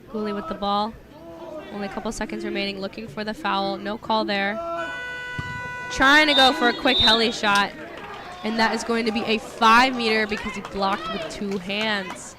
Cooley with the ball. Only a couple seconds remaining, looking for the foul. No call there. Trying to go for a quick heli shot, and that is going to be a 5-meter because he blocked with 2 hands.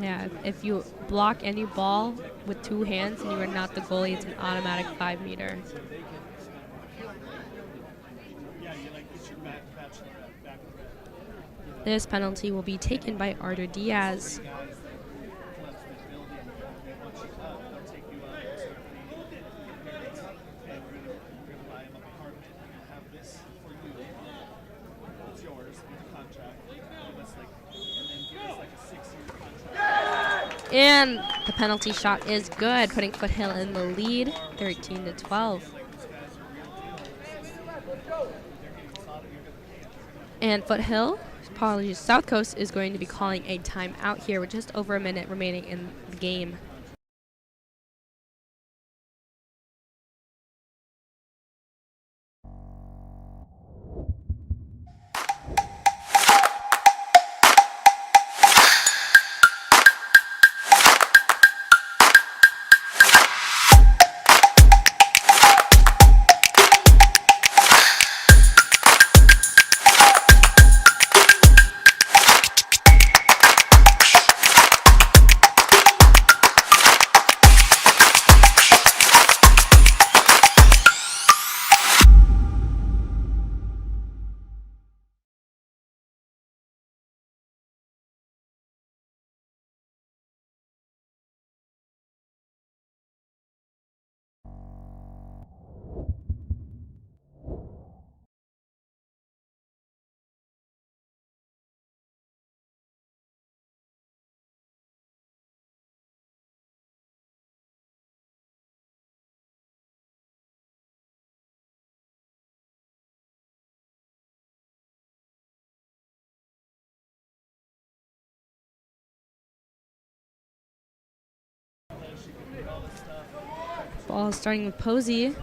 Yeah, if you block any ball with 2 hands and you are not the goalie, it's an automatic 5-meter. This penalty will be taken by Artur Diaz. And the penalty shot is good, putting Foothill in the lead, 13-12. And Foothill, apologies, South Coast is going to be calling a timeout here with just over a minute remaining in the game. Ball starting with Posey.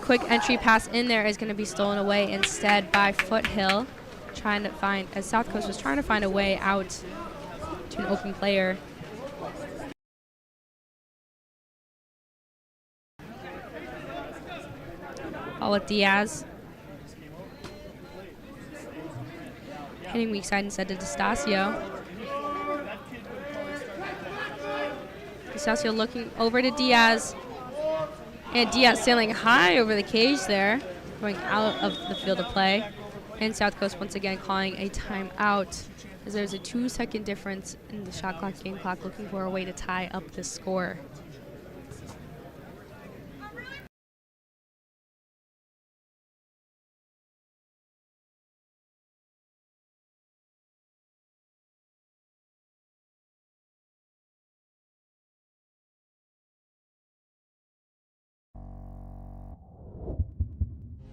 Quick entry pass in there is going to be stolen away instead by Foothill, trying to find, as South Coast was trying to find a way out to an open player. Ball with Diaz. Hitting weak side instead to D'Estacio. D'Estacio looking over to Diaz. And Diaz sailing high over the cage there, going out of the field of play. And South Coast once again calling a timeout, as there's a 2-second difference in the shot clock, game clock, looking for a way to tie up the score.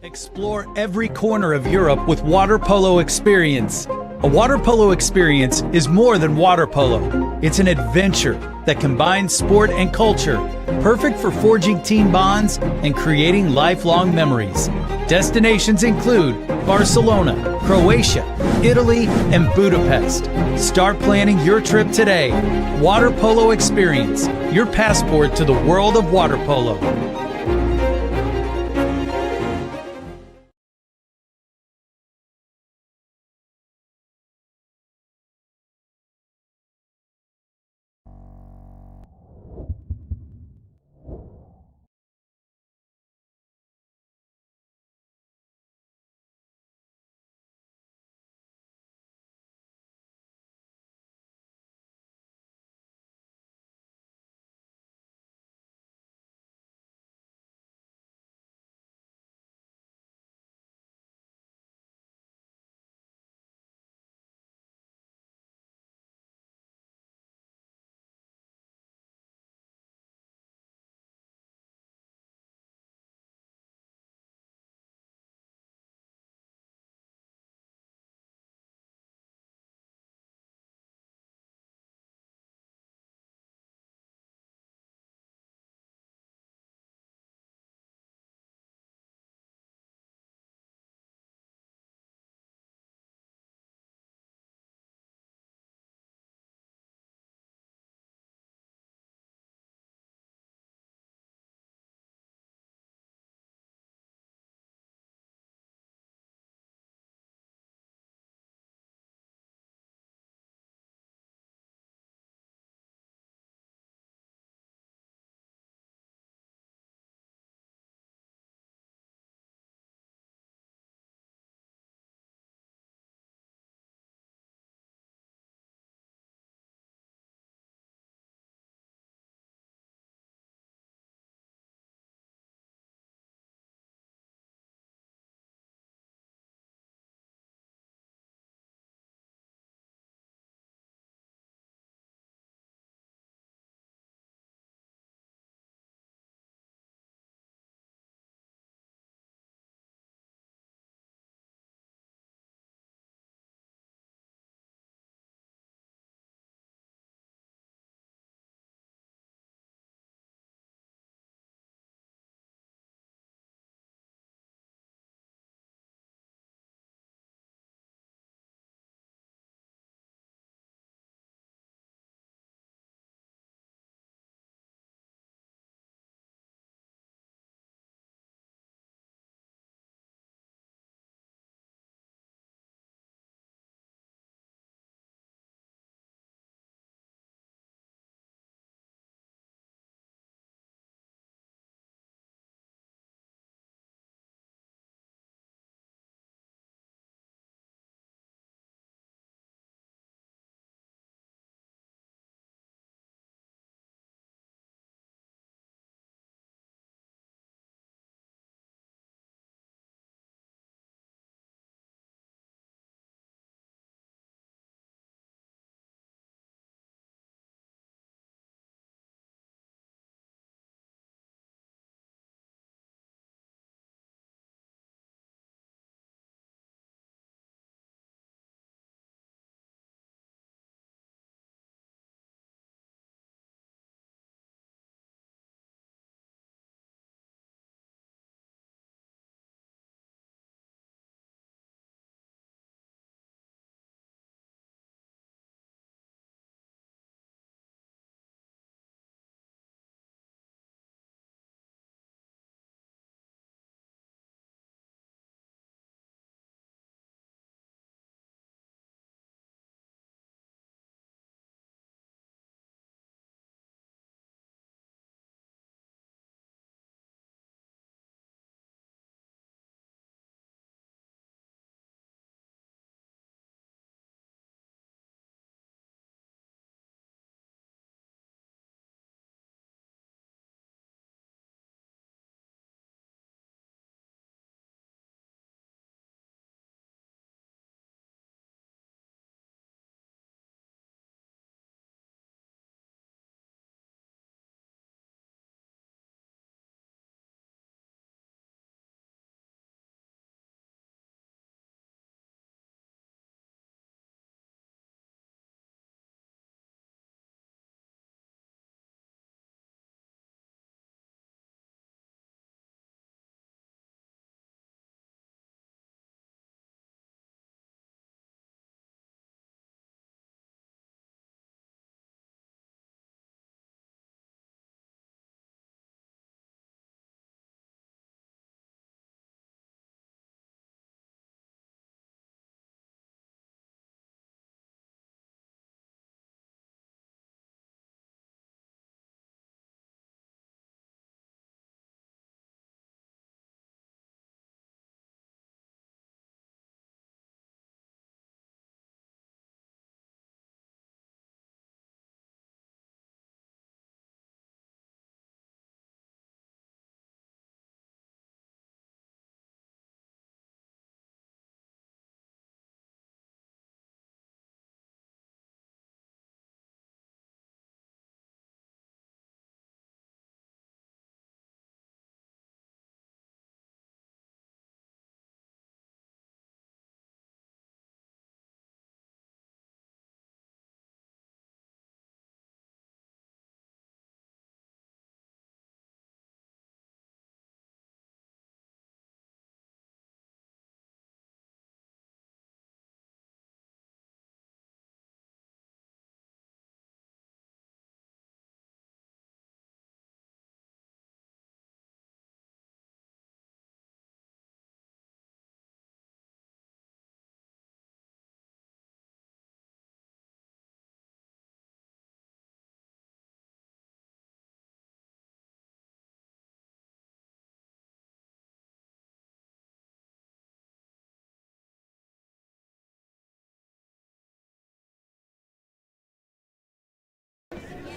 Explore every corner of Europe with water polo experience. A water polo experience is more than water polo. It's an adventure that combines sport and culture, perfect for forging team bonds and creating lifelong memories. Destinations include Barcelona, Croatia, Italy, and Budapest. Start planning your trip today. Water Polo Experience, your passport to the world of water polo.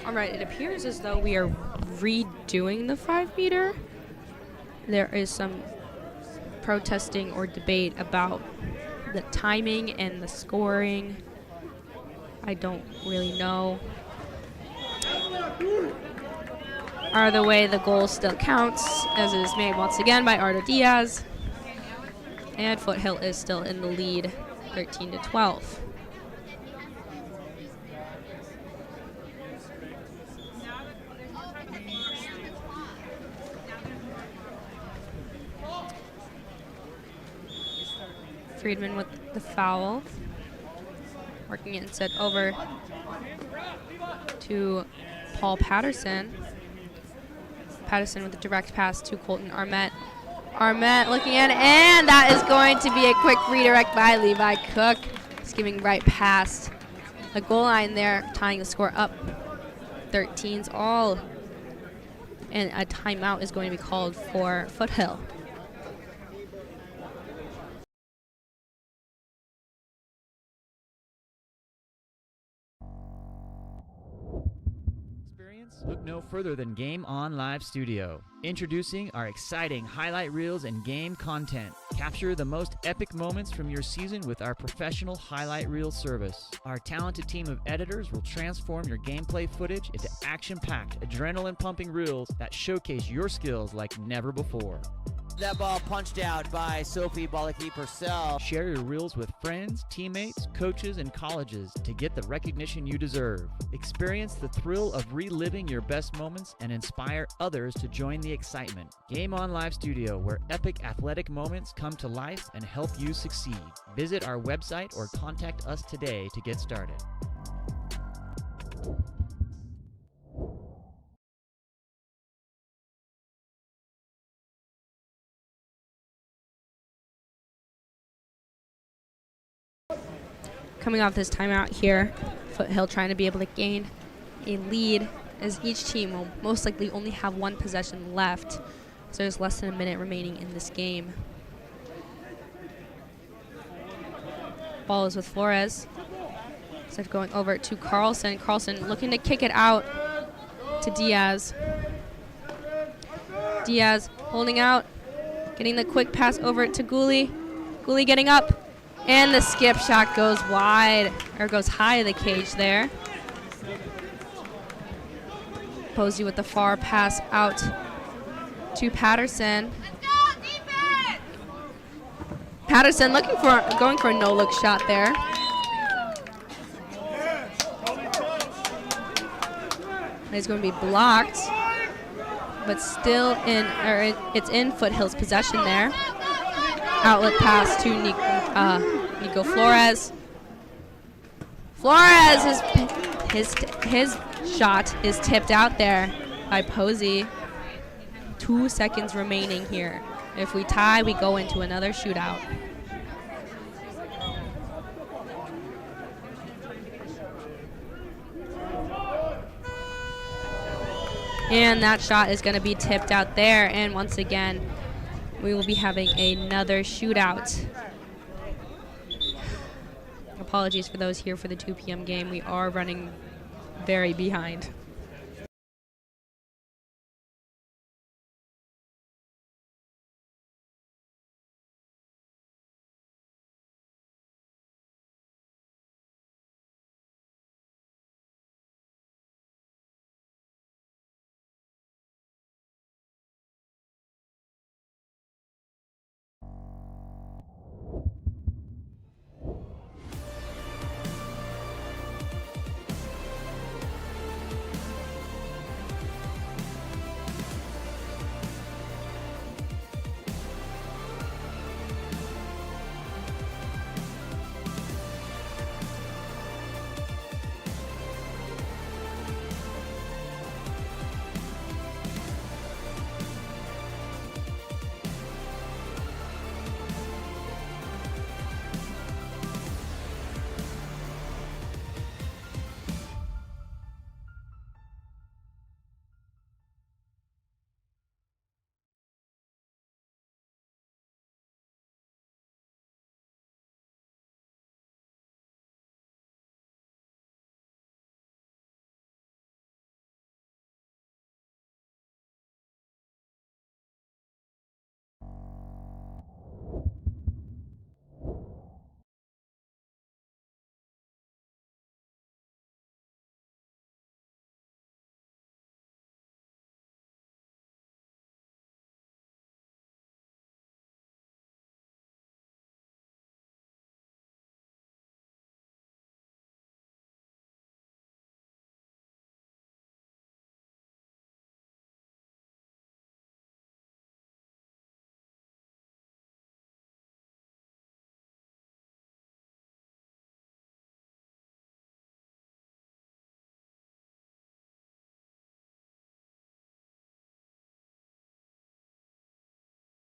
All right, it appears as though we are redoing the 5-meter. There is some protesting or debate about the timing and the scoring. I don't really know. Either way, the goal still counts, as it is made once again by Arda Diaz. And Foothill is still in the lead, 13-12. Friedman with the foul. Working it instead over to Paul Patterson. Patterson with a direct pass to Colton Armette. Armette looking at it, and that is going to be a quick redirect by Levi Cook. Skimming right past the goal line there, tying the score up. 13's all. And a timeout is going to be called for Foothill. Look no further than Game On Live Studio. Introducing our exciting highlight reels and game content. Capture the most epic moments from your season with our professional highlight reel service. Our talented team of editors will transform your gameplay footage into action-packed, adrenaline-pumping reels that showcase your skills like never before. That ball punched out by Sophie Bolaki-Purcell. Share your reels with friends, teammates, coaches, and colleges to get the recognition you deserve. Experience the thrill of reliving your best moments and inspire others to join the excitement. Game On Live Studio, where epic athletic moments come to life and help you succeed. Visit our website or contact us today to get started. Coming off this timeout here, Foothill trying to be able to gain a lead, as each team will most likely only have one possession left. So there's less than a minute remaining in this game. Ball is with Flores. Instead of going over to Carlson. Carlson looking to kick it out to Diaz. Diaz holding out, getting the quick pass over to Gooley. Gooley getting up. And the skip shot goes wide, or goes high of the cage there. Posey with the far pass out to Patterson. Patterson going for a no-look shot there. It's going to be blocked, but still it's in Foothill's possession there. Outlet pass to Nico Flores. Flores, his shot is tipped out there by Posey. 2 seconds remaining here. If we tie, we go into another shootout. And that shot is going to be tipped out there. And once again, we will be having another shootout. Apologies for those here for the 2 p.m. game. We are running very behind.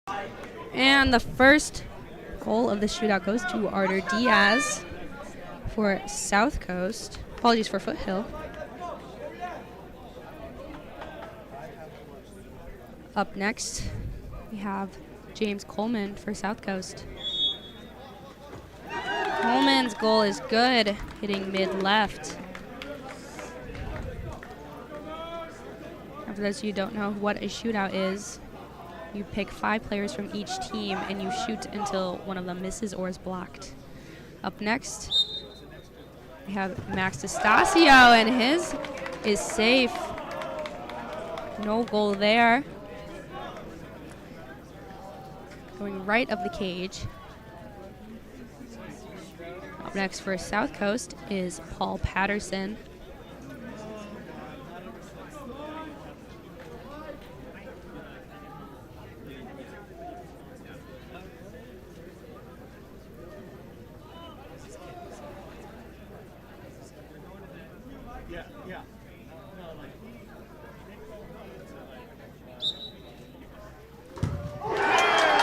And the first goal of the shootout goes to Arter Diaz for South Coast. Apologies for Foothill. Up next, we have James Coleman for South Coast. Coleman's goal is good, hitting mid-left. For those of you who don't know what a shootout is, you pick 5 players from each team and you shoot until one of them misses or is blocked. Up next, we have Max DeStasio, and his is safe. No goal there. Going right of the cage. Up next for South Coast is Paul Patterson.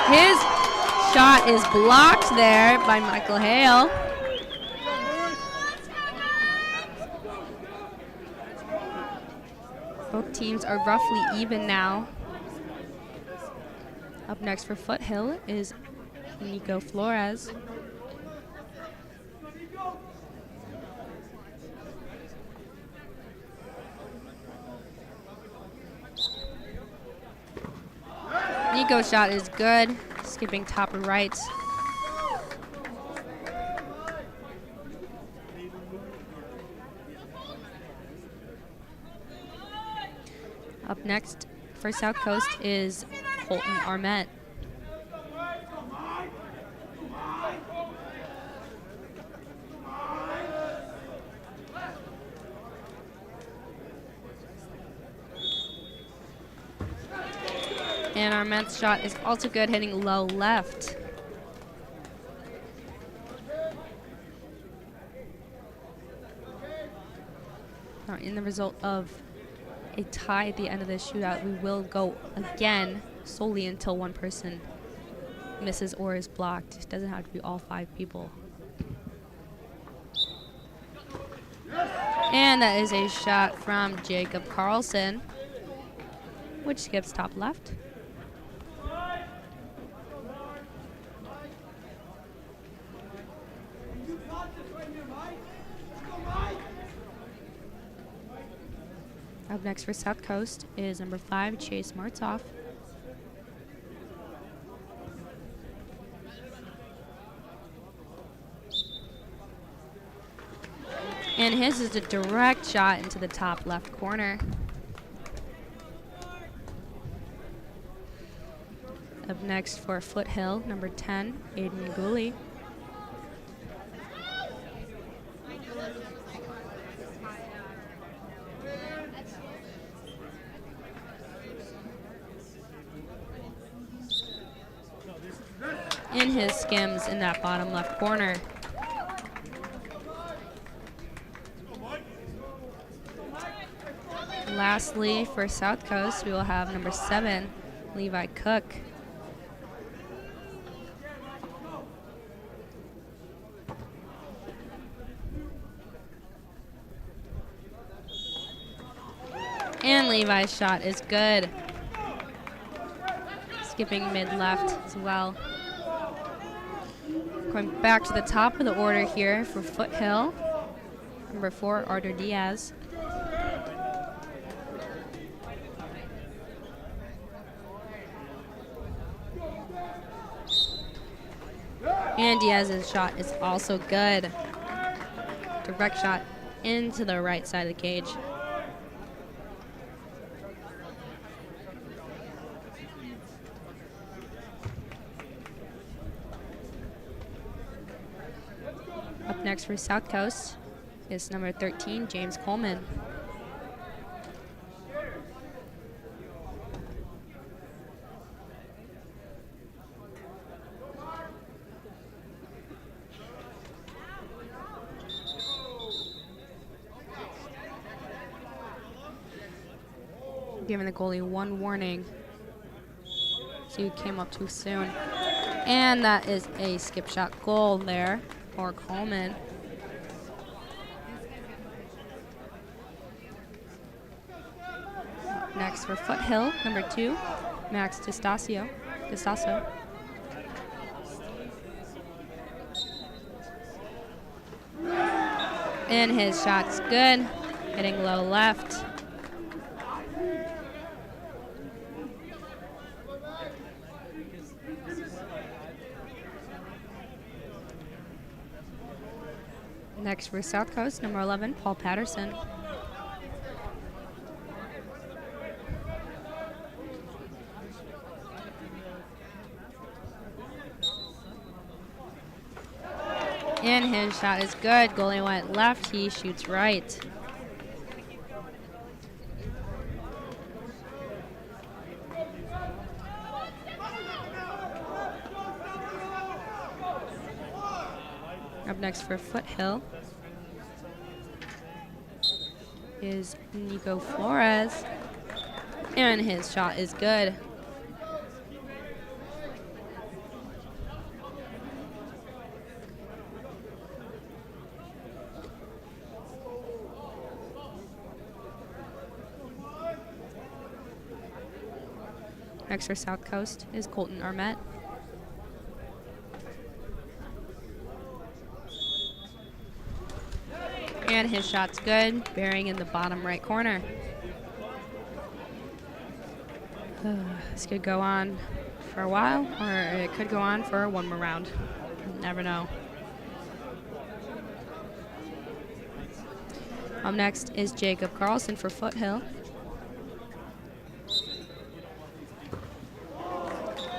His shot is blocked there by Michael Hale. Both teams are roughly even now. Up next for Foothill is Nico Flores. Nico's shot is good, skipping top and right. Up next for South Coast is Colton Armette. And Armette's shot is also good, hitting low left. Now, in the result of a tie at the end of this shootout, we will go again solely until one person misses or is blocked. It doesn't have to be all 5 people. And that is a shot from Jacob Carlson, which skips top left. Up next for South Coast is number 5, Chase Martzoff. And his is a direct shot into the top left corner. Up next for Foothill, number 10, Aiden Gooley. In his skims in that bottom left corner. Lastly, for South Coast, we will have number 7, Levi Cook. And Levi's shot is good. Skipping mid-left as well. Going back to the top of the order here for Foothill. Number 4, Arter Diaz. And Diaz's shot is also good. Direct shot into the right side of the cage. Up next for South Coast is number 13, James Coleman. Giving the goalie one warning. So you came up too soon. And that is a skip shot goal there for Coleman. Up next for Foothill, number 2, Max Distasso. And his shot's good, hitting low left. Next for South Coast, number 11, Paul Patterson. And his shot is good. Goalie went left, he shoots right. Up next for Foothill is Nico Flores, and his shot is good. Next for South Coast is Colton Armette. And his shot's good, bearing in the bottom right corner. This could go on for a while, or it could go on for one more round. You never know. Up next is Jacob Carlson for Foothill.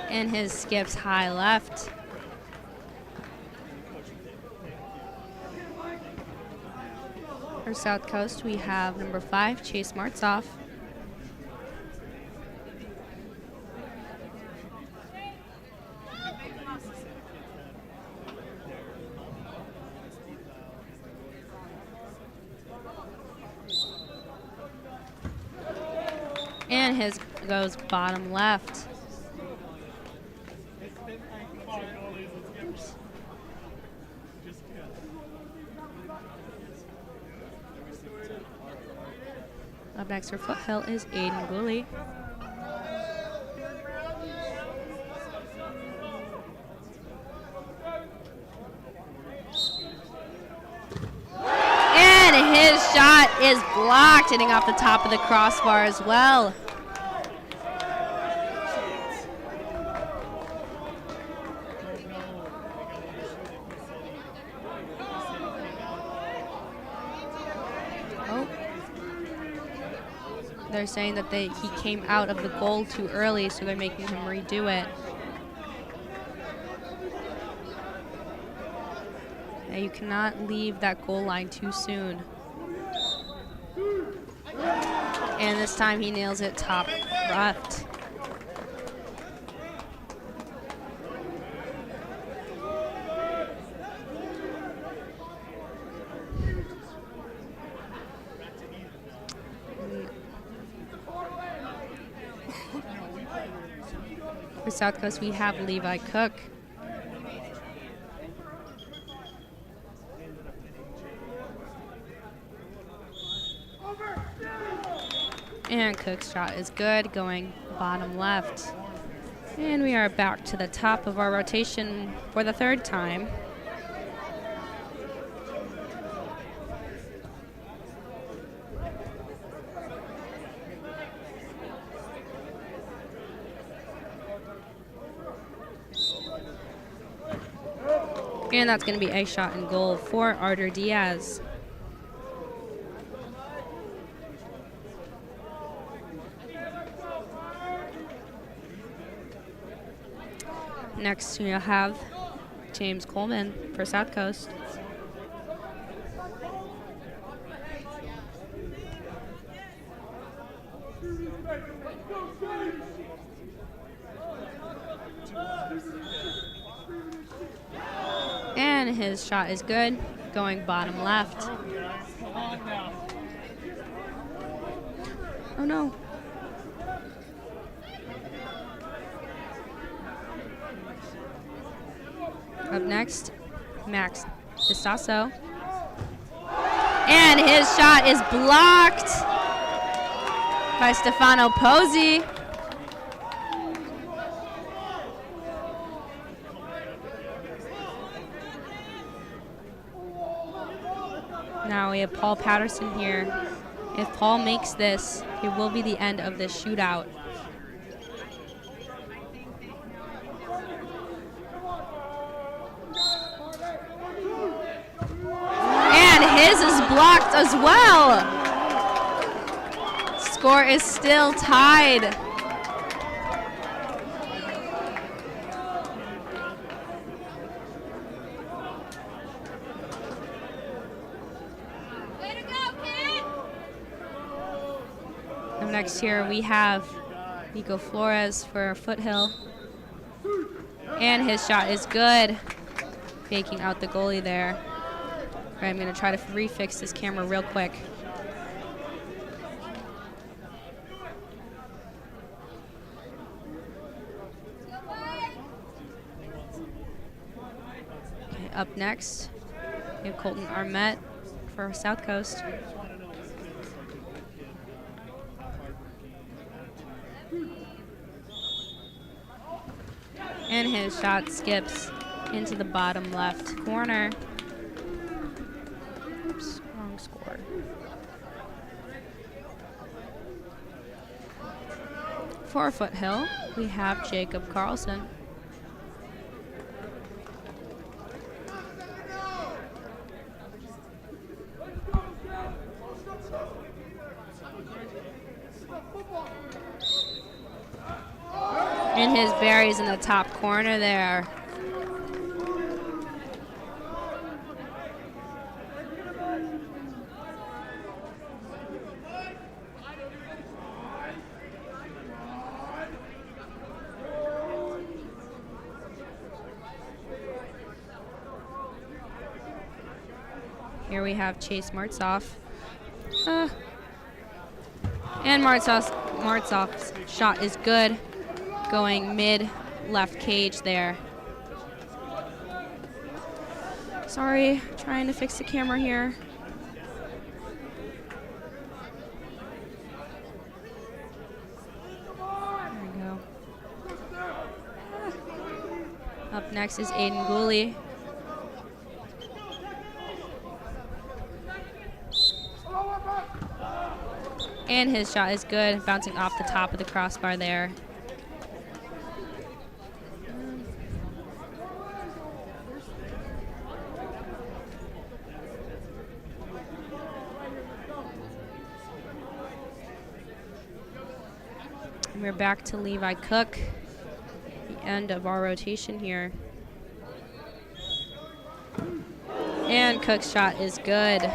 And his skips high left. For South Coast, we have number 5, Chase Martzoff. And his goes bottom left. Up next for Foothill is Aiden Gooley. And his shot is blocked, hitting off the top of the crossbar as well. They're saying that he came out of the goal too early, so they're making him redo it. Yeah, you cannot leave that goal line too soon. And this time he nails it top left. For South Coast, we have Levi Cook. And Cook's shot is good, going bottom left. And we are back to the top of our rotation for the 3rd time. And that's going to be a shot and goal for Artur Diaz. Next, we'll have James Coleman for South Coast. And his shot is good, going bottom left. Oh no. Up next, Max Pistasso. And his shot is blocked by Stefano Pozzi. Now we have Paul Patterson here. If Paul makes this, it will be the end of this shootout. And his is blocked as well. Score is still tied. Next here we have Nico Flores for Foothill. And his shot is good. Faking out the goalie there. All right, I'm gonna try to refix this camera real quick. Okay, up next, we have Colton Armette for South Coast. And his shot skips into the bottom left corner. Oops, wrong score. For Foothill, we have Jacob Carlson. And his berries in the top corner there. Here we have Chase Martzoff. And Martzoff's shot is good. Going mid left cage there. Sorry, trying to fix the camera here. There we go. Up next is Aiden Gooley. And his shot is good, bouncing off the top of the crossbar there. We're back to Levi Cook, the end of our rotation here. And Cook's shot is good.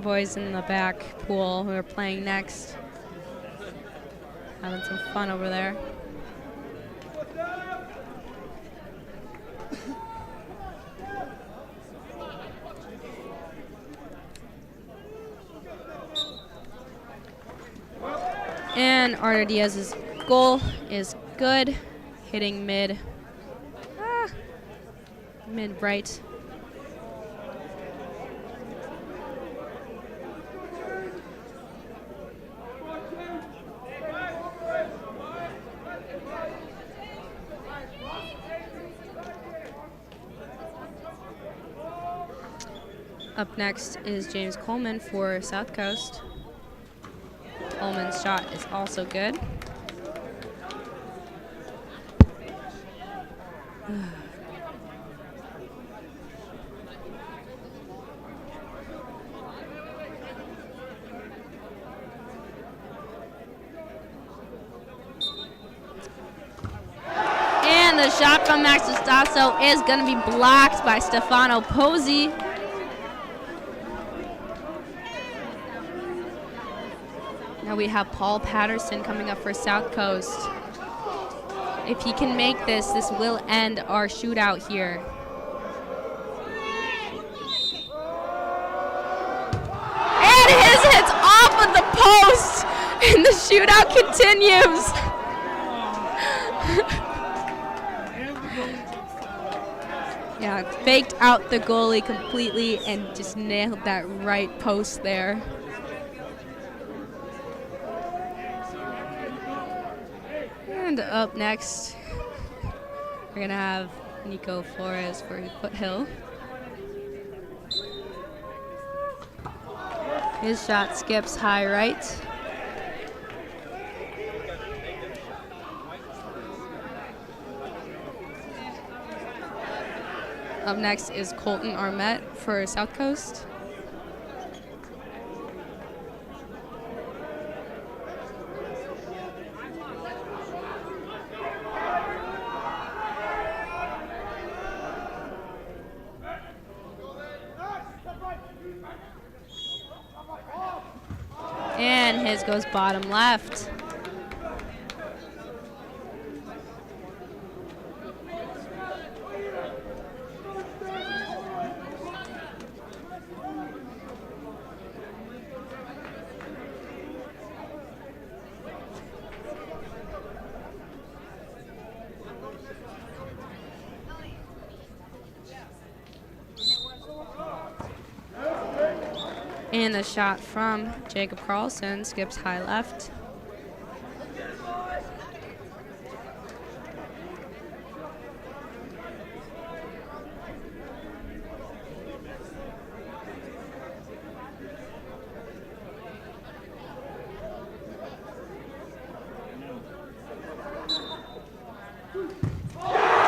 Boys in the back pool who are playing next, having some fun over there. And Artur Diaz's goal is good, hitting mid right. Up next is James Coleman for South Coast. Coleman's shot is also good. And the shot from Max Pistasso is going to be blocked by Stefano Pozzi. Now we have Paul Patterson coming up for South Coast. If he can make this, this will end our shootout here. And his hits off of the post, and the shootout continues. Yeah, faked out the goalie completely and just nailed that right post there. And up next, we're going to have Nico Flores for Foothill. His shot skips high right. Up next is Colton Armette for South Coast. And his goes bottom left. And the shot from Jacob Carlson skips high left.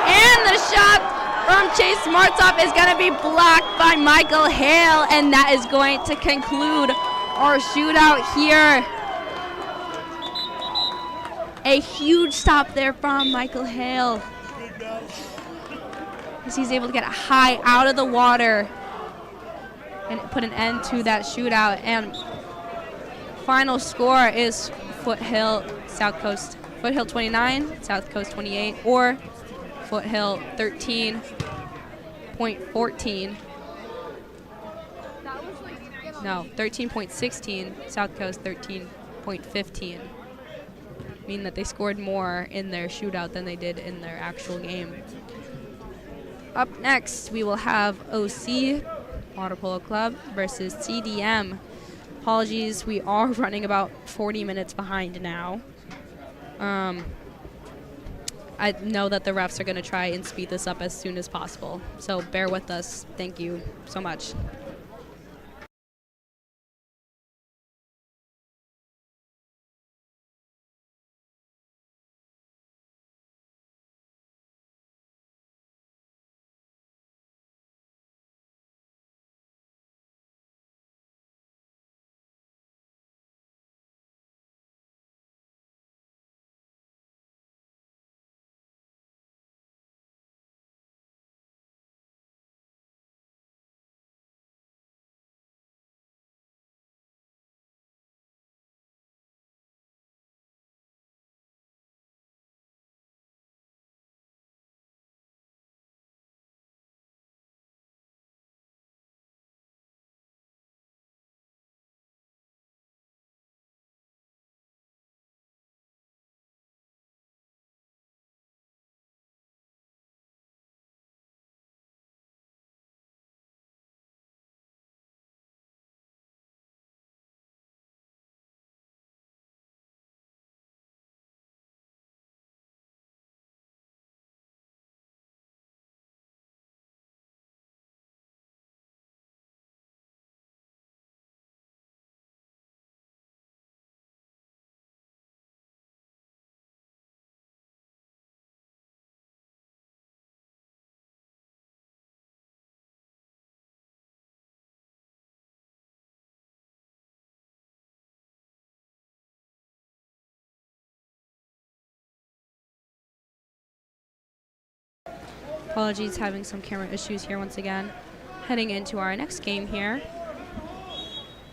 And the shot from Chase Martov is going to be blocked by Michael Hale, and that is going to conclude our shootout here. A huge stop there from Michael Hale, as he's able to get high out of the water and put an end to that shootout. And final score is Foothill 29, South Coast 28, or Foothill 13.14. No, 13.16, South Coast 13.15. Meaning that they scored more in their shootout than they did in their actual game. Up next, we will have OC, Water Polo Club, versus CDM. Apologies, we are running about 40 minutes behind now. I know that the refs are going to try and speed this up as soon as possible, so bear with us. Thank you so much. Apologies, having some camera issues here once again. Heading into our next game here.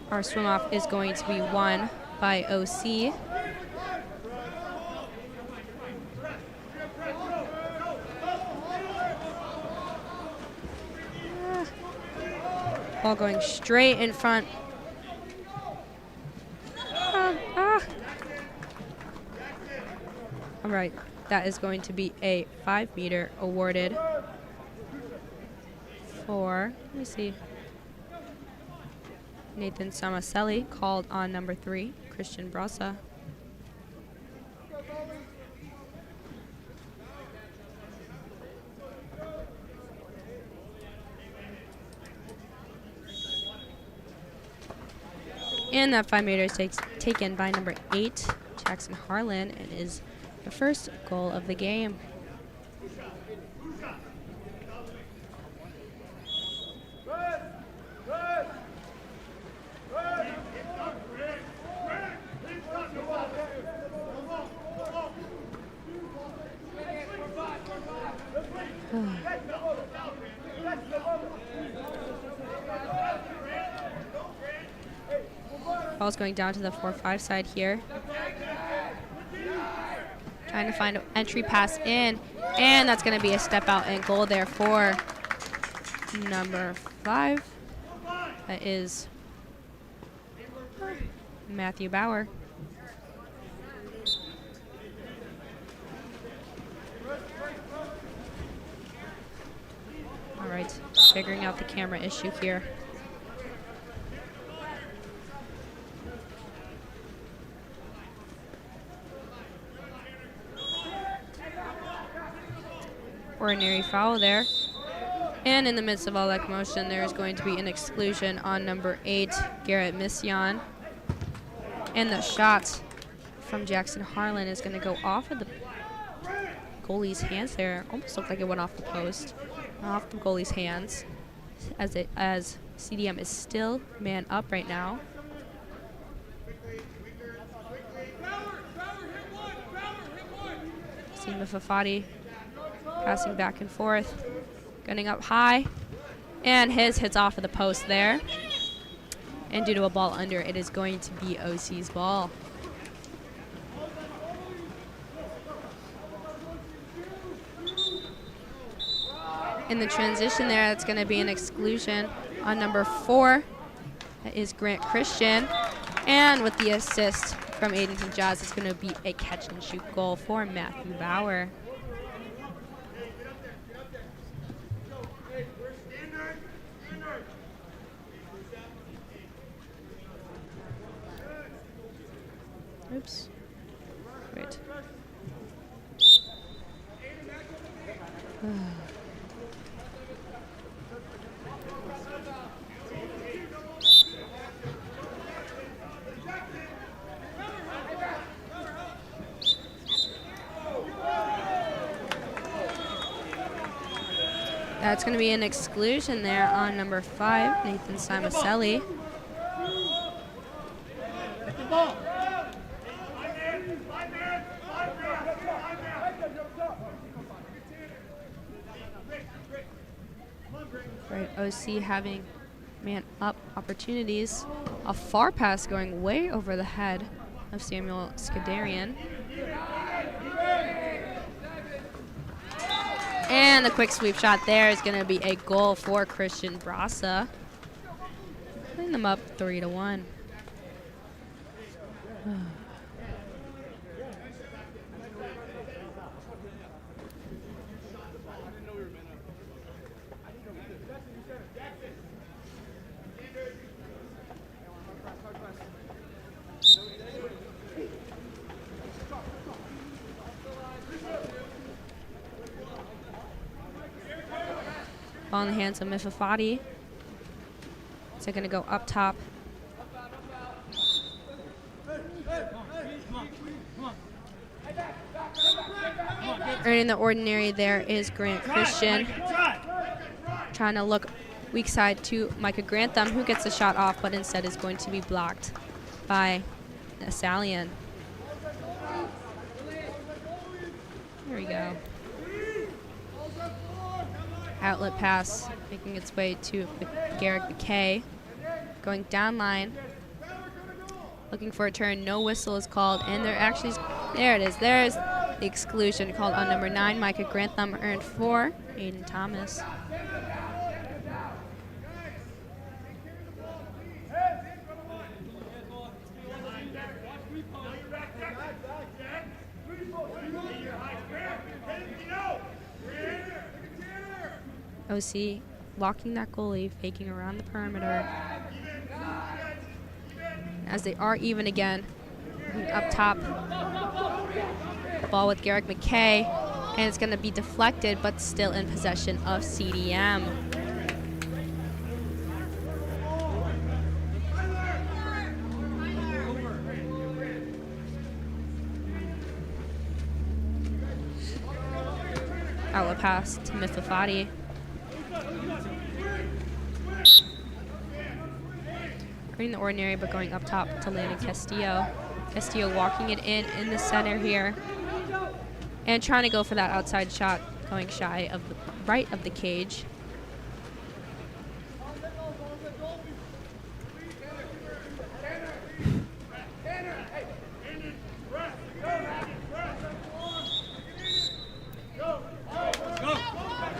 Our swim off is going to be won by OC. Ball going straight in front. All right. that is going to be a 5-meter awarded for, let me see, Nathan Samaselli, called on number 3, Christian Brasa. And that 5 meter is taken by number 8, Jackson Harlan, and is the first goal of the game. Ball's going down to the 4-5 side here. Trying to find an entry pass in, and that's going to be a step out and goal there for number 5. That is Matthew Bauer. All right, figuring out the camera issue here. Ordinary foul there. And in the midst of all that commotion, there is going to be an exclusion on number 8, Garrett Mission. And the shot from Jackson Harlan is going to go off of the goalie's hands there. Almost looked like it went off the post, off the goalie's hands, as CDM is still man up right now. Sima Fafati passing back and forth, gunning up high, and his hits off of the post there. And due to a ball under, it is going to be OC's ball. In the transition there, that's going to be an exclusion on number 4. That is Grant Christian. And with the assist from Aiden Jazz, it's going to be a catch and shoot goal for Matthew Bauer. Oops. Wait. That's going to be an exclusion there on number 5, Nathan Simaselli. Right, OC having man up opportunities. A far pass going way over the head of Samuel Skadarian. And the quick sweep shot there is going to be a goal for Christian Brasa, putting them up 3-1. Ball in the hands of Mifafati. Is it going to go up top? Earning the ordinary there is Grant Christian. Trying to look weak side to Micah Grantham, who gets the shot off, but instead is going to be blocked by Assalian. There we go. Outlet pass making its way to Garrick McKay. Going down line. Looking for a turn. No whistle is called. And there it is. There's the exclusion called on number 9. Micah Grantham earned 4. Aiden Thomas. OC locking that goalie, faking around the perimeter. As they are even again. Up top. Ball with Garrick McKay. And it's going to be deflected, but still in possession of CDM. Outlet pass to Mifafati. Earning the ordinary, but going up top to Landon Castillo. Castillo walking it in the center here. And trying to go for that outside shot, going shy of the right of the cage.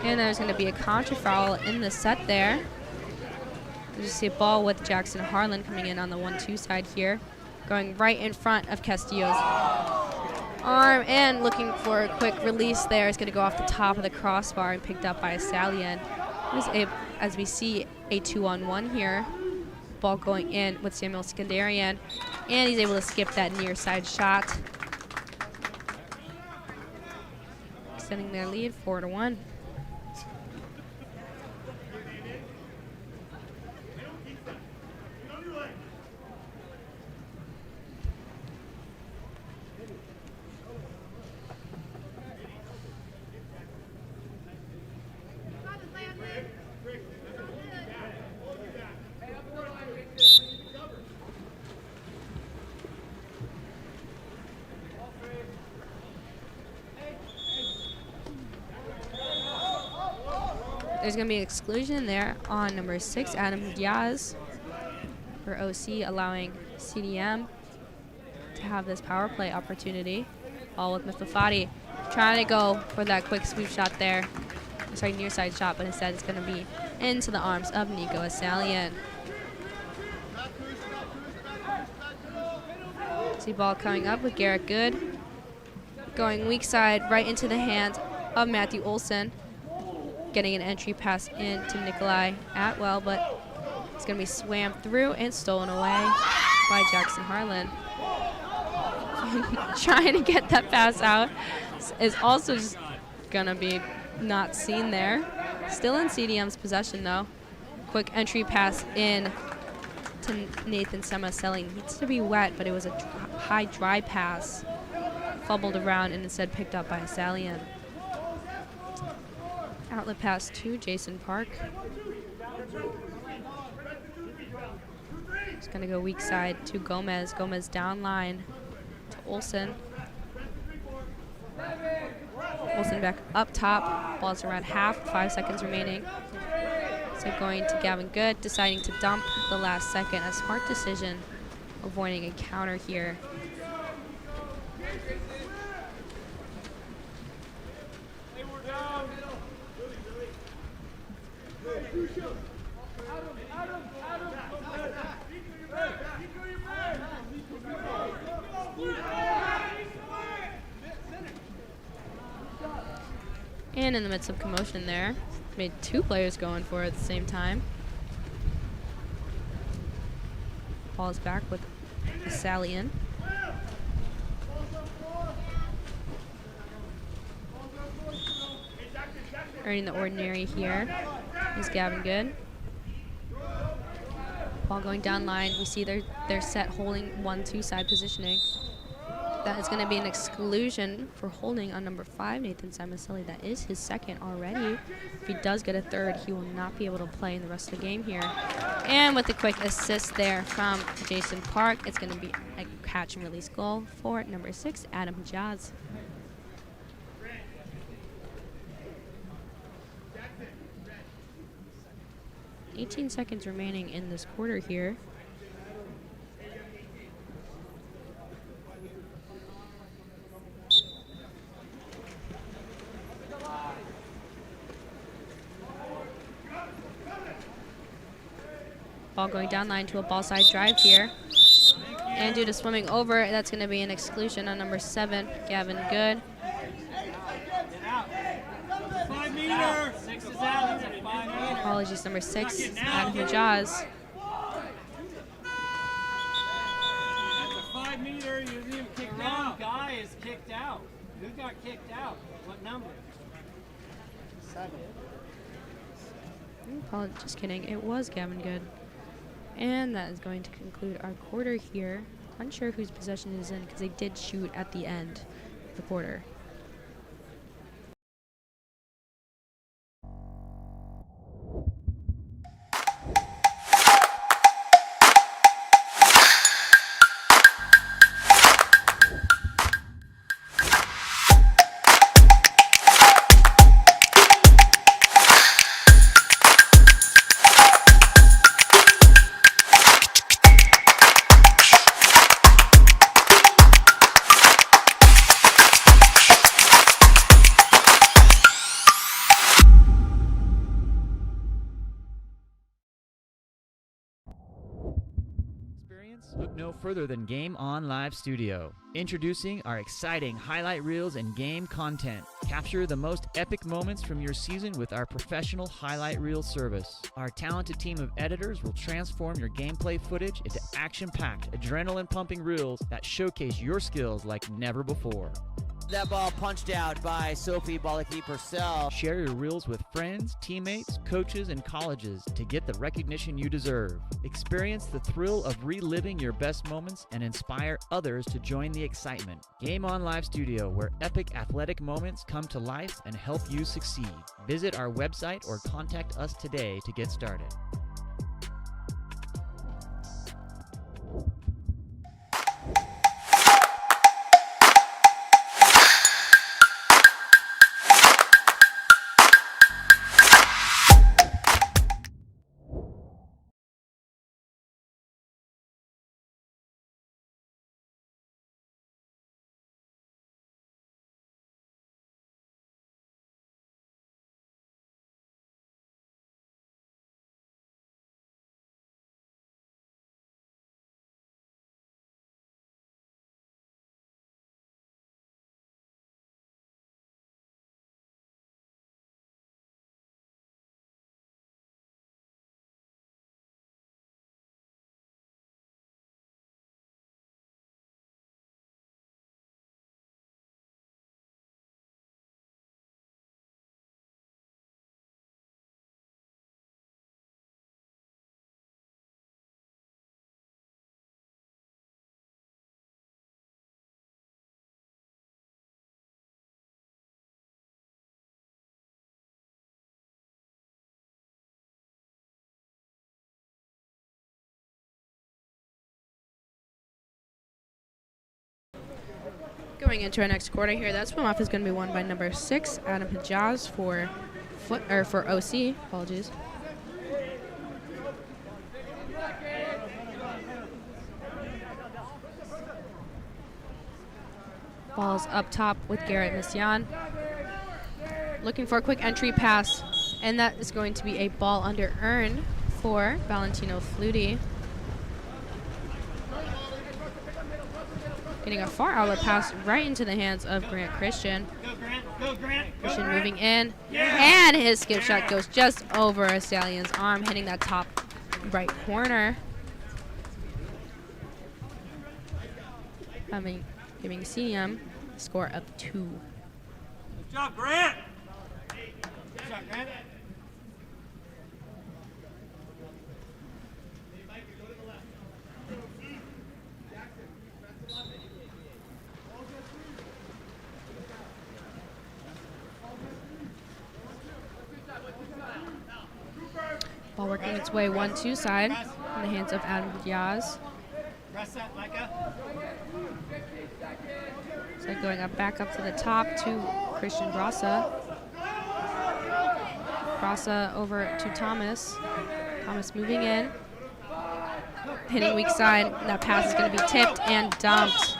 And there's going to be a counter foul in the set there. You just see a ball with Jackson Harlan coming in on the 1-2 side here. Going right in front of Castillo's arm and looking for a quick release there. It's going to go off the top of the crossbar and picked up by Salian. As we see a 2-on-1 here. Ball going in with Samuel Skandarian. And he's able to skip that near side shot. Extending their lead 4-1. There's going to be an exclusion there on number 6, Adam Diaz, for OC, allowing CDM to have this power play opportunity. Ball with Mifafati, trying to go for that quick sweep shot there. Sorry, near side shot, but instead it's going to be into the arms of Nico Asalian. See ball coming up with Garrett Good. Going weak side right into the hands of Matthew Olson. Getting an entry pass into Nikolai Atwell, but it's going to be swam through and stolen away by Jackson Harlan. Trying to get that pass out is also just going to be not seen there. Still in CDM's possession, though. Quick entry pass in to Nathan Semaselli. Needs to be wet, but it was a high dry pass. Fumbled around and instead picked up by Asalian. Outlet pass to Jason Park. It's going to go weak side to Gomez. Gomez down line to Olson. Olson back up top. Ball's around half, 5 seconds remaining. So going to Gavin Good, deciding to dump the last second. A smart decision, avoiding a counter here. And in the midst of commotion there, made 2 players going for it at the same time. Ball is back with Asalian. Earning the ordinary here is Gavin Good. Ball going down line. We see they're set holding 1-2 side positioning. That is going to be an exclusion for holding on number 5, Nathan Semaselli. That is his second already. If he does get a third, he will not be able to play in the rest of the game here. And with the quick assist there from Jason Park, it's going to be a catch and release goal for number 6, Adam Jazz. $18 seconds remaining in this quarter here. Ball going down line to a ball side drive here. And due to swimming over, that's going to be an exclusion on number 7, Gavin Good. 5 meters. 6 is out. Apologies, number 6, Adam Hijaz. At the 5 meter, you didn't even kicked out. Guy is kicked out. Who got kicked out? What number? 7. Just kidding, it was Gavin Good. And that is going to conclude our quarter here. Unsure whose possession is in because they did shoot at the end of the quarter. Look no further than Game On Live Studio. Introducing our exciting highlight reels and game content. Capture the most epic moments from your season with our professional highlight reel service. Our talented team of editors will transform your gameplay footage into action-packed, adrenaline-pumping reels that showcase your skills like never before. That ball punched out by Sophie Bolaki-Purcell. Share your reels with friends, teammates, coaches, and colleges to get the recognition you deserve. Experience the thrill of reliving your best moments and inspire others to join the excitement. Game On Live Studio, where epic athletic moments come to life and help you succeed. Visit our website or contact us today to get started. Going into our next quarter here, that swim off is going to be won by number 6, Adam Hijaz for OC. Apologies. Ball's up top with Garrett Misyan. Looking for a quick entry pass, and that is going to be a ball under earn for Valentino Flutie. Getting a far outlet pass right into the hands of Grant Christian. Christian moving in, and his skip shot goes just over a Stallion's arm, hitting that top right corner. Giving CDM a score of 2. Good job, Grant. Good job, Grant. Ball working its way 1-2 side in the hands of Adam Diaz. Press that, Micah. So going back up to the top to Christian Brasa. Brasa over to Thomas. Thomas moving in. Hitting weak side. That pass is going to be tipped and dumped.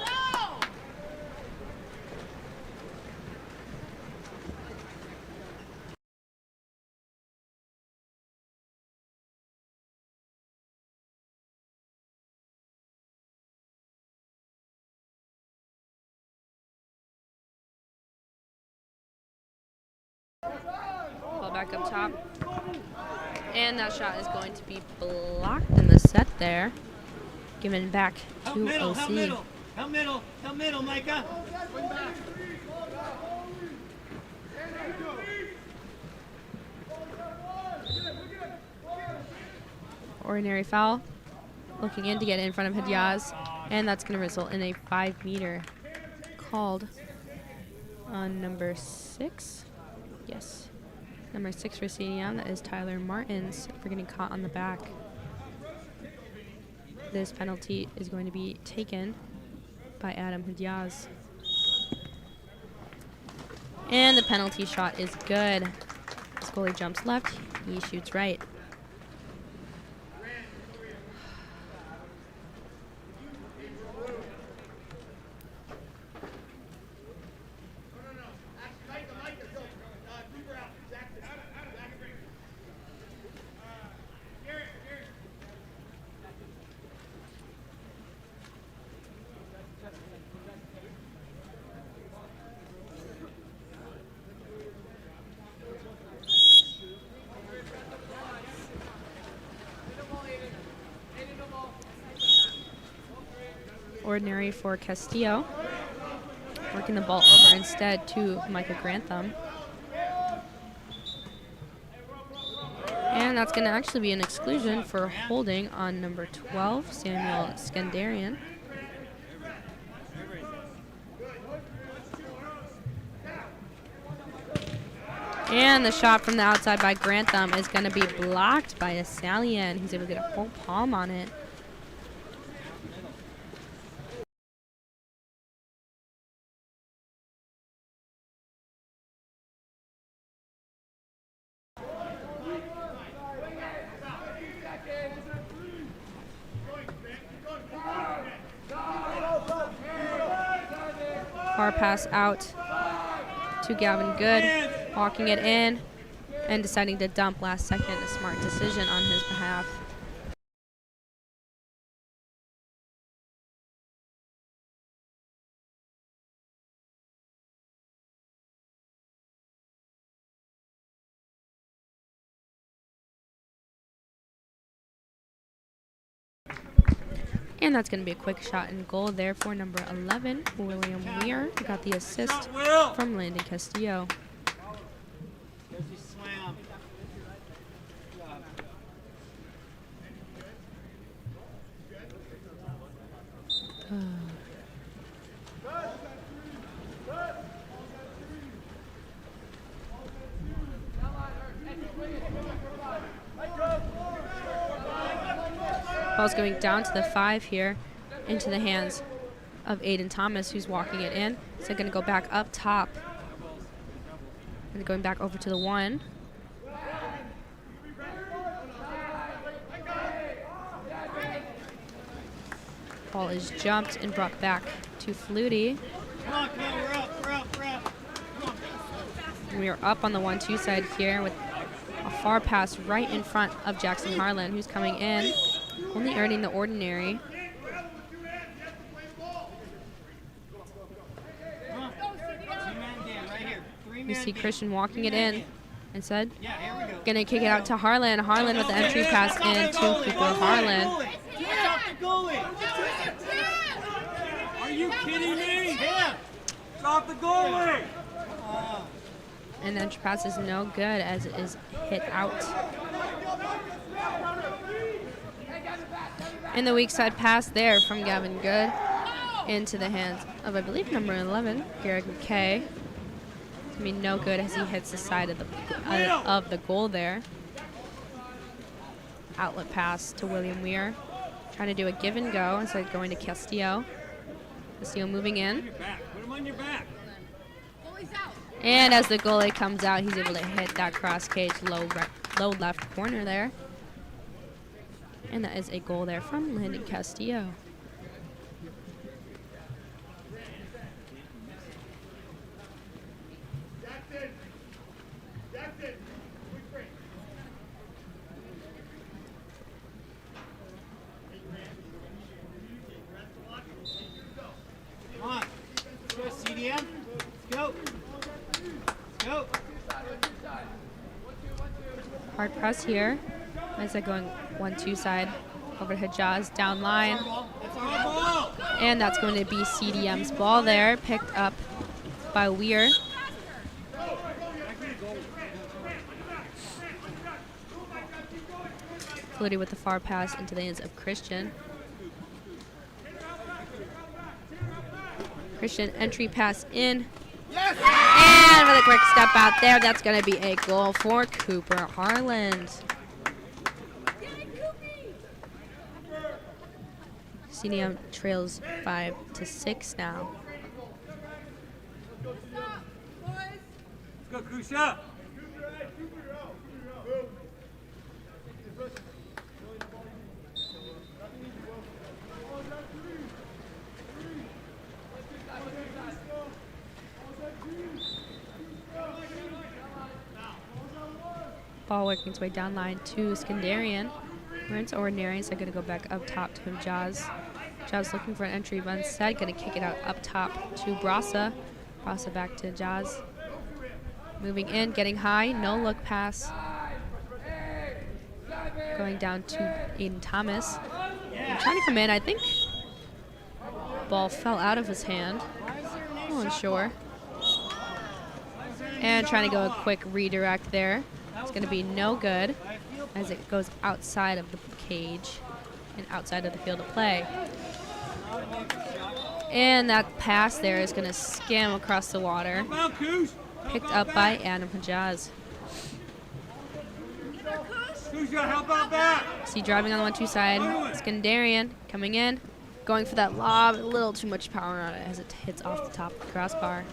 Ball back up top. And that shot is going to be blocked in the set there. Given back Help to middle, OC. help middle, help middle, help middle, Micah. Ordinary foul. Looking in to get in front of Hidyaz. And that's going to result in a 5-meter called on number 6. Yes. Number 6 for CDM. That is Tyler Martins for getting caught on the back. This penalty is going to be taken by Adam Hidyaz. And the penalty shot is good. This goalie jumps left, he shoots right. Ordinary for Castillo. Working the ball over instead to Micah Grantham. And that's going to actually be an exclusion for holding on number 12, Samuel Skandarian. And the shot from the outside by Grantham is going to be blocked by Asalian. He's able to get a full palm on it. Far pass out to Gavin Good, walking it in and deciding to dump last second. A smart decision on his behalf. And that's going to be a quick shot and goal there for number 11, William Weir, who got the assist from Landon Castillo. Ball's going down to the 5 here, into the hands of Aiden Thomas, who's walking it in. So going to go back up top. And going back over to the 1. Ball is jumped and brought back to Flutie. We are up on the 1-2 side here with a far pass right in front of Jackson Harlan, who's coming in. Only earning the ordinary. We see Christian walking it in instead. Gonna kick it out to Harlan. Harlan with the entry pass in to Cooper Harlan. Are you kidding me? Stop the goalie! And the entry pass is no good as it is hit out. And the weak side pass there from Gavin Good into the hands of, I believe, number 11, Garrick McKay. It's going to be no good as he hits the side of the goal there. Outlet pass to William Weir. Trying to do a give and go instead of going to Castillo. Castillo moving in. Put him on your back. And as the goalie comes out, he's able to hit that cross cage low left corner there. And that is a goal there from Landon Castillo. Come on. Let's go, CDM. Let's go. Let's go. Hard press here As they're going 1-2 side over to Hajaz down line. And that's going to be CDM's ball there, picked up by Weir. Flutie with the far pass into the hands of Christian. Christian entry pass in. And with a quick step out there, that's going to be a goal for Cooper Harland. CDM trails 5-6 now. Let's go, Kusha. Ball working its way down line to Skandarian. It's ordinary, so going to go back up top to Hajaz. Hajaz looking for an entry, but instead going to kick it out up top to Brasa. Brasa back to Hajaz. Moving in, getting high, no look pass. Going down to Aiden Thomas. And trying to come in, I think ball fell out of his hand. Not unsure. And trying to go a quick redirect there. It's going to be no good as it goes outside of the cage and outside of the field of play. And that pass there is going to skim across the water. Picked up by Adam Hajaz. See driving on the 1-2 side. Skandarian coming in. Going for that lob. A little too much power on it as it hits off the top of the crossbar.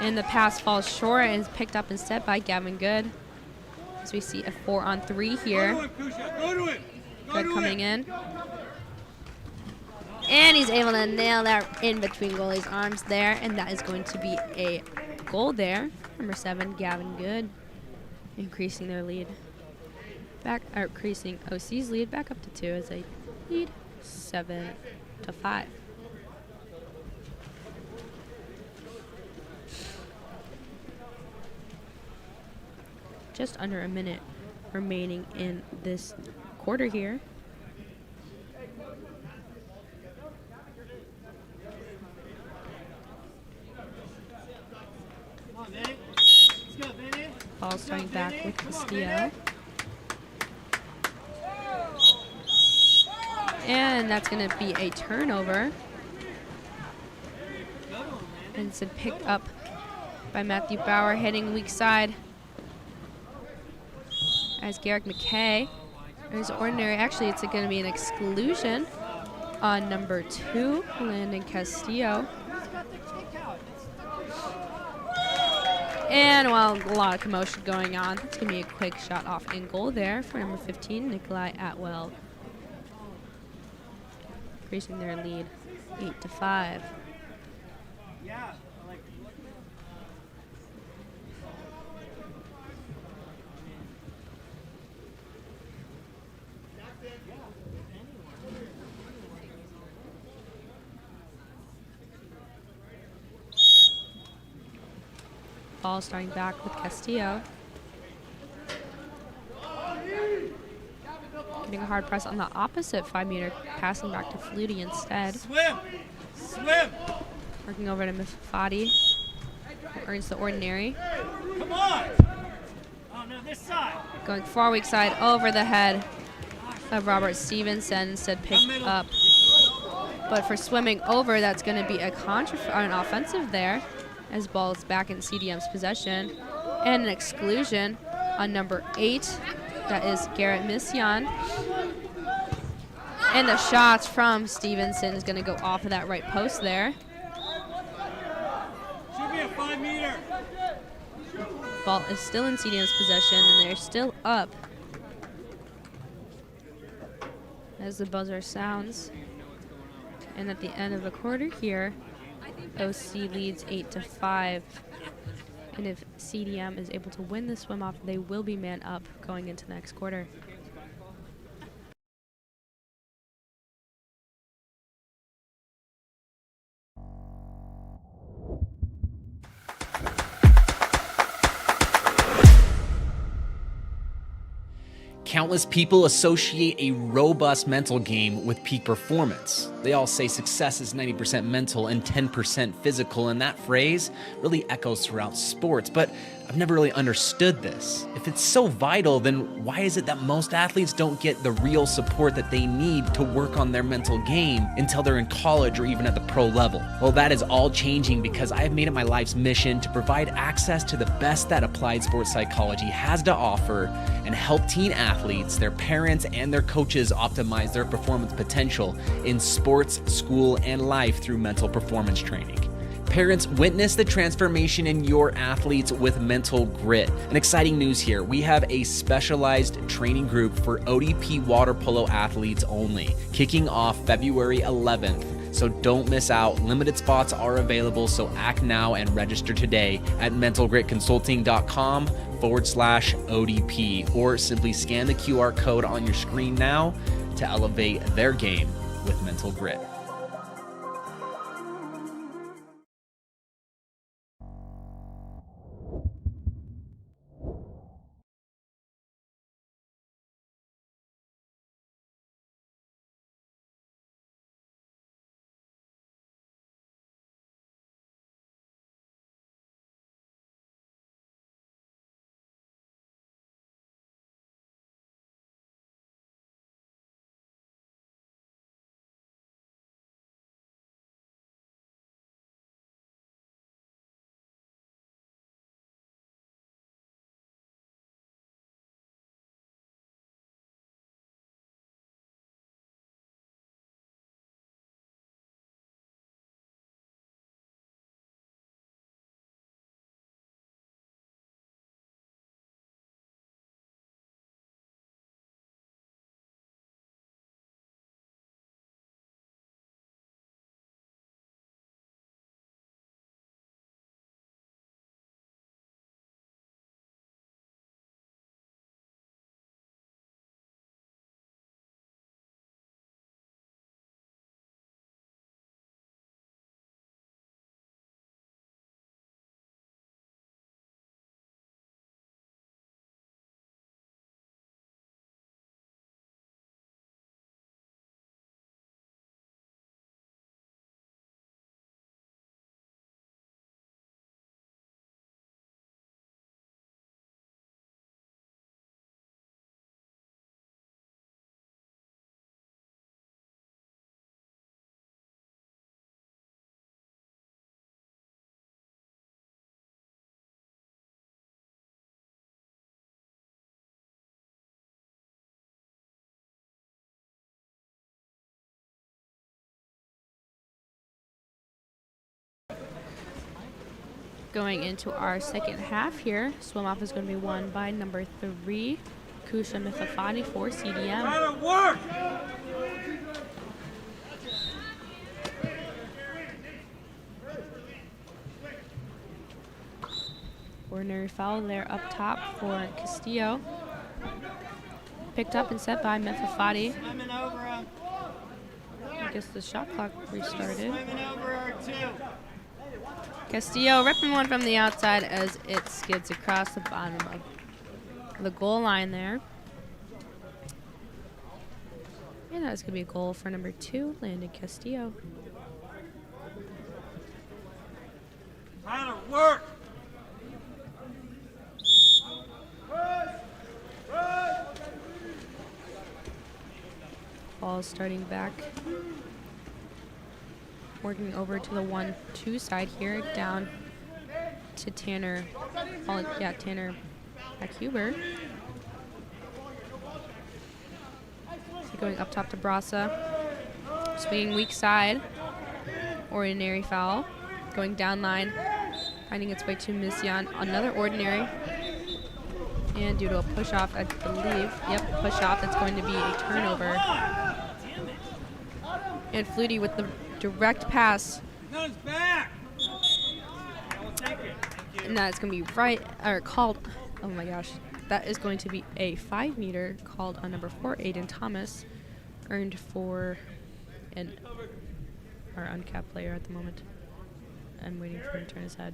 And the pass falls short and is picked up instead by Gavin Good. As we see a 4-on-3 here. Good coming in. And he's able to nail that in between goalie's arms there. And that is going to be a goal there. Number 7, Gavin Good. Increasing their lead. Increasing OC's lead back up to 2 as they lead 7-5. Just under a minute remaining in this quarter here. Ball starting back with Castillo. And that's going to be a turnover. And it's picked up by Matthew Bauer, hitting weak side. As Garrick McKay is ordinary. Actually, it's going to be an exclusion on number 2, Landon Castillo. And while a lot of commotion going on, it's going to be a quick shot off in goal there for number 15, Nikolai Atwell. Increasing their lead 8-5. Yeah. Ball starting back with Castillo. Getting a hard press on the opposite 5-meter, passing back to Flutie instead. Swim! Swim! Working over to Mifati. Earns the ordinary. Come on! Oh, no, this side. Going far weak side over the head of Robert Stevenson, instead picked up. But for swimming over, that's going to be an offensive there, as ball is back in CDM's possession. And an exclusion on number 8. That is Garrett Mission. And the shots from Stevenson is going to go off of that right post there. Should be a 5-meter. Ball is still in CDM's possession, and they're still up as the buzzer sounds. And at the end of the quarter here, OC leads 8-5. And if CDM is able to win the swim off, they will be man up going into the next quarter. Countless people associate a robust mental game with peak performance. They all say success is 90% mental and 10% physical, and that phrase really echoes throughout sports, but I've never really understood this. If it's so vital, then why is it that most athletes don't get the real support that they need to work on their mental game until they're in college or even at the pro level? Well, that is all changing because I have made it my life's mission to provide access to the best that applied sports psychology has to offer and help teen athletes, their parents, and their coaches optimize their performance potential in sports, school, and life through mental performance training. Parents, witness the transformation in your athletes with Mental Grit. And exciting news here, we have a specialized training group for ODP water polo athletes only, kicking off February 11th. So don't miss out. Limited spots are available, so act now and register today at mentalgritconsulting.com/ODP, or simply scan the QR code on your screen now to elevate their game with Mental Grit. Going into our second half here, swim off is going to be won by number 3, Kusha Mithafani for CDM. Work! Ordinary foul there up top for Castillo. Picked up and set by Mithafati. I guess the shot clock restarted. Castillo ripping one from the outside as it skids across the bottom of the goal line there. And that's going to be a goal for number 2, Landon Castillo. Tyler, work! Ball starting back. Working over to the 1-2 side here, down to Tanner. Tanner Huber. So going up top to Brasa. Swinging weak side. Ordinary foul. Going down line. Finding its way to Mission. Another ordinary. And due to a push off, I believe. Yep, push off. That's going to be a turnover. And Flutie with the direct pass. Back. And that's going to be called. Oh my gosh. That is going to be a 5-meter called on number 4, Aiden Thomas. Earned for our uncapped player at the moment. I'm waiting for him to turn his head.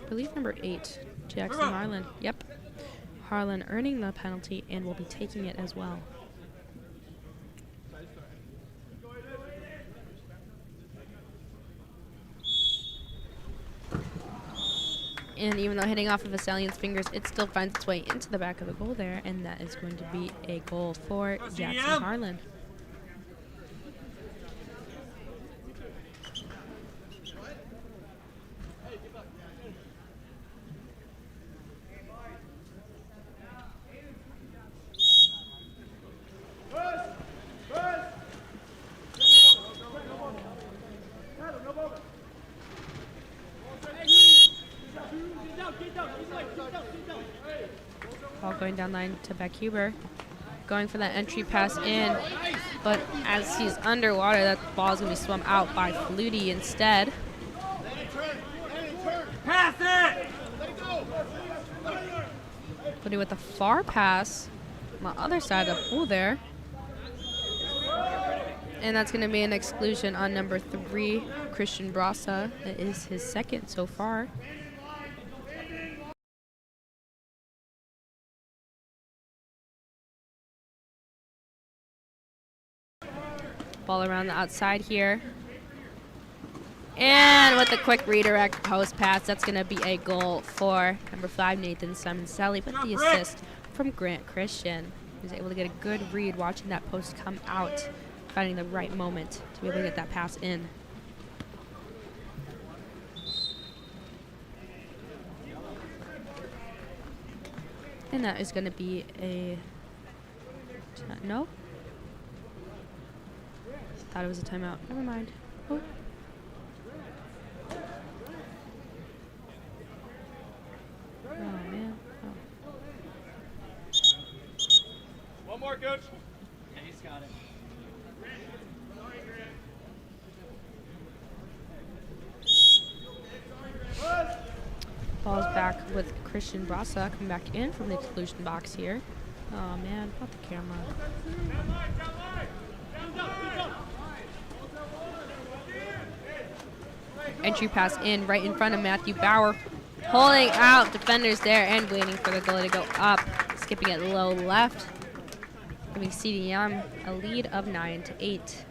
I believe number 8, Jackson Marlin. Yep. Harlan earning the penalty and will be taking it as well. And even though hitting off of Asalian's fingers, it still finds its way into the back of the goal there, and that is going to be a goal for Jackson Harlan. Ball going down line to Beckhuber. Going for that entry pass in, but as he's underwater, that ball is going to be swum out by Flutie instead. Pass it! Flutie with a far pass on the other side of the pool there. And that's going to be an exclusion on number 3, Christian Brasa. That is his second so far. Ball around the outside here. And with a quick redirect post pass, that's going to be a goal for number 5, Nathan Simoncelli, with the assist from Grant Christian. He was able to get a good read watching that post come out, finding the right moment to be able to get that pass in. And that is going to be a... No? Thought it was a timeout. Never mind. Oh. Oh, man. Oh. One more, coach. Yeah, he's got it. Ball's back with Christian Brasa coming back in from the exclusion box here. Oh, man. Not the camera. Entry pass in right in front of Matthew Bauer. Pulling out defenders there and waiting for the goalie to go up. Skipping it low left. Giving CDM a lead of 9-8.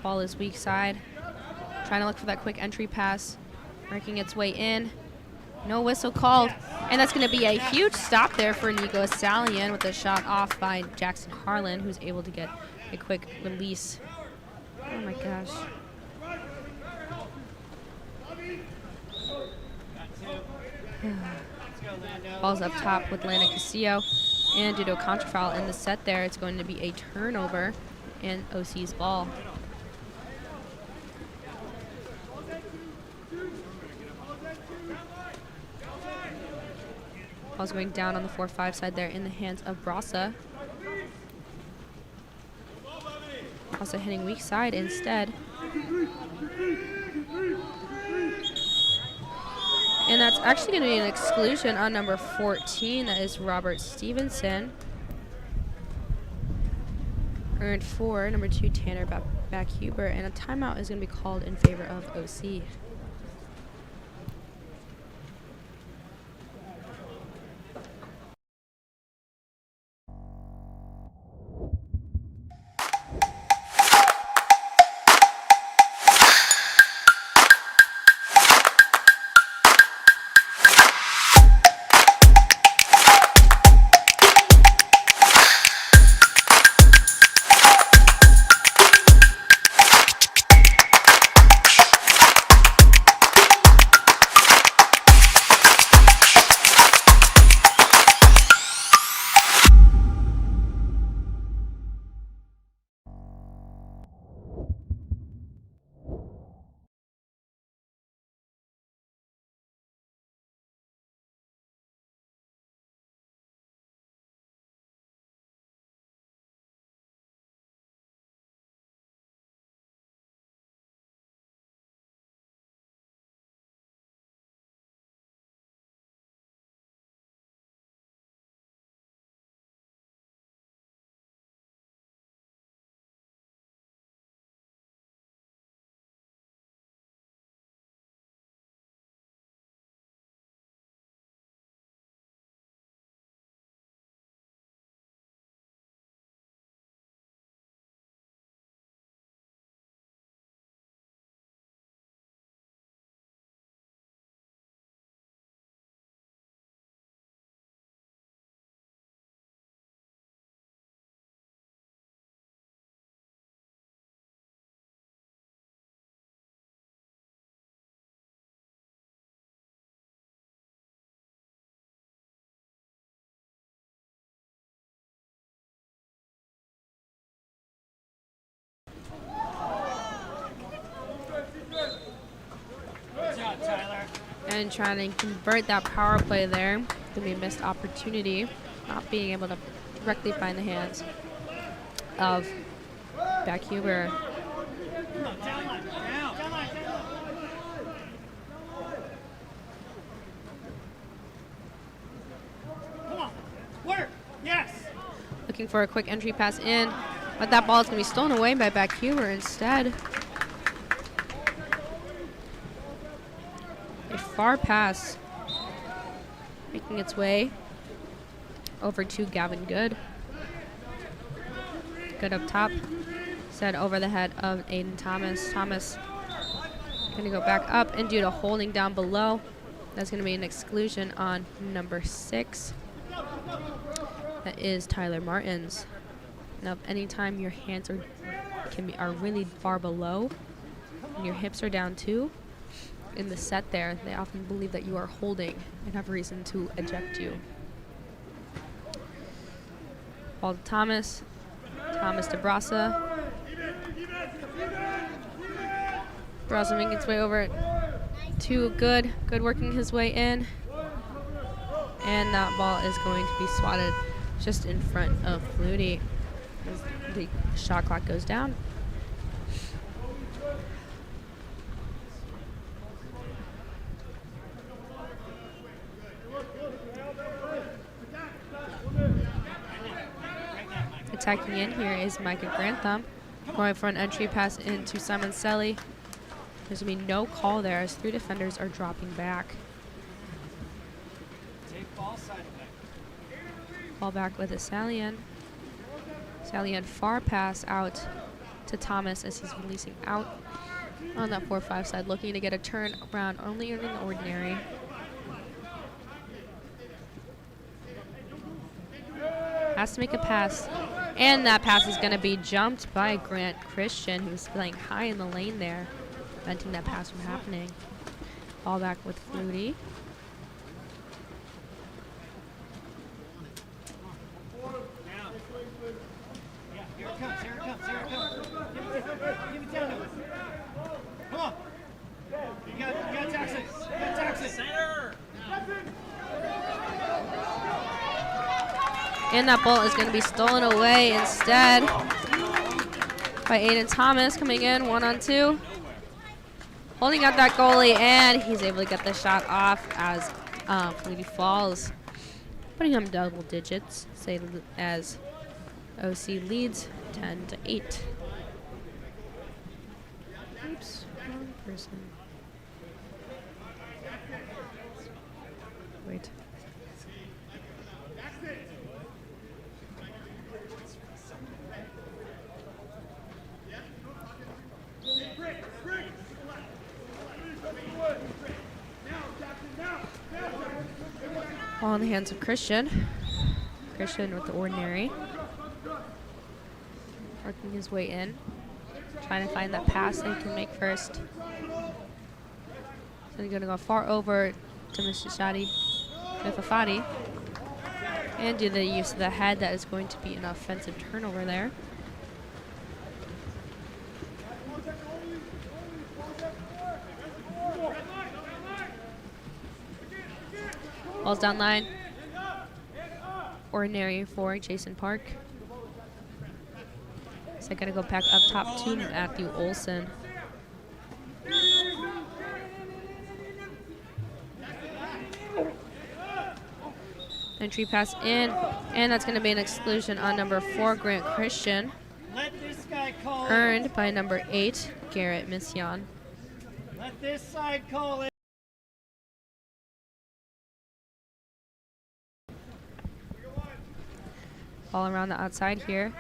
Ball is weak side. Trying to look for that quick entry pass. Working its way in. No whistle called. And that's going to be a huge stop there for Nico Asalian with a shot off by Jackson Harlan, who's able to get a quick release. Oh my gosh. Ball's up top with Landon Castillo. And due to a contra foul in the set there, it's going to be a turnover and OC's ball. Ball's going down on the 4-5 side there in the hands of Brasa. Also hitting weak side instead. And that's actually going to be an exclusion on number 14. That is Robert Stevenson. Earned 4, number 2, Tanner Backhuber. And a timeout is going to be called in favor of OC. And trying to convert that power play there. Gonna be a missed opportunity. Not being able to directly find the hands of Backhuber. Come on. Work. Yes. Looking for a quick entry pass in, but that ball is going to be stolen away by Backhuber instead. A far pass making its way over to Gavin Good. Good up top. Set over the head of Aiden Thomas. Thomas going to go back up, and due to holding down below, that's going to be an exclusion on number 6. That is Tyler Martins. Now, anytime your hands are really far below, and your hips are down too, in the set there, they often believe that you are holding and have reason to eject you. Ball to Thomas. Thomas to Brasa. Brasa making its way over to Good. Good working his way in. And that ball is going to be swatted just in front of Flutie as the shot clock goes down. Attacking in here is Micah Grantham, going for an entry pass into Simon Selly. There's going to be no call there as 3 defenders are dropping back. Ball back with a Salian. Salian far pass out to Thomas as he's releasing out on that 4-5 side, looking to get a turn around only in the ordinary. Has to make a pass. And that pass is going to be jumped by Grant Christian, who's playing high in the lane there, preventing that pass from happening. Ball back with Flutie. Here it comes. Here it comes. Here it comes. Give it down to him. Come on. You got taxes. You got taxes. Center. And that ball is going to be stolen away instead by Aiden Thomas, coming in 1-on-2. Holding out that goalie, and he's able to get the shot off as Flutie falls, putting him double digits, say as OC leads 10-8. Oops, wrong person. Wait. Ball in the hands of Christian. Christian with the ordinary. Working his way in. Trying to find that pass that he can make first. So he's going to go far over to Mr. Shadi with Afadi. And do the use of the head, that is going to be an offensive turnover there. Ball's down line. Ordinary for Jason Park. So they're going to go back up top to Matthew Olson. Entry pass in, and that's going to be an exclusion on number 4, Grant Christian. Let this guy call Earned by number 8, Garrett Mission. Let this side call it. Ball around the outside here.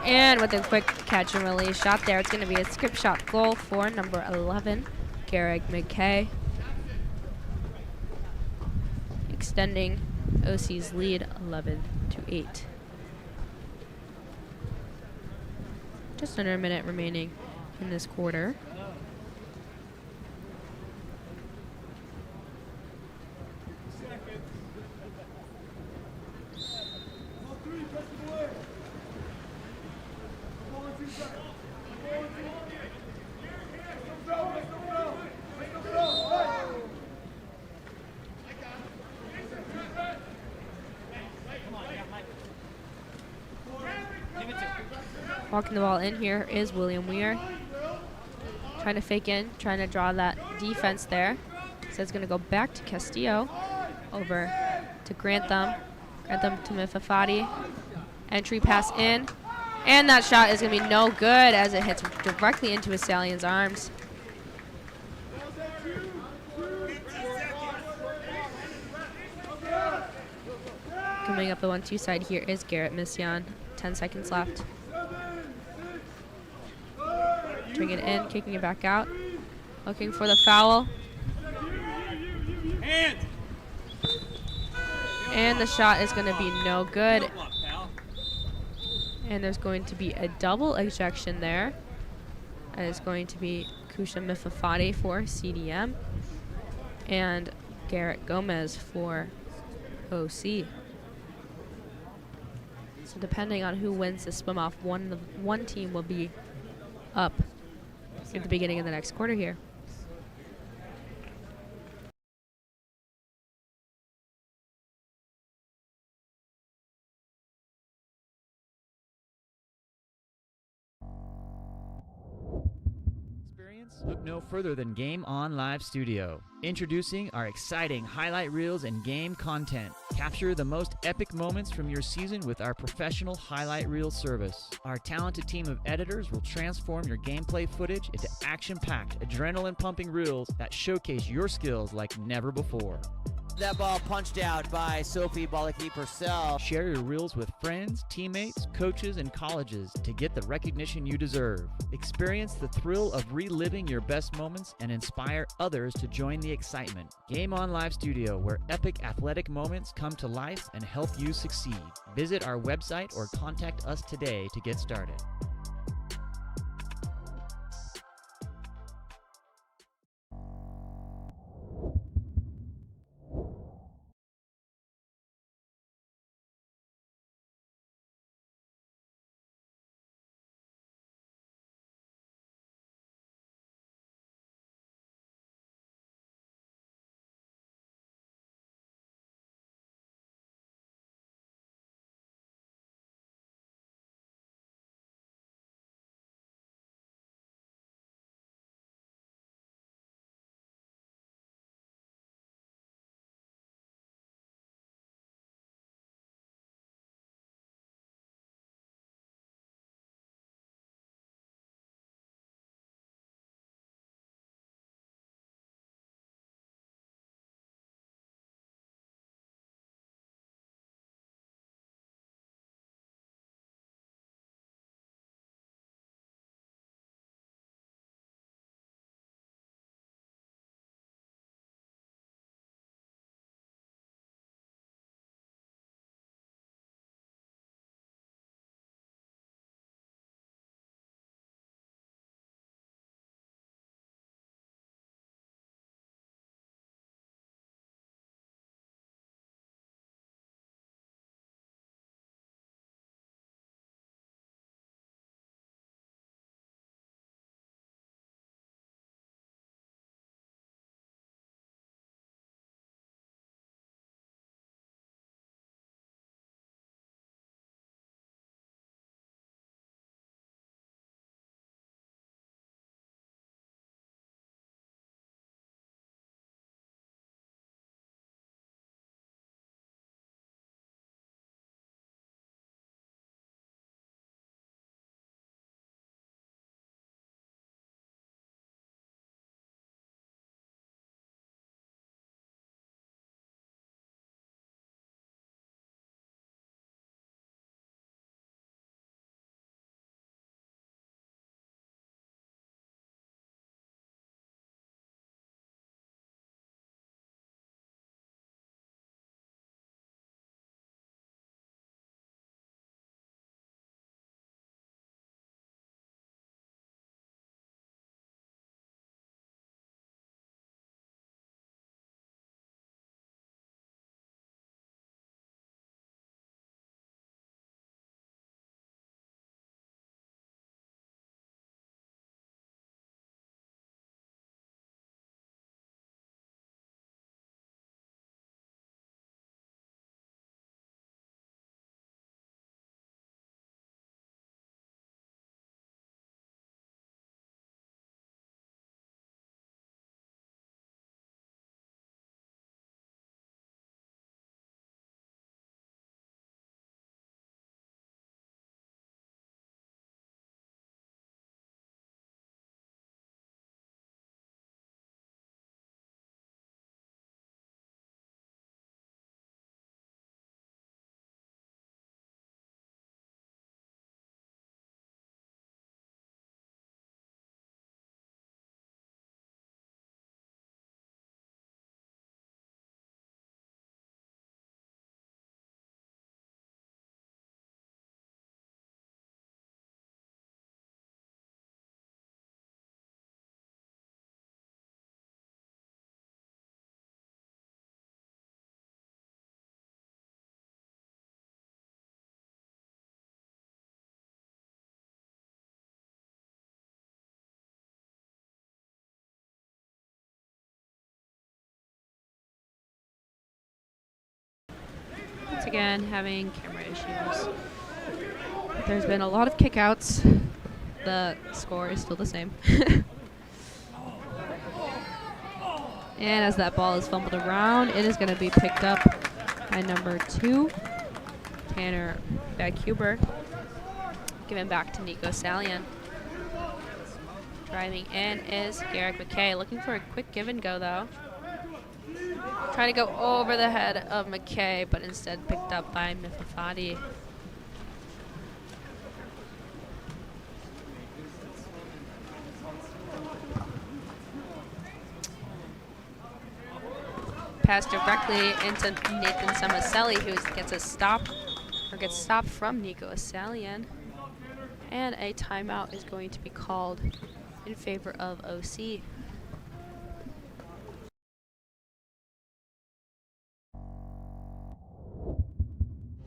And with a quick catch and release shot there, it's going to be a skip shot goal for number 11, Garrick McKay. Extending OC's lead 11-8. Just under a minute remaining in this quarter. Walking the ball in here is William Weir. Trying to fake in, trying to draw that defense there. So it's going to go back to Castillo, over to Grantham. Grantham to Mifafati. Entry pass in. And that shot is going to be no good as it hits directly into Assalian's arms. Coming up the 1-2 side here is Garrett Mission. 10 seconds left. Bringing it in, kicking it back out. Looking for the foul. And the shot is going to be no good. And there's going to be a double ejection there. That is going to be Kusha Mifafati for CDM and Garrett Gomez for OC. So depending on who wins this swim off, one team will be up at the beginning of the next quarter here. Look no further than Game On Live Studio. Introducing our exciting highlight reels and game content. Capture the most epic moments from your season with our professional highlight reel service. Our talented team of editors will transform your gameplay footage into action-packed, adrenaline-pumping reels that showcase your skills like never before. That ball punched out by Sophie Bolaki-Purcell. Share your reels with friends, teammates, coaches, and colleges to get the recognition you deserve. Experience the thrill of reliving your best moments and inspire others to join the excitement. Game On Live Studio, where epic athletic moments come to life and help you succeed. Visit our website or contact us today to get started. again having camera issues. There's been a lot of kickouts. The score is still the same. And as that ball is fumbled around, it is going to be picked up by number 2, Tanner Baghuber. Given back to Nico Salian. Driving in is Garrick McKay. Looking for a quick give and go though. Trying to go over the head of McKay, but instead picked up by Mifafati. Pass directly into Nathan Samaselli, who gets a stop, or gets stopped from Nico Asalian. And a timeout is going to be called in favor of OC.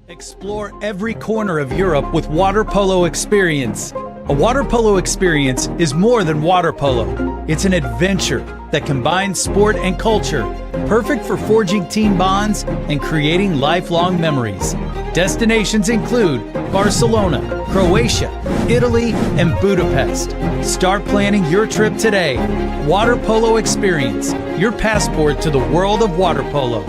Explore every corner of Europe with water polo experience. A water polo experience is more than water polo. It's an adventure that combines sport and culture, perfect for forging team bonds and creating lifelong memories. Destinations include Barcelona, Croatia, Italy, and Budapest. Start planning your trip today. Water Polo Experience, your passport to the world of water polo.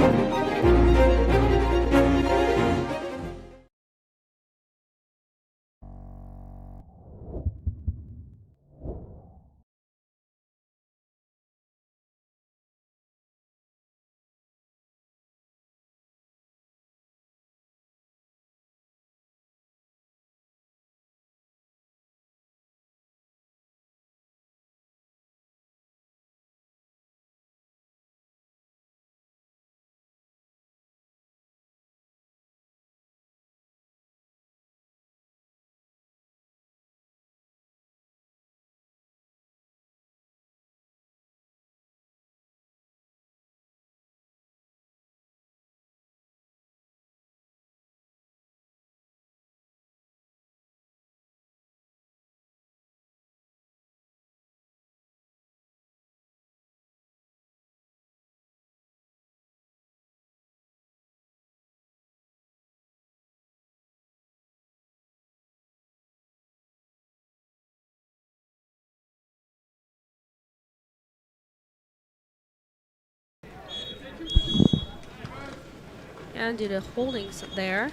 And due to holdings there,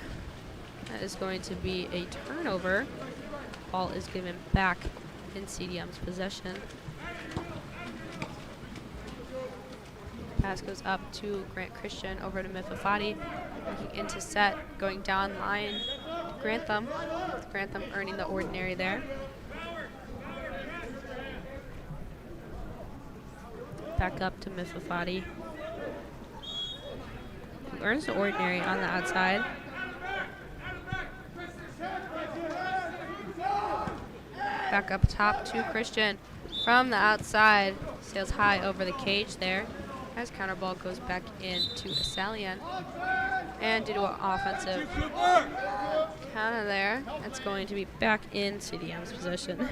that is going to be a turnover. Ball is given back in CDM's possession. Pass goes up to Grant Christian over to Mifafati. Looking into set, going down line to Grantham. Grantham earning the ordinary there. Back up to Mifafati. Earns the ordinary on the outside. Back up top to Christian from the outside. Sails high over the cage there. As counter ball goes back into Asalian. And due to an offensive counter there, it's going to be back in CDM's possession.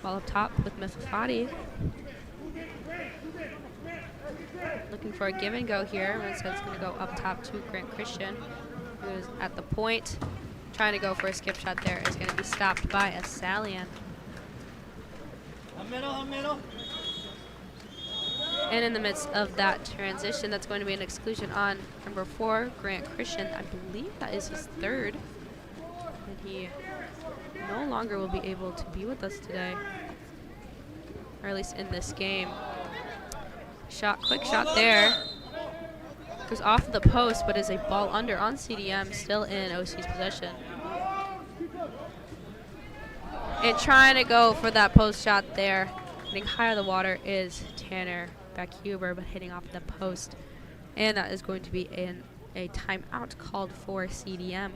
Ball up top with Mifafati. Looking for a give and go here. Instead it's going to go up top to Grant Christian, who's at the point. Trying to go for a skip shot there is going to be stopped by Asalian. And in the midst of that transition, that's going to be an exclusion on number 4, Grant Christian. I believe that is his third. And he no longer will be able to be with us today, or at least in this game. Quick shot there. Goes off the post, but is a ball under on CDM, still in OC's possession. And trying to go for that post shot there. Getting higher the water is Tanner Baghuber, but hitting off the post. And that is going to be a timeout called for CDM.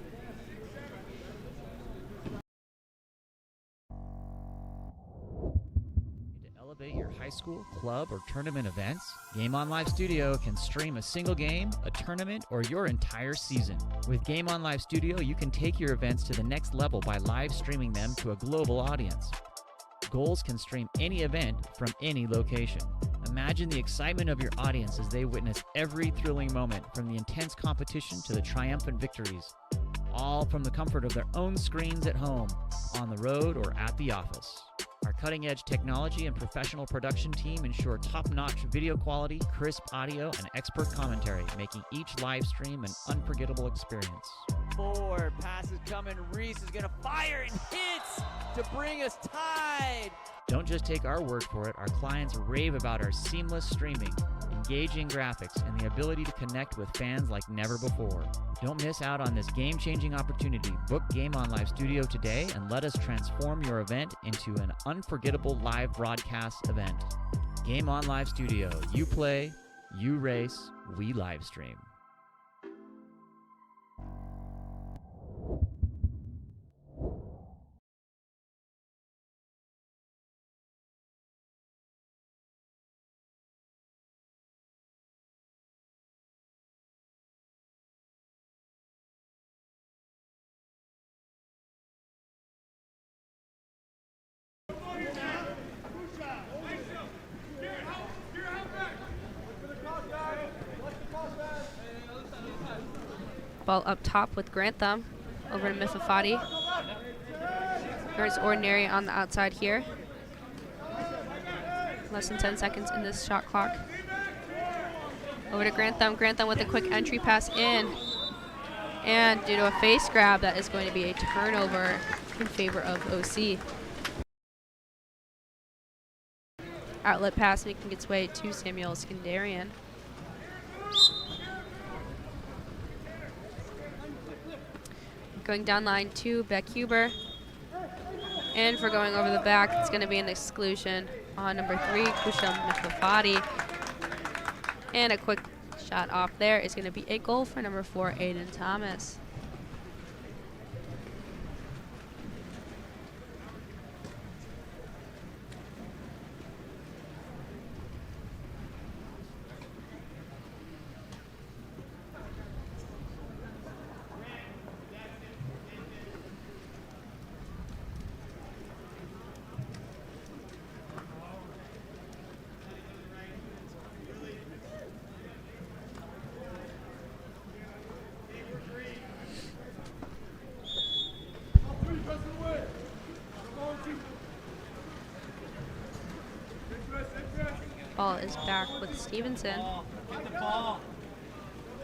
Elevate your high school, club, or tournament events? Game On Live Studio can stream a single game, a tournament, or your entire season. With Game On Live Studio, you can take your events to the next level by live streaming them to a global audience. Goals can stream any event from any location. Imagine the excitement of your audience as they witness every thrilling moment, from the intense competition to the triumphant victories, all from the comfort of their own screens at home, on the road, or at the office. Our cutting-edge technology and professional production team ensure top-notch video quality, crisp audio, and expert commentary, making each live stream an unforgettable experience. Forward, pass is coming. Reese is going to fire and hits to bring us tied. Don't just take our word for it. Our clients rave about our seamless streaming, engaging graphics, and the ability to connect with fans like never before. Don't miss out on this game-changing opportunity. Book Game On Live Studio today and let us transform your event into an unforgettable live broadcast event. Game On Live Studio. You play, you race, we live stream. Ball up top with Grantham over to Mifafati. There's Ordinary on the outside here. Less than 10 seconds in this shot clock. Over to Grantham. Grantham with a quick entry pass in. And due to a face grab, that is going to be a turnover in favor of OC. Outlet pass making its way to Samuel Skandarian. Going down line to Beck Huber. And for going over the back, it's going to be an exclusion on number 3, Kusham Mifafati. And a quick shot off there is going to be a goal for number 4, Aiden Thomas. Ball is back with Stevenson.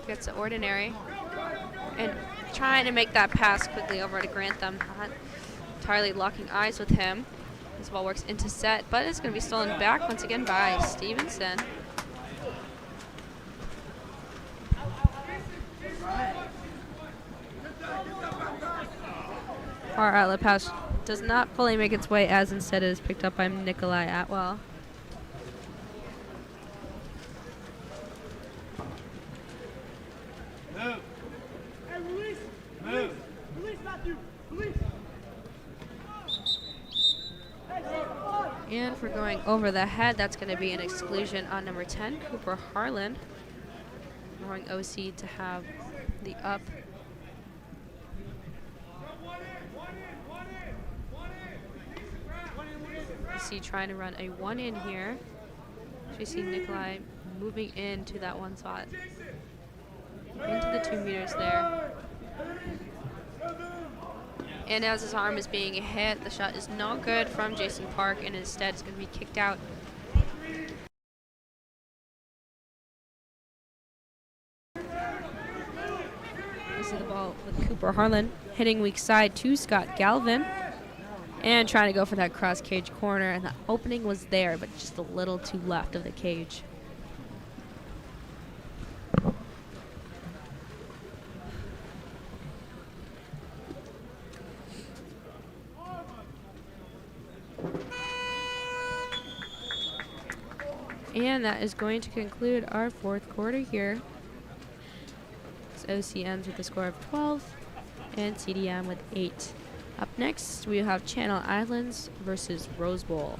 Gets the Ordinary. And trying to make that pass quickly over to Grantham. Not entirely locking eyes with him. This ball works into set, but it's going to be stolen back once again by Stevenson. Our outlet pass does not fully make its way, as instead it is picked up by Nikolai Atwell. And for going over the head, that's going to be an exclusion on number 10, Cooper Harlan. Allowing OC to have the up. OC trying to run a 1-in here. You see Nikolai moving into that one spot. Into the 2 meters there. And as his arm is being hit, the shot is not good from Jason Park, and instead it's going to be kicked out. You see the ball with Cooper Harlan hitting weak side to Scott Galvin. And trying to go for that cross cage corner, and the opening was there, but just a little too left of the cage. And that is going to conclude our 4th quarter here. So OC ends with a score of 12 and CDM with 8. Up next, we have Channel Islands versus Rose Bowl.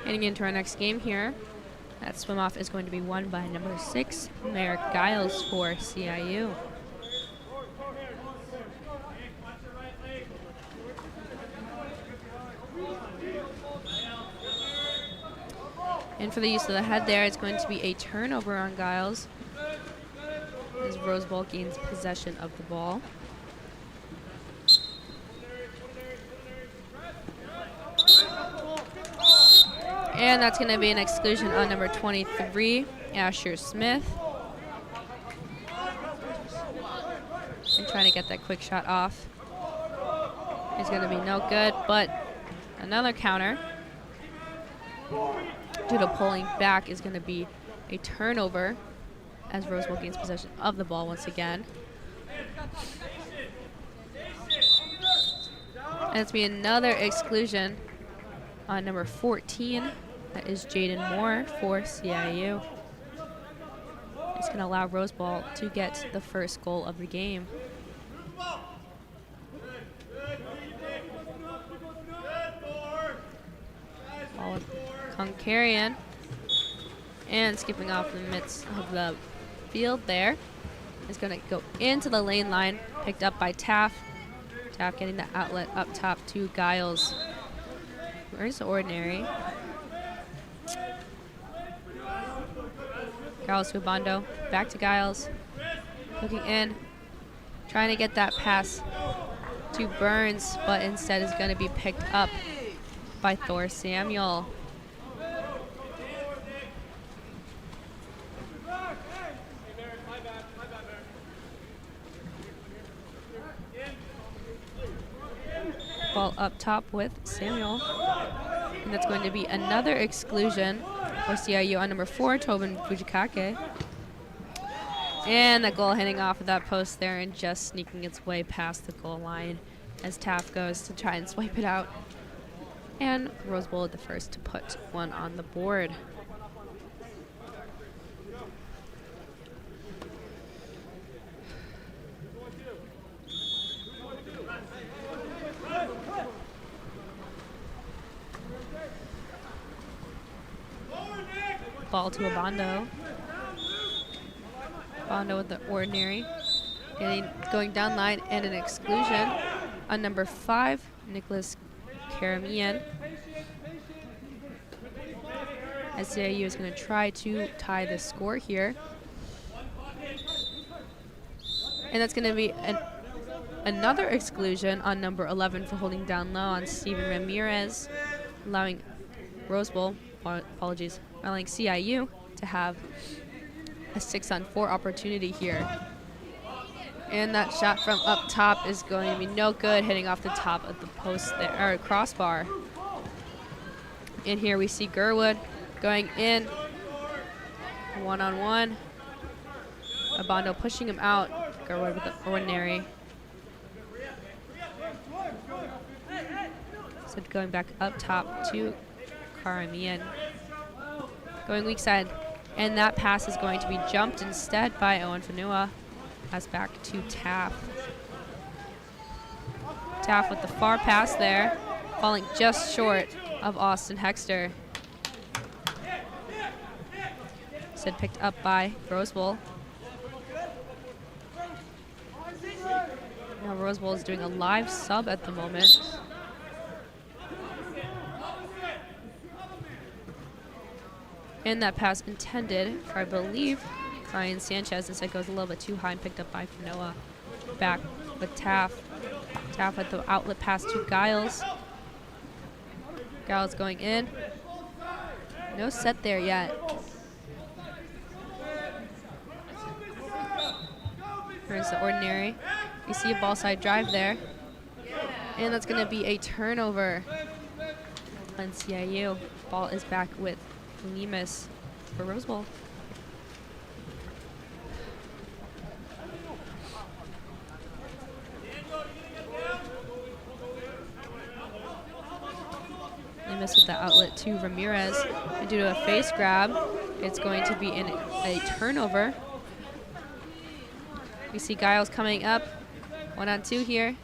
Heading into our next game here, that swim off is going to be won by number 6, Merrick Giles for CIU. And for the use of the head there, it's going to be a turnover on Giles as Rose Bowl gains possession of the ball. And that's going to be an exclusion on number 23, Asher Smith. And trying to get that quick shot off. It's going to be no good, but another counter due to pulling back is going to be a turnover as Rosewell gains possession of the ball once again. And it's be another exclusion on number 14. That is Jaden Moore for CIU. It's going to allow Roseball to get the first goal of the game. Ball with Konkarian. And skipping off the midst of the field there. Is going to go into the lane line. Picked up by Taff. Taff getting the outlet up top to Giles. Where's the Ordinary? Giles to Abondo. Back to Giles. Looking in. Trying to get that pass to Burns, but instead is going to be picked up by Thor Samuel. Ball up top with Samuel. And that's going to be another exclusion for CIU on number 4, Tobin Fujikake. And that goal hitting off of that post there and just sneaking its way past the goal line as Taft goes to try and swipe it out. And Rose Bowl the first to put one on the board. Ball to Abondo. Abondo with the Ordinary. Going down line and an exclusion on number 5, Nicholas Karamian. SJHHS is going to try to tie the score here. And that's going to be another exclusion on number 11 for holding down low on Steven Ramirez, allowing Rose Bowl, apologies, allowing CIU to have a 6-on-4 opportunity here. And that shot from up top is going to be no good, hitting off the top of the post there, or crossbar. And here we see Gerwood going in, one-on-one. Abondo pushing him out. Gerwood with the Ordinary. So going back up top to Karamian. Going weak side. And that pass is going to be jumped instead by Owen Fanua. Pass back to Taff. Taff with the far pass there, falling just short of Austin Hexter. Said picked up by Rosewell. Now Rosewell is doing a live sub at the moment. And that pass intended for, I believe, Ryan Sanchez, instead goes a little bit too high and picked up by Fanoa. Back with Taff. Taff with the outlet pass to Giles. Giles going in. No set there yet. Here's the Ordinary. You see a ball side drive there. And that's going to be a turnover on CIU. Ball is back with Lemus for Rose Bowl. Lemus with the outlet to Ramirez. And due to a face grab, it's going to be a turnover. We see Giles coming up. 1-on-2 here.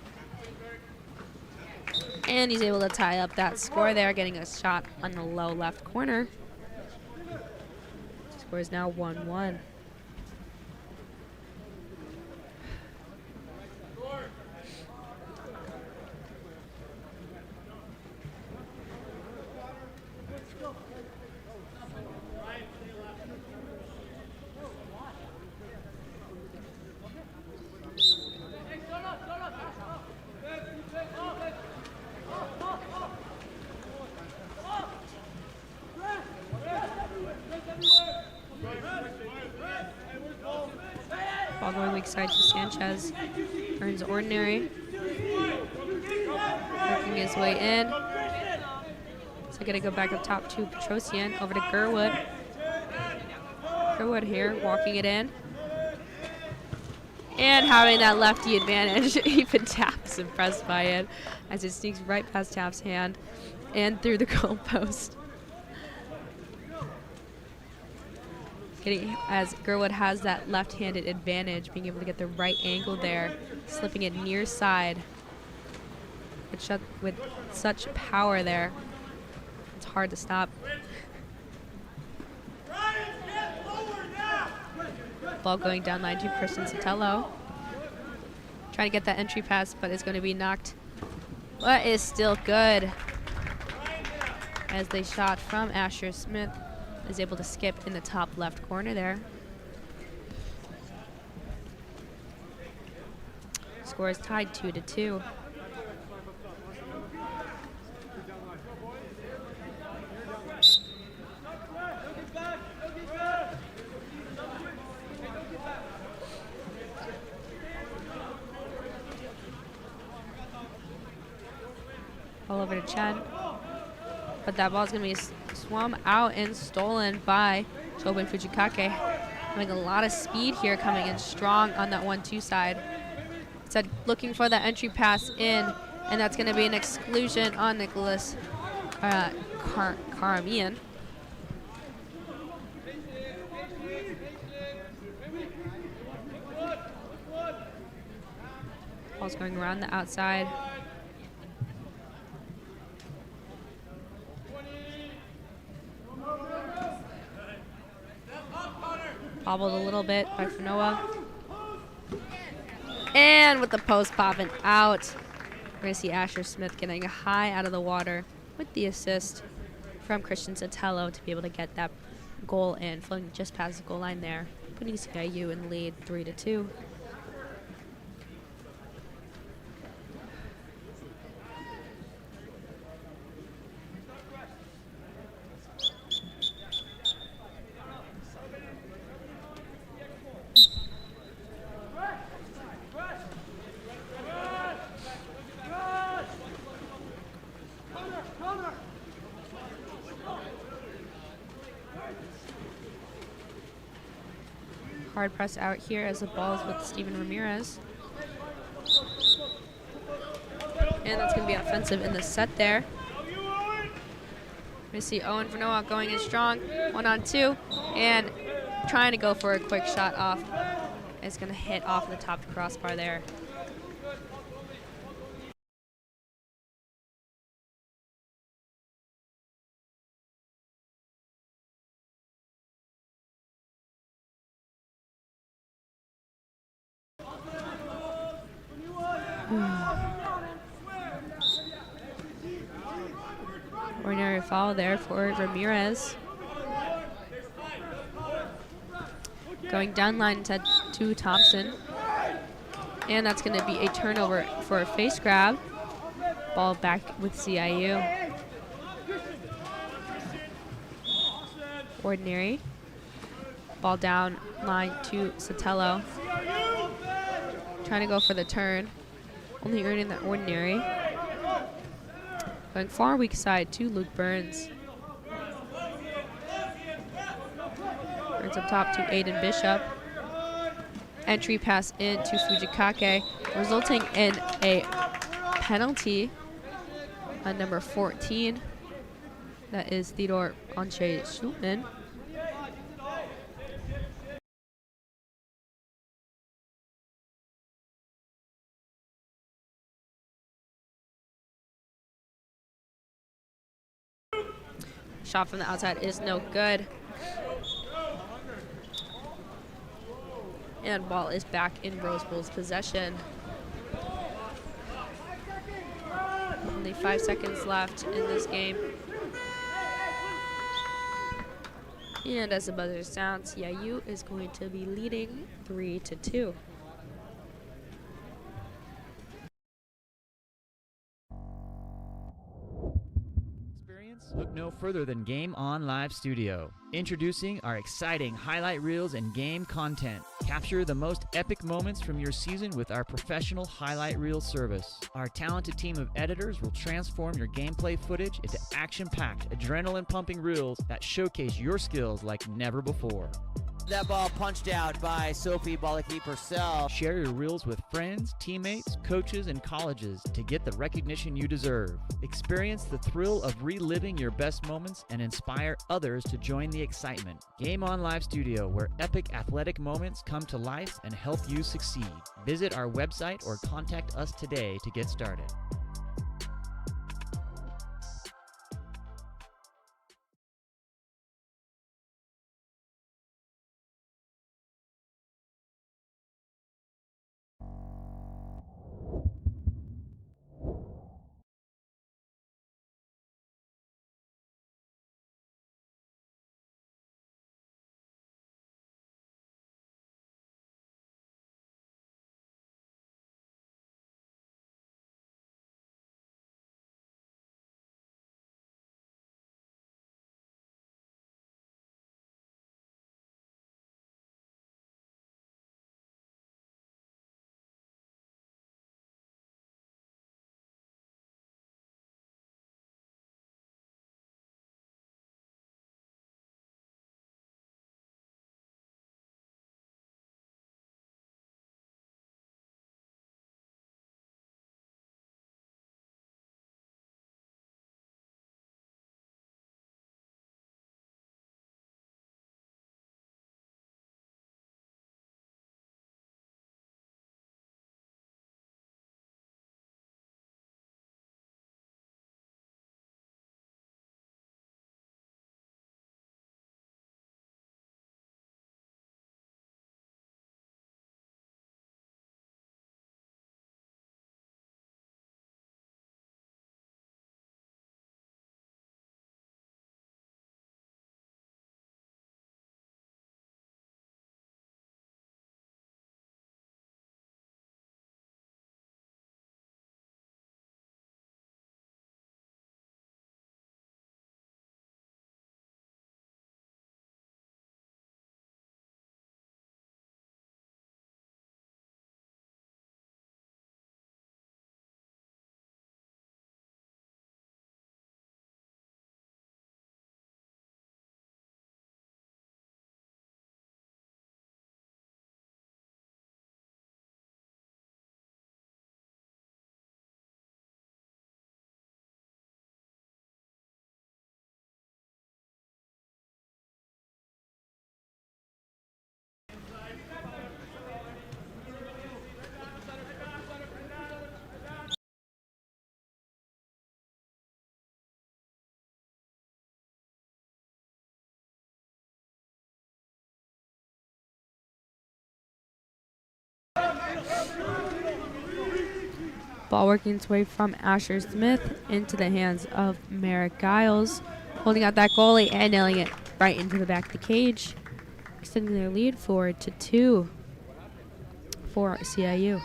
And he's able to tie up that score there, getting a shot on the low left corner. Score is now 1-1. Ball going weak side to Sanchez. Earns ordinary. Working his way in. So gonna go back up top to Petrosian. Over to Gerwood. Gerwood here, walking it in. And having that lefty advantage. Even Taft is impressed by it as it sneaks right past Taft's hand and through the goal post. As Gerwood has that left-handed advantage, being able to get the right angle there, slipping it near side with such power there. It's hard to stop. Ball going down line to Christian Sotelo. Trying to get that entry pass, but it's going to be knocked. But is still good. As they shot from Asher Smith. Is able to skip in the top left corner there. Score is tied 2-2. All over to Chen. But that ball's going to be swum out and stolen by Tobin Fujikake. Having a lot of speed here, coming in strong on that 1-2 side. Said looking for that entry pass in, and that's going to be an exclusion on Nicholas Karamian. Ball's going around the outside. Bobbled a little bit by Fanoa. And with the post popping out, we're going to see Asher Smith getting high out of the water with the assist from Christian Sotelo to be able to get that goal in, floating just past the goal line there, putting CIU in the lead 3-2. Hard press out here as the ball is with Steven Ramirez. And that's going to be offensive in the set there. We see Owen Vernoa going in strong, 1-on-2, and trying to go for a quick shot off. It's going to hit off the top crossbar there. Ordinary foul there for Ramirez. Going down line to Thompson. And that's going to be a turnover for a face grab. Ball back with CIU. Ordinary. Ball down line to Sotelo. Trying to go for the turn. Only earning that ordinary. Going far weak side to Luke Burns. Burns up top to Aiden Bishop. Entry pass into Fujikake, resulting in a penalty on number 14. That is Theodore Anche Schultman. shot from the outside is no good. And ball is back in Rose Bowl's possession. Only 5 seconds left in this game. And as the buzzer sounds, CIU is going to be leading 3-2. Look no further than Game On Live Studio. Introducing our exciting highlight reels and game content. Capture the most epic moments from your season with our professional highlight reel service. Our talented team of editors will transform your gameplay footage into action-packed, adrenaline-pumping reels that showcase your skills like never before. That ball punched out by Sophie Bollicky-Purcell. Share your reels with friends, teammates, coaches, and colleges to get the recognition you deserve. Experience the thrill of reliving your best moments and inspire others to join the excitement. Game On Live Studio, where epic athletic moments come to life and help you succeed. Visit our website or contact us today to get started. Ball working its way from Asher Smith into the hands of Merrick Giles, holding out that goalie and nailing it right into the back of the cage, extending their lead 4-2 for CIU.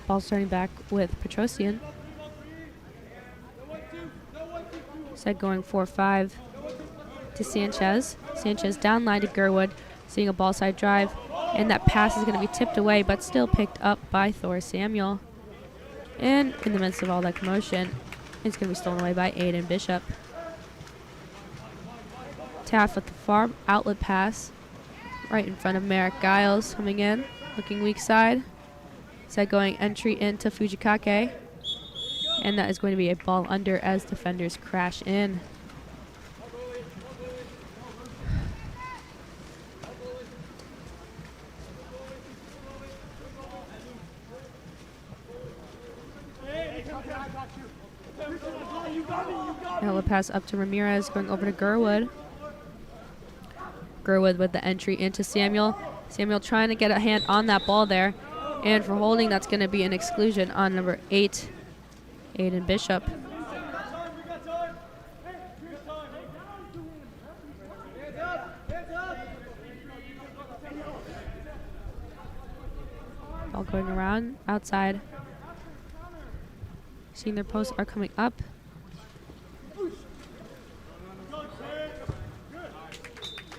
Ball starting back with Petrosian. Set going 4-5 to Sanchez. Sanchez down line to Gerwood, seeing a ball side drive, and that pass is going to be tipped away, but still picked up by Thor Samuel. And in the midst of all that commotion, it's going to be stolen away by Aiden Bishop. Taft with the far outlet pass, right in front of Merrick Giles, coming in, looking weak side. Set going entry into Fujikake. And that is going to be a ball under as defenders crash in. Now we'll pass up to Ramirez, going over to Gerwood. Gerwood with the entry into Samuel. Samuel trying to get a hand on that ball there. And for holding, that's going to be an exclusion on number 8, Aiden Bishop. Ball going around, outside. Seeing their posts are coming up.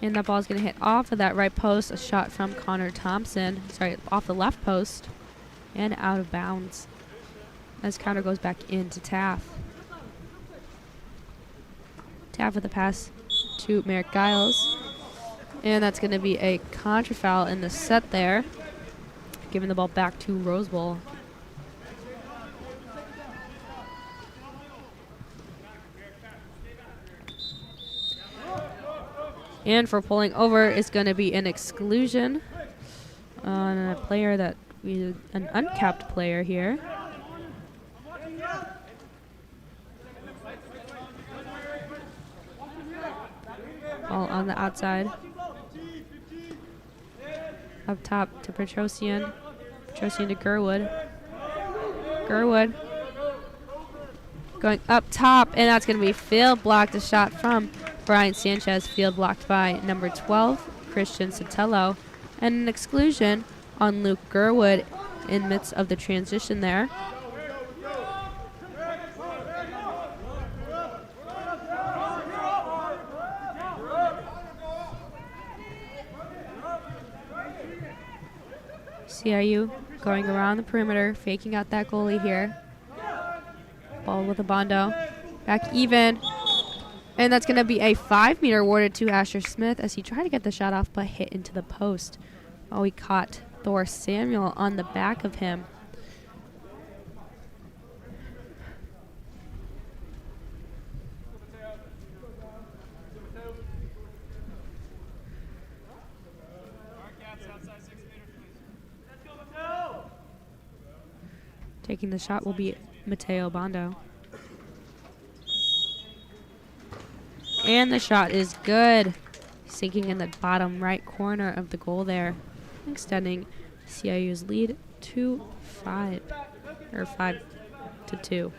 And that ball is going to hit off of that right post. A shot from Connor Thompson. Sorry, off the left post. And out of bounds. As counter goes back into Taff. Taff with the pass to Merrick Giles. And that's going to be a contra foul in the set there. Giving the ball back to Rose Bowl. And for pulling over is going to be an exclusion on a player that an uncapped player here. Ball on the outside. Up top to Petrosian. Petrosian to Gerwood. Gerwood going up top, and that's going to be field blocked. A shot from Brian Sanchez, field blocked by number 12, Christian Sotelo, and an exclusion on Luke Gerwood in midst of the transition there. CIU going around the perimeter, faking out that goalie here. Ball with a Bondo. Back even. And that's going to be a 5-meter awarded to Asher Smith as he tried to get the shot off but hit into the post. Oh, he caught Thor Samuel on the back of him. Taking the shot will be Mateo Bondo. And the shot is good. Sinking in the bottom right corner of the goal there. Extending CIU's lead to 5. Or 5-2.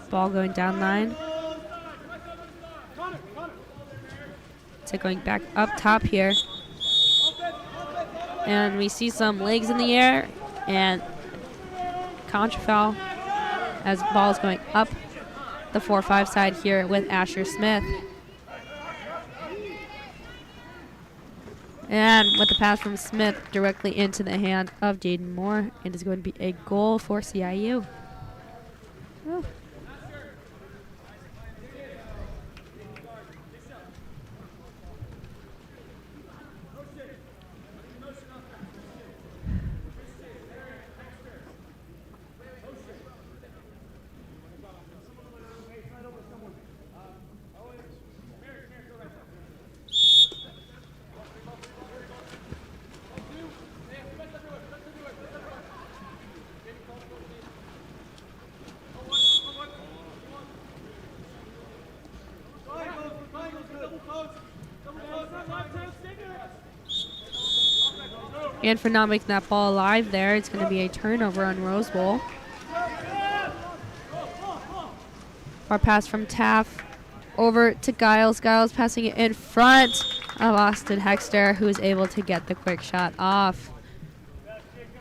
Ball going down line. So going back up top here. And we see some legs in the air and contra foul as ball's going up the 4-5 side here with Asher Smith. And with the pass from Smith directly into the hand of Jaden Moore, it is going to be a goal for CIU. Oh. And for not making that ball alive there, it's going to be a turnover on Rose Bowl. Our pass from Taff over to Giles. Giles passing it in front of Austin Hexter, who is able to get the quick shot off.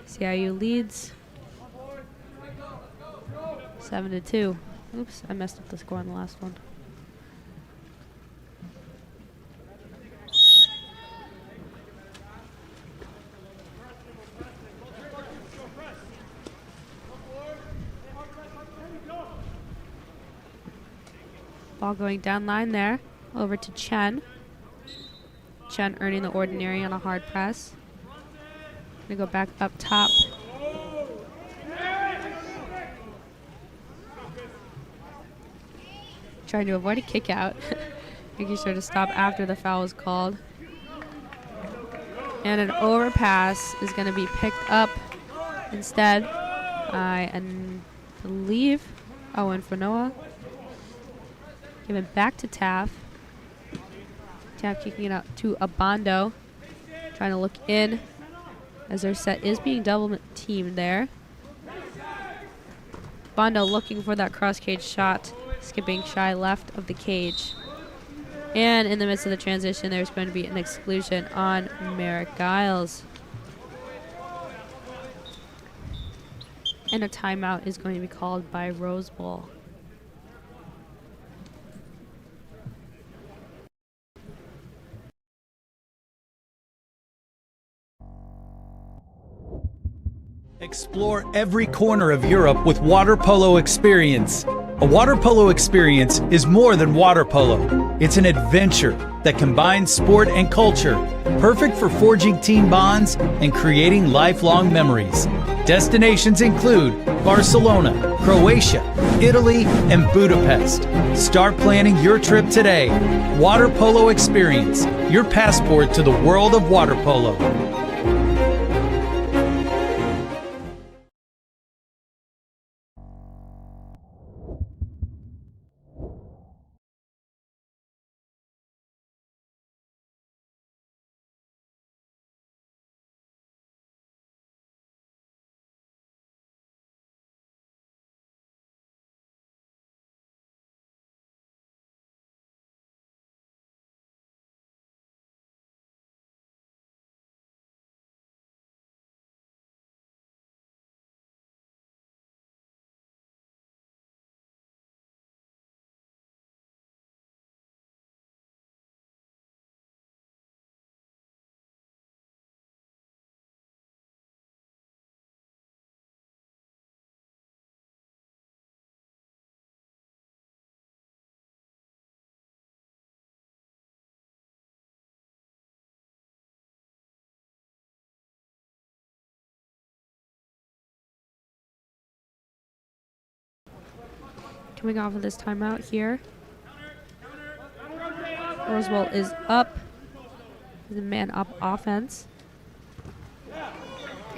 CIU leads 7-2. Oops, I messed up the score on the last one. Ball going down line there. Over to Chen. Chen earning the ordinary on a hard press. Gonna go back up top. Trying to avoid a kick out. Making sure to stop after the foul is called. And an overpass is going to be picked up instead by, I believe, Owen Fanoa. Give it back to Taff. Taff kicking it out to Abando. Trying to look in as their set is being double teamed there. Bondo looking for that cross cage shot, skipping shy left of the cage. And in the midst of the transition, there's going to be an exclusion on Merrick Giles. And a timeout is going to be called by Rose Bowl. Explore every corner of Europe with water polo experience. A water polo experience is more than water polo. It's an adventure that combines sport and culture, perfect for forging team bonds and creating lifelong memories. Destinations include Barcelona, Croatia, Italy, and Budapest. Start planning your trip today. Water Polo Experience, your passport to the world of water polo. Coming off of this timeout here. Rosewell is up. The man up offense.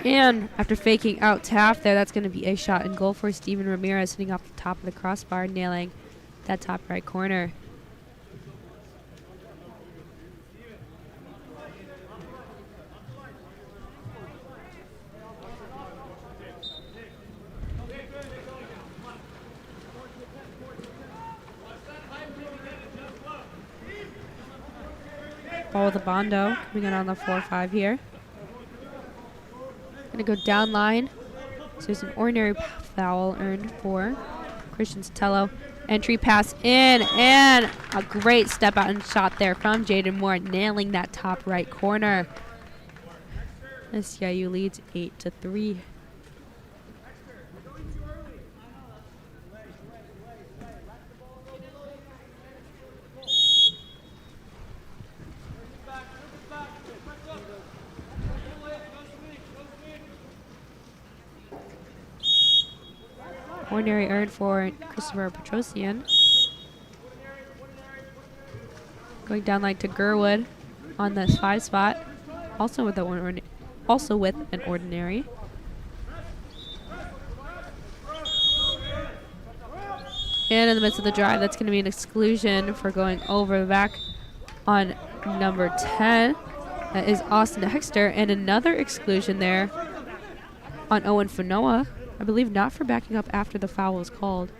And after faking out Taft there, that's going to be a shot and goal for Steven Ramirez, sitting off the top of the crossbar, nailing that top right corner. Ball with a Bondo coming in on the 4-5 here. Gonna go down line. So there's an ordinary foul earned for Christian Sotelo. Entry pass in, and a great step out and shot there from Jaden Moore, nailing that top right corner. SCIU leads 8-3. Ordinary earned for Christopher Petrosian. Going down line to Gerwood on this 5 spot. Also with an ordinary. And in the midst of the drive, that's going to be an exclusion for going over the back on number 10. That is Austin Hexter. And another exclusion there on Owen Fanoa. I believe not for backing up after the foul was called.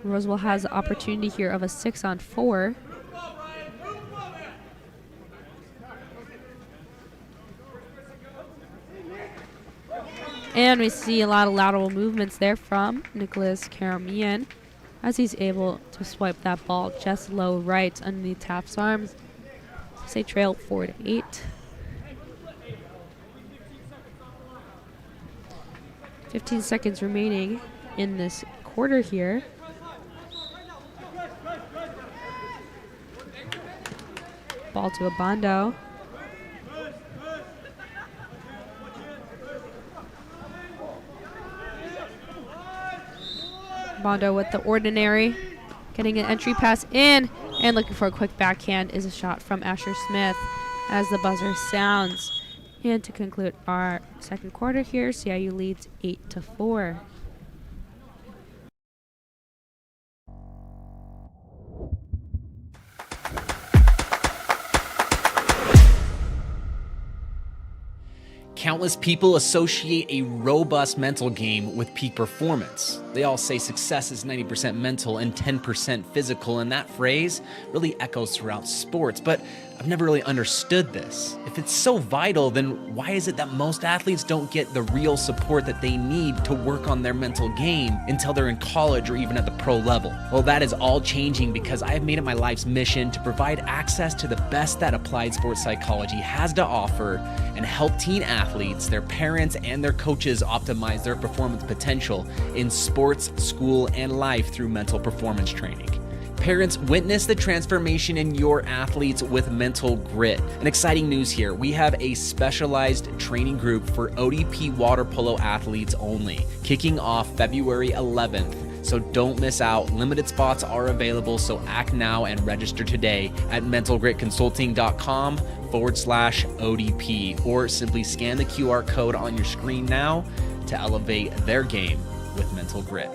Roswell has the opportunity here of a 6-on-4. And we see a lot of lateral movements there from Nicholas Karamian as he's able to swipe that ball just low right underneath Taft's arms. Say trail 4-8. 15 seconds remaining in this quarter here. Ball to Abondo. Abondo with the ordinary, getting an entry pass in, and looking for a quick backhand is a shot from Asher Smith as the buzzer sounds. And to conclude our second quarter here, CIU leads 8-4. Countless people associate a robust mental game with peak performance. They all say success is 90% mental and 10% physical, and that phrase really echoes throughout sports. But I've never really understood this. If it's so vital, then why is it that most athletes don't get the real support that they need to work on their mental game until they're in college or even at the pro level? Well, that is all changing because I have made it my life's mission to provide access to the best that applied sports psychology has to offer and help teen athletes, their parents, and their coaches optimize their performance potential in sports, school, and life through mental performance training. Parents, witness the transformation in your athletes with Mental Grit. And exciting news here, we have a specialized training group for ODP water polo athletes only, kicking off February 11th. So don't miss out. Limited spots are available, so act now and register today at mentalgritconsulting.com/ODP, or simply scan the QR code on your screen now to elevate their game with Mental Grit.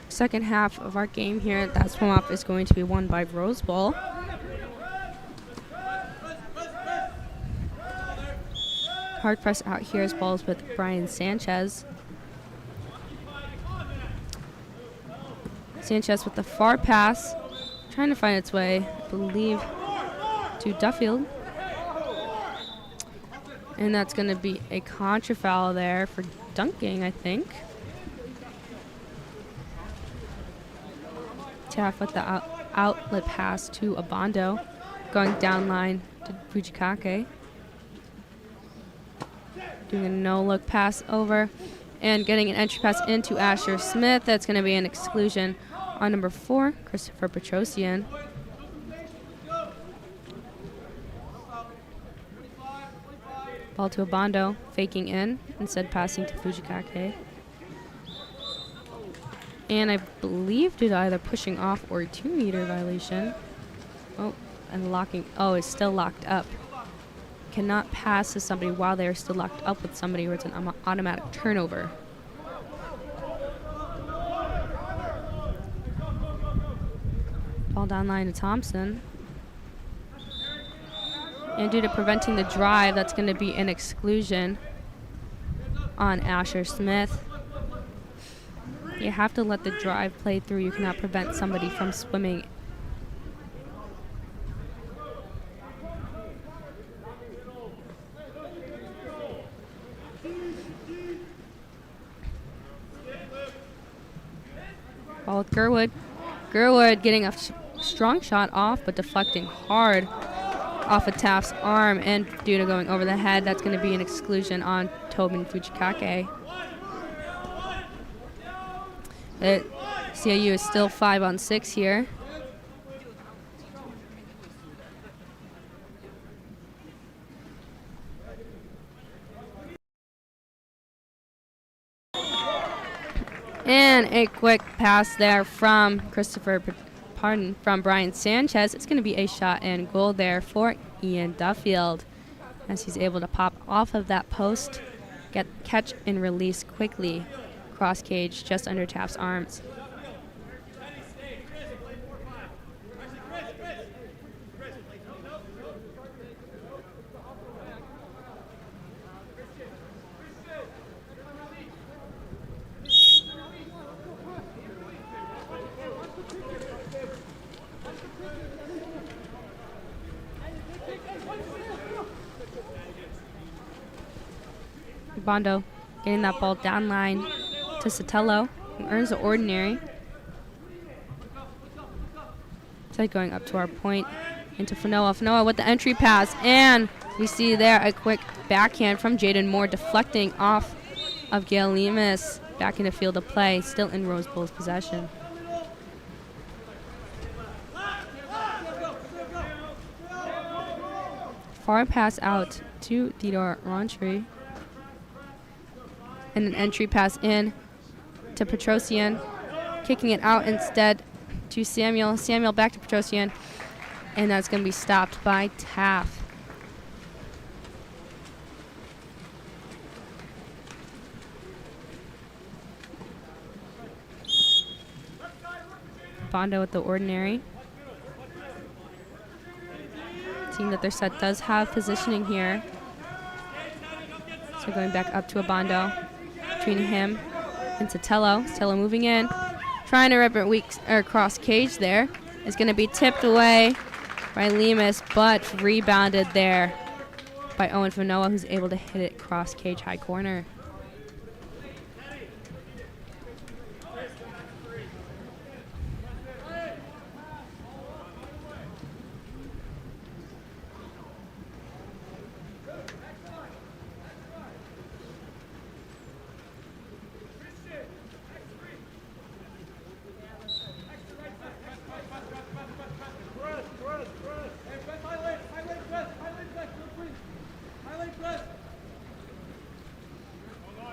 Second half of our game here, that swim off is going to be won by Rose Bowl. Hard press out here as balls with Brian Sanchez. Sanchez with the far pass, trying to find its way, I believe, to Duffield. And that's going to be a contra foul there for dunking, I think. Taff with the outlet pass to Abondo, going down line to Fujikake. Doing a no-look pass over and getting an entry pass into Asher Smith. That's going to be an exclusion on number 4, Christopher Petrosian. Ball to Abando, faking in, instead passing to Fujikake. And I believe due to either pushing off or a 2-meter violation. Oh, and locking. Oh, it's still locked up. Cannot pass to somebody while they're still locked up with somebody, or it's an automatic turnover. Ball down line to Thompson. And due to preventing the drive, that's going to be an exclusion on Asher Smith. You have to let the drive play through. You cannot prevent somebody from swimming. Ball with Gerwood. Gerwood getting a strong shot off, but deflecting hard off of Taft's arm, and due to going over the head, that's going to be an exclusion on Tobin Fujikake. CIU is still 5-on-6 here. And a quick pass there from from Brian Sanchez. It's going to be a shot and goal there for Ian Duffield, as he's able to pop off of that post, catch and release quickly. Cross cage just under Taft's arms. Bondo getting that ball down line to Sotelo, who earns the ordinary. Instead going up to our point into Fanoa. Fanoa with the entry pass, and we see there a quick backhand from Jaden Moore, deflecting off of Gail Lemus back into field of play, still in Rose Bowl's possession. Far pass out to Theodore Rontry. And an entry pass in to Petrosian, kicking it out instead to Samuel. Samuel back to Petrosian, and that's going to be stopped by Taft. Bondo with the ordinary. Seeing that their set does have positioning here. So going back up to a Bondo. Between him and Sotelo. Sotelo moving in, trying to rip it cross cage there. Is going to be tipped away by Lemus, but rebounded there by Owen Fanoa, who's able to hit it cross cage high corner.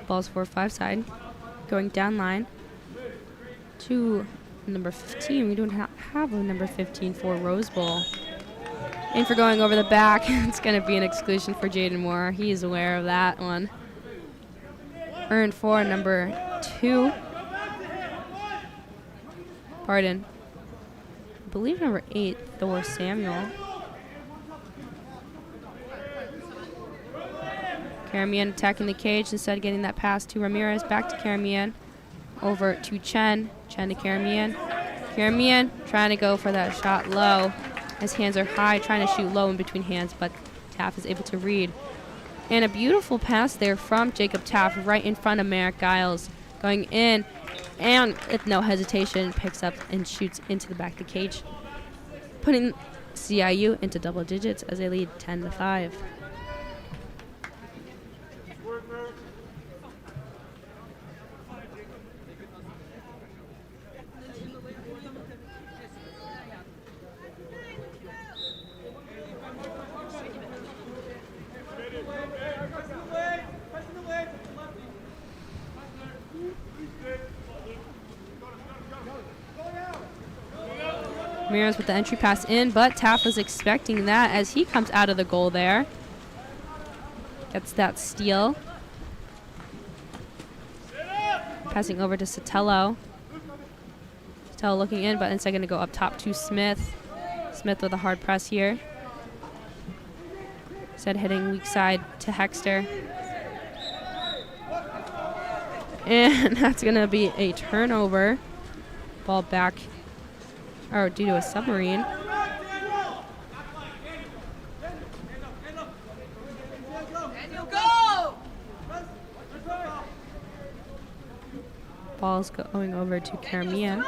Ball's 4-5 side, going down line to number 15. We don't have a number 15 for Rose Bowl. And for going over the back, it's going to be an exclusion for Jaden Moore. He is aware of that one. Earned for number 2. Pardon. I believe number 8, Thor Samuel. Karamian attacking the cage, instead of getting that pass to Ramirez. Back to Karamian. Over to Chen. Chen to Karamian. Karamian trying to go for that shot low. His hands are high, trying to shoot low in between hands, but Taft is able to read. And a beautiful pass there from Jacob Taft right in front of Merrick Giles. Going in, and with no hesitation, picks up and shoots into the back of the cage, putting CIU into double digits as they lead 10-5. Ramirez with the entry pass in, but Taft was expecting that as he comes out of the goal there. Gets that steal. Passing over to Sotelo. Sotelo looking in, but instead going to go up top to Smith. Smith with a hard press here. Instead hitting weak side to Hexter. And that's going to be a turnover. Ball back, or due to a submarine. Ball's going over to Carmian.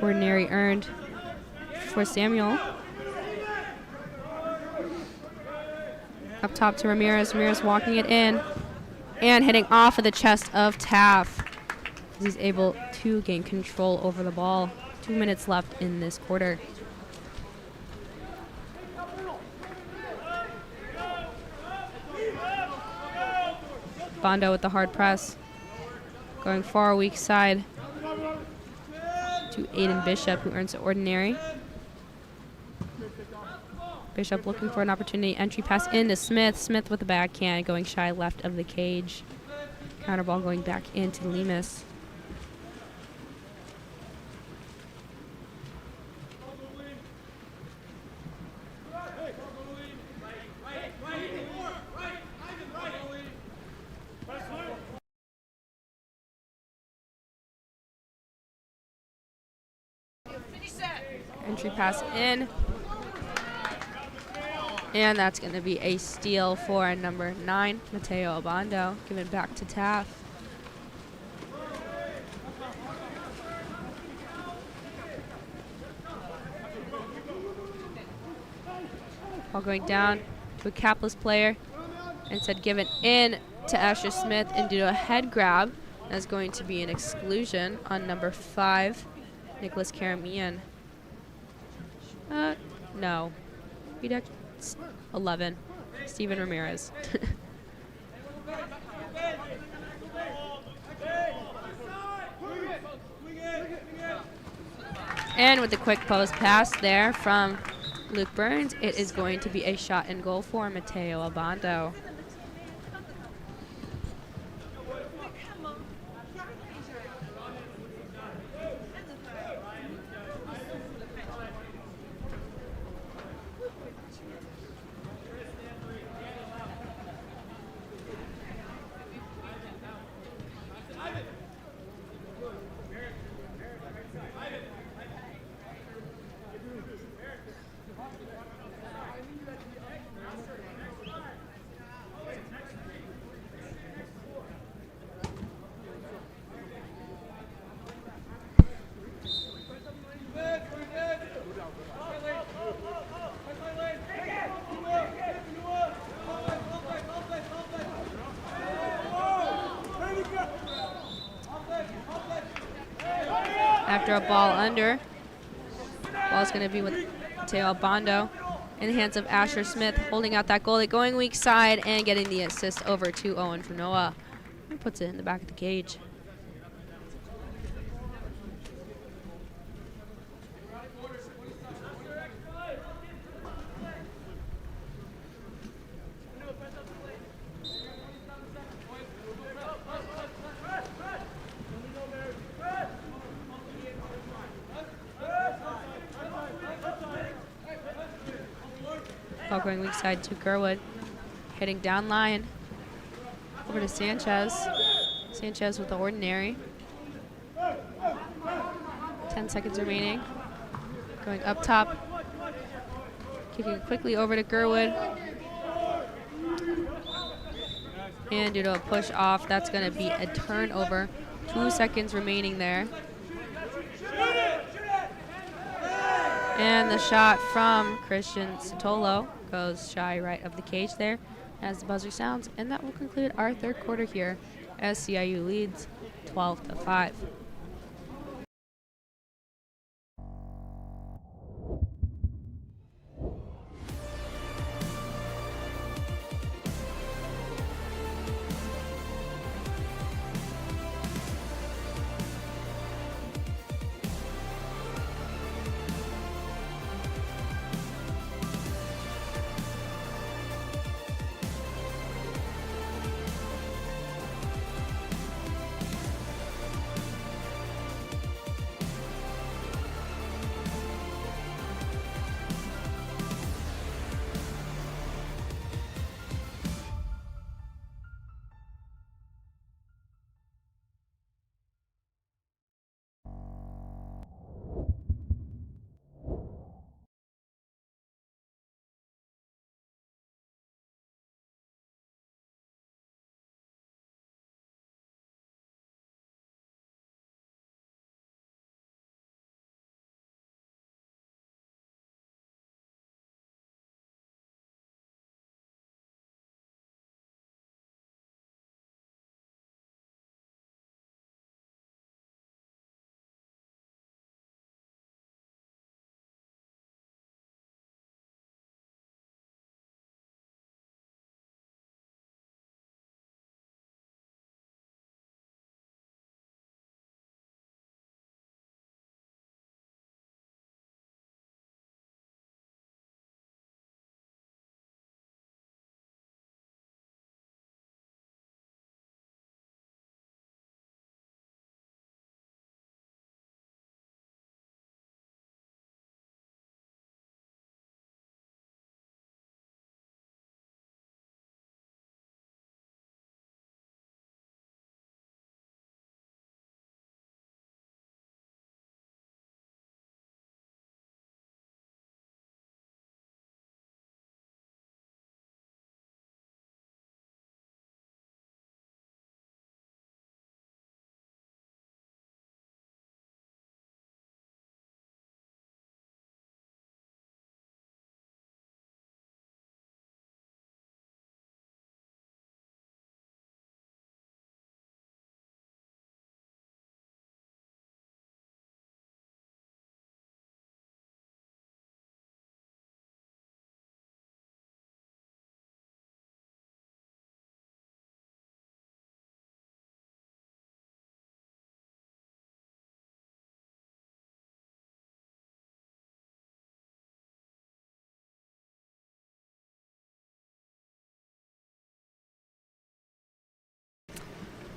Ordinary earned for Samuel. Up top to Ramirez. Ramirez walking it in and hitting off of the chest of Taft. He's able to gain control over the ball. 2 minutes left in this quarter. Bondo with the hard press. Going far, weak side to Aiden Bishop, who earns the ordinary. Bishop looking for an opportunity. Entry pass into Smith. Smith with the backhand, going shy left of the cage. Counter ball going back into Lemus. Entry pass in. And that's going to be a steal for number 9, Mateo Abando. Give it back to Taft. Ball going down to a capless player. Instead given in to Asher Smith and due to a head grab. That's going to be an exclusion on number 5, Nicholas Karamian. No. Redact 11. Steven Ramirez. And with the quick post pass there from Luke Burns, it is going to be a shot and goal for Mateo Abando. After a ball under, ball's going to be with Mateo Abando in the hands of Asher Smith, holding out that goalie, going weak side and getting the assist over to Owen Fanoa. He puts it in the back of the cage. Ball going weak side to Gerwood. Hitting down line. Over to Sanchez. Sanchez with the ordinary. 10 seconds remaining. Going up top. Kicking quickly over to Gerwood. And due to a push off, that's going to be a turnover. 2 seconds remaining there. And the shot from Christian Sotelo goes shy right of the cage there as the buzzer sounds. And that will conclude our third quarter here as CIU leads 12-5.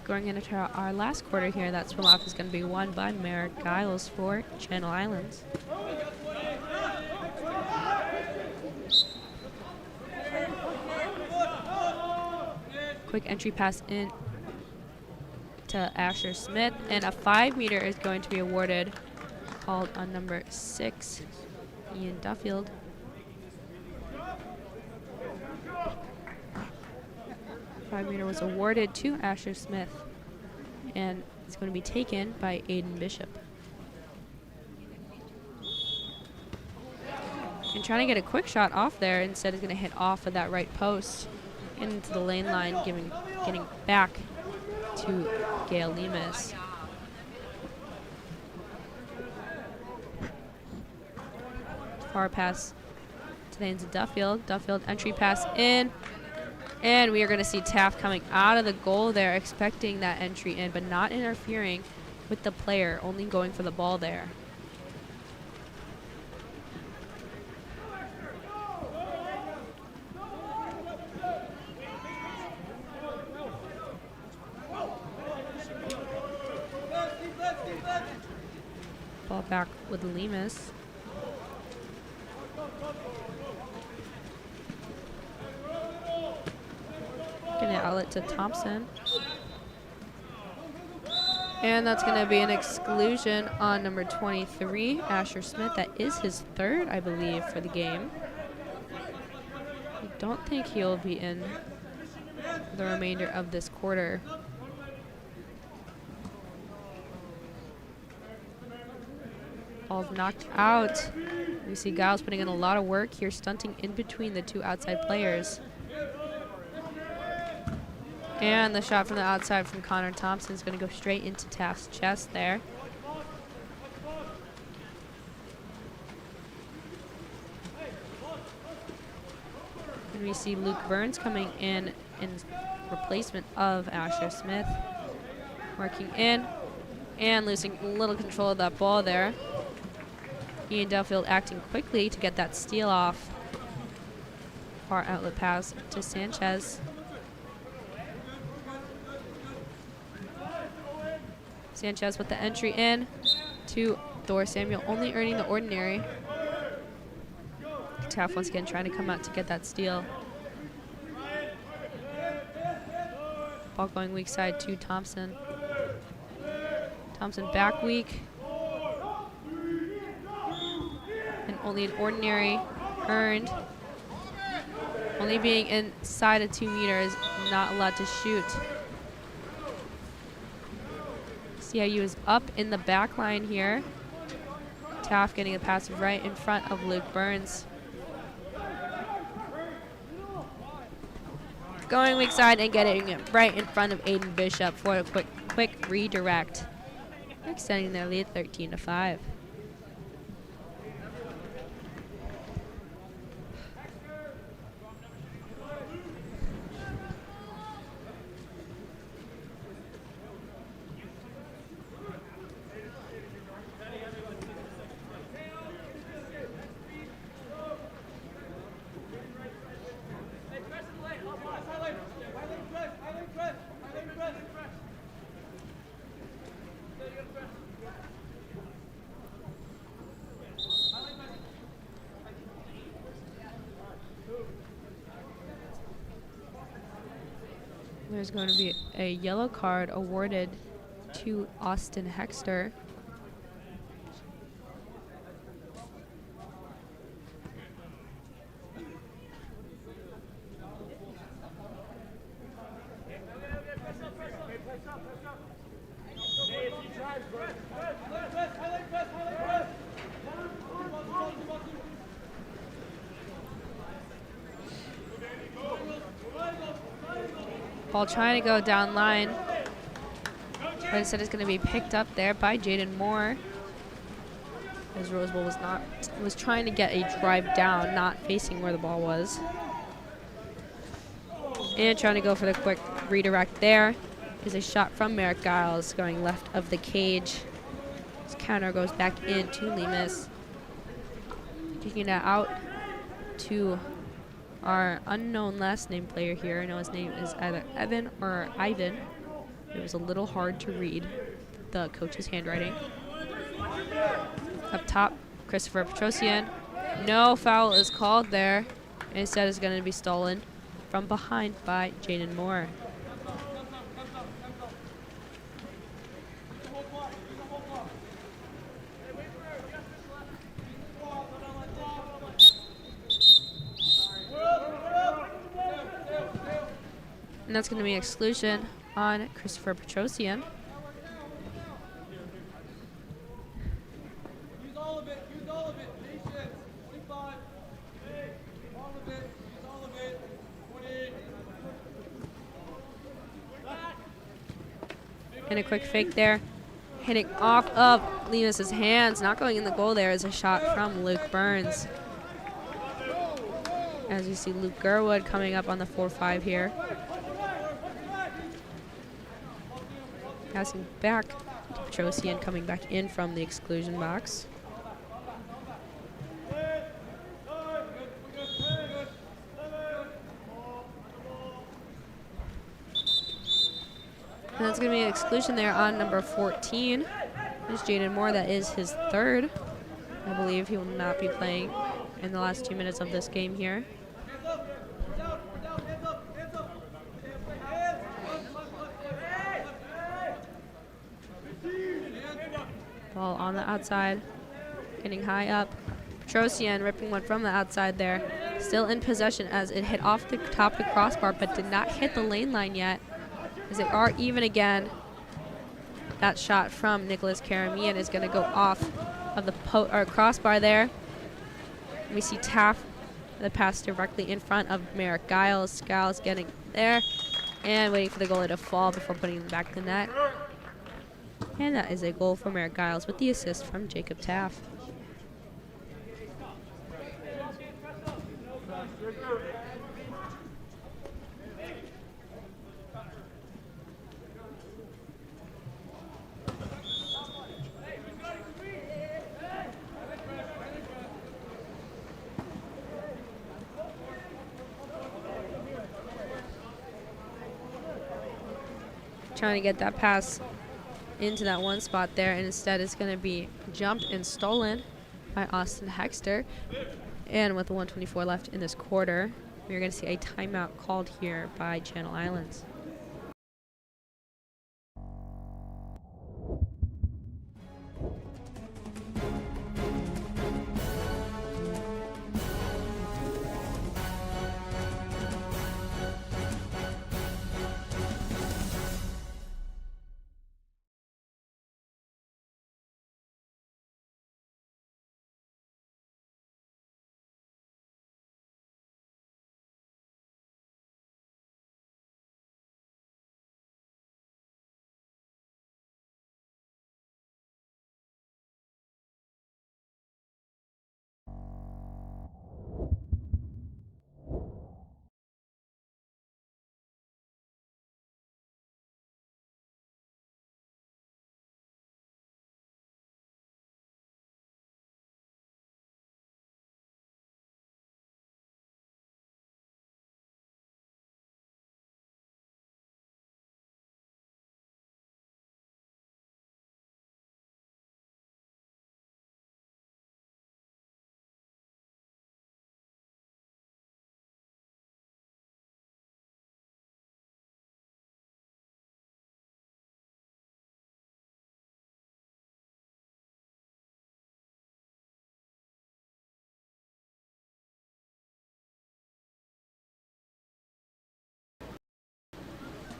Going into our last quarter here, that swim off is going to be won by Merrick Giles for Channel Islands. Quick entry pass in to Asher Smith, and a 5-meter is going to be awarded, called on number 6, Ian Duffield. Five-meter was awarded to Asher Smith, and it's going to be taken by Aiden Bishop. And trying to get a quick shot off there, instead is going to hit off of that right post into the lane line, getting back to Gail Lemus. Far pass to the hands of Duffield. Duffield entry pass in. And we are going to see Taft coming out of the goal there, expecting that entry in, but not interfering with the player, only going for the ball there. Ball back with Lemus. Gonna outlet to Thompson. And that's gonna be an exclusion on number 23, Asher Smith. That is his 3rd, I believe, for the game. I don't think he'll be in the remainder of this quarter. Ball's knocked out. We see Giles putting in a lot of work here, stunting in between the two outside players. And the shot from the outside from Connor Thompson is going to go straight into Taft's chest there. And we see Luke Burns coming in replacement of Asher Smith. Working in and losing a little control of that ball there. Ian Duffield acting quickly to get that steal off. Far outlet pass to Sanchez. Sanchez with the entry in to Thor Samuel, only earning the ordinary. Taft once again trying to come out to get that steal. Ball going weak side to Thompson. Thompson back weak. And only an ordinary earned. Only being inside of 2 meters, not allowed to shoot. CIU is up in the back line here. Taft getting a pass right in front of Luke Burns. Going weak side and getting it right in front of Aiden Bishop for a quick redirect. Extending their lead 13-5. There's going to be a yellow card awarded to Austin Hexter. Ball trying to go down line, but instead it's going to be picked up there by Jaden Moore. As Rosewell was trying to get a drive down, not facing where the ball was. And trying to go for the quick redirect there is a shot from Merrick Giles going left of the cage. His counter goes back into Lemus. Kicking it out to our unknown last name player here. I know his name is either Evan or Ivan. It was a little hard to read the coach's handwriting. Up top, Christopher Petrosian. No foul is called there. Instead, it's going to be stolen from behind by Jaden Moore. And that's going to be an exclusion on Christopher Petrosian. Use all of it. Use all of it. Patience. 25. Hey, all of it. Use all of it. 20. And a quick fake there. Hitting off of Lemus's hands. Not going in the goal there is a shot from Luke Burns. As you see Luke Gerwood coming up on the 4-5 here. Passing back to Petrosian, coming back in from the exclusion box. And that's going to be an exclusion there on number 14. There's Jaden Moore. That is his third. I believe he will not be playing in the last 2 minutes of this game here. Ball on the outside, getting high up. Petrosian ripping one from the outside there. Still in possession as it hit off the top of the crossbar, but did not hit the lane line yet. As they are even again. That shot from Nicholas Karamian is going to go off of the crossbar there. We see Taft, the pass directly in front of Merrick Giles. Giles getting there and waiting for the goalie to fall before putting it back in the net. And that is a goal for Merrick Giles with the assist from Jacob Taft. Trying to get that pass into that one spot there, and instead it's going to be jumped and stolen by Austin Hexter. And with the 1:24 left in this quarter, we're going to see a timeout called here by Channel Islands.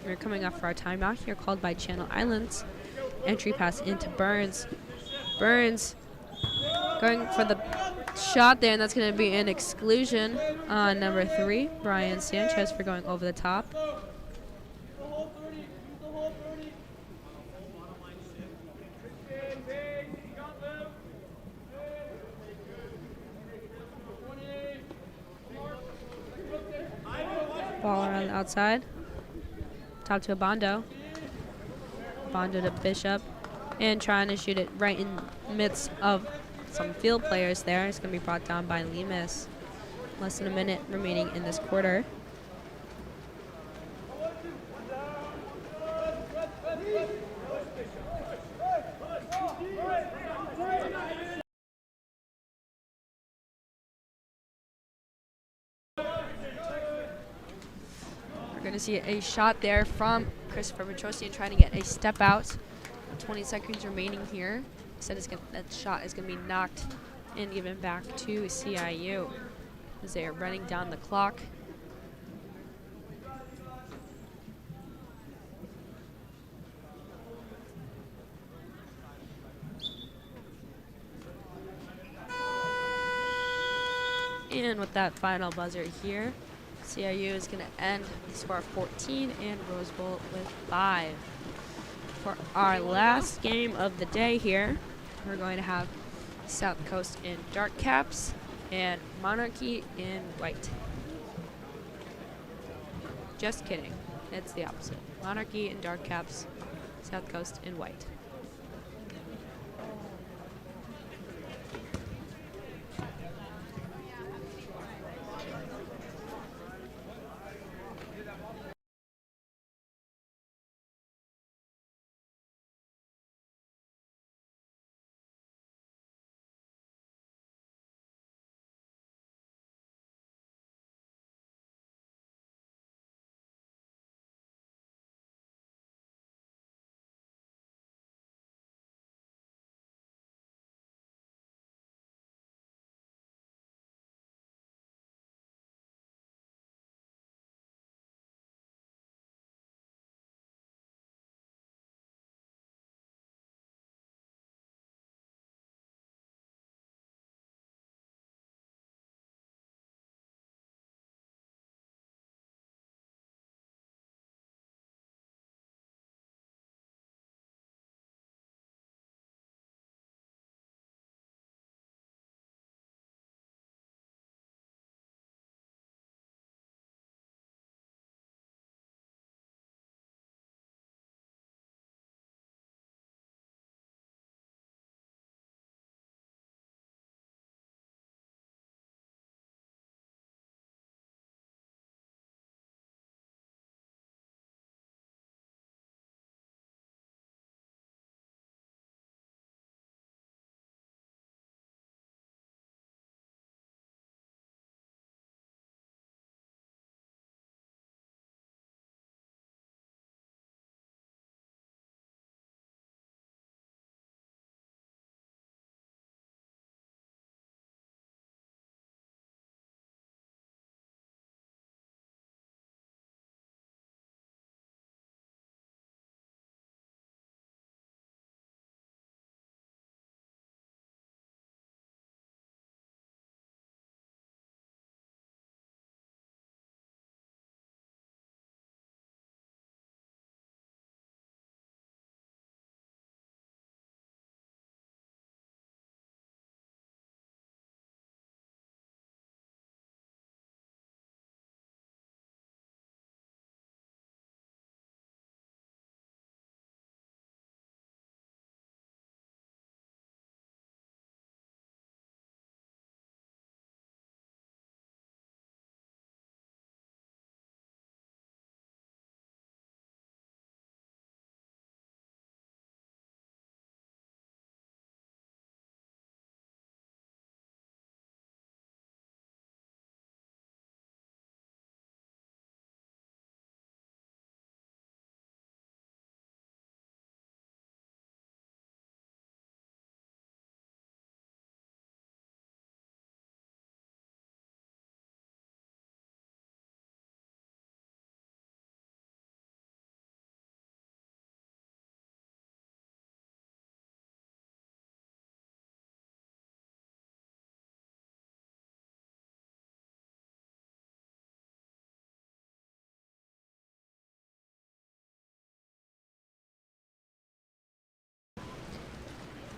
We're coming off for our timeout here called by Channel Islands. Entry pass into Burns. Burns going for the shot there, and that's going to be an exclusion on number 3, Brian Sanchez, for going over the top. Ball around the outside. Top to Abondo. Abondo to Bishop. And trying to shoot it right in the midst of some field players there. It's going to be brought down by Lemus. Less than a minute remaining in this quarter. We're going to see a shot there from Christopher Petrosian trying to get a step out. 20 seconds remaining here. Instead, that shot is going to be knocked and given back to CIU as they are running down the clock. And with that final buzzer here, CIU is going to end the score of 14 and Rose Bowl with 5. For our last game of the day here, we're going to have South Coast in dark caps and Monarchy in white. Just kidding. It's the opposite. Monarchy in dark caps, South Coast in white.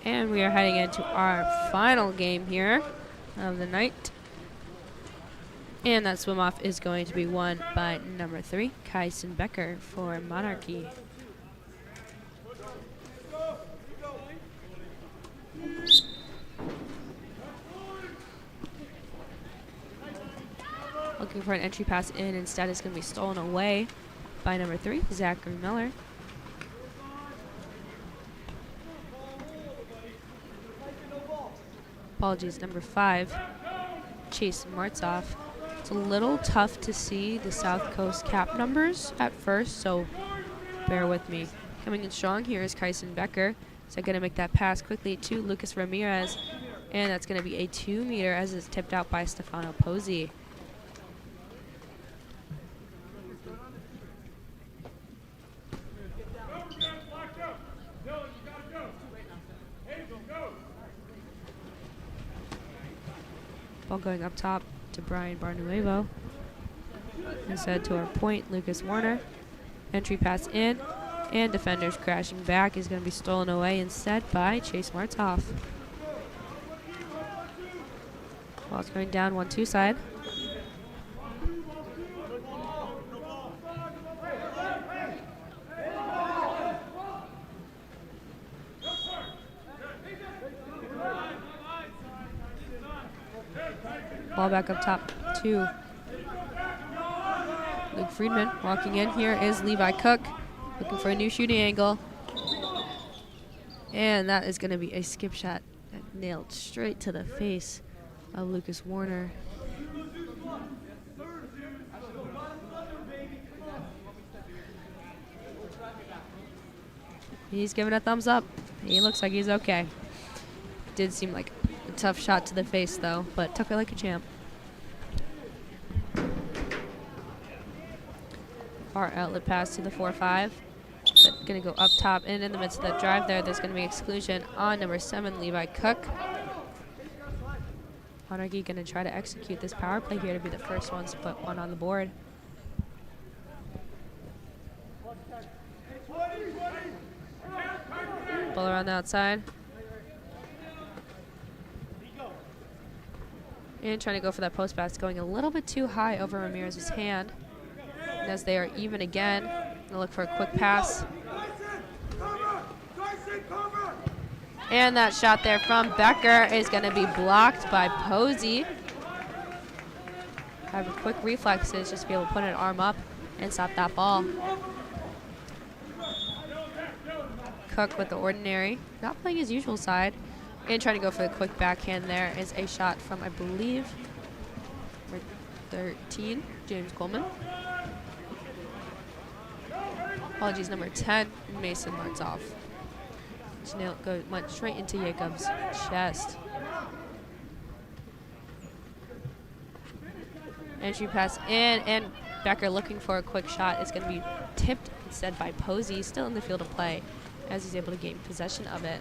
And we are heading into our final game here of the night. And that swim off is going to be won by number 3, Kyson Becker for Monarchy. Looking for an entry pass in, instead it's going to be stolen away by number 3, Zachary Miller. Apologies, number 5, Chase Martzoff It's a little tough to see the South Coast cap numbers at first, so bear with me. Coming in strong here is Kyson Becker. So going to make that pass quickly to Lucas Ramirez. And that's going to be a 2-meter as it's tipped out by Stefano Pozzi. Ball going up top to Brian Barnuevo. Instead to our point, Lucas Warner. Entry pass in, and defenders crashing back is going to be stolen away instead by Chase Martov. Ball's going down 1-2 side. Ball back up top to Luke Friedman. Walking in here is Levi Cook, looking for a new shooting angle. And that is going to be a skip shot that nailed straight to the face of Lucas Warner. He's giving a thumbs up. He looks like he's okay. Did seem like a tough shot to the face though, but took it like a champ. Far outlet pass to the 4-5. Going to go up top, and in the midst of that drive there, there's going to be exclusion on number 7, Levi Cook. Monarchy going to try to execute this power play here to be the first ones to put one on the board. Ball around the outside. And trying to go for that post pass, going a little bit too high over Ramirez's hand. And as they are even again, gonna look for a quick pass. And that shot there from Becker is gonna be blocked by Pozzi. Have a quick reflexes, just be able to put an arm up and stop that ball. Cook with the ordinary, not playing his usual side. And trying to go for the quick backhand there is a shot from, I believe, number 13, James Coleman. Apologies, number 10, Mason Martov. Went straight into Jacob's chest. Entry pass in, and Becker looking for a quick shot is going to be tipped instead by Pozzi, still in the field of play, as he's able to gain possession of it.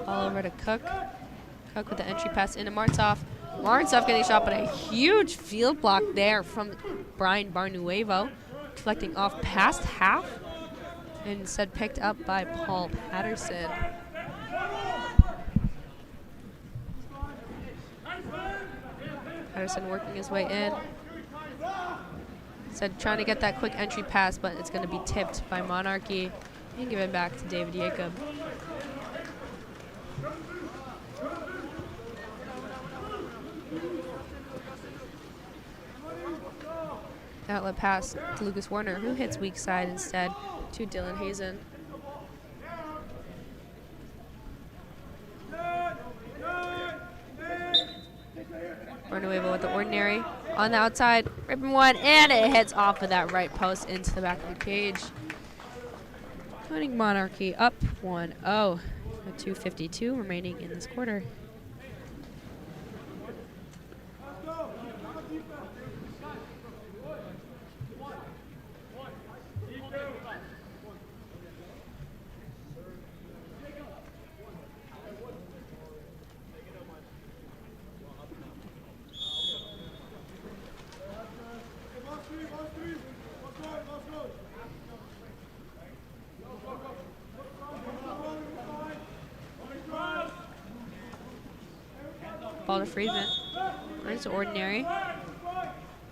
All over to Cook. Cook with the entry pass into Martov. Martov getting shot, but a huge field block there from Brian Barnuevo, deflecting off past half, and instead picked up by Paul Patterson. Patterson working his way in. Instead trying to get that quick entry pass, but it's going to be tipped by Monarchy and given back to David Jacob. Outlet pass to Lucas Warner, who hits weak side instead to Dylan Hazen. Barnuevo with the ordinary on the outside, ripping one, and it hits off of that right post into the back of the cage. Putting Monarchy up 1-0 with 2:52 remaining in this quarter. Ball to Friedman. Nice ordinary.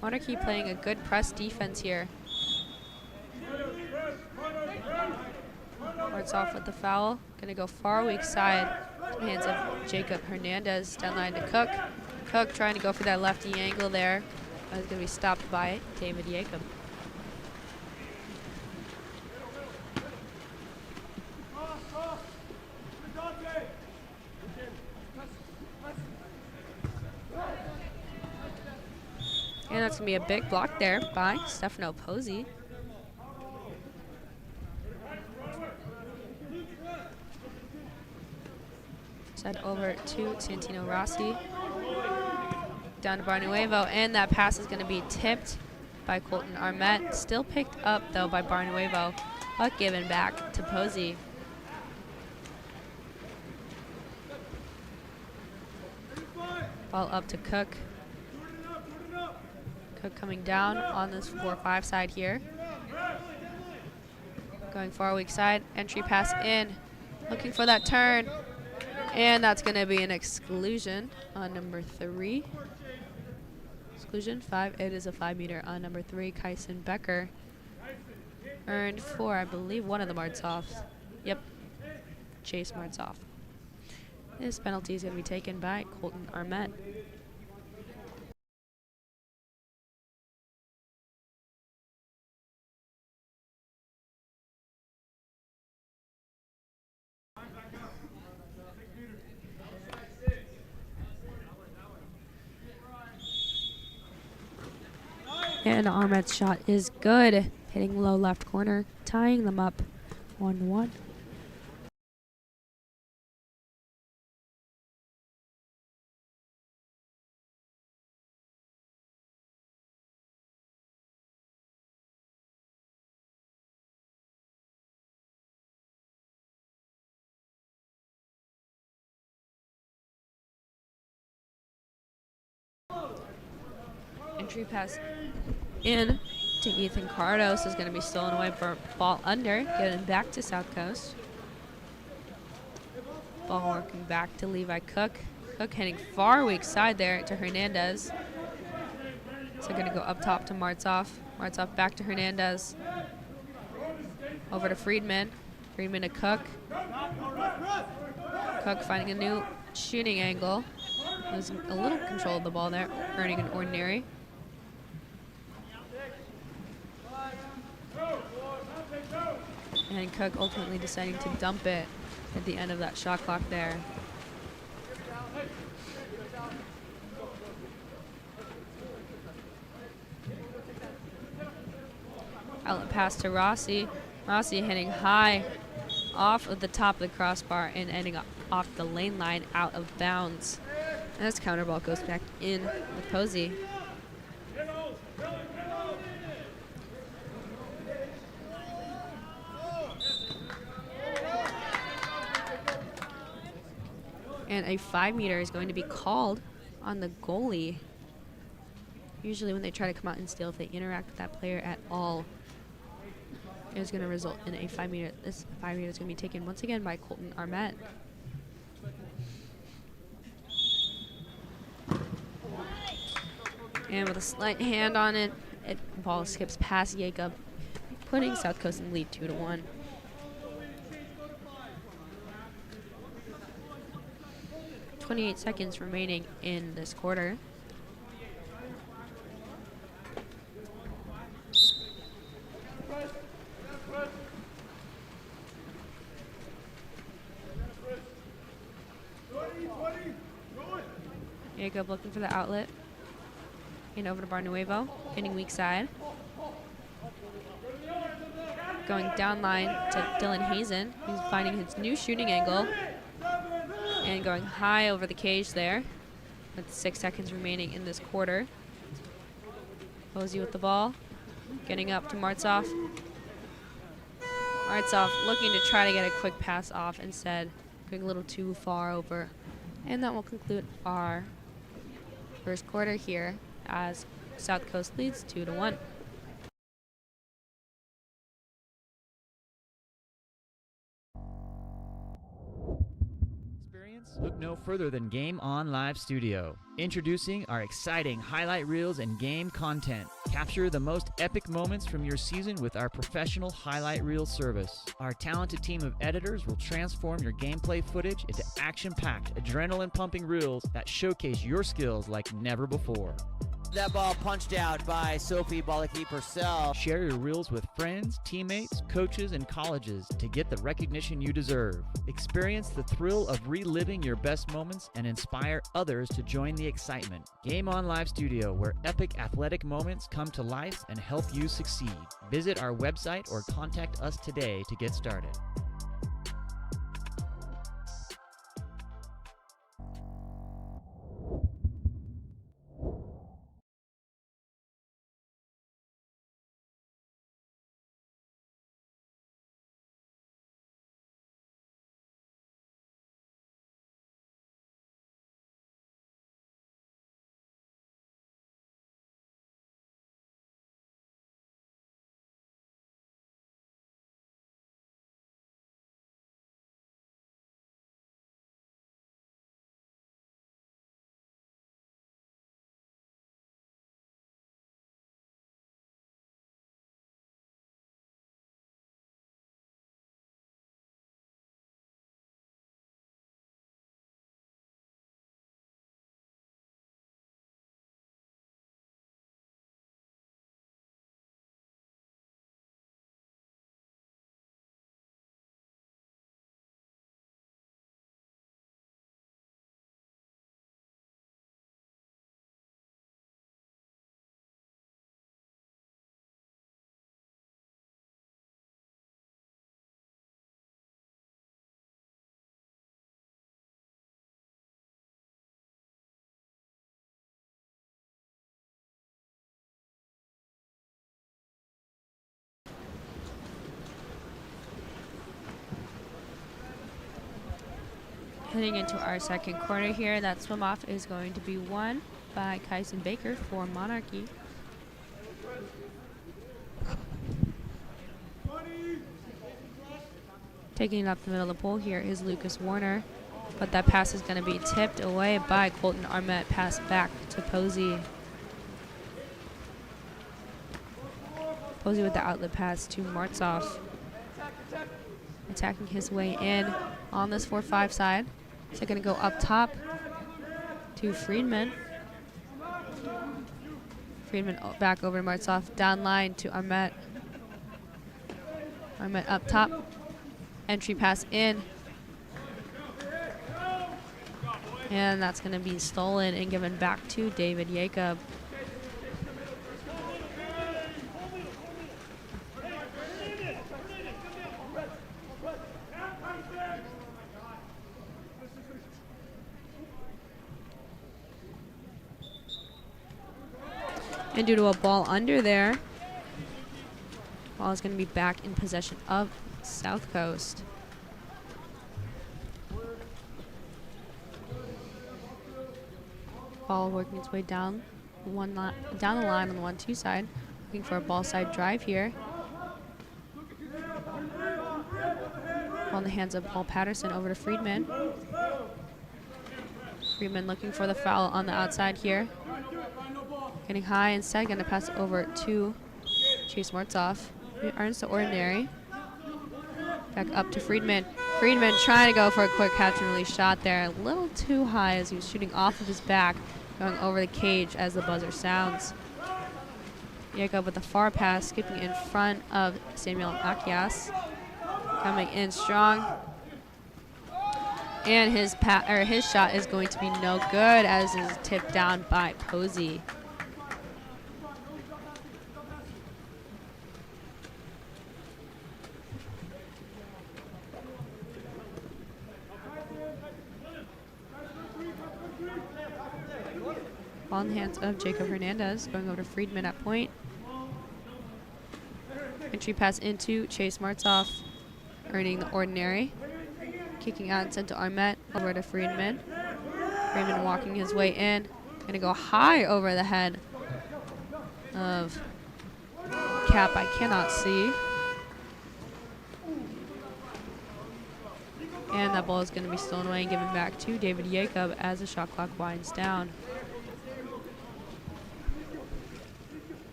Monarchy playing a good press defense here. Starts off with the foul. Gonna go far weak side to the hands of Jacob Hernandez. Down line to Cook. Cook trying to go for that lefty angle there. That's gonna be stopped by David Jacob. that's going to be a big block there by Stefano Pozzi. Send over to Santino Rossi. Down to Barnuevo, and that pass is going to be tipped by Colton Armette. Still picked up, though, by Barnuevo, but given back to Pozzi. Ball up to Cook. Cook coming down on this 4-5 side here. Going far weak side, entry pass in. Looking for that turn. And that's going to be an exclusion on number 3. Exclusion 5. It is a 5-meter on number 3, Kyson Becker. Earned for, I believe, one of the Martsoffs. Yep, Chase Martsoff. This penalty is going to be taken by Colton Armette. And Armette's shot is good, hitting low left corner, tying them up 1-1. Entry pass in to Ethan Cardos is going to be stolen away, ball under, getting back to South Coast. Ball working back to Levi Cook. Cook heading far weak side there to Hernandez. So going to go up top to Martsoff. Martsoff back to Hernandez. Over to Friedman. Friedman to Cook. Cook finding a new shooting angle. Losing a little control of the ball there, earning an ordinary. And Cook ultimately deciding to dump it at the end of that shot clock there. Outlet pass to Rossi. Rossi hitting high off of the top of the crossbar and ending up off the lane line out of bounds. And this counter ball goes back in with Pozzi. And a 5-meter is going to be called on the goalie. Usually when they try to come out and steal, if they interact with that player at all, it's going to result in a 5-meter. This 5-meter is going to be taken once again by Colton Armette. And with a slight hand on it, ball skips past Jacob, putting South Coast in lead 2-1. .28 seconds remaining in this quarter. Jacob looking for the outlet. And over to Barnuevo, hitting weak side. Going down line to Dylan Hazen, who's finding his new shooting angle. And going high over the cage there with 6 seconds remaining in this quarter. Pozzi with the ball, getting up to Martsoff. Martsoff looking to try to get a quick pass off, instead going a little too far over. And that will conclude our first quarter here as South Coast leads 2-1. Look no further than Game On Live Studio. Introducing our exciting highlight reels and game content. Capture the most epic moments from your season with our professional highlight reel service. Our talented team of editors will transform your gameplay footage into action-packed, adrenaline-pumping reels that showcase your skills like never before. That ball punched out by Sophie Balaki-Purcell. Share your reels with friends, teammates, coaches, and colleges to get the recognition you deserve. Experience the thrill of reliving your best moments and inspire others to join the excitement. Game On Live Studio, where epic athletic moments come to life and help you succeed. Visit our website or contact us today to get started. Heading into our second quarter here, that swim off is going to be won by Kyson Baker for Monarchy. Taking it up the middle of the pool here is Lucas Warner, but that pass is going to be tipped away by Colton Armette. Pass back to Posey. Posey with the outlet pass to Martzoff. Attacking his way in on this 4-5 side. So going to go up top to Friedman. Friedman back over to Martzoff. Down line to Armette. Armette up top. Entry pass in. And that's going to be stolen and given back to David Jacob. And due to a ball under there, ball is going to be back in possession of South Coast. Ball working its way down down the line on the 1-2 side, looking for a ball side drive here. Ball in the hands of Paul Patterson over to Friedman. Friedman looking for the foul on the outside here. Getting high instead, going to pass it over to Chase Martzoff. He earns the ordinary. Back up to Friedman. Friedman trying to go for a quick catch and release shot there. A little too high as he was shooting off of his back, going over the cage as the buzzer sounds. Jacob with the far pass, skipping in front of Samuel Akias. Coming in strong. And his shot is going to be no good as it is tipped down by Posey. Ball in the hands of Jacob Hernandez, going over to Friedman at point. Entry pass into Chase Martzoff, earning the ordinary. Kicking out and sent to Armette, over to Friedman. Friedman walking his way in. Going to go high over the head of Cap, I cannot see. And that ball is going to be stolen away and given back to David Jacob as the shot clock winds down.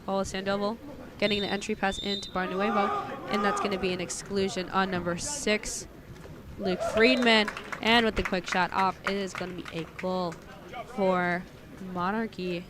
Paula Sandoval getting the entry pass into Barnuevo, and that's going to be an exclusion on number 6, Luke Friedman. And with the quick shot off, it is going to be a goal. for Monarchy.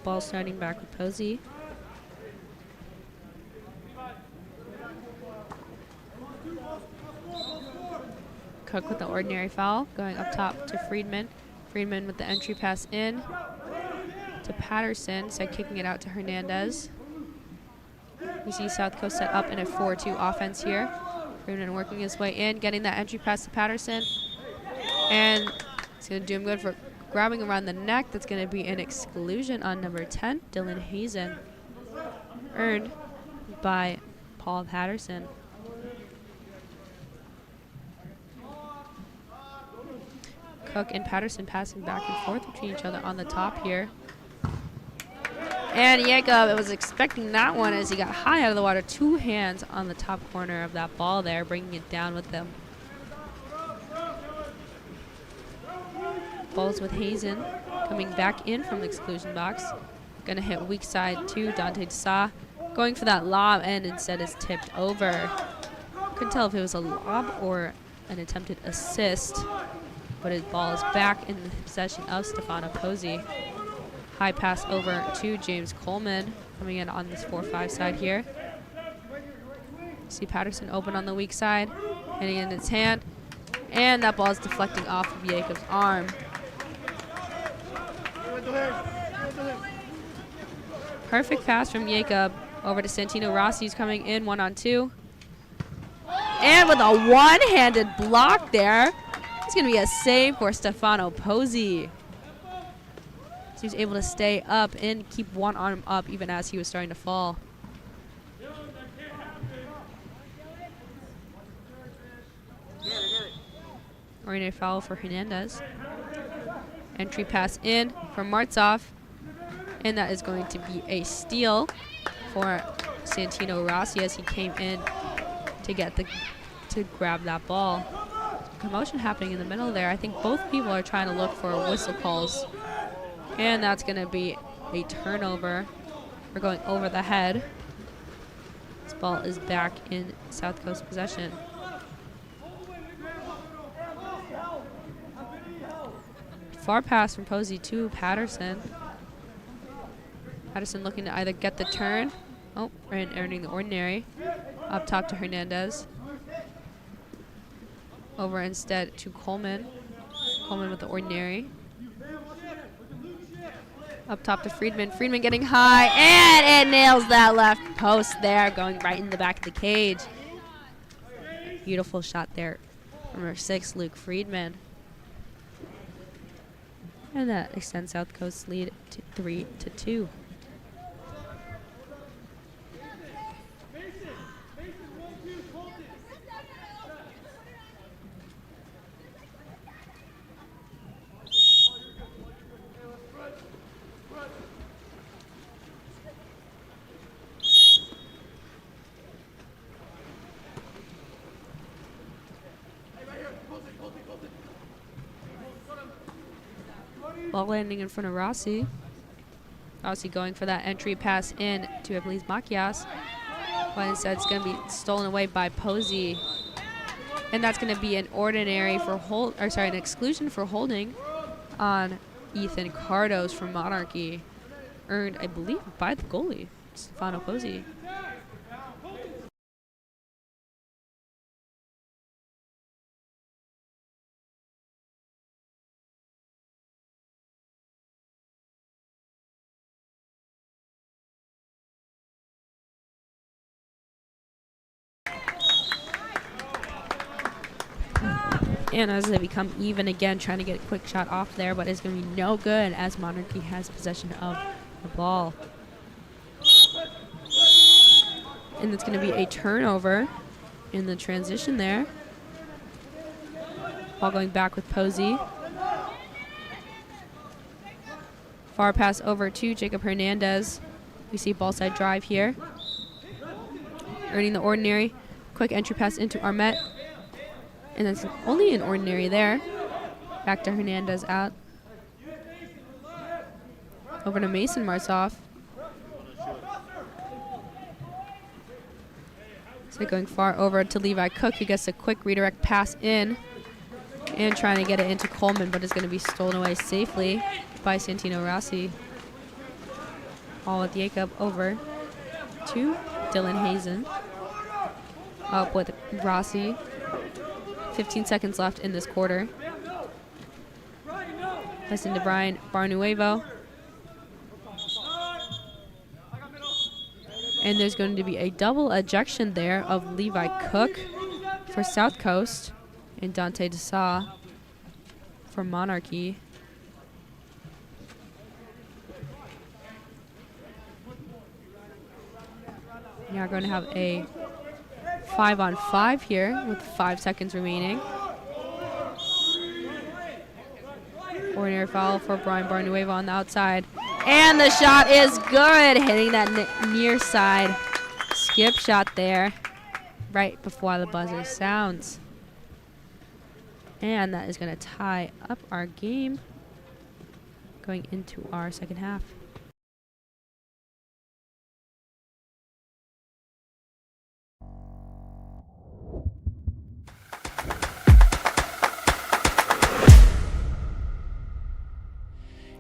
Ball starting back with Posey. Cook with the ordinary foul, going up top to Friedman. Friedman with the entry pass in to Patterson, instead kicking it out to Hernandez. We see South Coast set up in a 4-2 offense here. Friedman working his way in, getting that entry pass to Patterson. And it's going to do him good for grabbing around the neck. That's going to be an exclusion on number 10, Dylan Hazen. Earned by Paul Patterson. Cook and Patterson passing back and forth between each other on the top here. And Jacob was expecting that one as he got high out of the water. 2 hands on the top corner of that ball there, bringing it down with them. Balls with Hazen coming back in from the exclusion box. Gonna hit weak side to Dante Sa. Going for that lob and instead is tipped over. Couldn't tell if it was a lob or an attempted assist, but his ball is back in the possession of Stefano Pozzi. High pass over to James Coleman, coming in on this 4-5 side here. See Patterson open on the weak side, hitting in its hand, and that ball is deflecting off of Jacob's arm. Perfect pass from Jacob over to Santino Rossi, who's coming in 1-on-2. And with a one-handed block there, it's going to be a save for Stefano Pozzi. So he's able to stay up and keep one arm up even as he was starting to fall. Ordinary foul for Hernandez. Entry pass in from Martzov. And that is going to be a steal for Santino Rossi as he came in to grab that ball. Commotion happening in the middle there. I think both people are trying to look for whistle calls. And that's going to be a turnover. We're going over the head. This ball is back in South Coast possession. Far pass from Posey to Patterson. Patterson looking to either get the turn. Oh, and earning the ordinary. Up top to Hernandez. Over instead to Coleman. Coleman with the ordinary. Up top to Friedman. Friedman getting high, and it nails that left post there, going right in the back of the cage. Beautiful shot there from number 6, Luke Friedman. And that extends South Coast's lead to 3-2. Ball landing in front of Rossi. Rossi going for that entry pass in to, I believe, Macias. But instead it's going to be stolen away by Posey. And that's going to be an ordinary for an exclusion for holding on Ethan Cardos from Monarchy. Earned, I believe, by the goalie, Stefano Posey. And as they become even again, trying to get a quick shot off there, but it's going to be no good as Monarchy has possession of the ball. And it's going to be a turnover in the transition there. Ball going back with Posey. Far pass over to Jacob Hernandez. We see ball side drive here. Earning the ordinary. Quick entry pass into Armet. And that's only an ordinary there. Back to Hernandez out. Over to Mason Marsoff. So going far over to Levi Cook, who gets a quick redirect pass in. And trying to get it into Coleman, but is going to be stolen away safely by Santino Rossi. All with Jacob over to Dylan Hazen. Up with Rossi. 15 seconds left in this quarter. Pass into Brian Barnuevo. And there's going to be a double ejection there of Levi Cook for South Coast and Dante Desa for Monarchy. Now we're going to have a 5-on-5 here with 5 seconds remaining. Ordinary foul for Brian Barnuevo on the outside. And the shot is good, hitting that near side skip shot there right before the buzzer sounds. And that is going to tie up our game going into our second half.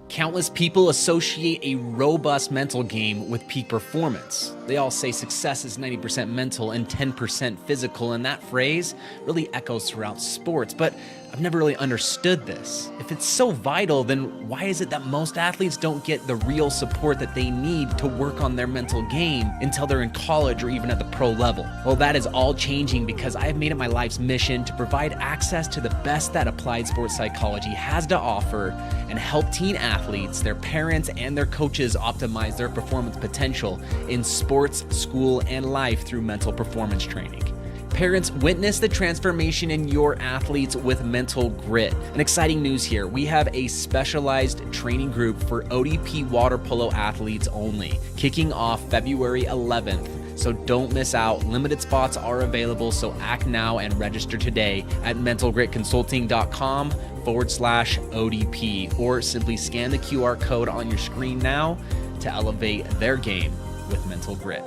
Countless people associate a robust mental game with peak performance. They all say success is 90% mental and 10% physical, and that phrase really echoes throughout sports, but I've never really understood this. If it's so vital, then why is it that most athletes don't get the real support that they need to work on their mental game until they're in college or even at the pro level? Well, that is all changing because I have made it my life's mission to provide access to the best that applied sports psychology has to offer and help teen athletes, their parents, and their coaches optimize their performance potential in sports, school, and life through mental performance training. Parents, witness the transformation in your athletes with Mental Grit. And exciting news here, we have a specialized training group for ODP water polo athletes only, kicking off February 11th. So don't miss out. Limited spots are available, so act now and register today at mentalgritconsulting.com/ODP, or simply scan the QR code on your screen now to elevate their game with Mental Grit.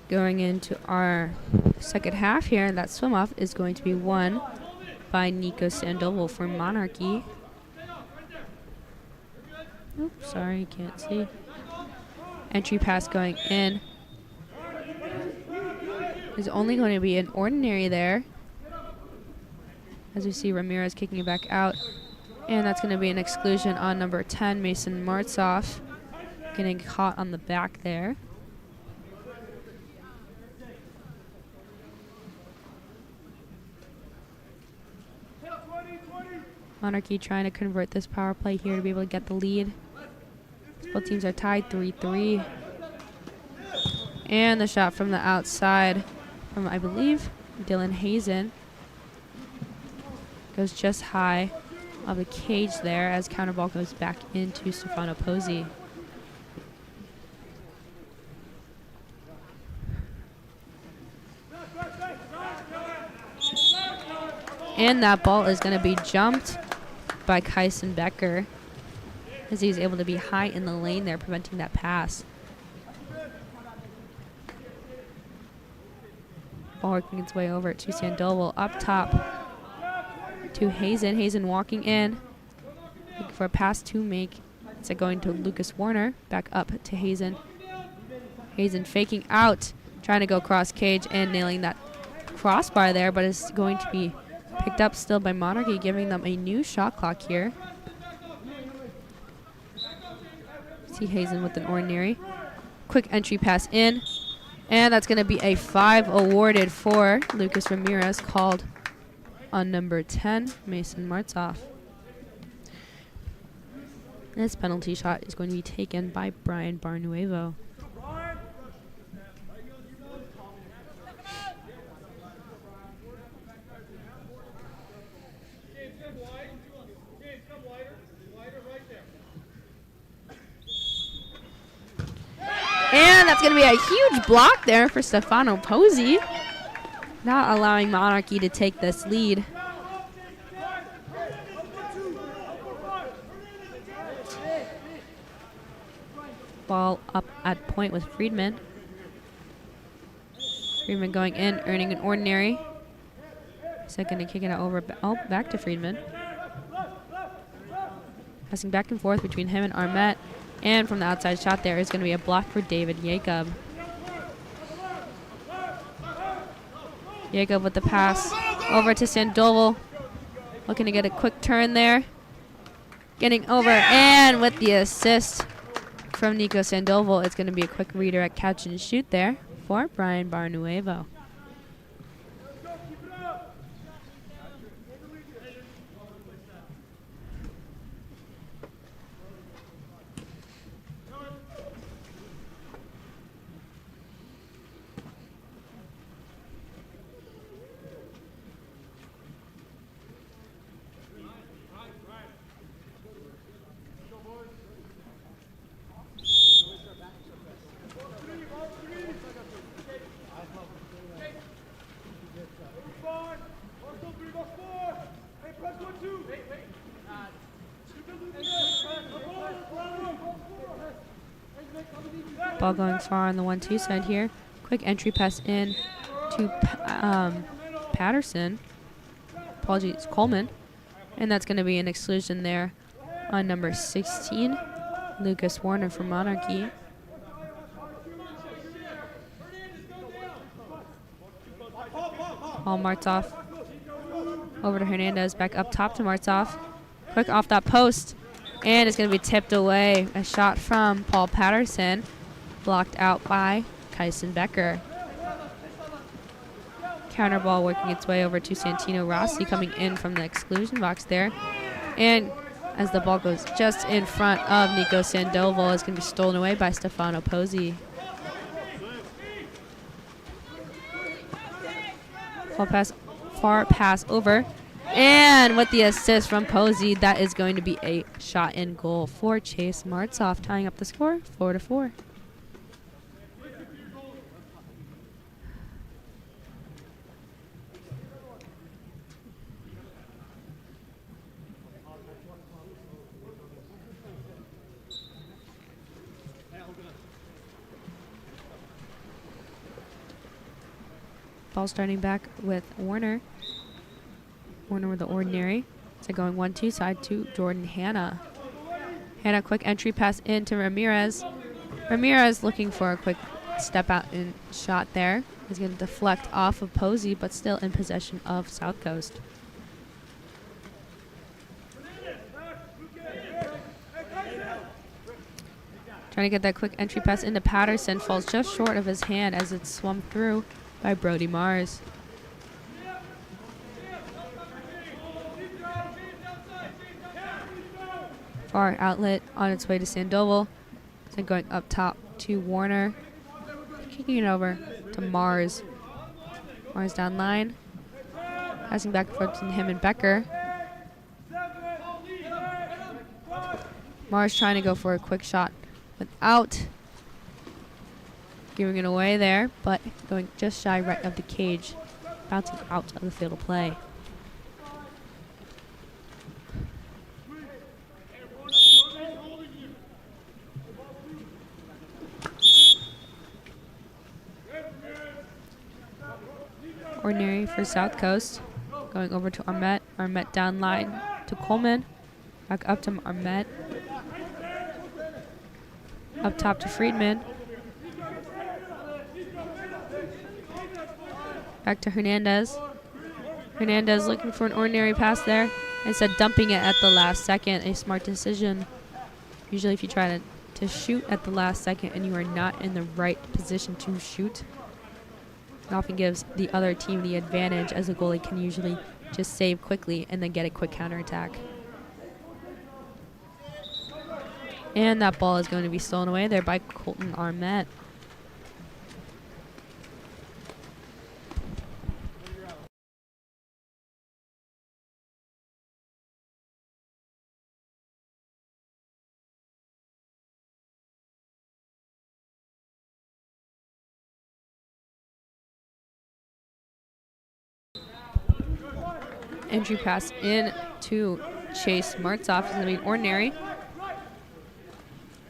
Going into our second half here, and that swim off is going to be won by Nico Sandoval for Monarchy. Oops, sorry, you can't see. Entry pass going in. There's only going to be an ordinary there. As we see Ramirez kicking it back out. And that's going to be an exclusion on number 10, Mason Martzoff. Getting caught on the back there. Monarchy trying to convert this power play here to be able to get the lead. Both teams are tied 3-3. And the shot from the outside from, I believe, Dylan Hazen. Goes just high of the cage there as counter ball goes back into Stefano Pozzi. And that ball is going to be jumped by Kyson Becker as he's able to be high in the lane there, preventing that pass. Ball working its way over to Sandoval up top to Hazen. Hazen walking in, looking for a pass to make. It's going to Lucas Warner, back up to Hazen. Hazen faking out, trying to go cross cage and nailing that crossbar there, but it's going to be picked up still by Monarchy, giving them a new shot clock here. See Hazen with an ordinary. Quick entry pass in. And that's going to be a 5 awarded for Lucas Ramirez, called on number 10, Mason Martzoff. This penalty shot is going to be taken by Brian Barnuevo. And that's going to be a huge block there for Stefano Pozzi, not allowing Monarchy to take this lead. Ball up at point with Friedman. Friedman going in, earning an ordinary. Second to kick it over, back to Friedman. Passing back and forth between him and Armet. And from the outside shot there is going to be a block for David Jacob. Jacob with the pass over to Sandoval. Looking to get a quick turn there. Getting over, and with the assist from Nico Sandoval, it's going to be a quick redirect catch and shoot there for Brian Barnuevo. Ball going far on the 1-2 side here. Quick entry pass in to Patterson. Apologies, Coleman. And that's going to be an exclusion there on number 16, Lucas Warner for Monarchy. Paul Martzoff over to Hernandez, back up top to Martzoff. Quick off that post, and it's going to be tipped away. A shot from Paul Patterson, blocked out by Kyson Becker. Counter ball working its way over to Santino Rossi, coming in from the exclusion box there. And as the ball goes just in front of Nico Sandoval, it's going to be stolen away by Stefano Pozzi. Far pass over. And with the assist from Pozzi, that is going to be a shot in goal for Chase Martzoff, tying up the score 4-4. Paul starting back with Warner. Warner with the ordinary. So going 1-2 side to Jordan Hanna. Hanna, quick entry pass into Ramirez. Ramirez looking for a quick step out and shot there. He's going to deflect off of Posey, but still in possession of South Coast. Trying to get that quick entry pass into Patterson. Falls just short of his hand as it's swum through by Brody Mars. Far outlet on its way to Sandoval. Then going up top to Warner. Kicking it over to Mars. Mars down line. Passing back and forth between him and Becker. Mars trying to go for a quick shot without giving it away there, but going just shy right of the cage. Bouncing out of the field of play. Ordinary for South Coast. Going over to Armet. Armet down line to Coleman. Back up to Armet. Up top to Friedman. Back to Hernandez. Hernandez looking for an ordinary pass there. Instead dumping it at the last second. A smart decision. Usually if you try to shoot at the last second and you are not in the right position to shoot, it often gives the other team the advantage, as a goalie can usually just save quickly and then get a quick counterattack. And that ball is going to be stolen away there by Colton Armet. Entry pass in to Chase Martzoff is going to be ordinary.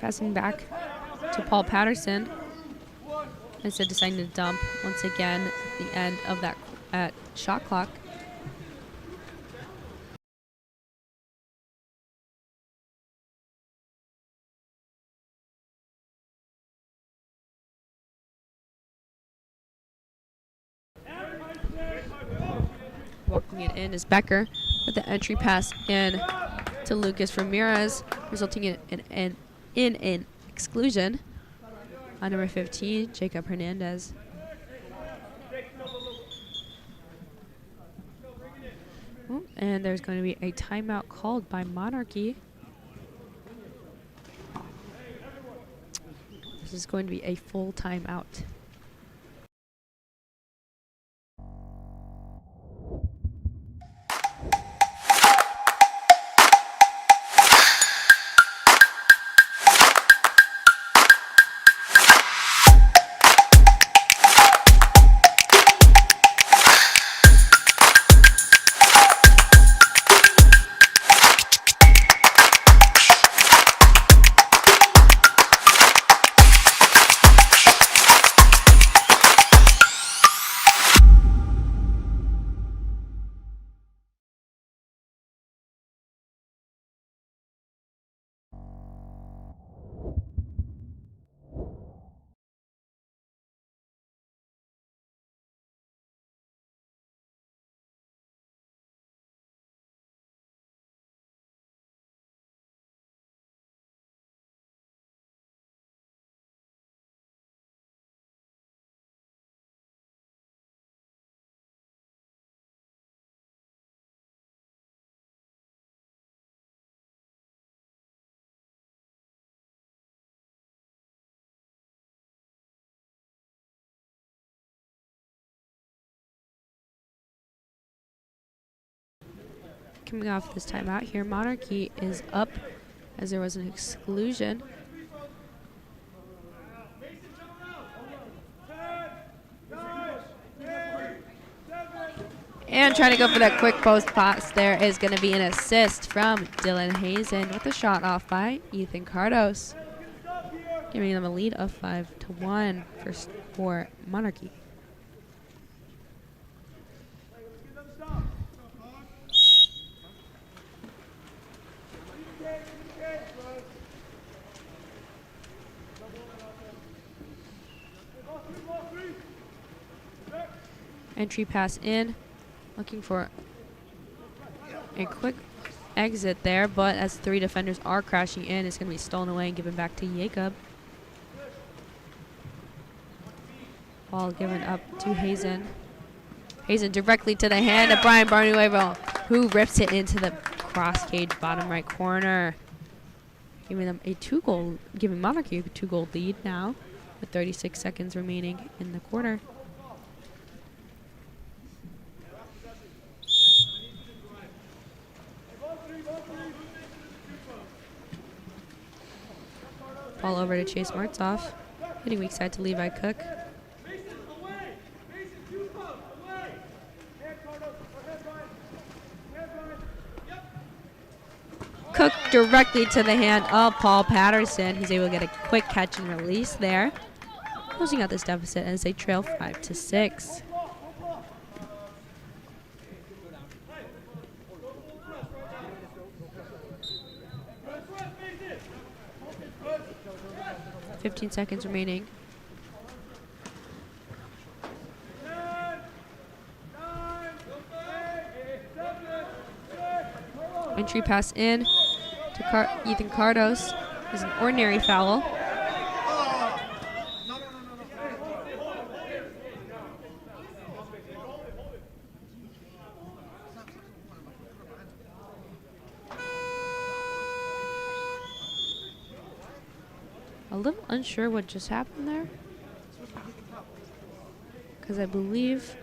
Passing back to Paul Patterson. Instead deciding to dump once again at the end of that shot clock. Walking it in is Becker with the entry pass in to Lucas Ramirez, resulting in an exclusion on number 15, Jacob Hernandez. Oh, and there's going to be a timeout called by Monarchy. This is going to be a full timeout. Coming off this timeout here, Monarchy is up as there was an exclusion. And trying to go for that quick post pass there is going to be an assist from Dylan Hazen with a shot off by Ethan Cardos, giving them a lead of 5-1 for Monarchy. Entry pass in. Looking for a quick exit there, but as 3 defenders are crashing in, it's going to be stolen away and given back to Jacob. Ball given up to Hazen. Hazen directly to the hand of Brian Barnuevo, who rips it into the cross cage bottom right corner, giving them a giving Monarchy a 2-goal lead now, with 36 seconds remaining in the quarter. Ball over to Chase Martzoff, hitting weak side to Levi Cook. Cook directly to the hand of Paul Patterson. He's able to get a quick catch and release there, closing out this deficit as they trail 5-6. .15 seconds remaining. Entry pass in to Ethan Cardos is an ordinary foul. A little unsure what just happened there, because I believe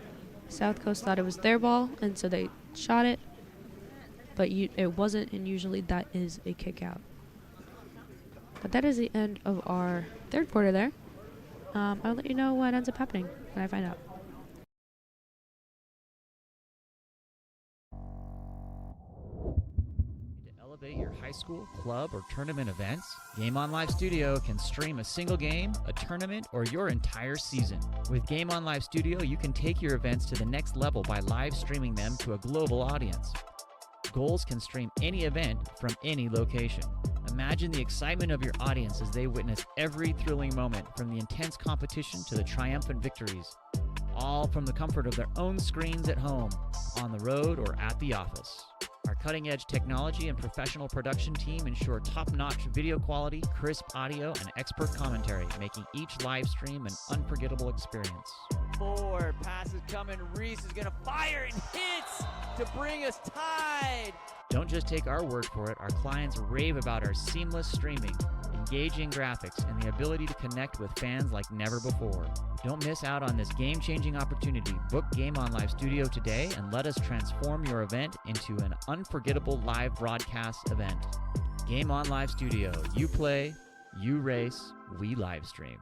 South Coast thought it was their ball, and so they shot it. But it wasn't, and usually that is a kick out. But that is the end of our third quarter there. I'll let you know what ends up happening when I find out. To elevate your high school, club, or tournament events, Game On Live Studio can stream a single game, a tournament, or your entire season. With Game On Live Studio, you can take your events to the next level by live streaming them to a global audience. Goals can stream any event from any location. Imagine the excitement of your audience as they witness every thrilling moment, from the intense competition to the triumphant victories, all from the comfort of their own screens at home, on the road, or at the office. Our cutting-edge technology and professional production team ensure top-notch video quality, crisp audio, and expert commentary, making each live stream an unforgettable experience. Forward, passes coming. Reese is going to fire and hits to bring us tied. Don't just take our word for it. Our clients rave about our seamless streaming, engaging graphics, and the ability to connect with fans like never before. Don't miss out on this game-changing opportunity. Book Game On Live Studio today and let us transform your event into an unforgettable live broadcast event. Game On Live Studio. You play, you race, we live stream.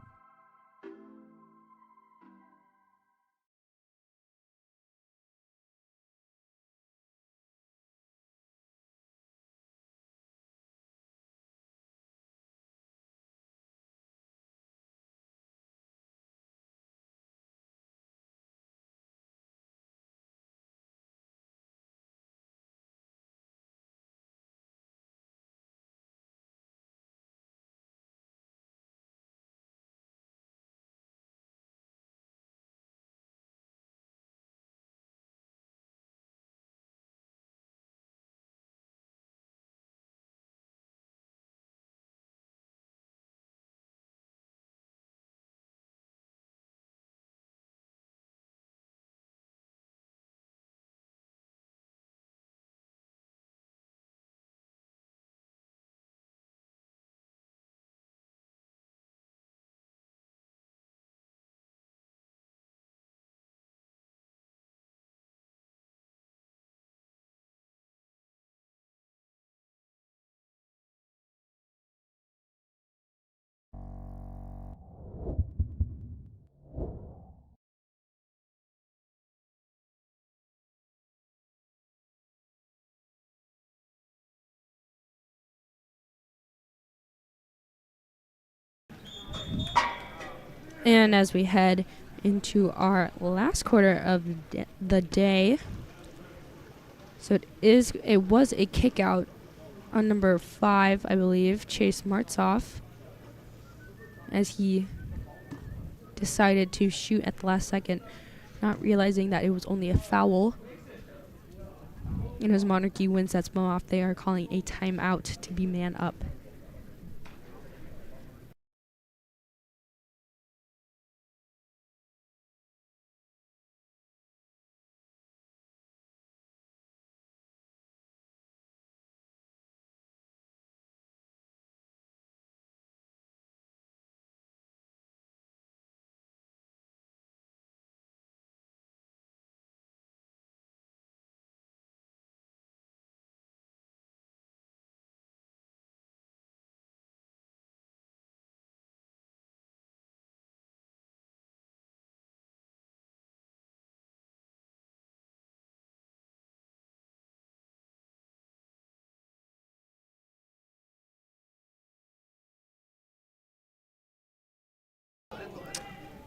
And as we head into our last quarter of the day, so it was a kick out on number 5, I believe, Chase Martzoff, as he decided to shoot at the last second, not realizing that it was only a foul. And as Monarchy wins that spell off, they are calling a timeout to be man up.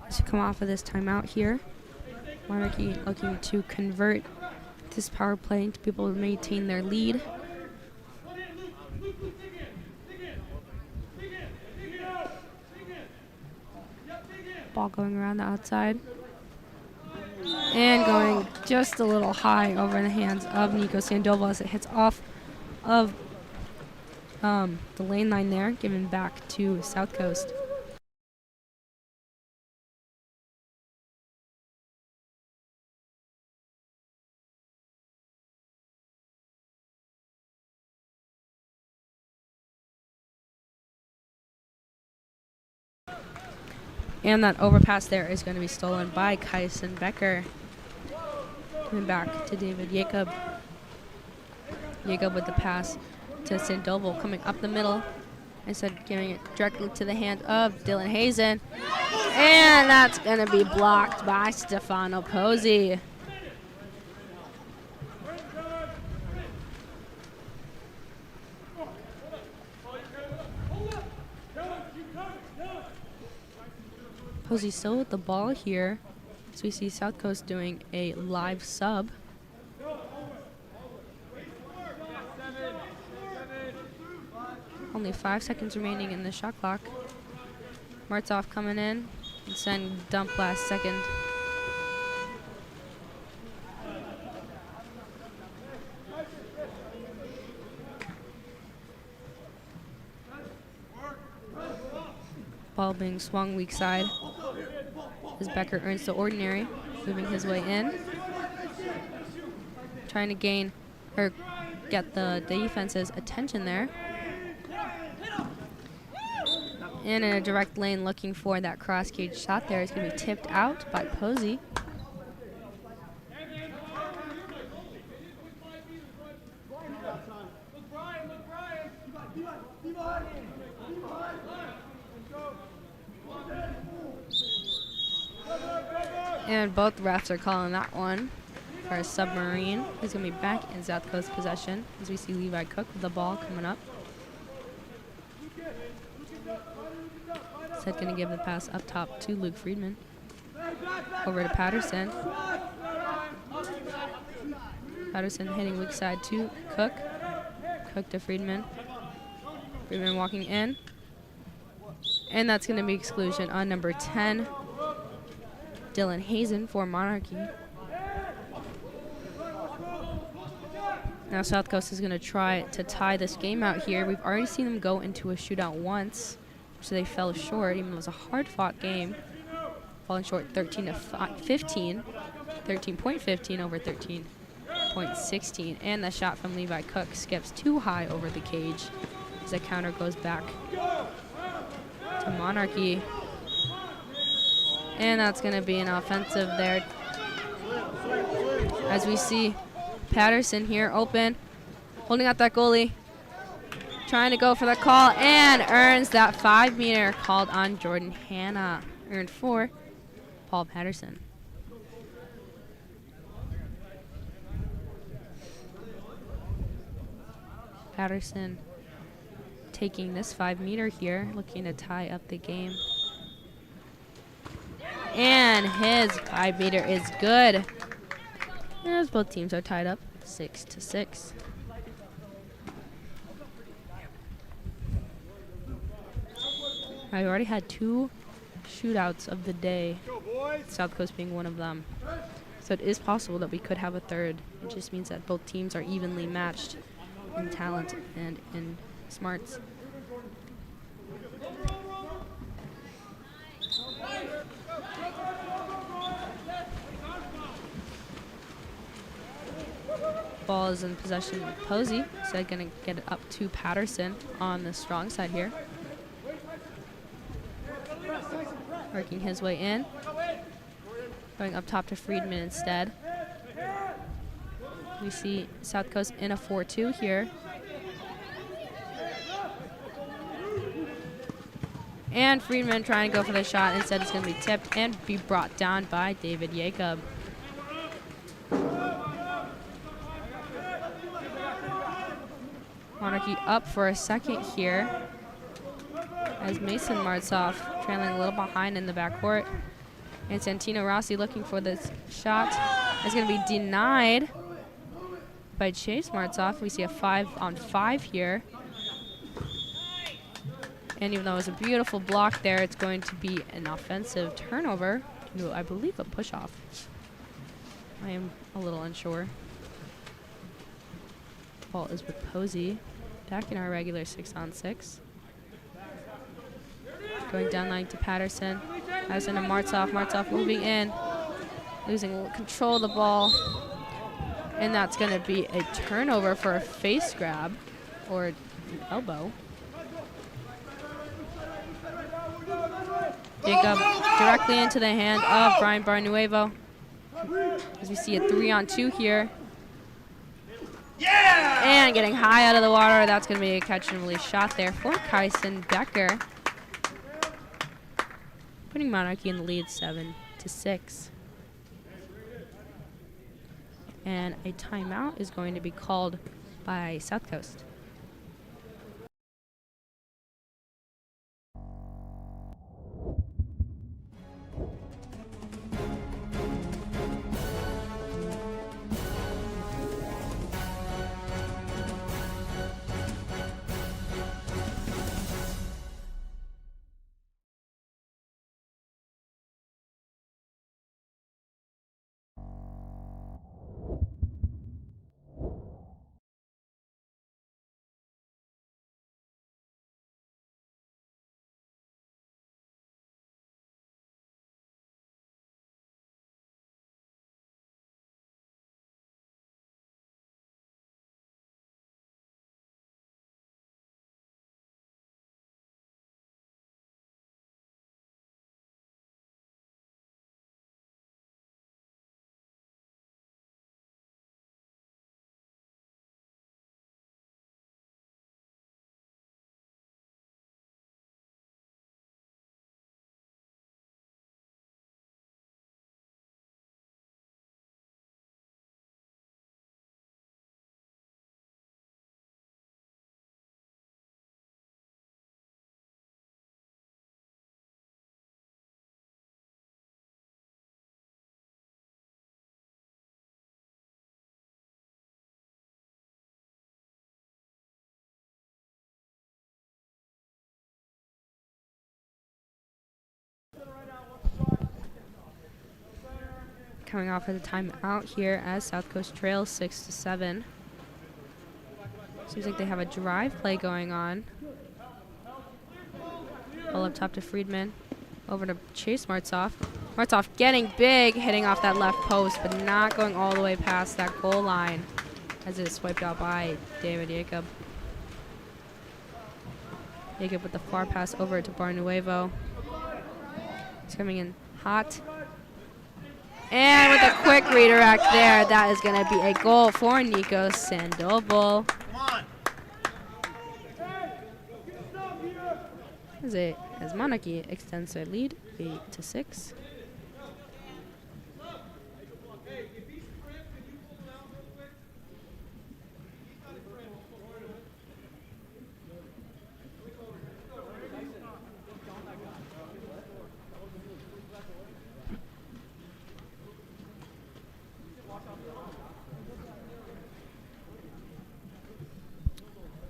To come off of this timeout here, Monarchy looking to convert this power play to be able to maintain their lead. Ball going around the outside. And going just a little high over the hands of Nico Sandoval as it hits off of the lane line there, given back to South Coast. And that overpass there is going to be stolen by Kyson Becker. Coming back to David Jacob. Jacob with the pass to Sandoval, coming up the middle. Instead giving it directly to the hand of Dylan Hazen. And that's going to be blocked by Stefano Pozzi. Posey still with the ball here. So we see South Coast doing a live sub. Only 5 seconds remaining in the shot clock. Martov coming in and send dump last second. Ball being swung weak side as Becker earns the ordinary, moving his way in. Trying to gain or get the defense's attention there. And in a direct lane looking for that cross cage shot there. It's going to be tipped out by Posey. And both refs are calling that one for a submarine. He's going to be back in South Coast possession as we see Levi Cook with the ball coming up. Said going to give the pass up top to Luke Friedman. Over to Patterson. Patterson hitting weak side to Cook. Cook to Friedman. Friedman walking in. And that's going to be exclusion on number 10. Dylan Hazen for Monarchy. Now South Coast is going to try to tie this game out here. We've already seen them go into a shootout once, so they fell short, even though it was a hard-fought game. Falling short 13-15, 13.15 over 13.16. And the shot from Levi Cook skips too high over the cage as the counter goes back to Monarchy. And that's going to be an offensive there. As we see Patterson here open, holding out that goalie, trying to go for the call, and earns that 5-meter called on Jordan Hanna. Earned for Paul Patterson. Patterson taking this 5-meter here, looking to tie up the game. And his 5-meter is good. As both teams are tied up 6-6. I've already had 2 shootouts of the day, South Coast being one of them. So it is possible that we could have a third. It just means that both teams are evenly matched in talent and in smarts. Ball is in possession of Posey, so going to get it up to Patterson on the strong side here. Working his way in. Going up top to Friedman instead. We see South Coast in a 4-2 here. And Friedman trying to go for the shot. Instead, it's going to be tipped and be brought down by David Jacob. Monarchy up for a second here as Mason Martzoff trailing a little behind in the backcourt. And Santino Rossi looking for this shot. It's going to be denied by Chase Martzoff. We see a 5-on-5 here. And even though it was a beautiful block there, it's going to be an offensive turnover to, I believe, a push-off. I am a little unsure. Ball is with Posey. Back in our regular 6-on-6. Going down line to Patterson. Patterson to Martzoff. Martzoff moving in. Losing control of the ball. And that's going to be a turnover for a face grab or an elbow. Jacob directly into the hand of Brian Barnuevo. As we see a 3-on-2 here. Yeah! And getting high out of the water. That's going to be a catch and release shot there for Kyson Becker. Putting Monarchy in the lead 7-6. And a timeout is going to be called by South Coast. Coming off of the timeout here as South Coast trails 6-7. Seems like they have a drive play going on. Ball up top to Friedman. Over to Chase Martzoff. Martzoff getting big, hitting off that left post, but not going all the way past that goal line as it is swiped out by David Jacob. Jacob with the far pass over to Barnuevo. He's coming in hot. And with a quick redirect there, that is going to be a goal for Nico Sandoval. As Monarchy extends their lead 8-6.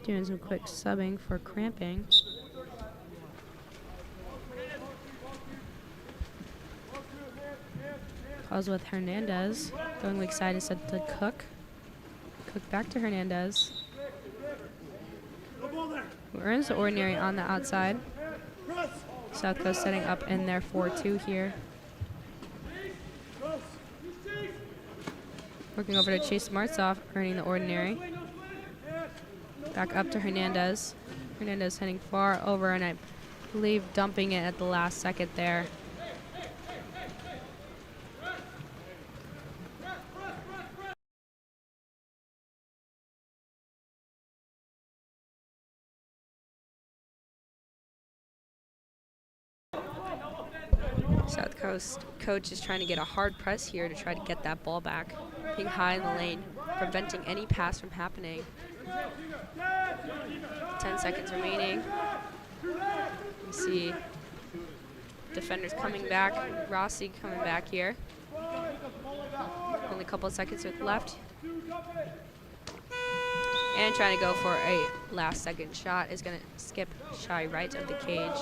Doing some quick subbing for cramping. Pause with Hernandez. Going weak side instead to Cook. Cook back to Hernandez. Who earns the ordinary on the outside. South Coast setting up in their 4-2 here. Working over to Chase Martzoff, earning the ordinary. Back up to Hernandez. Hernandez heading far over, and I believe dumping it at the last second there. South Coast coach is trying to get a hard press here to try to get that ball back. Being high in the lane, preventing any pass from happening. 10 seconds remaining. You see defenders coming back. Rossi coming back here. Only a couple of seconds left. And trying to go for a last second shot is going to skip shy right of the cage.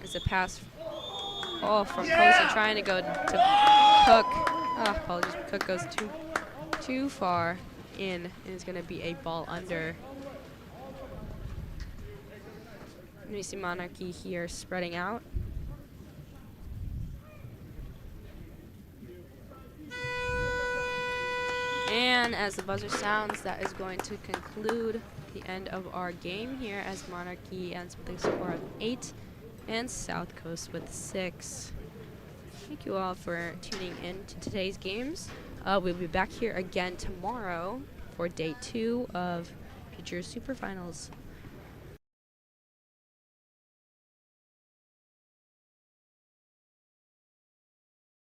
It's a pass from Kosa trying to go to Cook. Oh, apologies. Cook goes too far in, and it's going to be a ball under. And we see Monarchy here spreading out. And as the buzzer sounds, that is going to conclude the end of our game here as Monarchy ends with a score of 8 and South Coast with 6. Thank you all for tuning in to today's games. We'll be back here again tomorrow for day 2 of Future Super Finals.